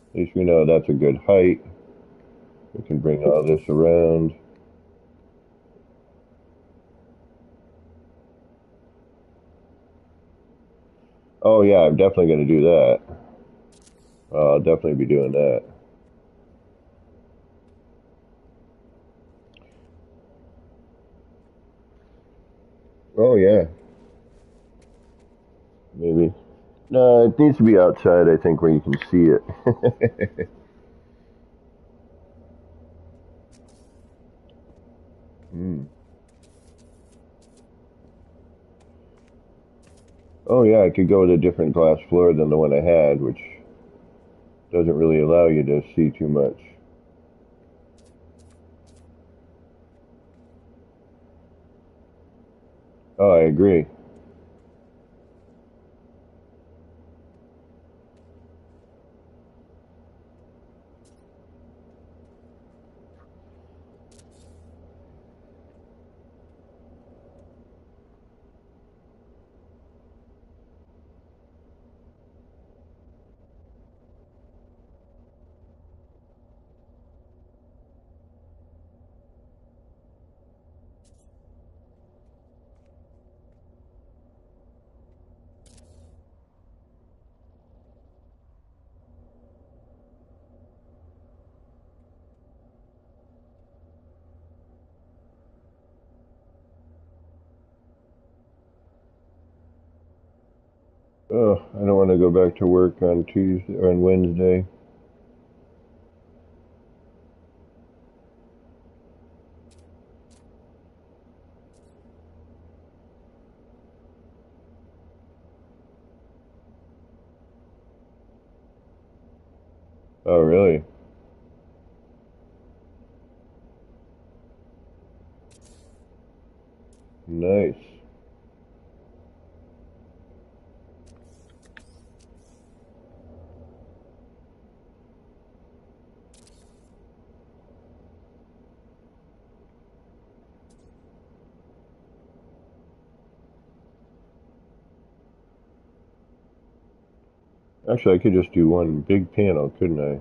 At least we know that's a good height. We can bring all this around. Oh yeah, I'm definitely going to do that. I'll definitely be doing that. Oh yeah, maybe. No, it needs to be outside, I think, where you can see it. Hmm. Oh yeah, I could go with a different glass floor than the one I had, which doesn't really allow you to see too much. Oh, I agree. Oh, I don't want to go back to work on Tuesday or on Wednesday. Oh, really? Nice. Actually, I could just do one big panel, couldn't I?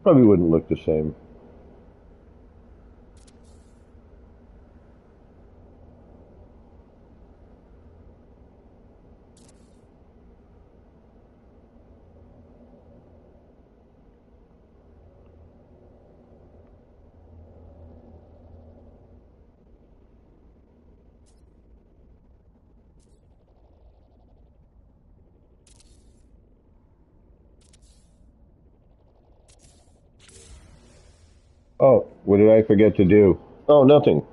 Probably wouldn't look the same. Oh, what did I forget to do? Oh, nothing.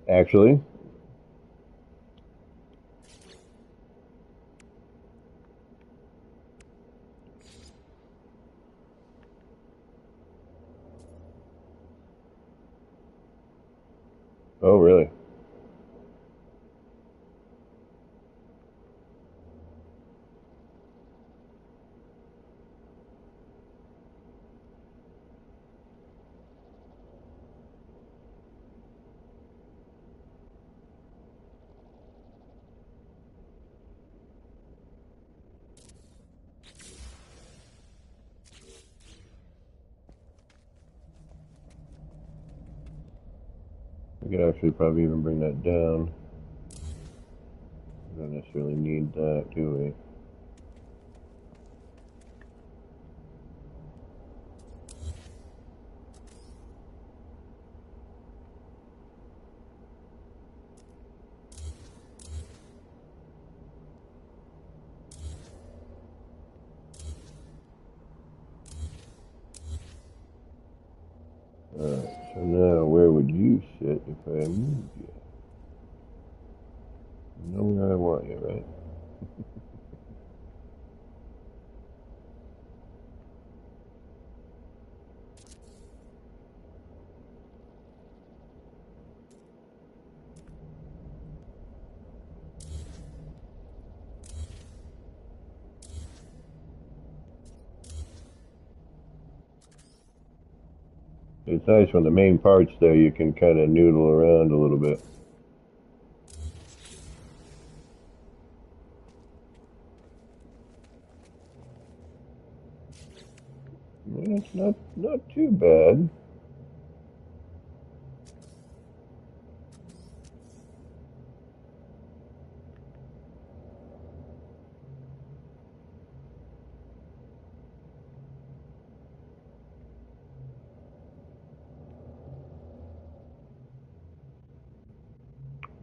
Actually. Oh, really? I could actually probably even bring that down. We don't necessarily need that, do we? Alright, so now where would you sit if I moved you? You know where I want you, right? It's nice when the main part's there, you can kind of noodle around a little bit. Yeah, it's not too bad.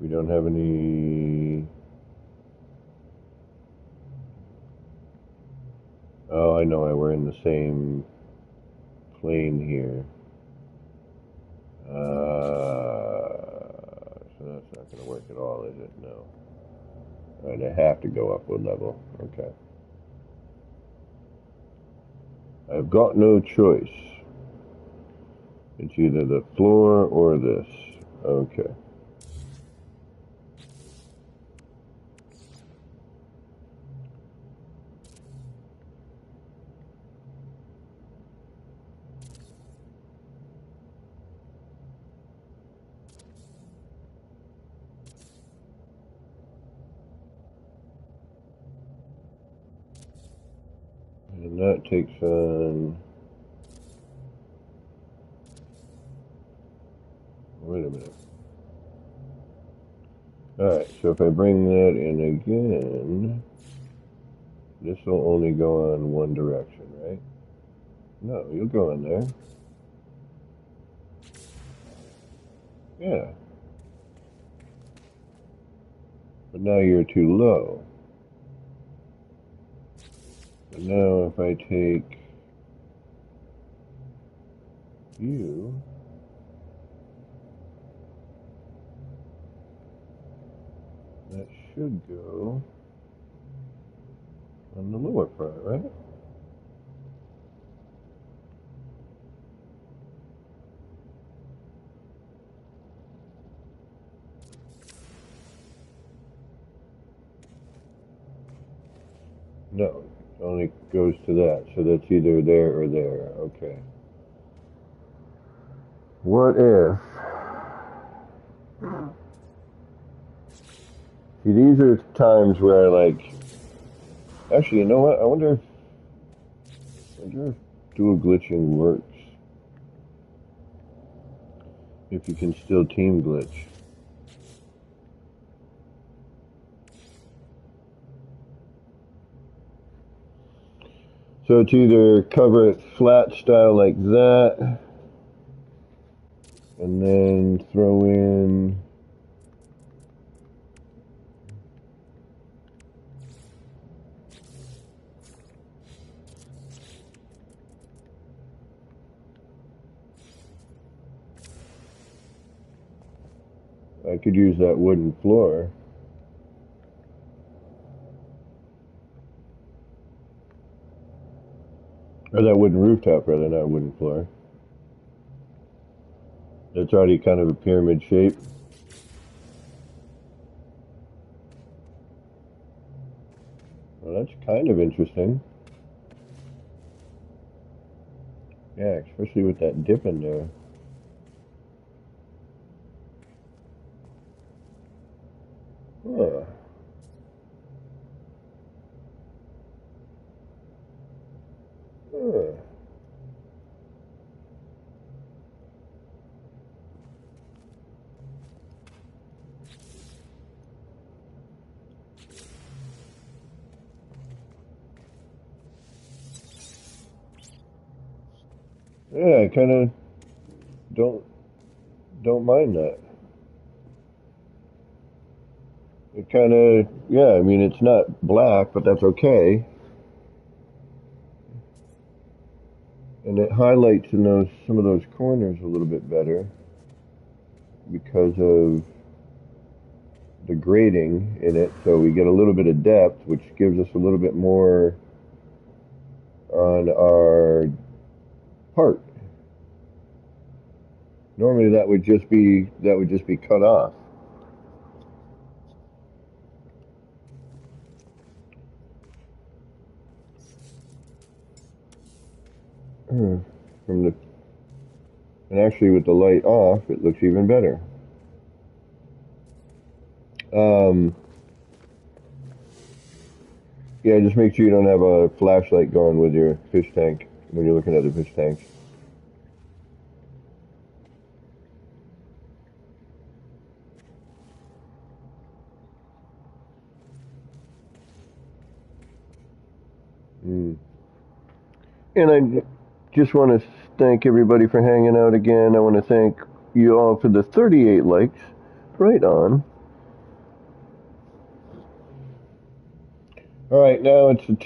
We don't have any... Oh, I know, we're in the same plane here. So that's not going to work at all, is it? No. Alright, I have to go up a level. Okay. I've got no choice. It's either the floor or this. Okay. And that takes on... Wait a minute. Alright, so if I bring that in again, this will only go on one direction, right? No, you'll go in there. Yeah. But now you're too low. But now if I take you, that should go on the lower part, right? No, it only goes to that, so that's either there or there. Okay. What if... See, these are times where I like... Actually, you know what? I wonder if dual glitching works. If you can still team glitch. So it's either cover it flat style like that, and then throw in I could use that wooden floor. Or that wooden rooftop, rather, not a wooden floor. It's already kind of a pyramid shape. Well, that's kind of interesting. Yeah, especially with that dip in there. Huh. Huh. Yeah, I kind of don't mind that. It kind of, yeah, I mean, it's not black, but that's okay. And it highlights in those some of those corners a little bit better because of the grading in it. So we get a little bit of depth, which gives us a little bit more on our part. Normally that would just be cut off. From the and actually with the light off, it looks even better. Yeah, just make sure you don't have a flashlight going with your fish tank when you're looking at the fish tanks. And I just want to thank everybody for hanging out again. I want to thank you all for the 38 likes. Right on. All right, now it's a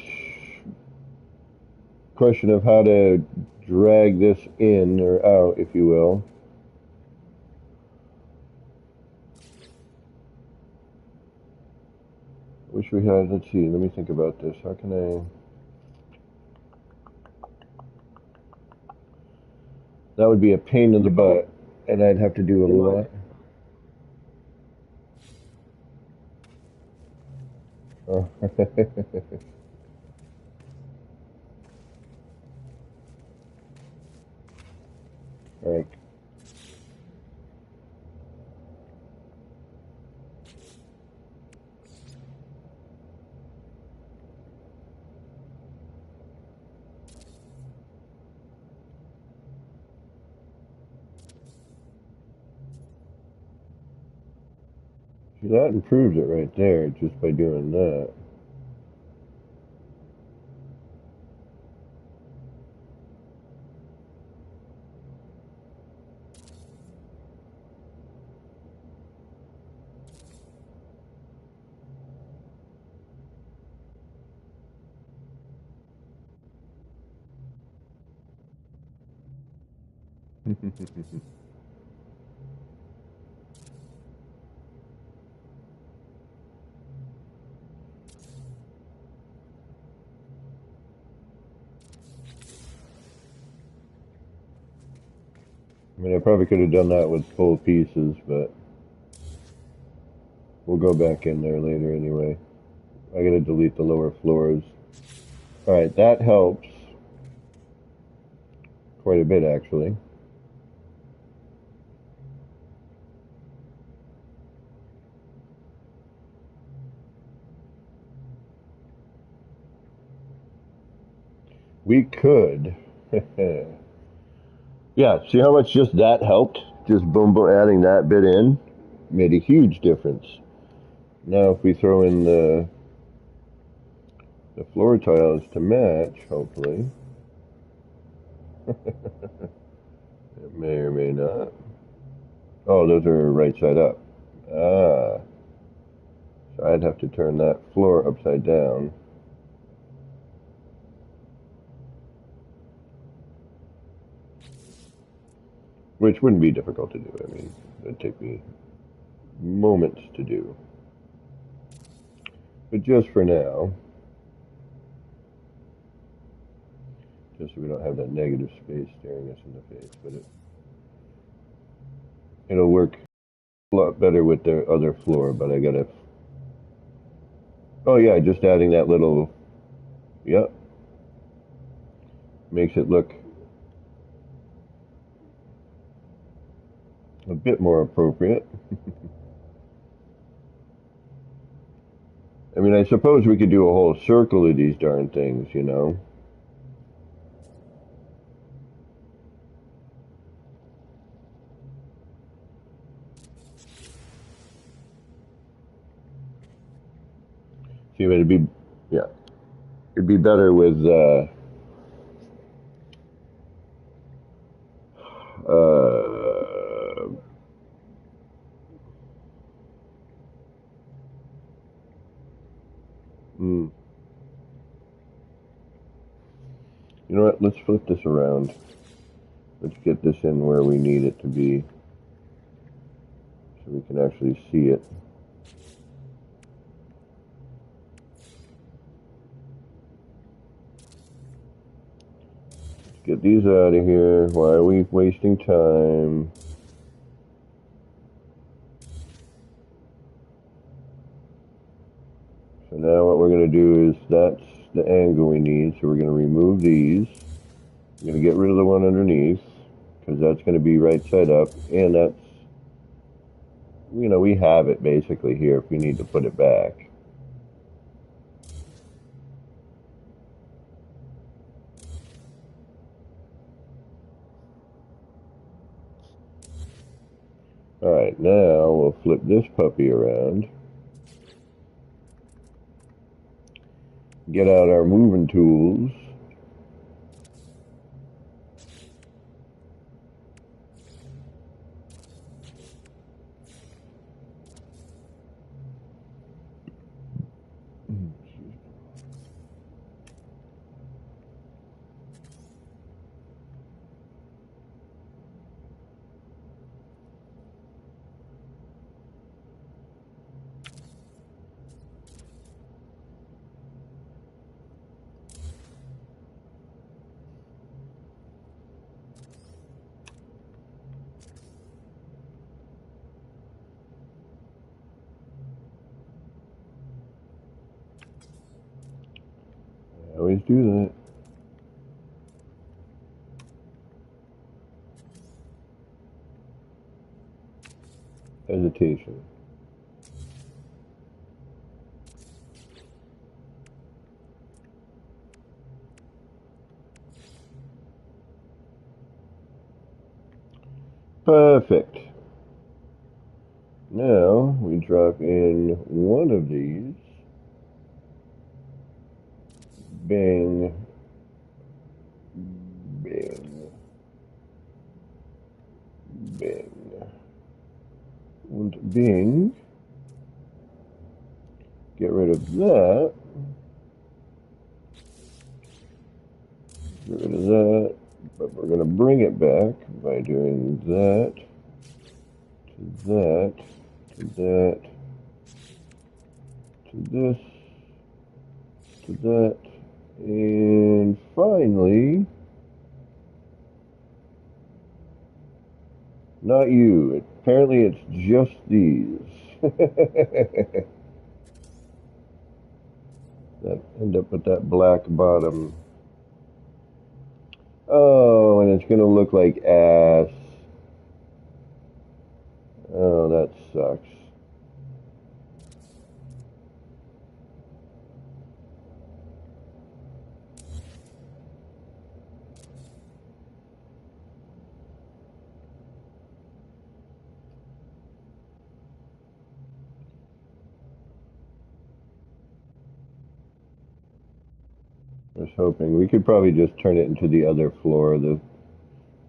question of how to drag this in or out, if you will. Wish we had, let's see, let me think about this. How can I... That would be a pain in the butt, and I'd have to do a lot. Oh. All right. See, that improves it right there just by doing that. I mean, I probably could have done that with full pieces, but we'll go back in there later anyway. I gotta delete the lower floors. Alright, that helps quite a bit actually. We could. Yeah, see how much just that helped? Just boom, boom, adding that bit in made a huge difference. Now if we throw in the floor tiles to match, hopefully. It may or may not. Oh, those are right side up. Ah, so I'd have to turn that floor upside down. Which wouldn't be difficult to do. I mean, it'd take me moments to do. But just for now, just so we don't have that negative space staring us in the face, but it'll work a lot better with the other floor, but I gotta... Oh yeah, just adding that little... Yep. Makes it look a bit more appropriate. I mean, I suppose we could do a whole circle of these darn things, you know? See, but it'd be... Yeah. It'd be better with... Hmm. You know what? Let's flip this around. Let's get this in where we need it to be so we can actually see it. Let's get these out of here. Why are we wasting time? So now what we're going to do is that's the angle we need. So we're going to remove these. We're going to get rid of the one underneath because that's going to be right side up. And that's, you know, we have it basically here if we need to put it back. Alright, now we'll flip this puppy around. Get out our moving tools. always do that. Hesitation. Perfect. Now we drop in one of these. Bang. Bang. Bang. And bing. Get rid of that. Get rid of that. But we're going to bring it back by doing that, to that, to that, to this, to that, and finally, not you. Apparently it's just these. That end up with that black bottom. Oh, and it's going to look like ass. Oh, that sucks. I was hoping we could probably just turn it into the other floor, the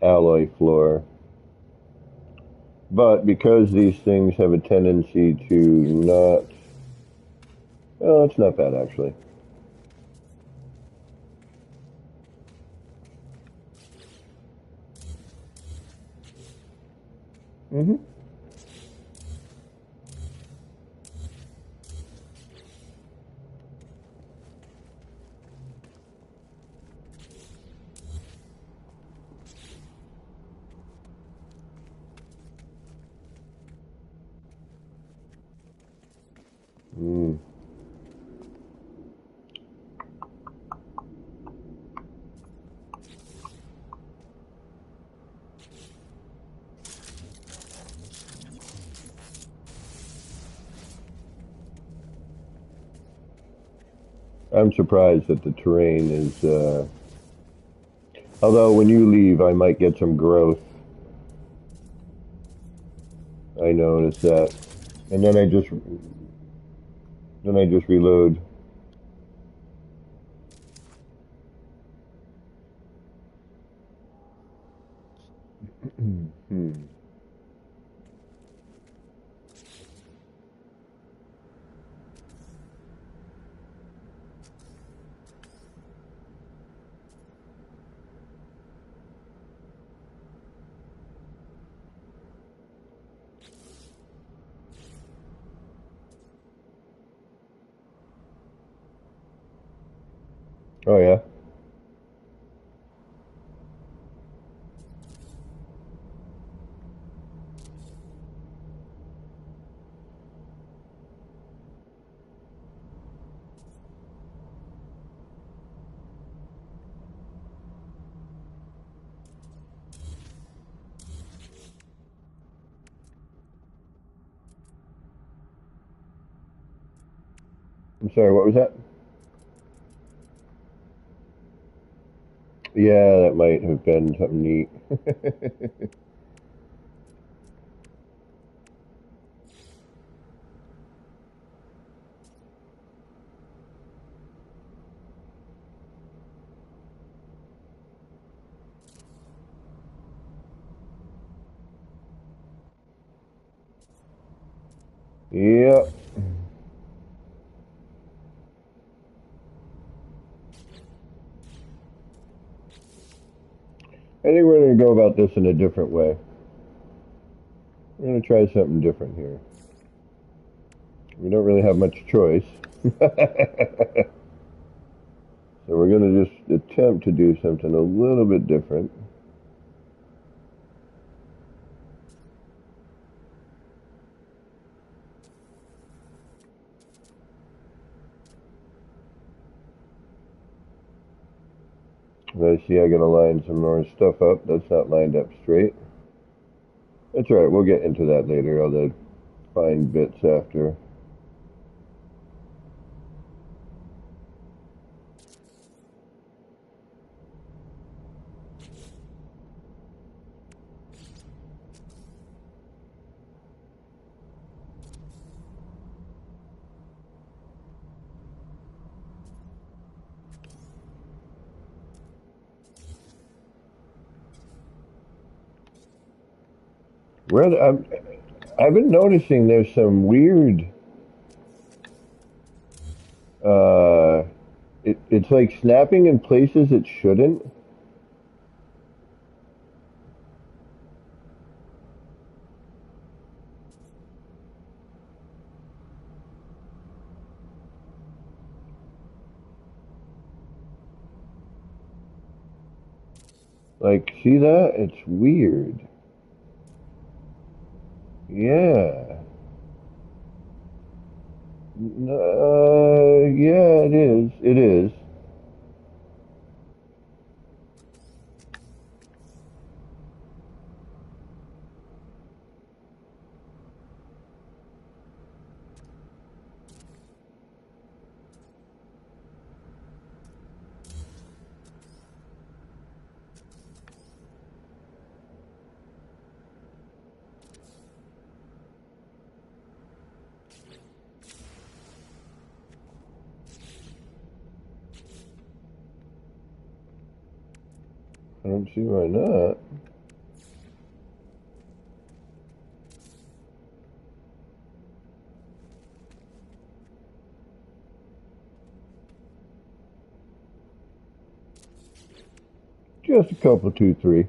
alloy floor. But because these things have a tendency to not... Oh, it's not bad, actually. Mm-hmm. Mm. I'm surprised that the terrain is... Although when you leave, I might get some growth. I noticed that. And then I just reload. Hmm. Oh, yeah? I'm sorry, what was that? Yeah, that might have been something neat. Yep. I think we're going to go about this in a different way. We're going to try something different here. We don't really have much choice. So we're going to just attempt to do something a little bit different. I see I gotta line some more stuff up. That's not lined up straight. That's alright, we'll get into that later, all the fine bits after. I've been noticing there's some weird, uh, it's like snapping in places it shouldn't. Like, see that? It's weird. Yeah. Yeah, it is. It is. I don't see why not. Just a couple, two, three.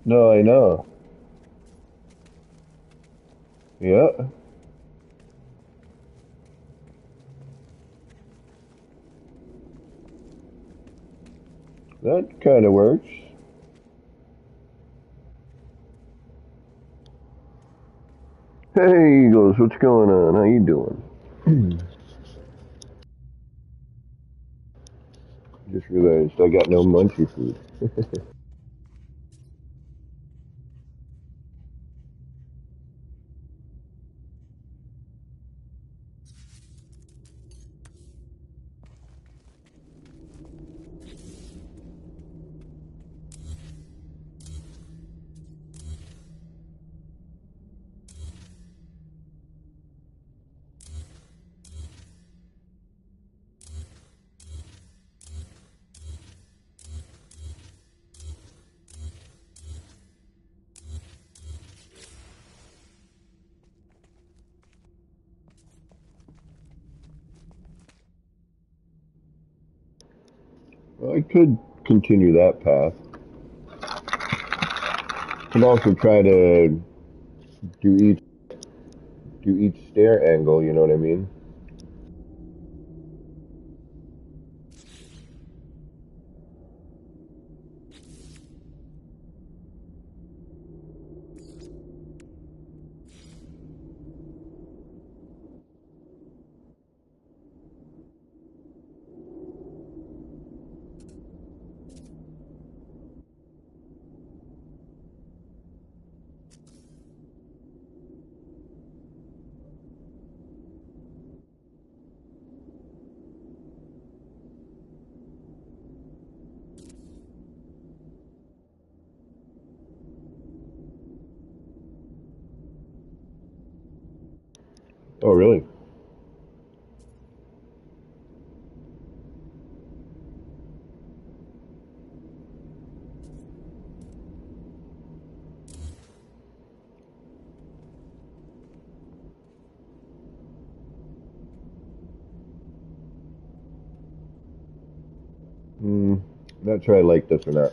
No, I know. Yeah, that kind of works. Hey, Eagles, what's going on? How you doing? Just realized I got no munchie food. I could continue that path. Could also try to do each do each stair angle. You know what I mean? Oh, really? Hmm. Not sure I like this or not.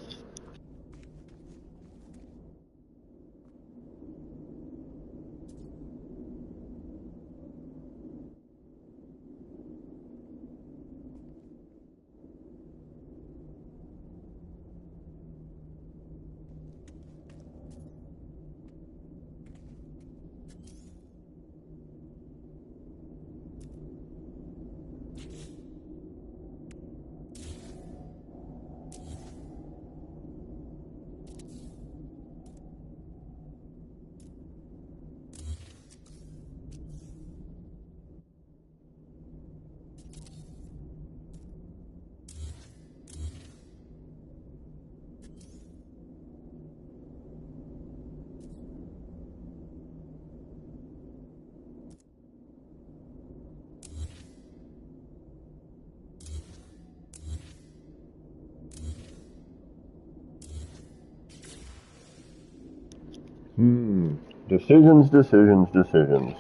Hmm. Decisions, decisions, decisions.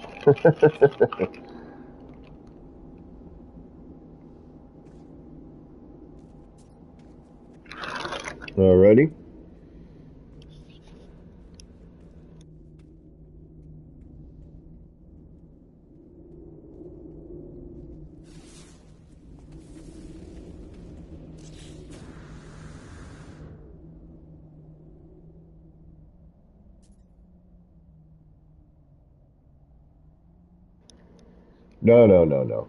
Alrighty. No, no, no, no.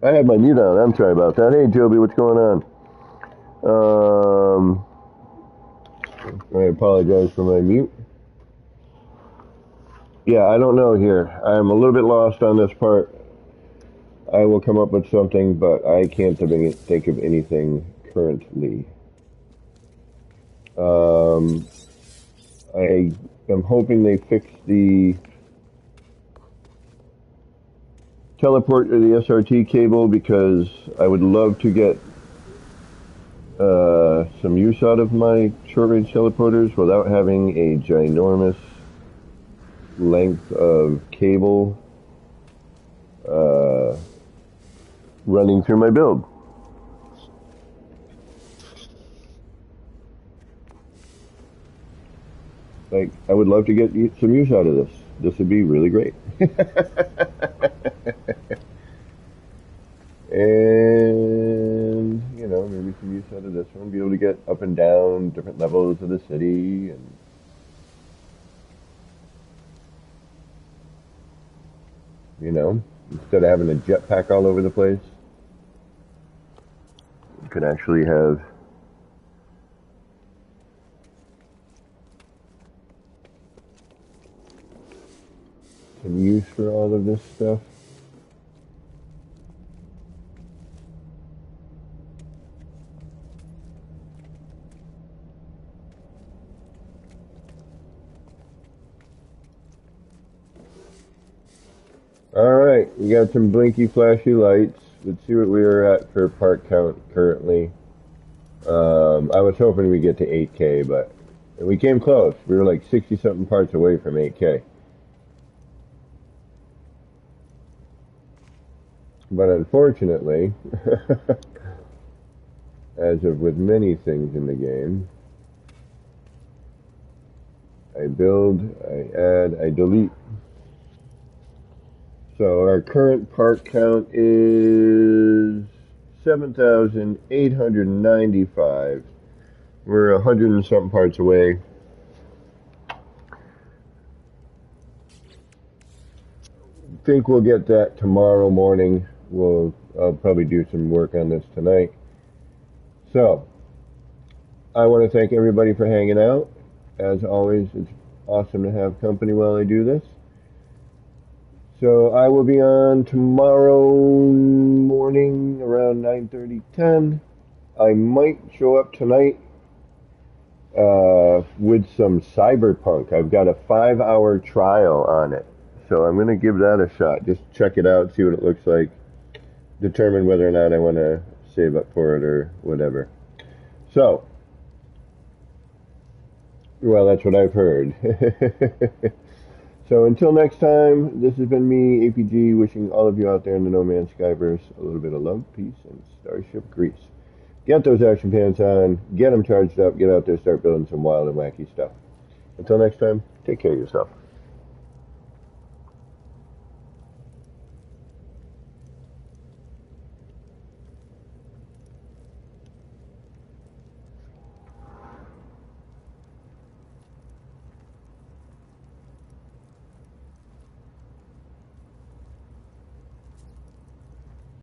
I had my mute on. I'm sorry about that. Hey, Joby, what's going on? I apologize for my mute. Yeah, I don't know here. I'm a little bit lost on this part. I will come up with something, but I can't think of anything currently. I am hoping they fix the teleport or the SRT cable, because I would love to get some use out of my short-range teleporters without having a ginormous length of cable running through my build. Like, I would love to get some use out of this. This would be really great. And, you know, maybe some use out of this one. Be able to get up and down different levels of the city. And you know, instead of having a jetpack all over the place, you could actually have some use for all of this stuff. Alright, we got some blinky flashy lights. Let's see what we are at for part count currently. I was hoping we'd get to 8K, but we came close. We were like 60 something parts away from 8K. But unfortunately, as of with many things in the game, I build, I add, I delete. So our current part count is 7,895. We're 100 and something parts away. Think we'll get that tomorrow morning. I'll probably do some work on this tonight. So, I want to thank everybody for hanging out. As always, it's awesome to have company while I do this. So I will be on tomorrow morning around 9:30, 10. I might show up tonight with some Cyberpunk. I've got a 5-hour trial on it. So I'm going to give that a shot. Just check it out, see what it looks like. Determine whether or not I want to save up for it or whatever. So, well, that's what I've heard. So until next time, this has been me, APG, wishing all of you out there in the No Man's Skyverse a little bit of love, peace, and starship grease. Get those action pants on, get them charged up, get out there, start building some wild and wacky stuff. Until next time, take care of yourself.